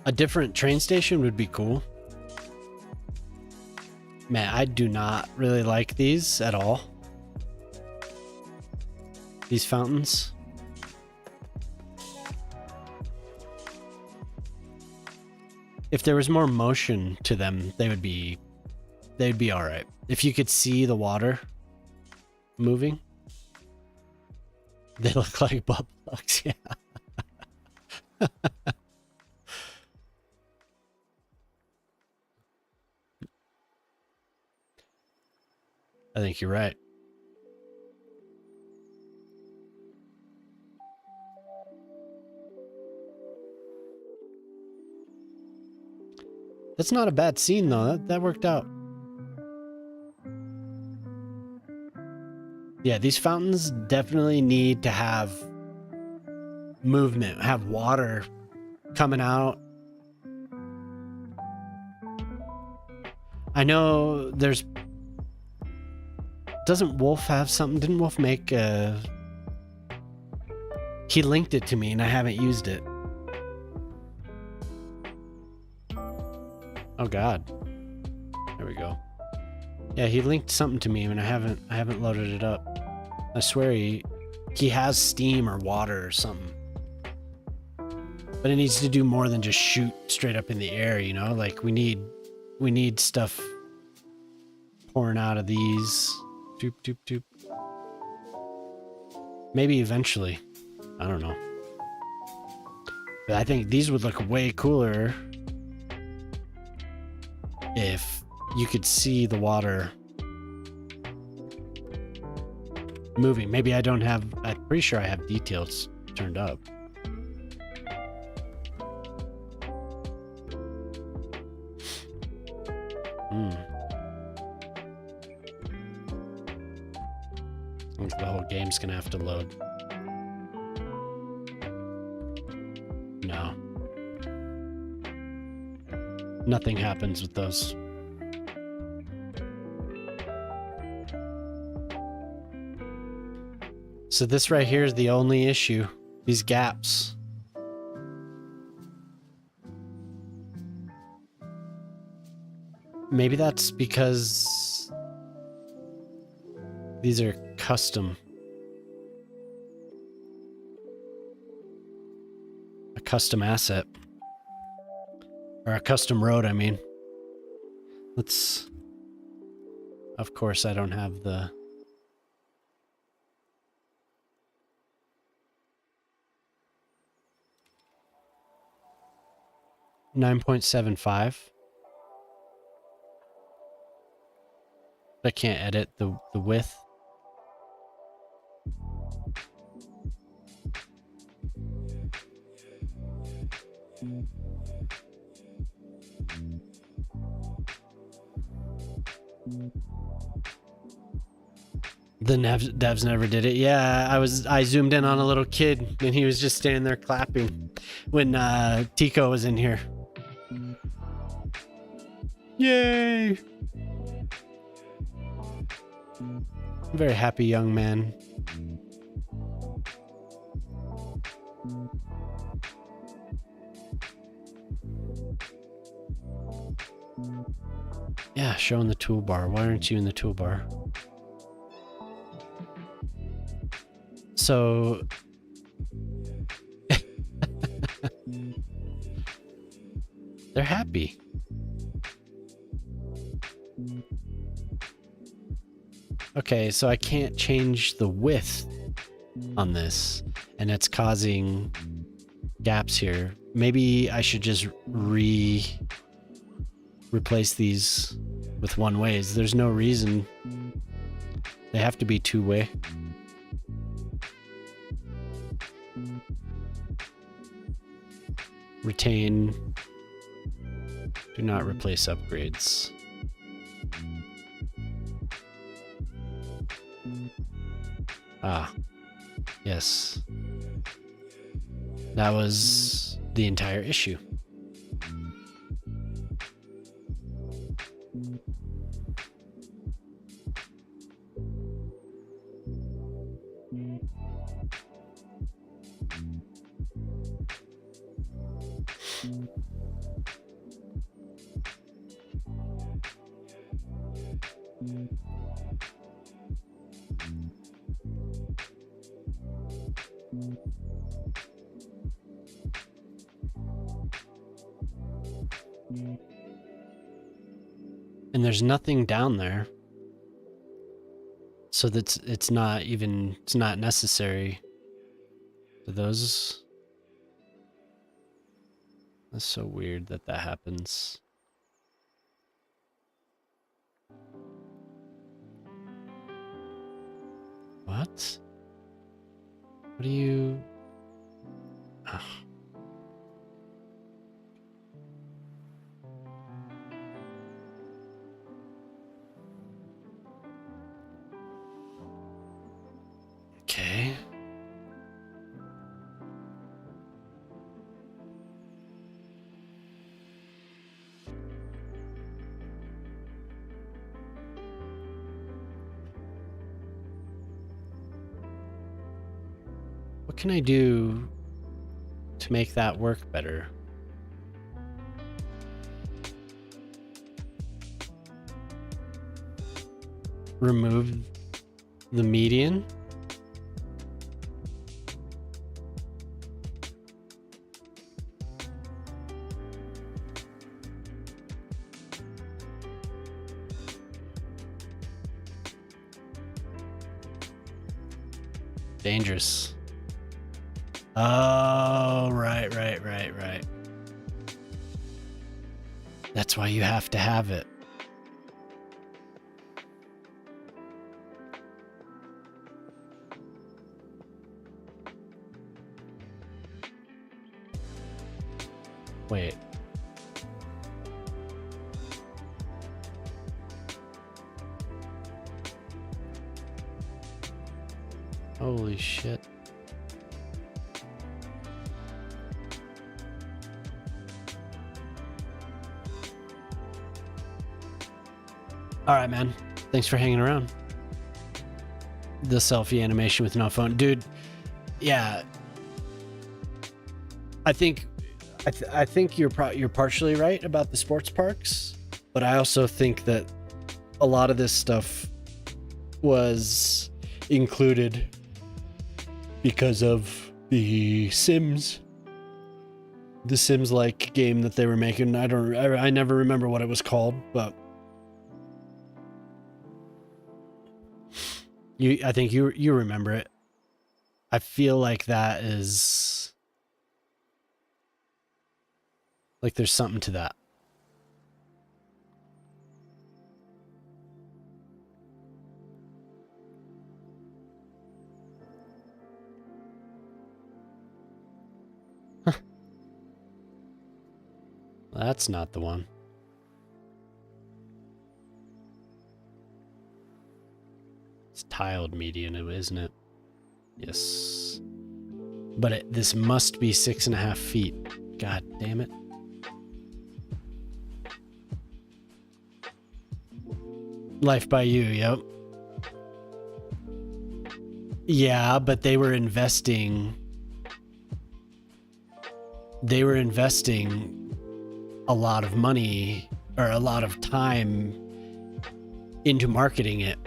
A different train station would be cool. Man, I do not really like these at all. These fountains. If there was more motion to them, they'd be all right. If you could see the water moving, they look like bubble ducks. Yeah. I think you're right. That's not a bad scene though. That worked out. Yeah, these fountains definitely need to have movement, have water coming out. I know there's... Doesn't Wolf have something? Didn't Wolf make a... He linked it to me and I haven't used it. Oh God. There we go. Yeah, he linked something to me and I haven't loaded it up. I swear he has steam or water or something. But it needs to do more than just shoot straight up in the air, you know? Like we need stuff pouring out of these. Doop doop doop. Maybe eventually. I don't know. But I think these would look way cooler if you could see the water moving. Maybe I don't have... I'm pretty sure I have details turned up. I think the whole game's gonna have to load. No. Nothing happens with those. So this right here is the only issue. These gaps. Maybe that's because these are custom. A custom asset. Or a custom road, I mean. Let's... Of course, I don't have the... $9.75. I can't edit the width. The devs never did it. Yeah, I zoomed in on a little kid and he was just standing there clapping when Tico was in here. Yay! Very happy young man. Yeah, showing the toolbar. Why aren't you in the toolbar? So... They're happy. Okay, so I can't change the width on this. and it's causing gaps here. Maybe I should just replace these with one ways. There's no reason they have to be two-way. Retain. Do not replace upgrades. Ah, yes. That was the entire issue. And there's nothing down there. So that's it's not necessary. Those, that's so weird that happens. What? What do you... Ugh. Okay. What can I do to make that work better? Remove the median? Dangerous. Oh, right. That's why you have to have it. Wait. Holy shit. All right, man. Thanks for hanging around. The selfie animation with no phone. Dude, yeah. I think you're partially right about the sports parks, but I also think that a lot of this stuff was included because of the Sims like game that they were making. I never remember what it was called, but I think you remember it. I feel like that is like there's something to that. That's not the one. It's tiled median, isn't it? Yes. But this must be 6.5 feet. God damn it. Life by You, yep. Yeah, but they were investing a lot of money or a lot of time into marketing it.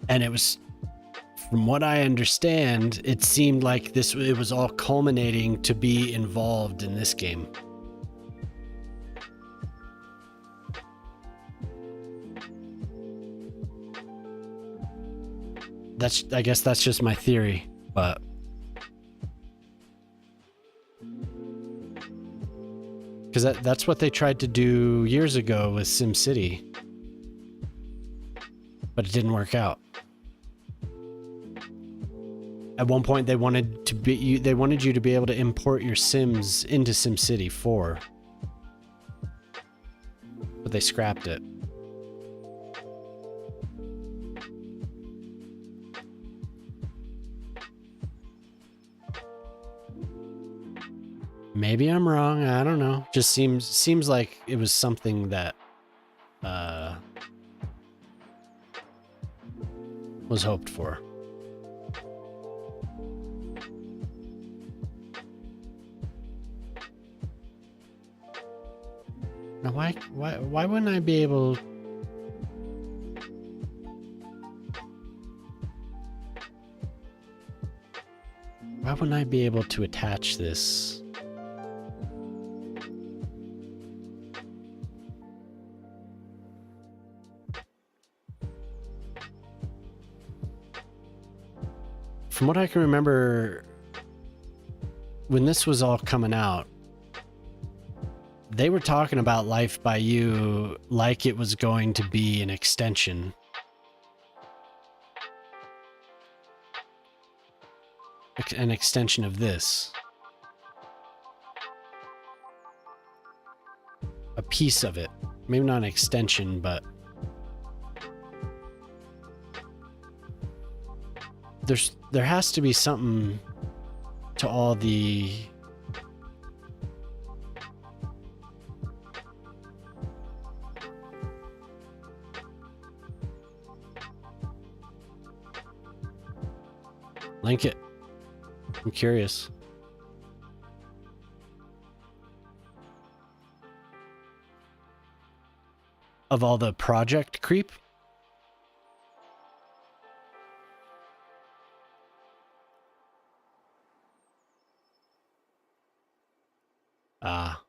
And it was, from what I understand, it seemed like it was all culminating to be involved in this game. I guess that's just my theory, but Because that's what they tried to do years ago with SimCity. But it didn't work out. At one point they wanted you to be able to import your Sims into SimCity 4. But they scrapped it. Maybe I'm wrong. I don't know. Just seems like it was something that was hoped for. Now why wouldn't I be able? Why wouldn't I be able to attach this? From what I can remember, when this was all coming out, they were talking about Life by You like it was going to be an extension. An extension of this. A piece of it. Maybe not an extension, but there has to be something to all the link it. I'm curious. Of all the project creep? Ah.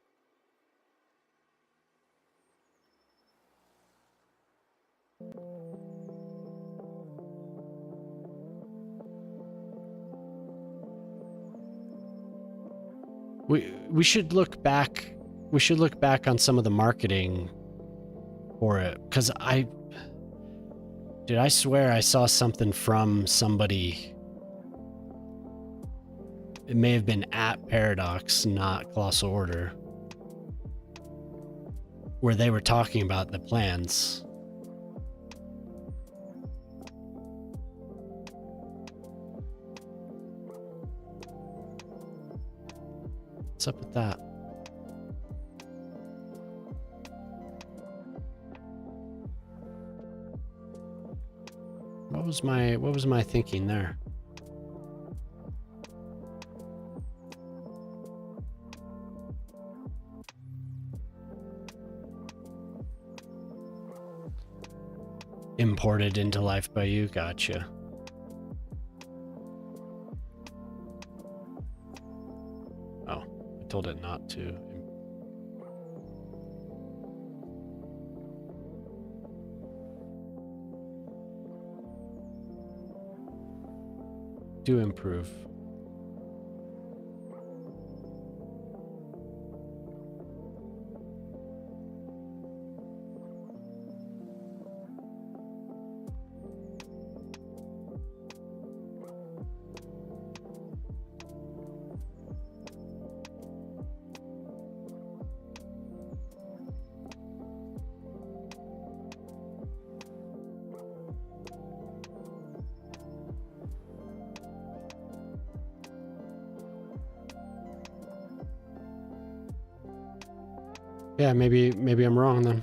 We should look back. We should look back on some of the marketing for it, because I swear I saw something from somebody. It may have been at Paradox, not Colossal Order, where they were talking about the plans. What's up with that? What was my thinking there? Imported into Life by You, gotcha. Oh, I told it not to. Do improve. Yeah, maybe I'm wrong then.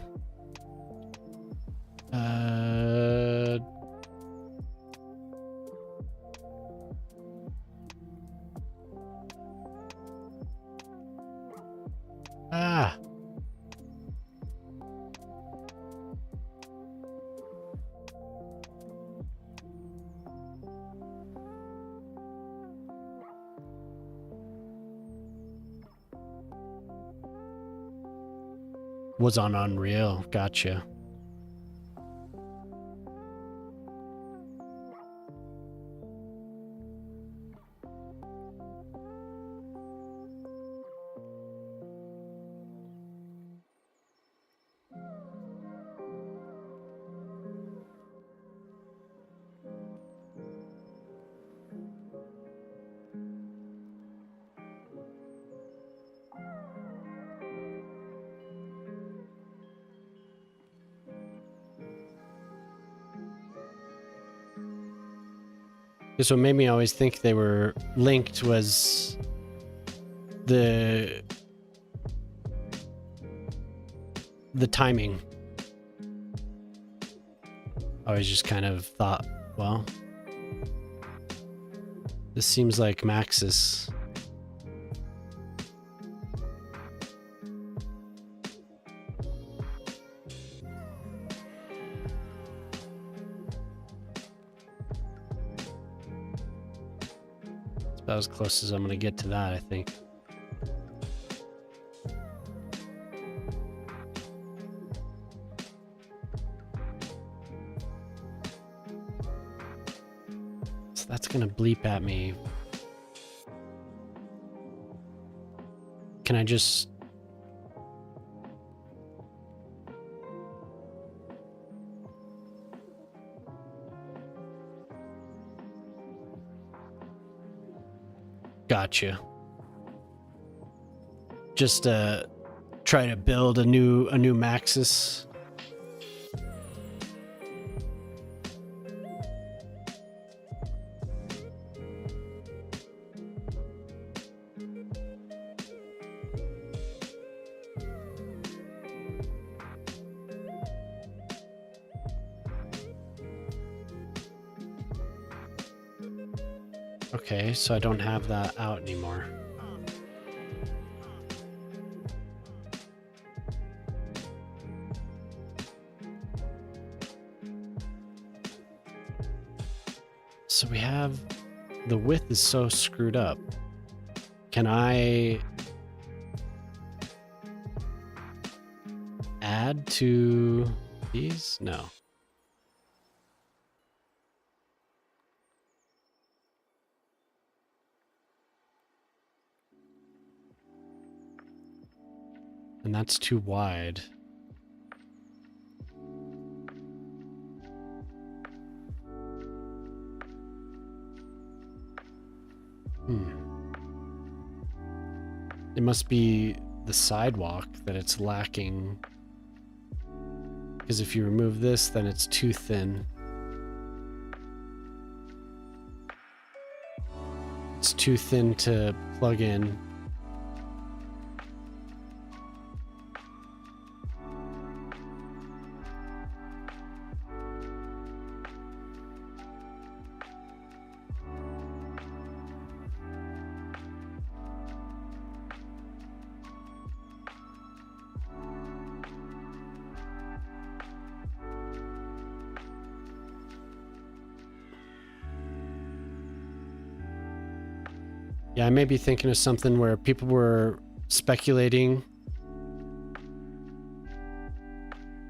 Ah. Was on Unreal, gotcha. Because what made me always think they were linked was the timing. I always just kind of thought, well, this seems like Max's. It's about as close as I'm gonna get to that, I think. So that's gonna bleep at me. Can I just... Gotcha. Just try to build a new Maxis. Okay, so I don't have that out anymore. So we have... the width is so screwed up. Can I add to these? No. And that's too wide. It must be the sidewalk that it's lacking. Because if you remove this, then it's too thin. It's too thin to plug in. Yeah, I may be thinking of something where people were speculating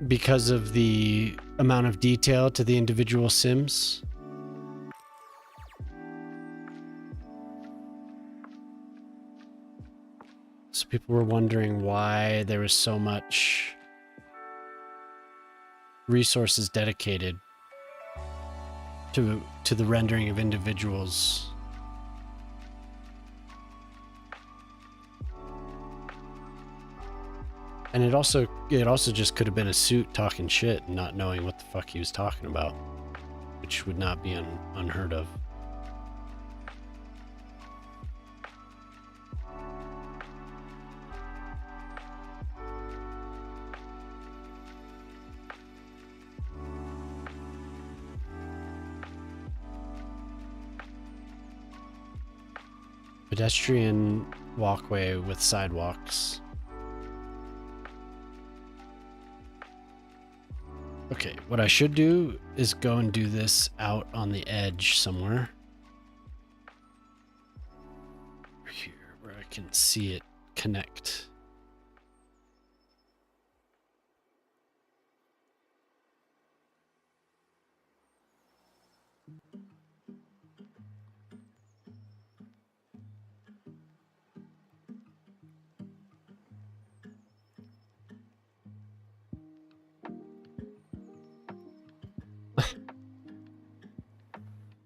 because of the amount of detail to the individual Sims. So people were wondering why there was so much resources dedicated to the rendering of individuals. And it also just could have been a suit talking shit and not knowing what the fuck he was talking about, which would not be unheard of. Pedestrian walkway with sidewalks. Okay, what I should do is go and do this out on the edge somewhere. Here, where I can see it connect.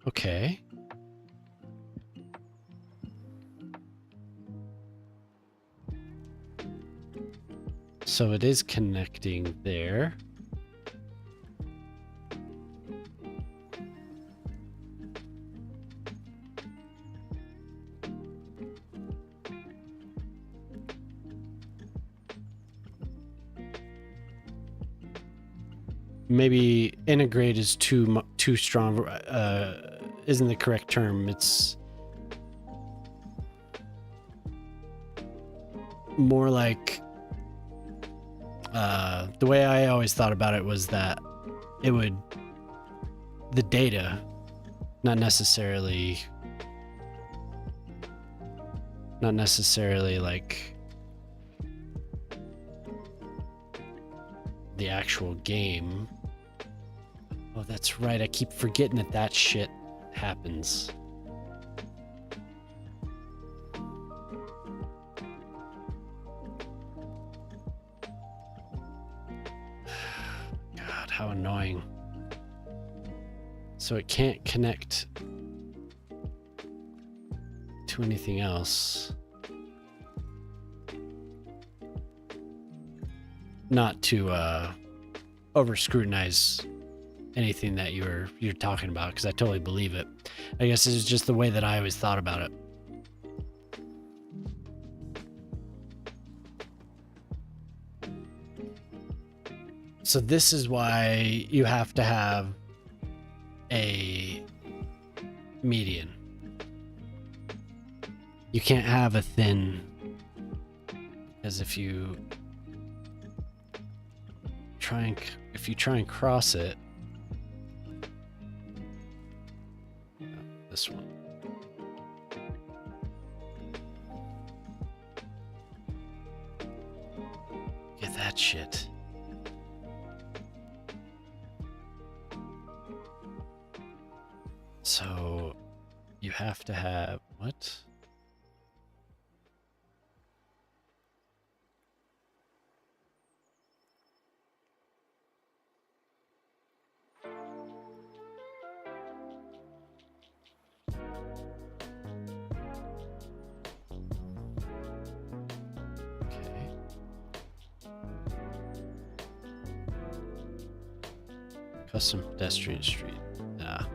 Okay. So it is connecting there. maybe integrate is too strong, isn't the correct term. It's more like, the way I always thought about it was that it would, the data, not necessarily like the actual game. Oh, that's right. I keep forgetting that shit happens. God, how annoying. So it can't connect to anything else. Not to over scrutinize anything that you're talking about, because I totally believe it. I guess it's just the way that I always thought about it. So this is why you have to have a median. You can't have a thin, because if you try and cross it, this one. Get that shit. So you have to have what? Custom pedestrian street. Ah.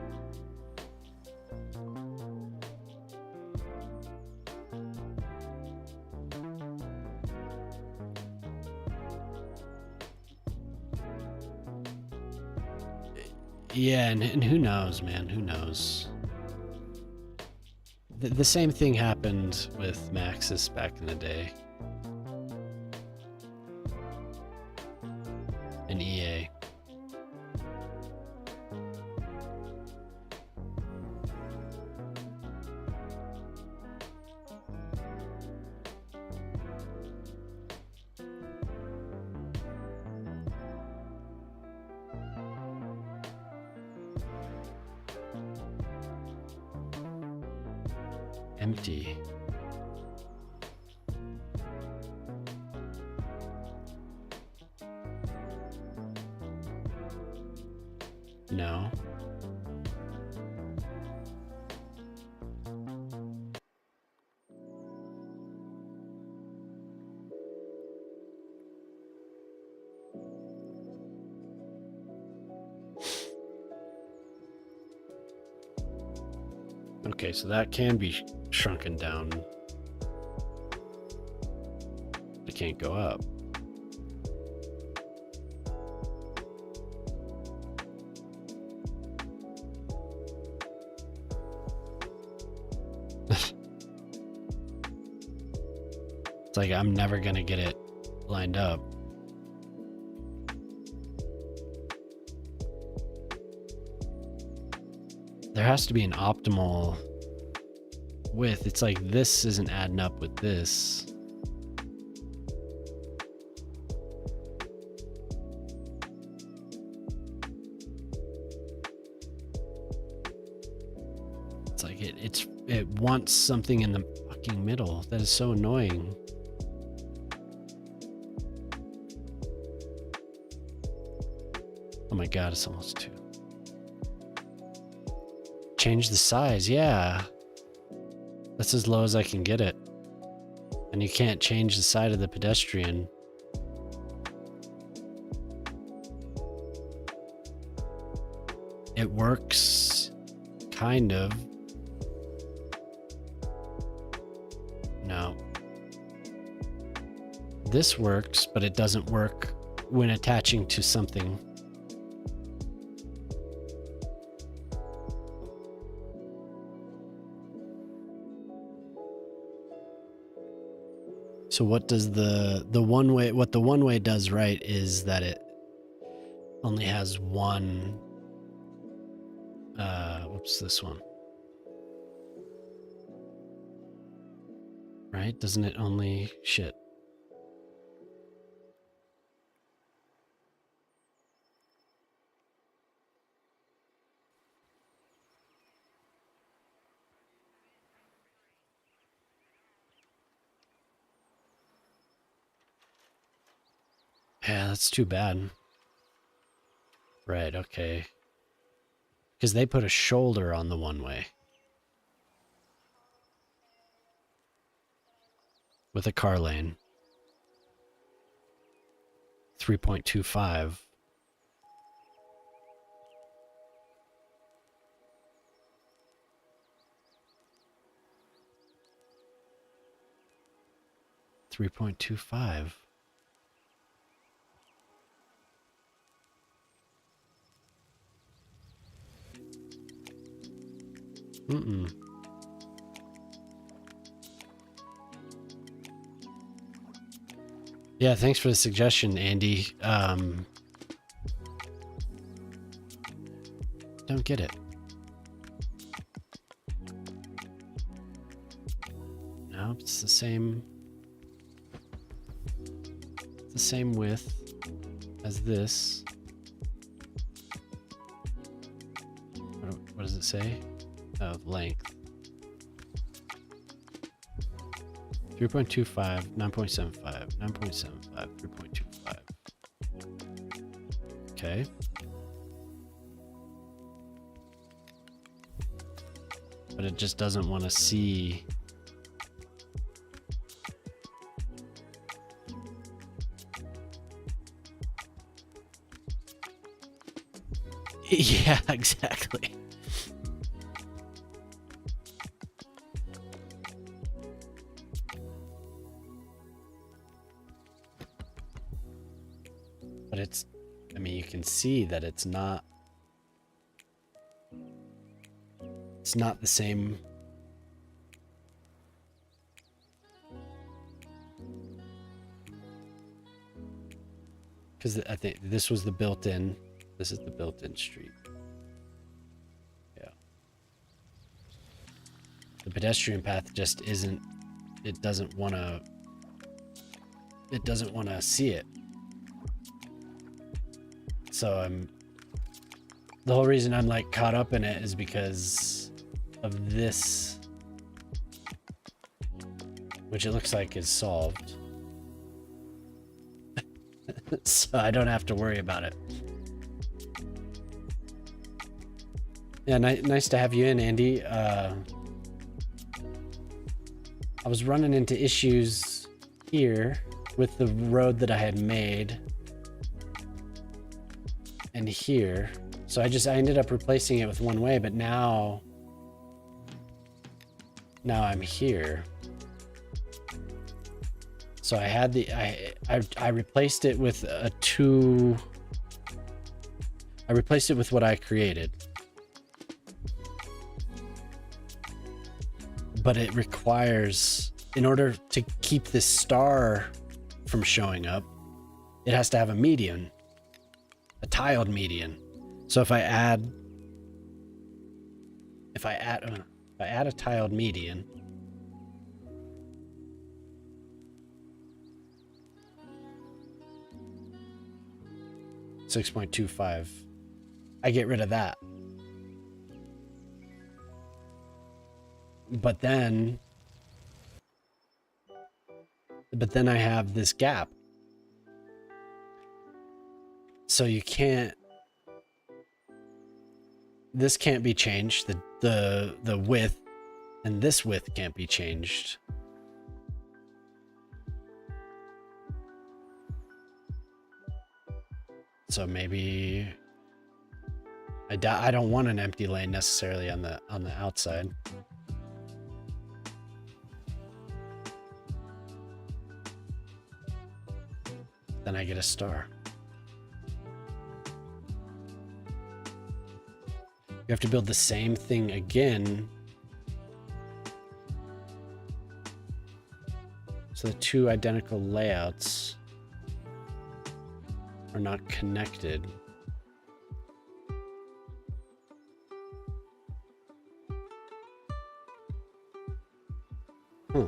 Yeah, and who knows, man? Who knows? The same thing happened with Maxis back in the day. And EA. Empty. No. Okay, so that can be shrunken down. It can't go up. It's like I'm never gonna get it lined up. There has to be an optimal width. It's like this isn't adding up with this. It's like it wants something in the fucking middle. That is so annoying. Oh my god, it's almost 2. Change the size, yeah. That's as low as I can get it. And you can't change the side of the pedestrian. It works, kind of. No. This works, but it doesn't work when attaching to something. So what does the one way, what the one way does right is that it only has one, whoops, this one. Right? Doesn't it only, shit. Yeah, that's too bad. Right, okay. Because they put a shoulder on the one way. With a car lane. 3.25. $3.25. Mm-mm. Yeah, thanks for the suggestion, Andy. Don't get it. Nope, it's the same. It's the same width as this. What does it say? Oh, length. 3.25, 9.75, 9.75, 3.25. Okay. But it just doesn't want to see. Yeah, exactly. But it's, I mean, you can see that it's not the same. Because I think this was the built-in, this is the built-in street. Yeah. The pedestrian path just isn't, it doesn't want to see it. So the whole reason I'm like caught up in it is because of this, which it looks like is solved. So I don't have to worry about it. Yeah, nice to have you in, Andy. I was running into issues here with the road that I had made. And here. So I ended up replacing it with one way, but now I'm here. So I had I replaced it with I replaced it with what I created. But it requires, in order to keep this star from showing up, it has to have a median. A tiled median. So if I add a tiled median, $6.25, I get rid of that. But then I have this gap. So you can't, this can't be changed. The width and this width can't be changed. So maybe I don't want an empty lane necessarily on the outside. Then I get a star. You have to build the same thing again. So So the two identical layouts are not connected. Huh.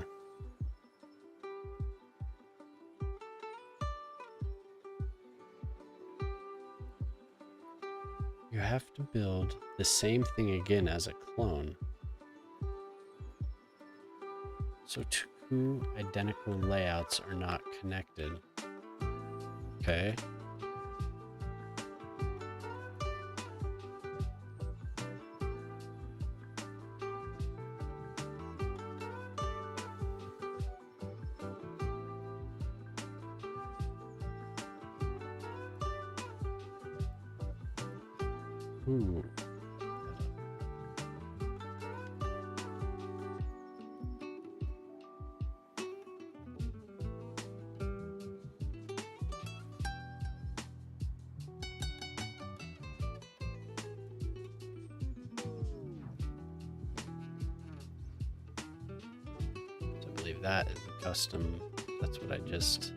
You have to build the same thing again as a clone. So two identical layouts are not connected. Okay. Ooh. So I believe that is a custom. That's what I just...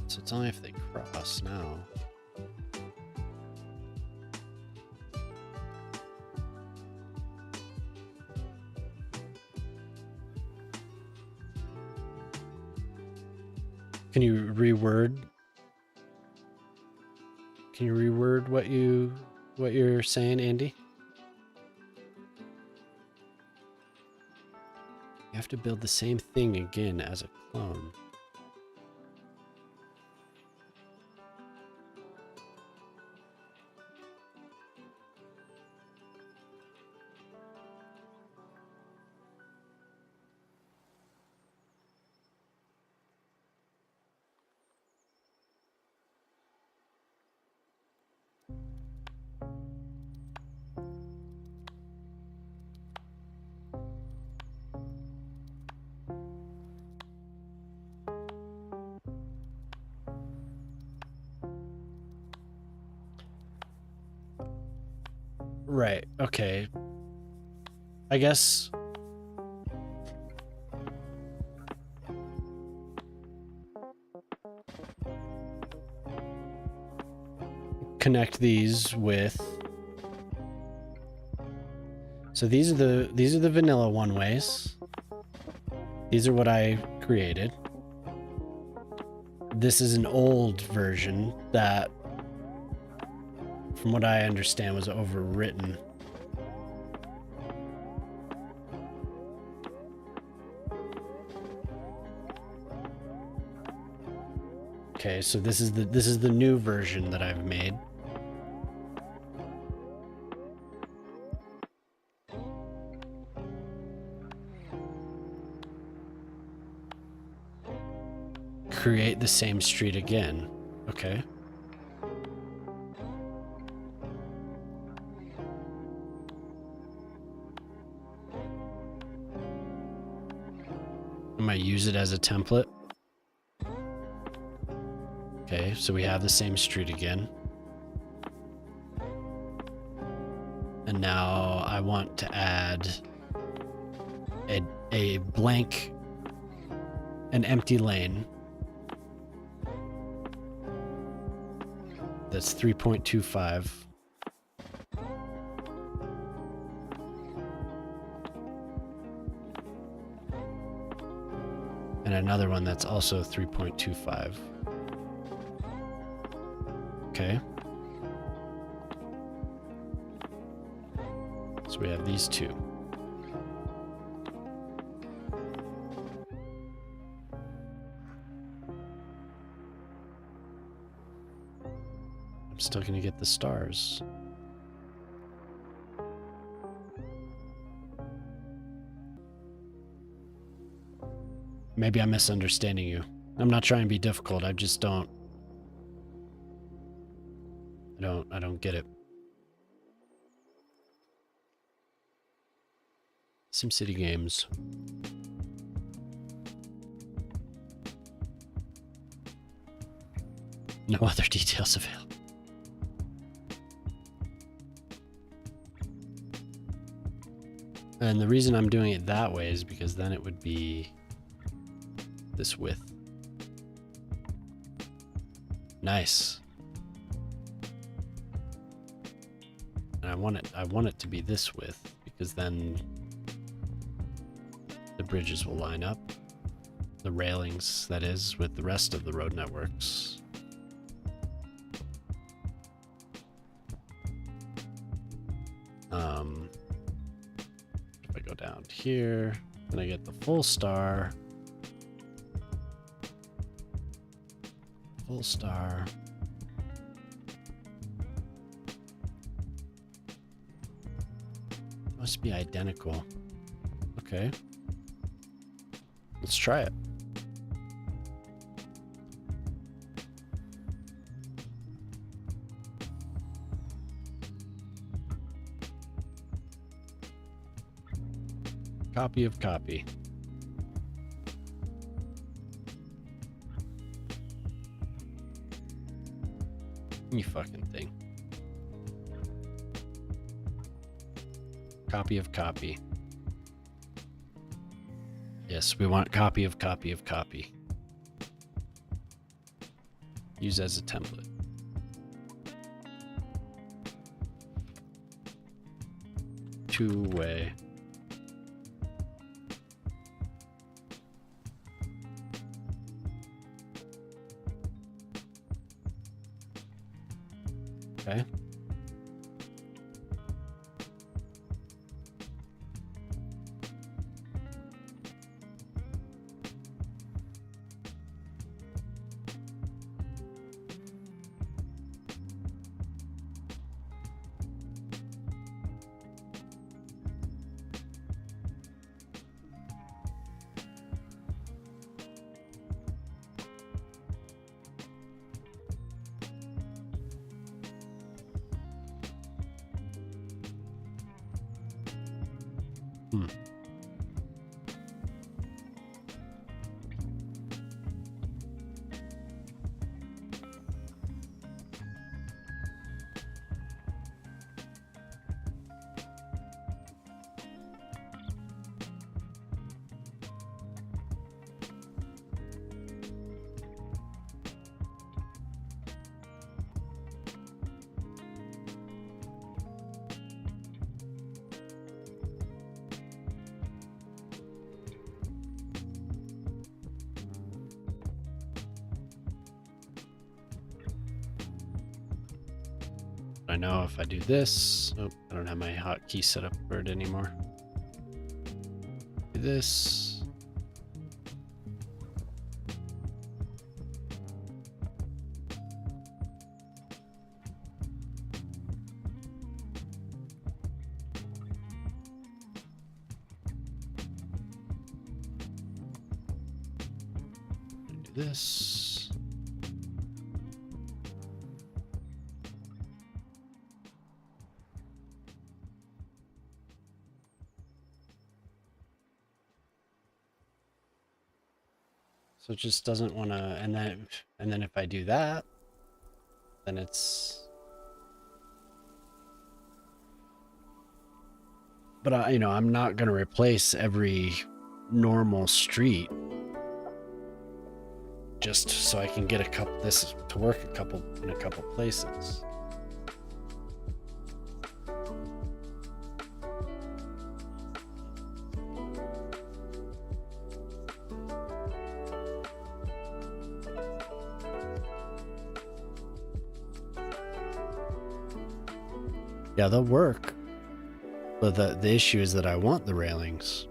So it's only if they cross now. Can you reword? Can you reword what you're saying, Andy? You have to build the same thing again as a clone. Right, okay. I guess connect these with... So these are the vanilla one ways. These are what I created. This is an old version that, from what I understand, was overwritten. Okay, so this is the new version that I've made. Create the same street again. Okay. I might use it as a template. Okay, so we have the same street again. And now I want to add a blank, an empty lane. That's 3.25. And another one that's also 3.25. Okay. So we have these two. I'm still gonna get the stars. Maybe I'm misunderstanding you. I'm not trying to be difficult. I just don't. I don't get it. SimCity games. No other details available. And the reason I'm doing it that way is because then it would be this width. Nice. And I want it to be this width because then the bridges will line up. The railings, that is, with the rest of the road networks. If I go down here, then I get the full star. Full star. Must be identical. Okay. Let's try it. Copy of copy. You fucking thing. Copy of copy. Yes, we want copy of copy of copy. Use as a template. Two-way. Okay. I know if I do this, oh, I don't have my hotkey set up for it anymore. Do this. Do this. So it just doesn't want to, and then if I do that, then it's, but I'm not going to replace every normal street just so I can get this to work in a couple places. Yeah, they'll work. But the issue is that I want the railings.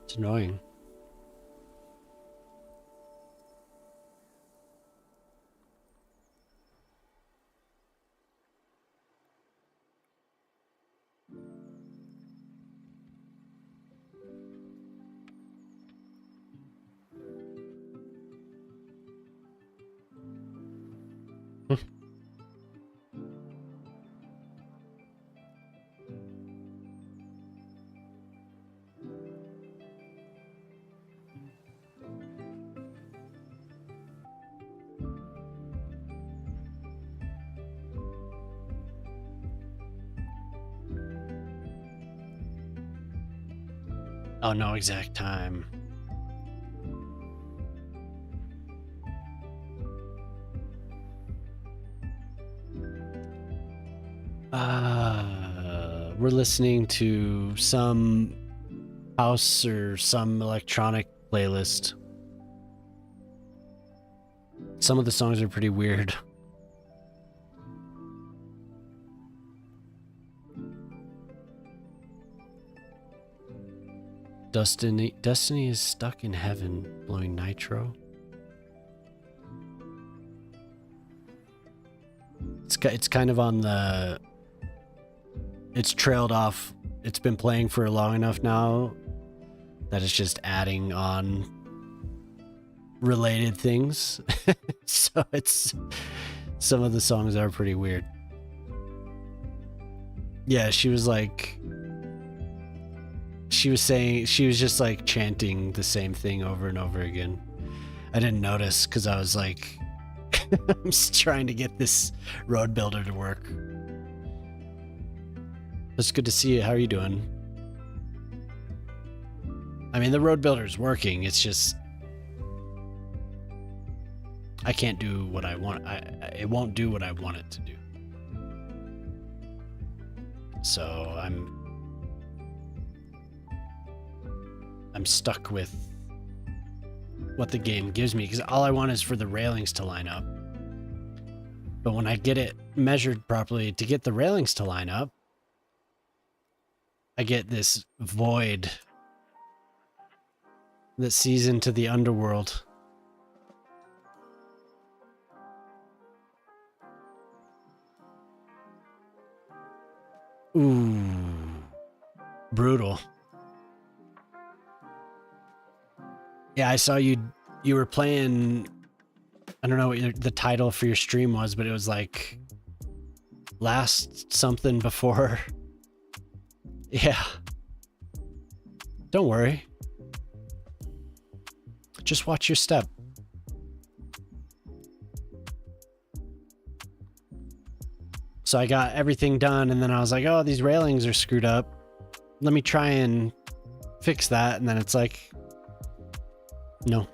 It's annoying. Oh, no exact time. We're listening to some house or some electronic playlist. Some of the songs are pretty weird. Destiny is stuck in heaven, blowing nitro. It's kind of on the. It's trailed off. It's been playing for long enough now that it's just adding on related things. So it's some of the songs are pretty weird. Yeah, she was like. She was just like chanting the same thing over and over again. I didn't notice because I was like, I'm just trying to get this road builder to work. It's good to see you. How are you doing? I mean, the road builder's working. It's just I can't do what I want. It won't do what I want it to do. So I'm stuck with what the game gives me because all I want is for the railings to line up. But when I get it measured properly to get the railings to line up, I get this void that sees into the underworld. Ooh, brutal. Yeah, I saw you were playing, I don't know what the title for your stream was, but it was like last something before. Yeah. Don't worry. Just watch your step. So I got everything done and then I was like, oh, these railings are screwed up. Let me try and fix that. And then it's like, no.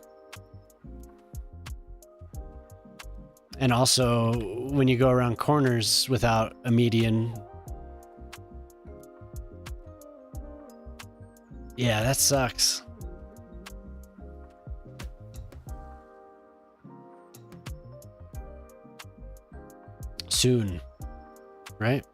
And also, when you go around corners without a median, yeah, that sucks. Soon, right?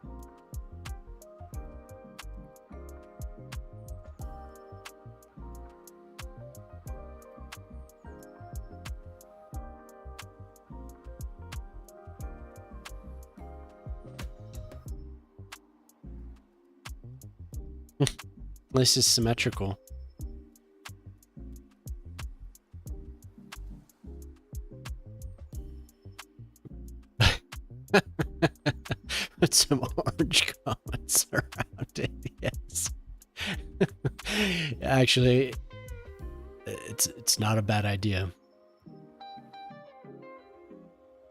This is symmetrical. Put some orange comments around it, yes. Actually, it's not a bad idea.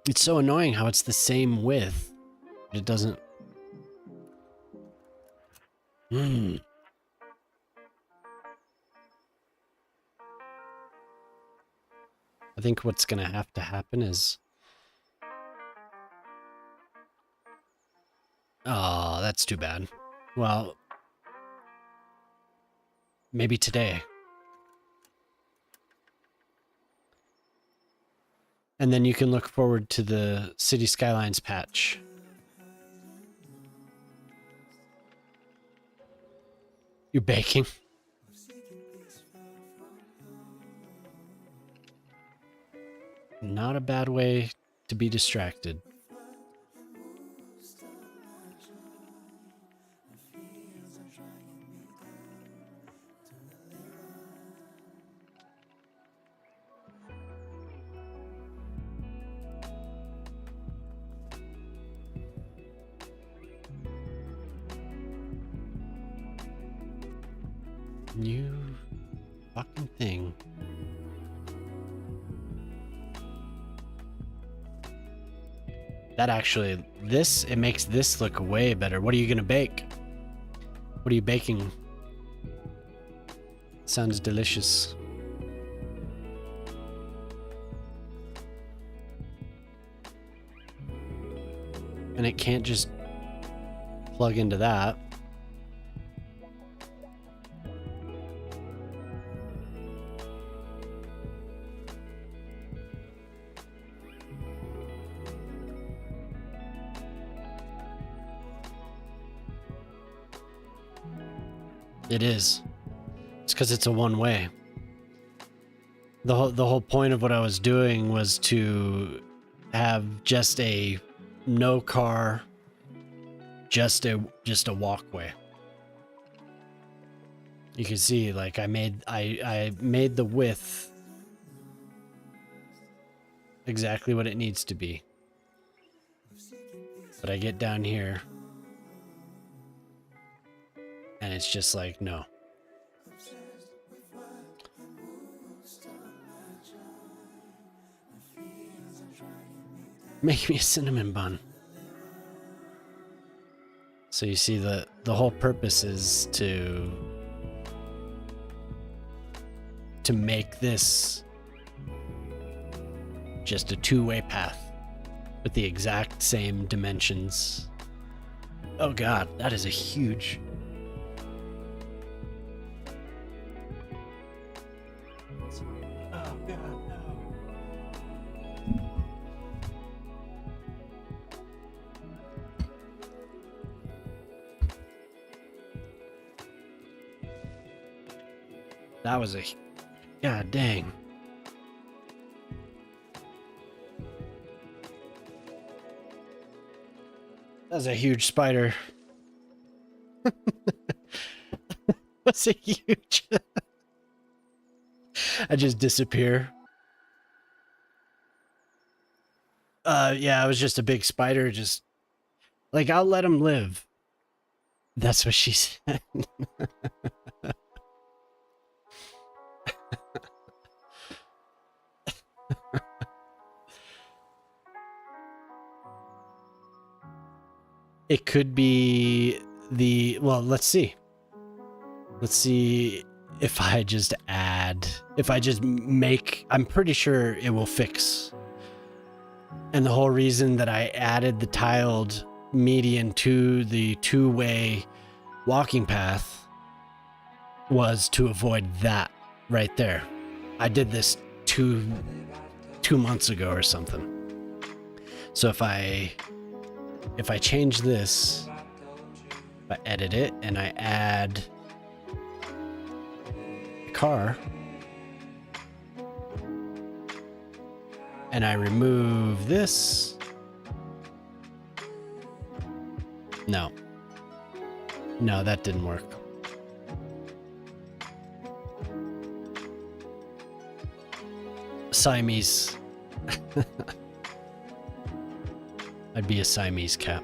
It's so annoying how it's the same width, but it doesn't. I think what's gonna have to happen is... Oh, that's too bad. Well, maybe today. And then you can look forward to the Cities Skylines patch. You're baking? Not a bad way to be distracted. New fucking thing. That actually, it makes this look way better. What are you gonna bake? What are you baking? Sounds delicious. And it can't just plug into that. It is. It's because it's a one-way. The whole point of what I was doing was to have just a no car, just a walkway. You can see, like, I made the width exactly what it needs to be. But I get down here and it's just like, no. Make me a cinnamon bun. So you see, the whole purpose is to make this just a two-way path with the exact same dimensions. Oh god, that is a huge... Oh god, no. That was a... God dang. That's a huge spider. That's a huge... I just disappear. Yeah, it was just a big spider, just... Like, I'll let him live. That's what she said. It could be the... Well, let's see. Let's see if I just add... If I just make... I'm pretty sure it will fix. And the whole reason that I added the tiled median to the two-way walking path was to avoid that right there. I did this two months ago or something. So if I change this, if I edit it and I add a car and I remove this, no, that didn't work. Siamese. I'd be a Siamese cat.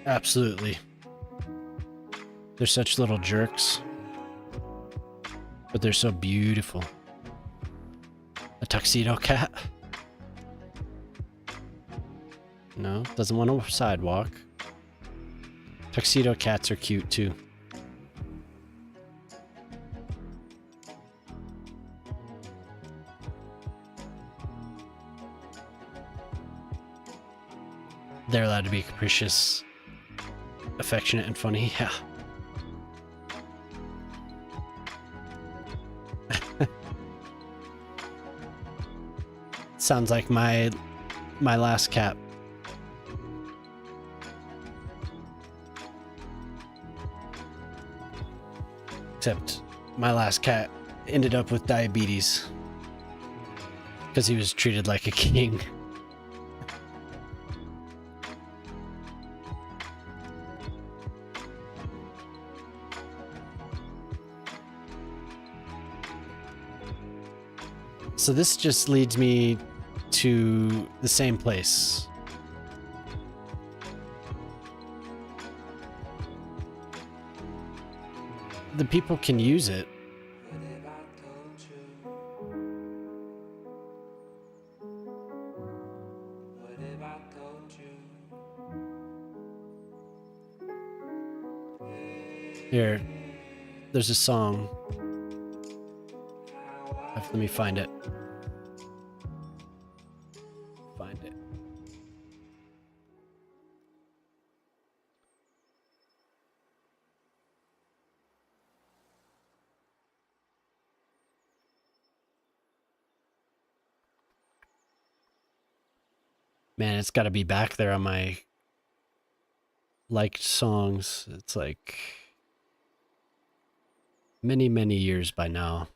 Absolutely. They're such little jerks. But they're so beautiful. A tuxedo cat? No, doesn't want a sidewalk. Tuxedo cats are cute too. They're allowed to be capricious, affectionate, and funny. Yeah. Sounds like my last cat. Except my last cat ended up with diabetes because he was treated like a king. So this just leads me to the same place. The people can use it. Here, there's a song. Let me find it. Find it. Man, it's got to be back there on my liked songs. It's like many, many years by now.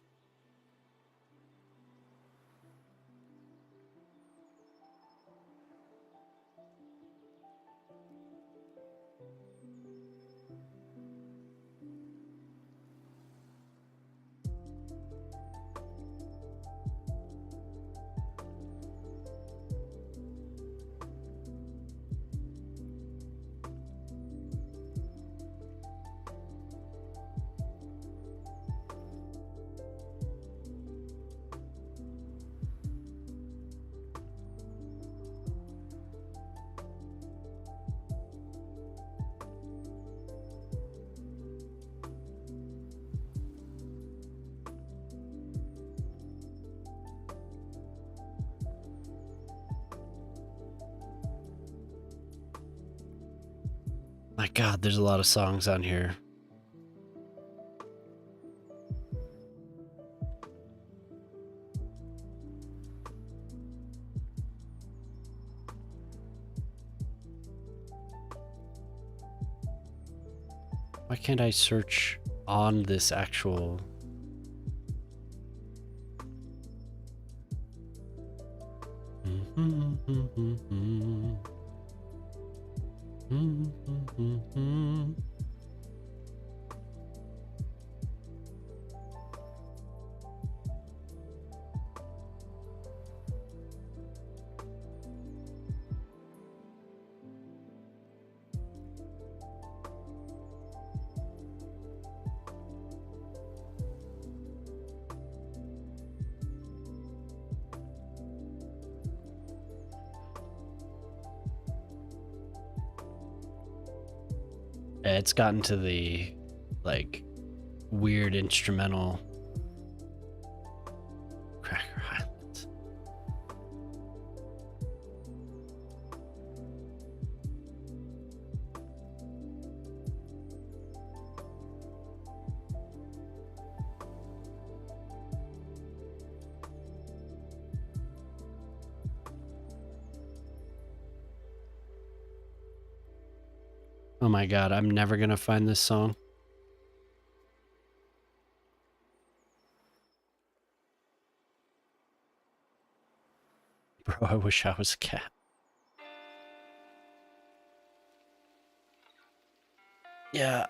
My God, there's a lot of songs on here. Why can't I search on this actual... It's gotten to the, like, weird instrumental Cracker Islands. Oh my God, I'm never gonna find this song. Bro, I wish I was a cat. Yeah,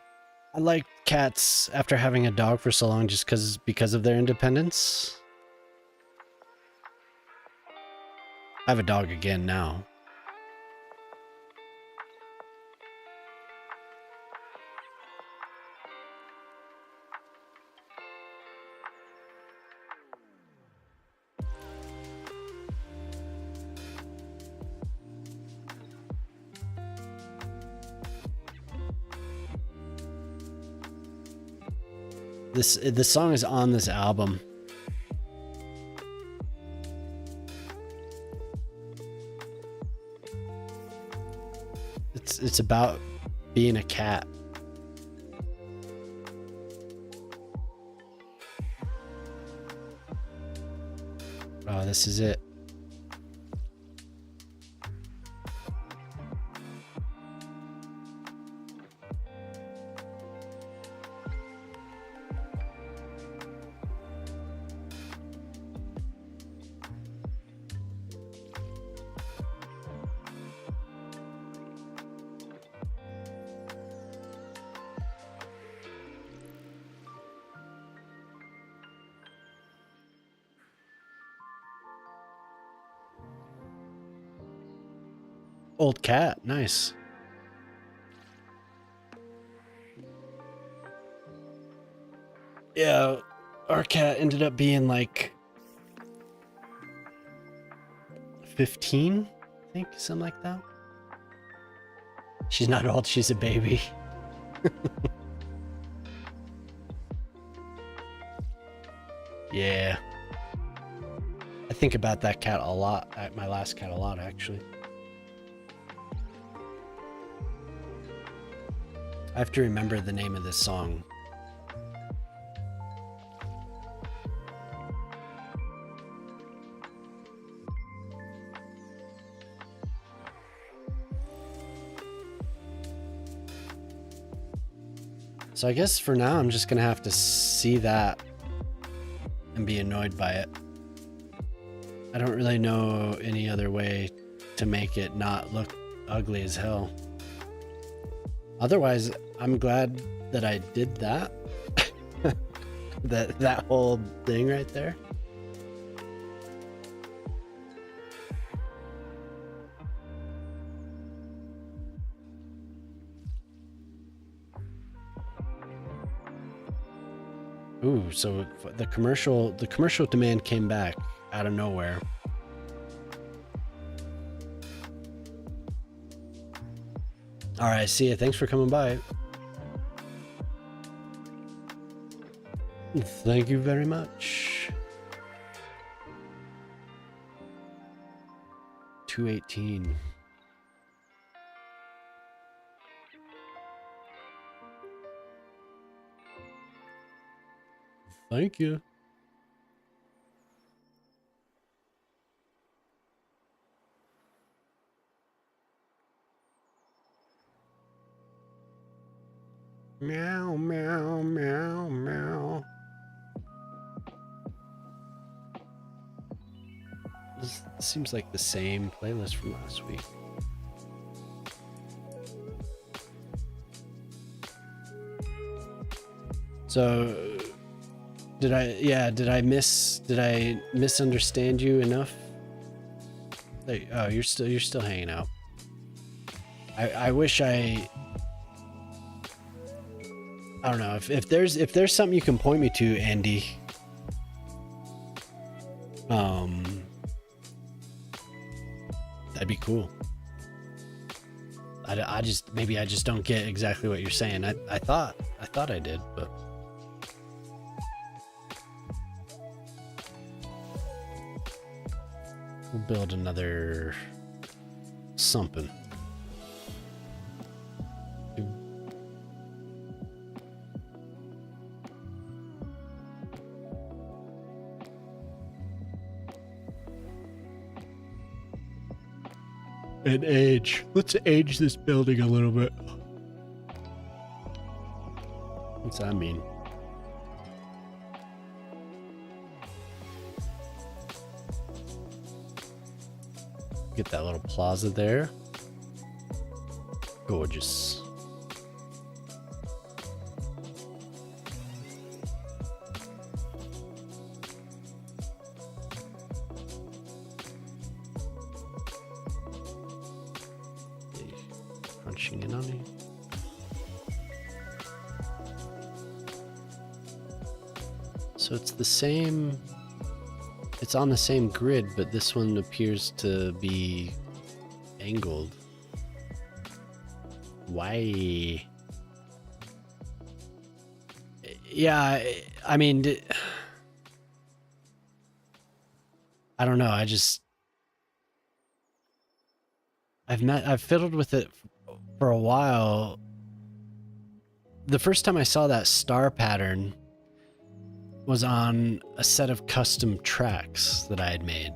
I like cats after having a dog for so long just because of their independence. I have a dog again now. This song is on this album. It's about being a cat. Oh, this is it. Old cat, nice. Yeah, our cat ended up being like 15, I think, something like that. She's not old, she's a baby. Yeah. I think about that cat a lot, my last cat a lot, actually. I have to remember the name of this song. So I guess for now, I'm just gonna have to see that and be annoyed by it. I don't really know any other way to make it not look ugly as hell. Otherwise, I'm glad that I did that. that whole thing right there. Ooh, so the commercial demand came back out of nowhere. All right, see ya. Thanks for coming by. Thank you very much. 218. Thank you. Meow, meow, meow, meow. This seems like the same playlist from last week. So, did I misunderstand you enough? Like, oh, you're still hanging out. I wish I don't know if there's something you can point me to, Andy. That'd be cool. I just don't get exactly what you're saying. I thought I did, but we'll build another something. And age. Let's age this building a little bit. What's that mean? Get that little plaza there. Gorgeous. Crunching in on me. So it's the same. It's on the same grid, but this one appears to be angled. Why? Yeah, I mean, I don't know. I've fiddled with it for a while. The first time I saw that star pattern was on a set of custom tracks that I had made.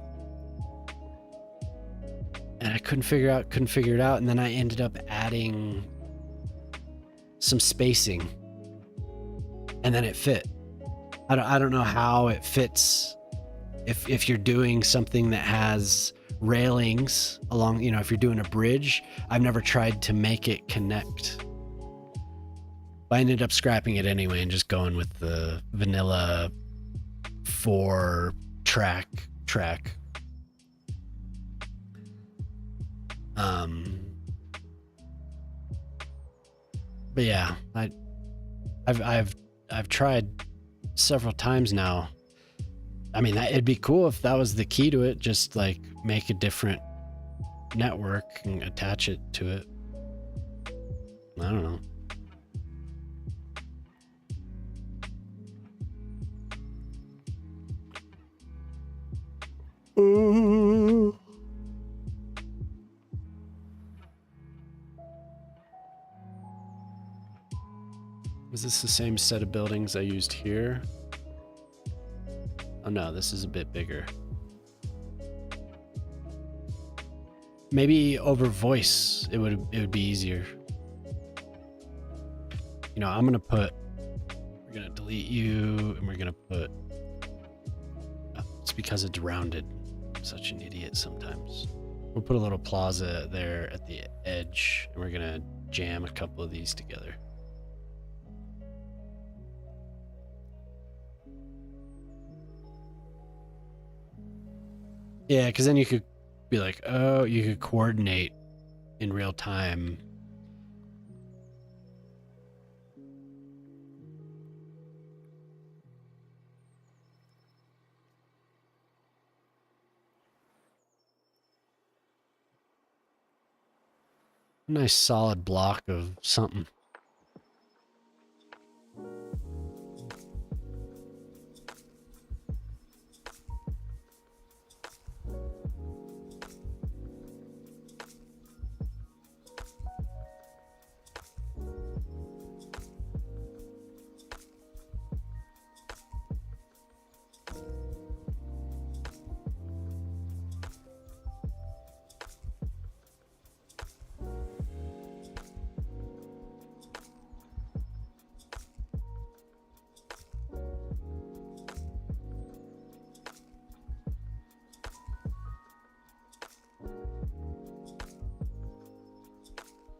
And I couldn't figure it out. And then I ended up adding some spacing. And then it fit. I don't know how it fits if you're doing something that has railings along, if you're doing a bridge. I've never tried to make it connect. I ended up scrapping it anyway and just going with the vanilla 4 track. Um, but yeah, I've tried several times now. I mean, it'd be cool if that was the key to it. Just like make a different network and attach it to it. I don't know. Ooh. Is this the same set of buildings I used here? Oh no, this is a bit bigger. Maybe over voice it would be easier. You know, we're gonna delete you, and we're gonna put, it's because it's rounded. I'm such an idiot sometimes. We'll put a little plaza there at the edge, and we're gonna jam a couple of these together. Yeah, because then you could be like, oh, you could coordinate in real time. Nice solid block of something.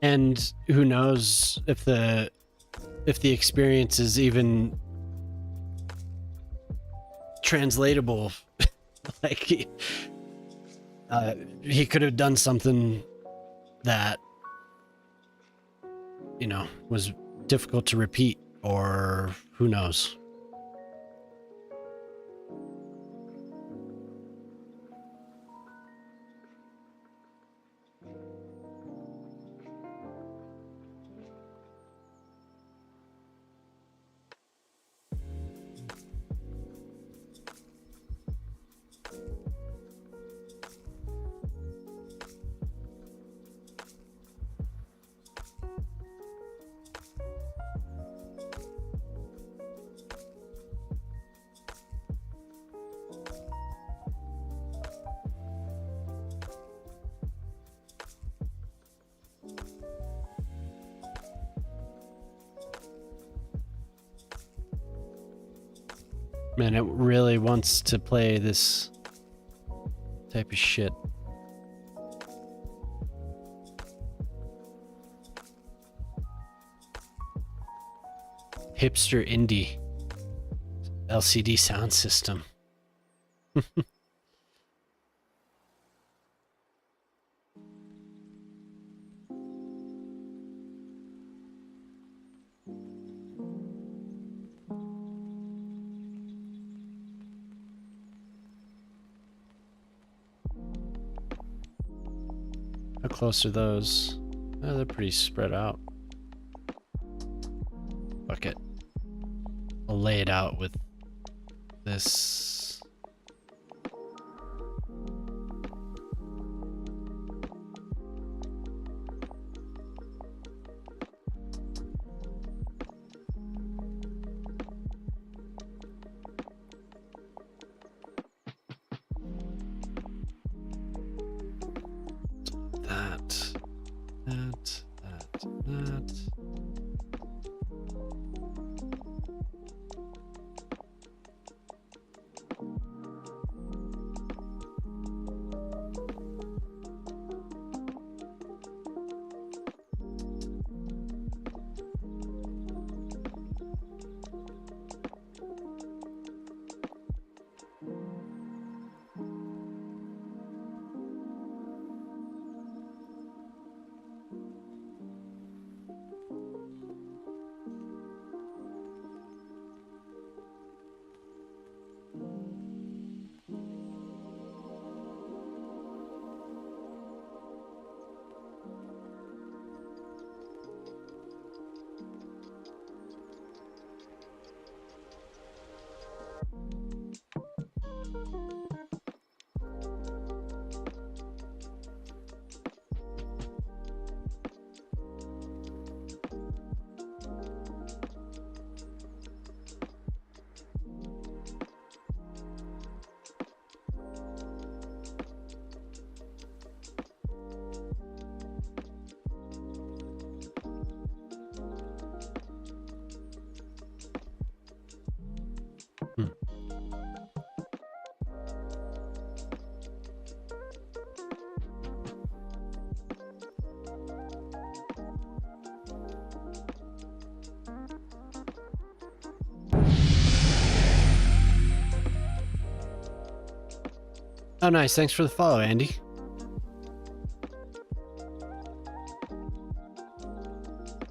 And who knows if the experience is even translatable. Like he could have done something that, you know, was difficult to repeat, or who knows. Man, it really wants to play this type of shit. Hipster indie LCD sound system. How close are those? Oh, they're pretty spread out. Fuck it. I'll lay it out with this. That. Hmm. Oh, nice. Thanks for the follow, Andy.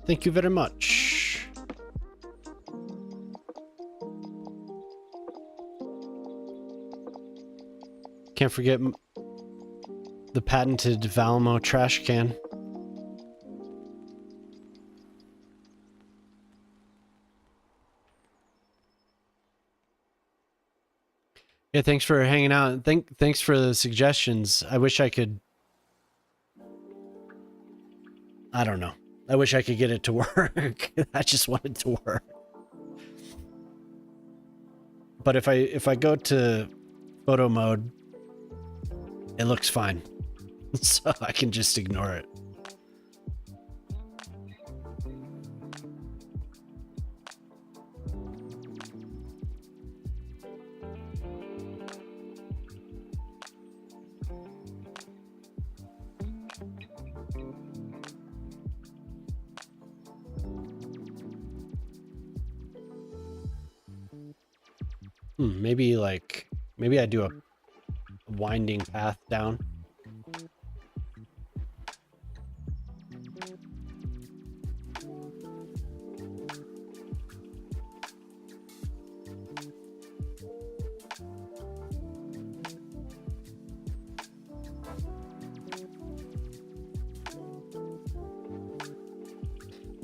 Thank you very much. Can't forget the patented Valmo trash can. Yeah, thanks for hanging out. Thanks for the suggestions. I wish I could. I don't know. I wish I could get it to work. I just want it to work. But if I go to photo mode, it looks fine. So I can just ignore it. Maybe I do a winding path down.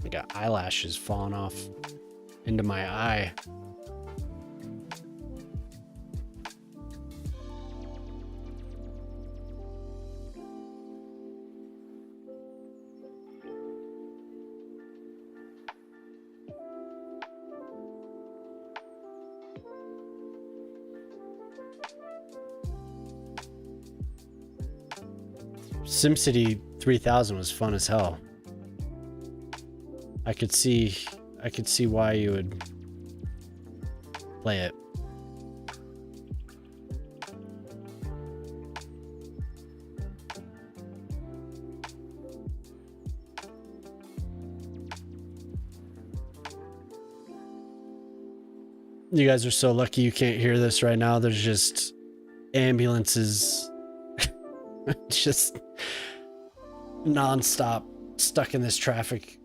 I got eyelashes falling off into my eye. SimCity 3000 was fun as hell. I could see why you would play it. You guys are so lucky you can't hear this right now. There's just ambulances just non-stop stuck in this traffic.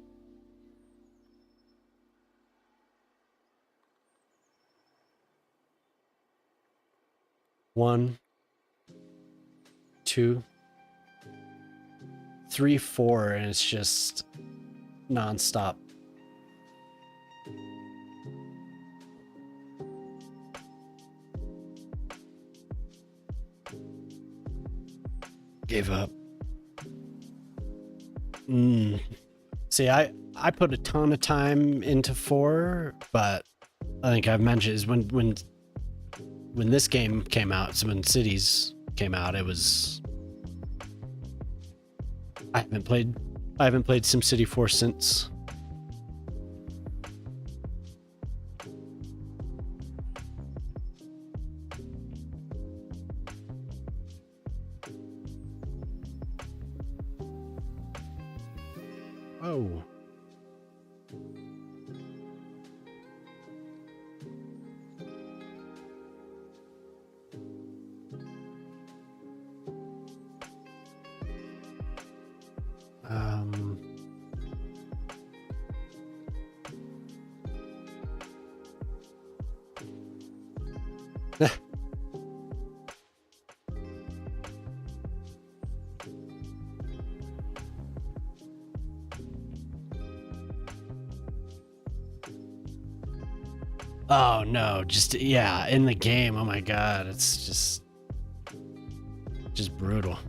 One, two, three, four, and it's just non-stop. Gave up. See, I put a ton of time into 4, but I think I've mentioned is when this game came out, so when Cities came out, it was I haven't played SimCity 4 since. Oh. Oh no, just yeah, in the game. Oh my god, it's just brutal.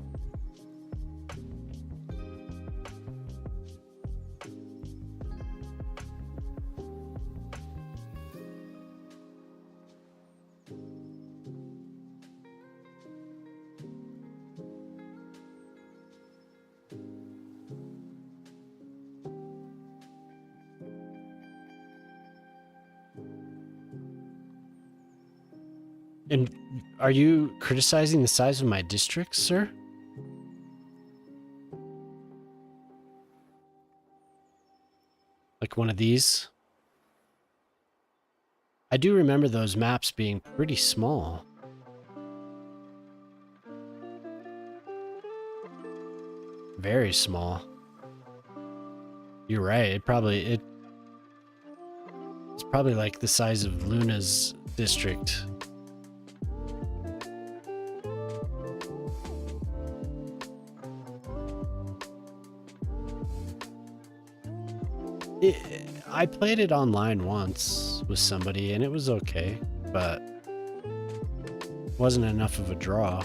And are you criticizing the size of my district, sir? Like one of these? I do remember those maps being pretty small. Very small. You're right. It's probably like the size of Luna's district. I played it online once with somebody and it was okay, but wasn't enough of a draw.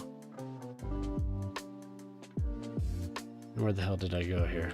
Where the hell did I go here?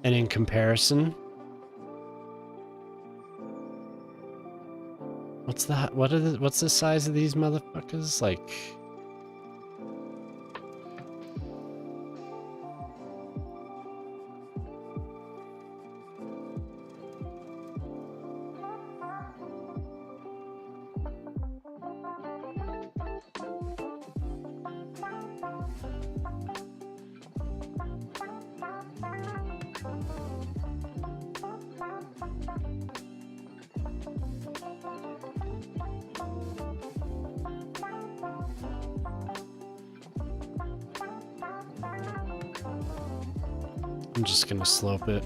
And in comparison, what's that? What's the size of these motherfuckers? Like, I'm just gonna slope it.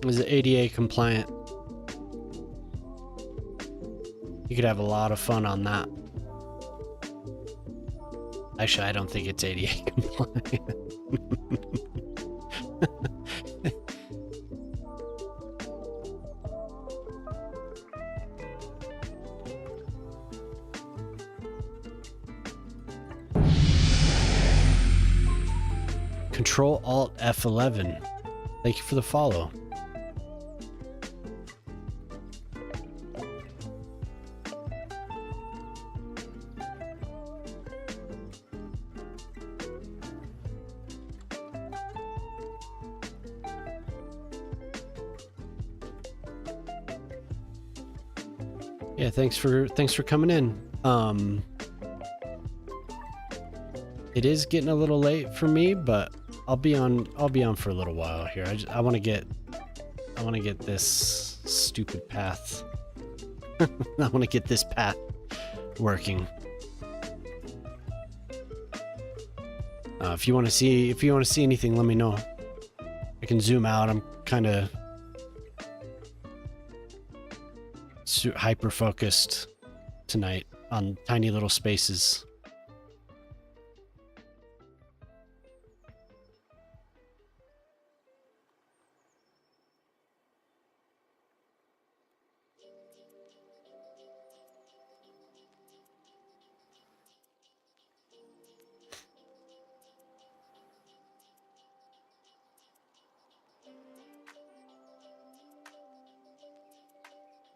Is it ADA compliant? You could have a lot of fun on that. Actually, I don't think it's ADA compliant. Control Alt F11. Thank you for the follow. Yeah, thanks for coming in. It is getting a little late for me, but I'll be on for a little while here. I want to get this stupid path. I want to get this path working. If you want to see anything, let me know. I can zoom out. I'm kind of hyper focused tonight on tiny little spaces.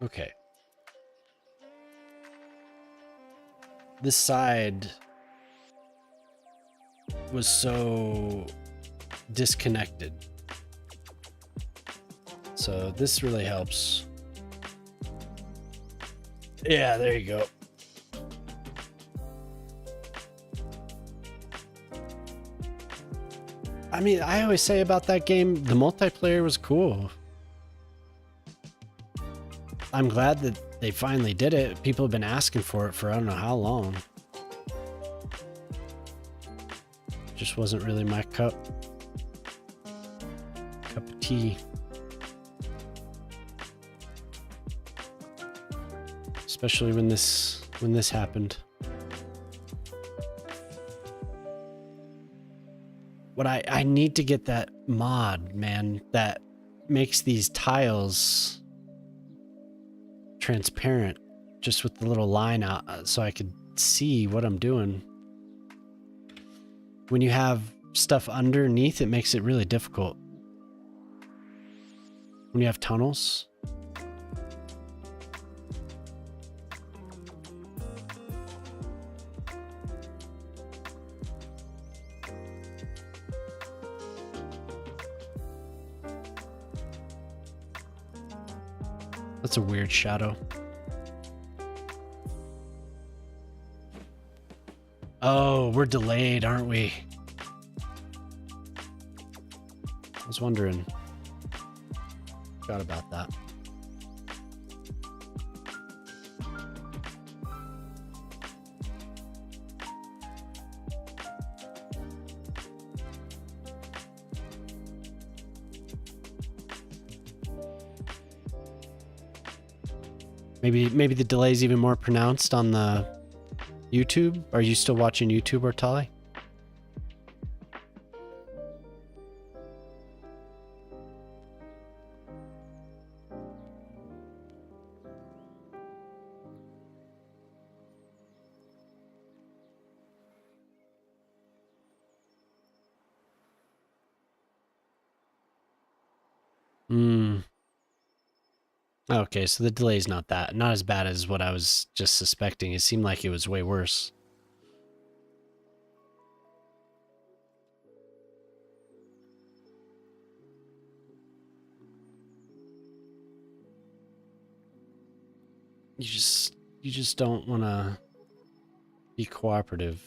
Okay. This side was so disconnected. So this really helps. Yeah, there you go. I mean, I always say about that game, the multiplayer was cool. I'm glad that they finally did it. People have been asking for it for I don't know how long. Just wasn't really my cup of tea. Especially when this happened. What I need to get that mod, man, that makes these tiles transparent, just with the little line out, so I could see what I'm doing. When you have stuff underneath, it makes it really difficult. When you have tunnels. That's a weird shadow. Oh, we're delayed, aren't we? I was wondering. Forgot about that. Maybe the delay is even more pronounced on the YouTube. Are you still watching YouTube, Ortali? Okay, so the delay is not as bad as what I was just suspecting. It seemed like it was way worse. You just don't want to be cooperative.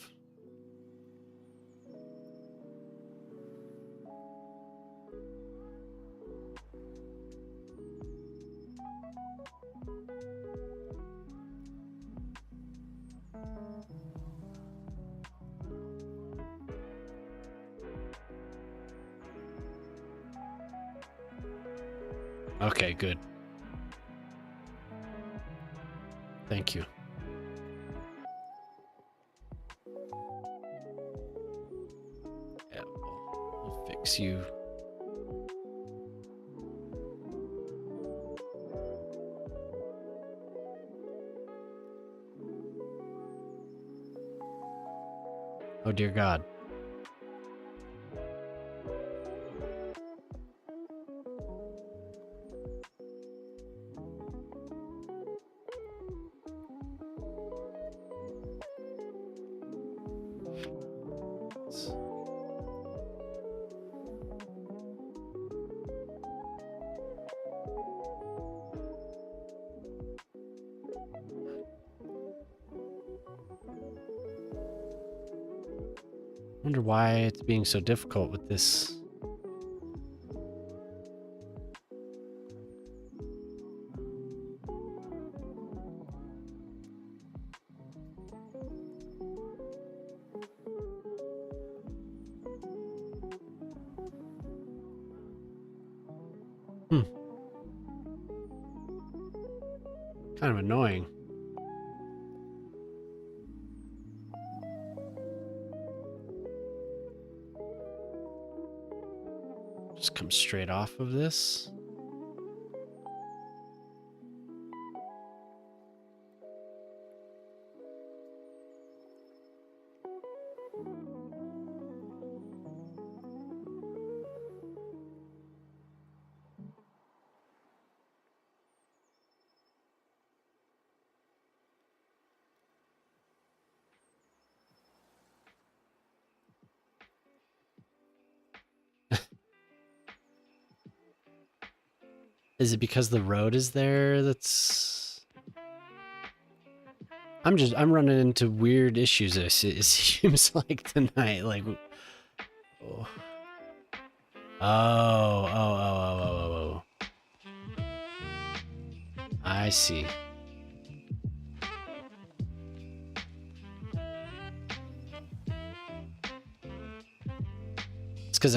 Okay, good. Thank you. Yeah, we'll fix you. Oh dear God. Wonder why it's being so difficult with this. Kind of annoying. Just come straight off of this. Is it because the road is there? I'm running into weird issues. It seems like tonight. Like, oh, oh. I see. It's because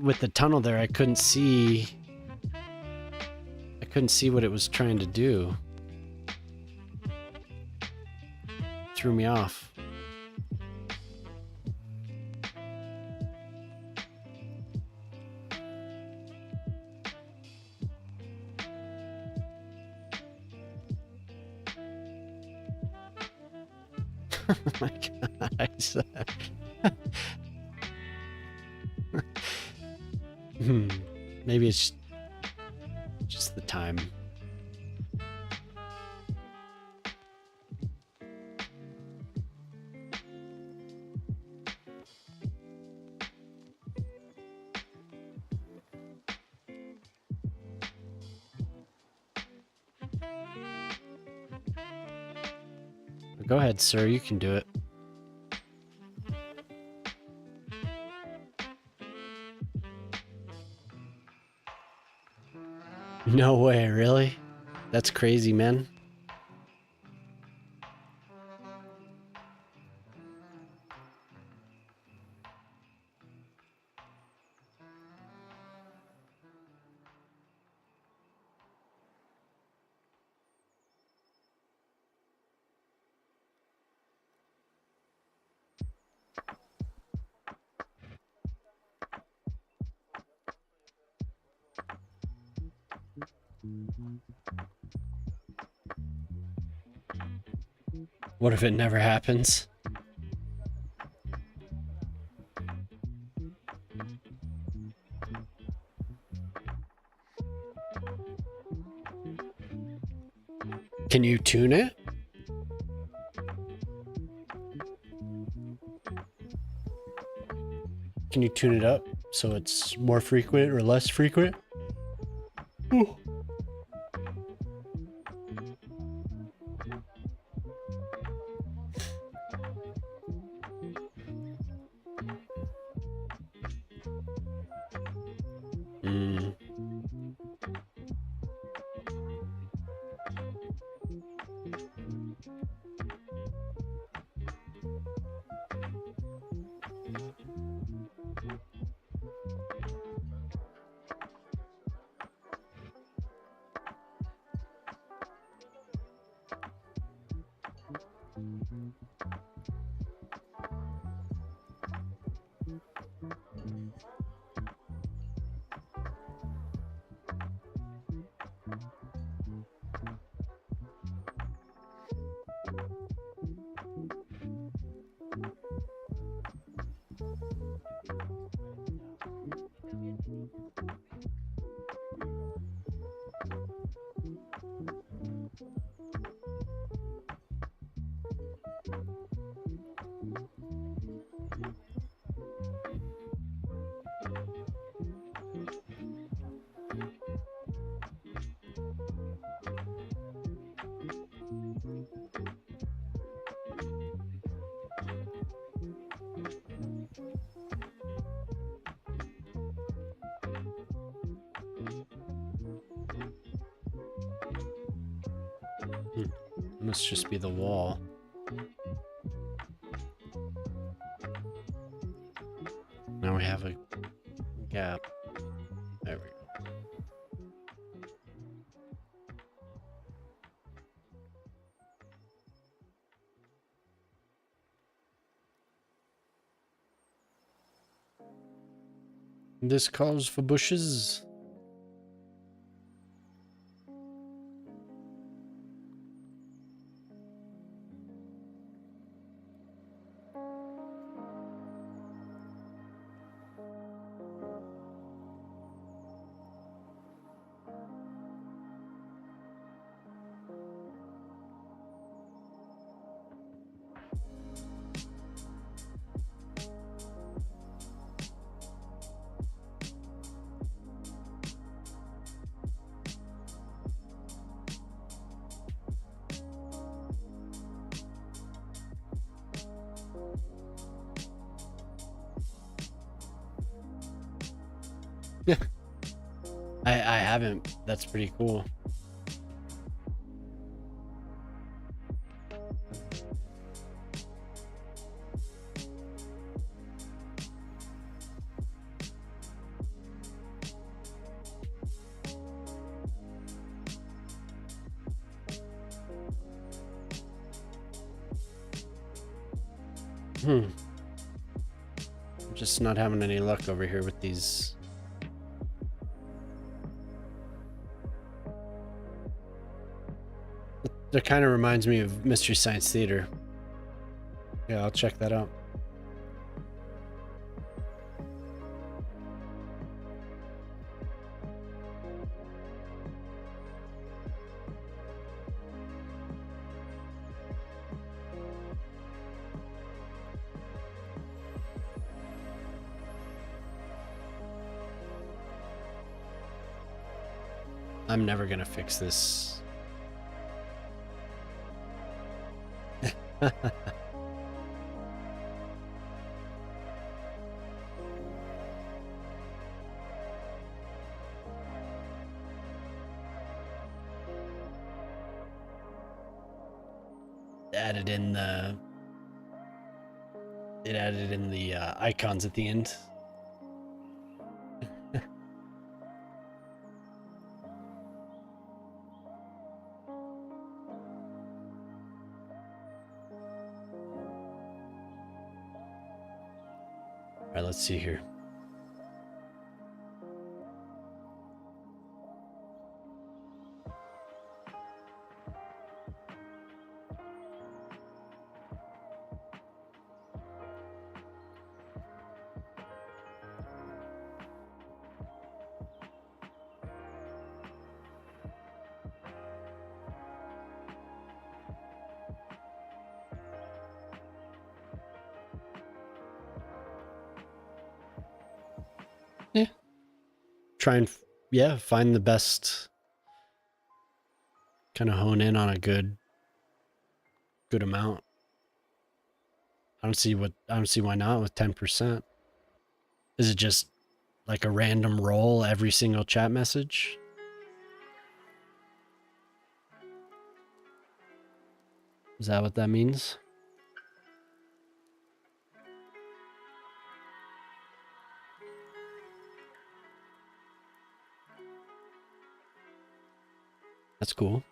with the tunnel there, I couldn't see what it was trying to do. Threw me off. Oh my god. Maybe it's just the time. Go ahead, sir. You can do it. No way, really? That's crazy, man. What if it never happens? Can you tune it? Can you tune it up so it's more frequent or less frequent? Ooh. It must just be the wall. Now we have a gap. There we go. This calls for bushes. I haven't. That's pretty cool. I'm just not having any luck over here with these. That kind of reminds me of Mystery Science Theater. Yeah, I'll check that out. I'm never gonna fix this. It added in the icons at the end. All right, let's see here. Yeah. Try and find the best, kind of hone in on a good amount. I don't see why not with 10%. Is it just like a random roll every single chat message? Is that what that means? That's cool.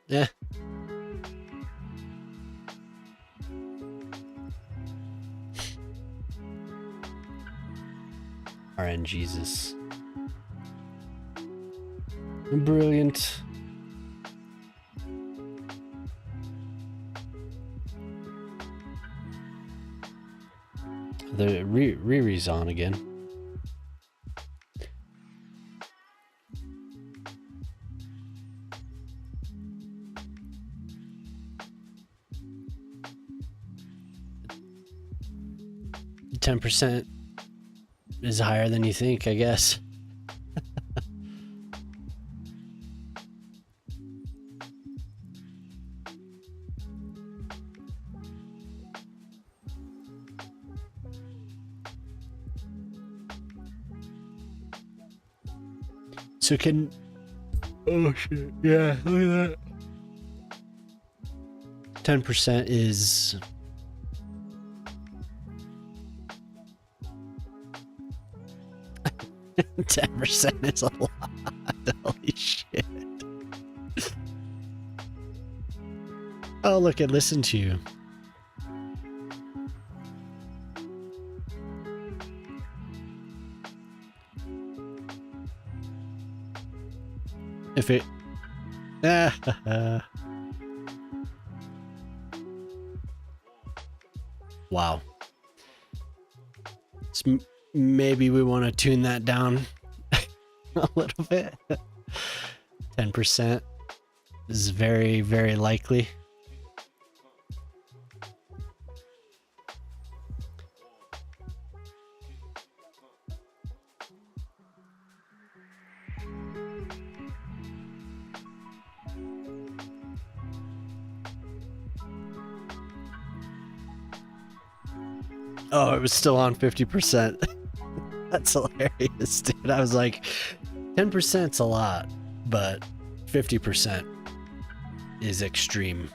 Yeah. RNGesus. Brilliant. The Riri's on again. The 10% is higher than you think, I guess. So can... Oh shit, yeah, look at that. 10% is... 10% is a lot. Holy shit. Oh, look, it listened to you. If it... Wow. Maybe we want to tune that down a little bit. 10% is very, very likely. Oh, it was still on 50%. That's hilarious, dude. I was like, 10%'s a lot, but 50% is extreme.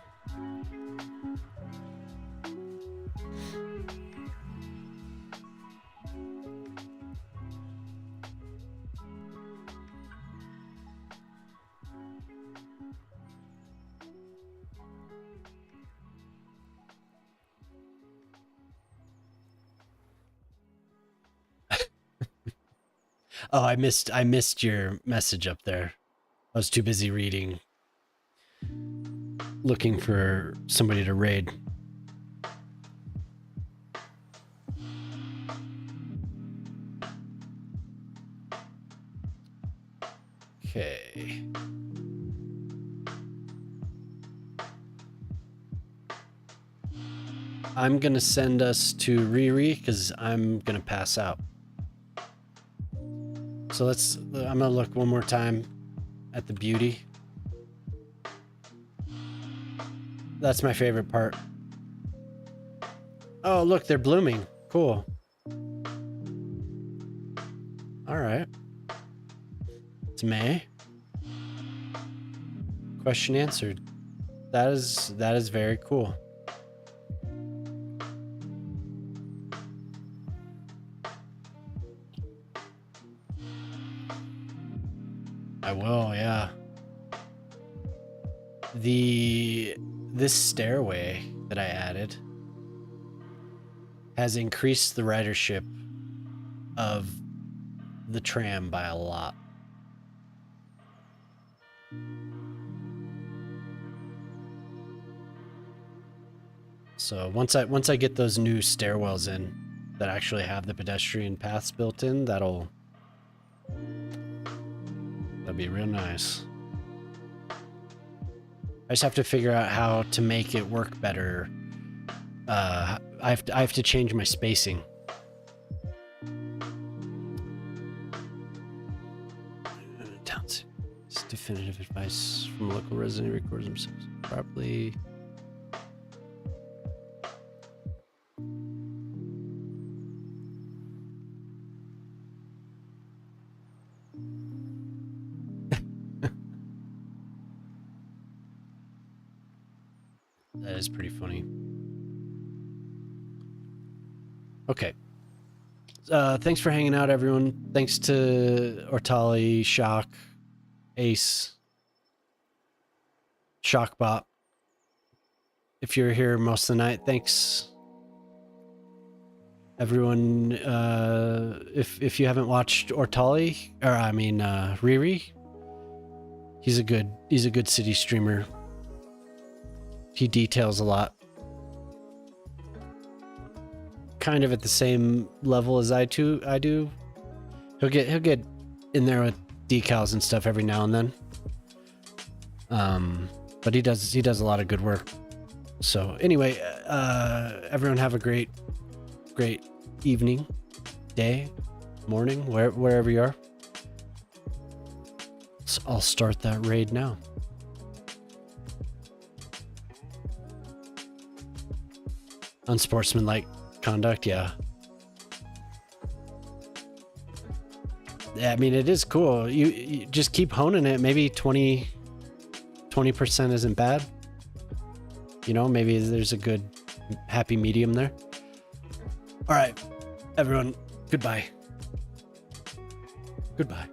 Oh, I missed your message up there. I was too busy reading, looking for somebody to raid. Okay. I'm gonna send us to Riri because I'm gonna pass out. So I'm gonna look one more time at the beauty. That's my favorite part. Oh, look, they're blooming. Cool. All right. It's May. Question answered. That is very cool. I will, yeah. This stairway that I added has increased the ridership of the tram by a lot. So once I get those new stairwells in that actually have the pedestrian paths built in, that'll be real nice. I just have to figure out how to make it work better. I have to change my spacing. Towns. Definitive advice from a local resident who records themselves properly. That is pretty funny. Okay. Thanks for hanging out, everyone. Thanks to Ortali, Shock, Ace, Shockbot. If you're here most of the night, thanks. Everyone, if you haven't watched Ortali, or I mean Riri, he's a good city streamer. He details a lot. Kind of at the same level as I do. He'll get in there with decals and stuff every now and then. But he does a lot of good work. So anyway, everyone have a great evening, day, morning, wherever you are. So I'll start that raid now. Unsportsmanlike conduct, yeah. Yeah, I mean, it is cool. You just keep honing it. Maybe 20% isn't bad. You know, maybe there's a good happy medium there. All right, everyone, goodbye. Goodbye.